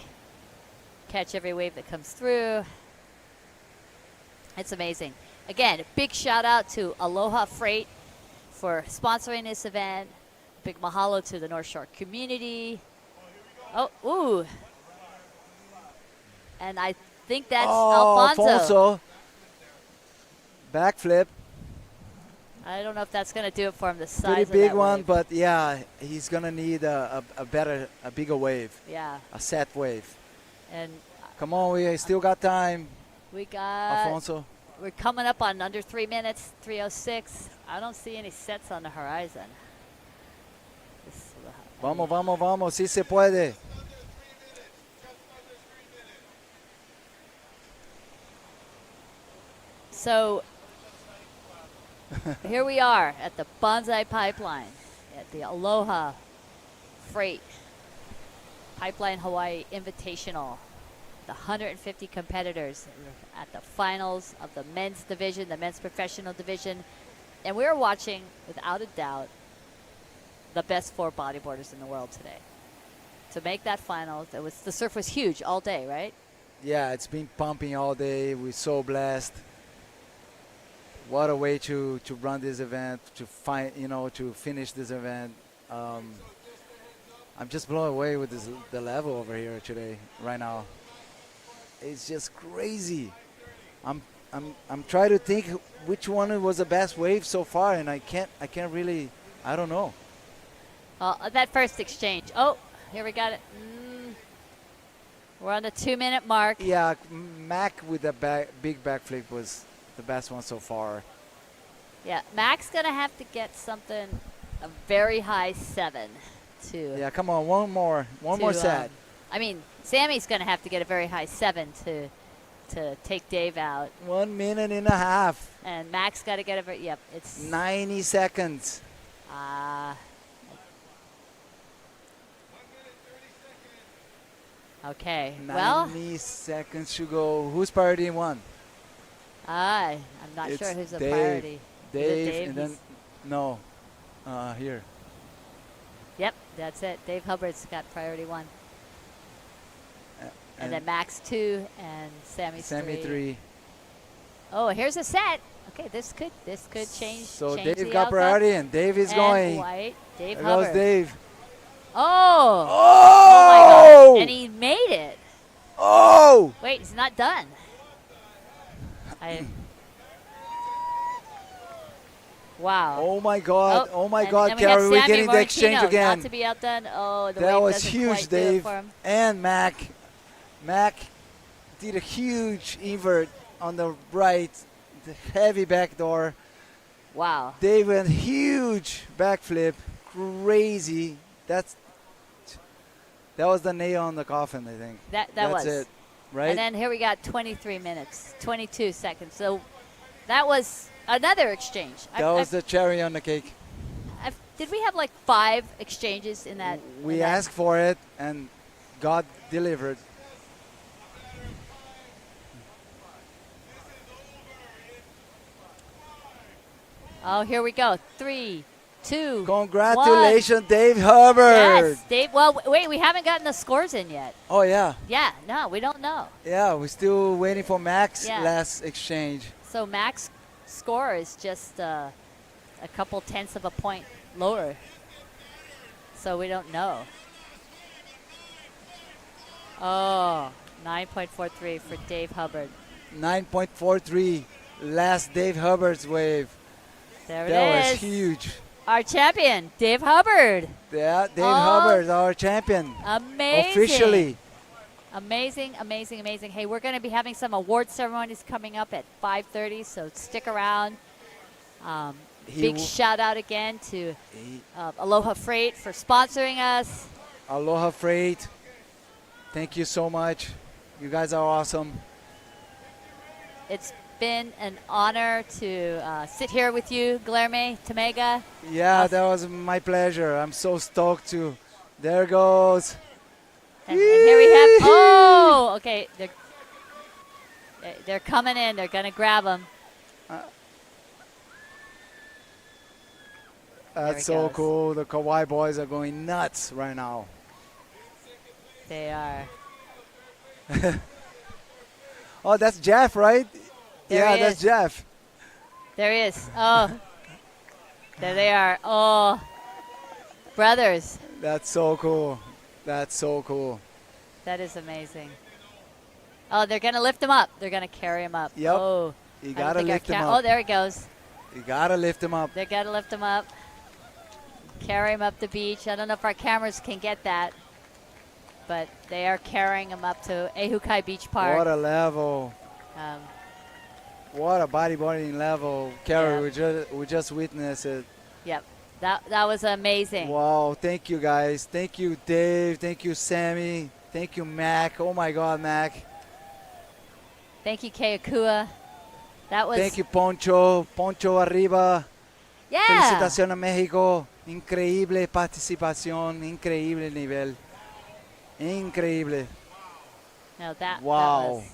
catch every wave that comes through. It's amazing. Again, a big shout out to Aloha Freight for sponsoring this event. Big mahalo to the North Shore community. Oh, ooh. And I think that's Alfonso. Backflip. I don't know if that's going to do it for him. The size Pretty of big that one, wave. but yeah, he's gonna need a bigger wave. Yeah. A set wave. And come on, we still got time. We got Alfonso. We're coming up on under 3 minutes, 3:06. I don't see any sets on the horizon. Vamos, vamos, vamos, sí se puede. So here we are at the Banzai Pipeline at the Aloha Freight Pipeline Hawaii Invitational. The 150 competitors at the finals of the men's division, the men's professional division. And we're watching, without a doubt, the best 4 bodyboarders in the world today. To make that final, the surf was huge all day, right? Yeah, it's been pumping all day. We're so blessed. What a way to run this event, to finish this event. I'm just blown away with the level over here today, right now. It's just crazy. I'm trying to think which one was the best wave so far, and I can't really. I don't know. That first exchange. Oh, here we got it. We're on the 2-minute mark. Yeah, Mac with the big backflip was the best one so far. Yeah, Mac's gonna have to get something a very high 7 to. Yeah, come on, one more set. I mean, Sammy's going to have to get a very high 7 to take Dave out. 1 minute and a half. And Max got to get a very, yep, it's 90 seconds. Okay, 90 well. seconds to go. Who's priority 1? I'm not It's sure who's a Dave. priority. Dave, and then, no, here. Yep, that's it. Dave Hubbard's got priority 1. And then Max 2 and Sammy 3. Oh, here's a set. Okay, this could change. So change Dave the got outcome. priority, and Dave is And going. White. Dave There Hubbard. goes Dave. Oh! Oh! My God. And he made it. Oh! Wait, he's not done. Wow. Oh my God! Oh, my and- God, and we have Carrie, we're Sammy getting the exchange Martino again. Not to be outdone. Oh, the That wave was doesn't huge, quite do it Dave. for him. And Mac. Mac did a huge invert on the right, the heavy backdoor. Wow. Dave went huge backflip, crazy. That was the nail on the coffin, I think. That's was it, right? And then here we got 23 minutes, 22 seconds. So that was another exchange. That was the cherry on the cake. Did we have like 5 exchanges in that? We asked for it, and God delivered. Oh, here we go. 3, 2. Congratulations, Dave Hubbard. Yes, Dave. Well, wait, we haven't gotten the scores in yet. Oh, yeah. Yeah, no, we don't know. Yeah, we're still waiting for Max Yeah. last exchange. So Mac's score is just a couple tenths of a point lower. So we don't know. Oh, 9.43 for Dave Hubbard. 9.43, last Dave Hubbard's wave. There it That is. was huge. Our champion, Dave Hubbard. Yeah, Dave Hubbard, our champion. Amazing. Officially. Amazing, amazing, amazing. Hey, we're going to be having some award ceremonies coming up at 5:30, so stick around. Big shout out again to Aloha Freight for sponsoring us. Aloha Freight, thank you so much. You guys are awesome. It's been an honor to sit here with you, Guilherme Tamega. Yeah, that was my pleasure. I'm so stoked to. There goes. And here we have. Oh, okay. They're coming in. They're gonna grab them. That's so cool. The Kauai boys are going nuts right now. They are. Oh, that's Jeff, right? There yeah, he that's is. Jeff. There he is. Oh, there they are. Oh, brothers. That's so cool. That's so cool. That is amazing. Oh, they're gonna lift him up. They're gonna carry him up. Yep. Oh, You I don't gotta think our lift him ca- up. Oh, there he goes. You gotta lift him up. They gotta lift him up. Carry him up the beach. I don't know if our cameras can get that, but they are carrying him up to Ehukai Beach Park. What a level. What a bodyboarding level. Carrie, we just witnessed it. Yep. That was amazing. Wow, thank you guys. Thank you, Dave. Thank you, Sammy. Thank you, Mac. Oh my God, Mac. Thank you, Keakua. That was. Thank you, Poncho. Poncho arriba. Yeah. Felicitaciones, México. Increíble participación. Increíble nivel. Increíble. No, that. Wow. That was,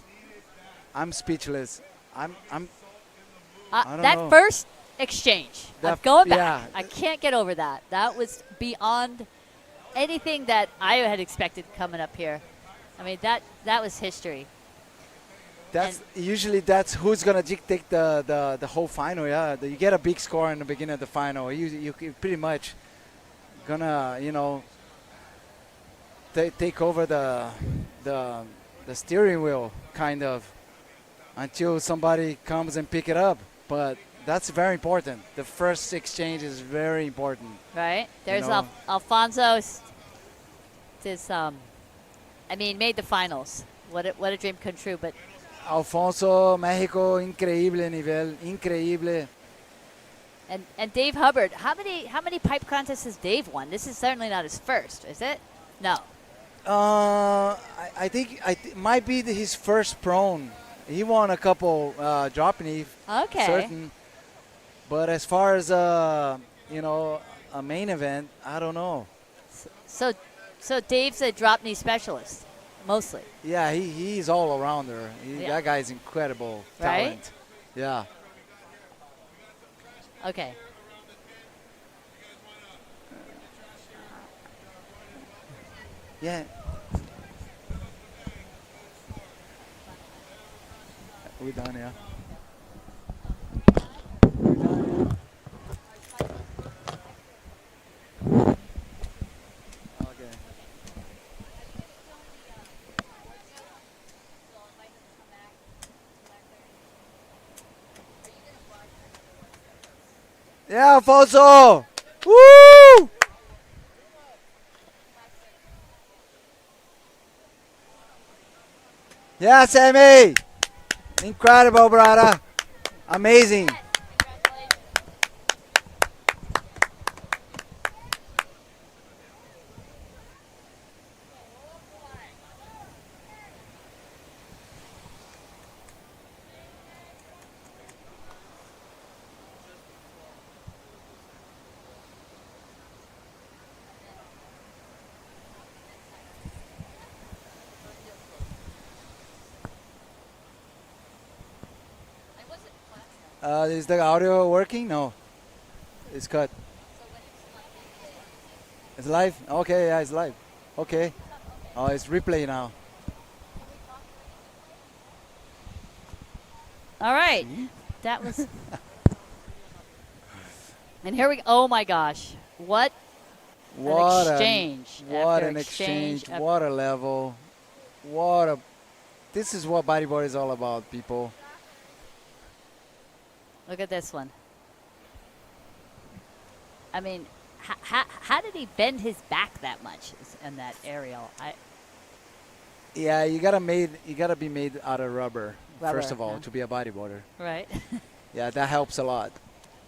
I'm speechless. I don't that know. first exchange. I'm That- going back. yeah. I can't get over that. That was beyond anything that I had expected coming up here. I mean, that was history. That's usually that's who's gonna dictate the whole final. Yeah, you get a big score in the beginning of the final. You pretty much gonna take over the steering wheel kind of until somebody comes and pick it up. But that's very important. The first exchange is very important. Right? There's know. Alfonso. Made the finals. What a dream come true. But Alfonso, México, increíble nivel, increíble. And Dave Hubbard, how many pipe contests has Dave won? This is certainly not his first, is it? No. I think might be his first prone. He won a couple dropping eve. Okay. Certain. But as far as you know, a main event, I don't know. So Dave's a drop knee specialist, mostly. Yeah, he's all arounder. Yeah. That guy's incredible Right? talent. Yeah. Okay. Yeah. We done, yeah. Okay. Yeah, Alfonso! Woo! Yeah, Sammy! Incredible, brother. Amazing. Is the audio working? No. It's cut. It's live? Okay, yeah, it's live. Okay. Oh, it's replay now. All right. That was. And here we go. Oh my gosh. What an exchange. What after an exchange. after- What a level. This is what bodyboard is all about, people. Look at this one. I mean, how did he bend his back that much in that aerial? Yeah, you gotta be made out of rubber first of all, yeah. to be a bodyboarder. Right. Yeah, that helps a lot.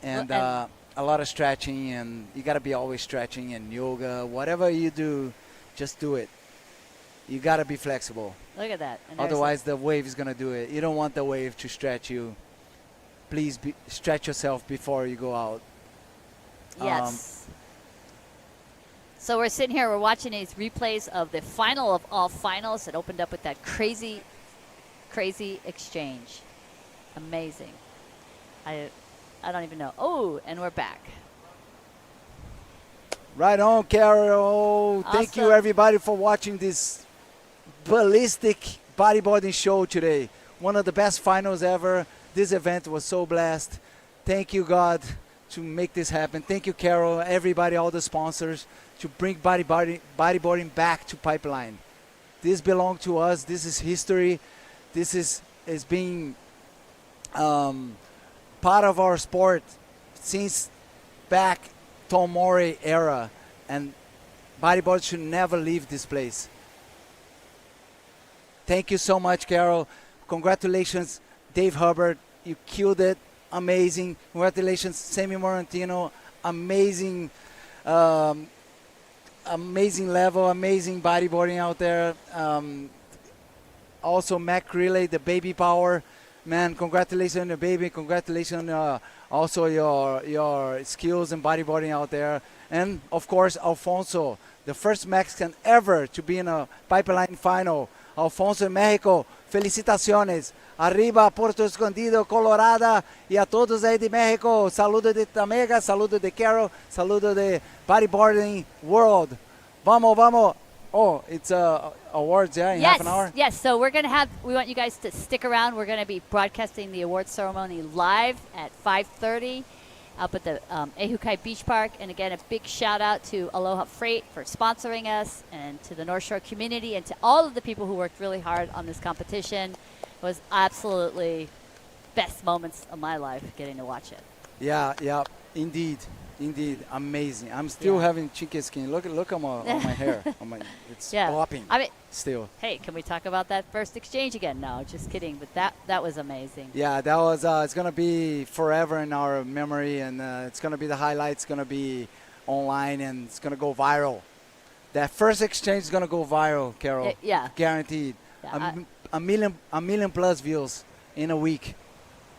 And a lot of stretching, and you gotta be always stretching, and yoga, whatever you do, just do it. You gotta be flexible. Look at that. And there's Otherwise, the wave is gonna do it. You don't want the wave to stretch you. Please stretch yourself before you go out. Yes. So we're sitting here, we're watching these replays of the final of all finals. It opened up with that crazy, crazy exchange. Amazing. I don't even know. Oh, and we're back. Right on, Carol. Thank you, Awesome. everybody, for watching this ballistic bodyboarding show today. One of the best finals ever. This event was so blessed. Thank you, God, to make this happen. Thank you, Carol, everybody, all the sponsors, to bring bodyboarding back to Pipeline. This belongs to us. This is history. This is being part of our sport since back Tom Mori era, and bodyboard should never leave this place. Thank you so much, Carol. Congratulations, Dave Hubbard. You killed it. Amazing. Congratulations, Sammy Morantino. Amazing, amazing level, amazing bodyboarding out there. Also, Mac Relay, the baby power. Man, congratulations on the baby. Congratulations also your skills in bodyboarding out there. And, of course, Alfonso, the first Mexican ever to be in a Pipeline final. Alfonso in México, felicitaciones. Arriba, Puerto Escondido, Colorado, y a todos ahí de México. Saludo de Tamega, saludo de Carol, saludo de Bodyboarding World. Vamos, vamos. Oh, it's awards, yeah, in half an hour? Yes, so we want you guys to stick around. We're going to be broadcasting the awards ceremony live at 5:30 up at the Ehukai Beach Park. And again, a big shout out to Aloha Freight for sponsoring us, and to the North Shore community, and to all of the people who worked really hard on this competition. It was absolutely best moments of my life getting to watch it. Yeah, indeed, amazing. I'm still having chicken skin. Look on my hair. It's popping. I mean, still. Hey, can we talk about that first exchange again? No, just kidding. But that was amazing. Yeah, that was. It's gonna be forever in our memory, and it's gonna be the highlights. Gonna be online, and it's gonna go viral. That first exchange is gonna go viral, Carol. Yeah. Guaranteed. Yeah, a million plus views in a week.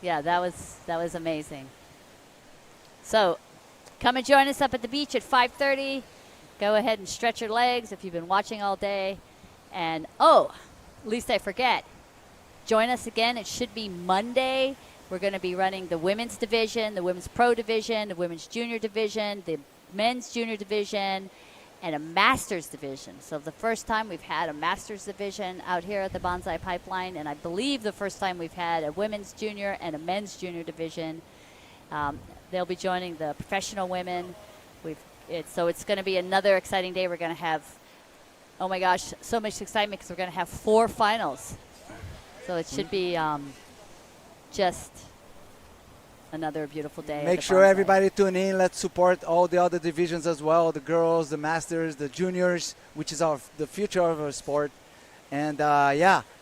Yeah, that was amazing. So, come and join us up at the beach at 5:30. Go ahead and stretch your legs if you've been watching all day. And least I forget. Join us again. It should be Monday. We're going to be running the women's division, the women's pro division, the women's junior division, the men's junior division, and a masters division. So the first time we've had a masters division out here at the Banzai Pipeline, and I believe the first time we've had a women's junior and a men's junior division. They'll be joining the professional women. So it's going to be another exciting day. We're going to have, oh my gosh, so much excitement because we're going to have 4 finals. So it should be just another beautiful day. Make sure everybody tune in. Let's support all the other divisions as well, the girls, the masters, the juniors, which is the future of our sport. And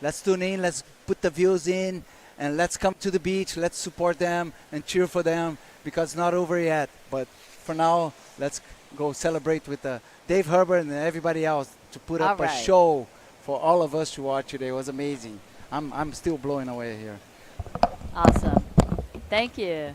let's tune in. Let's put the views in, and let's come to the beach. Let's support them and cheer for them because it's not over yet. But for now, let's go celebrate with Dave Herbert and everybody else to put up a show for all of us to watch today. It was amazing. I'm still blown away here. Awesome. Thank you.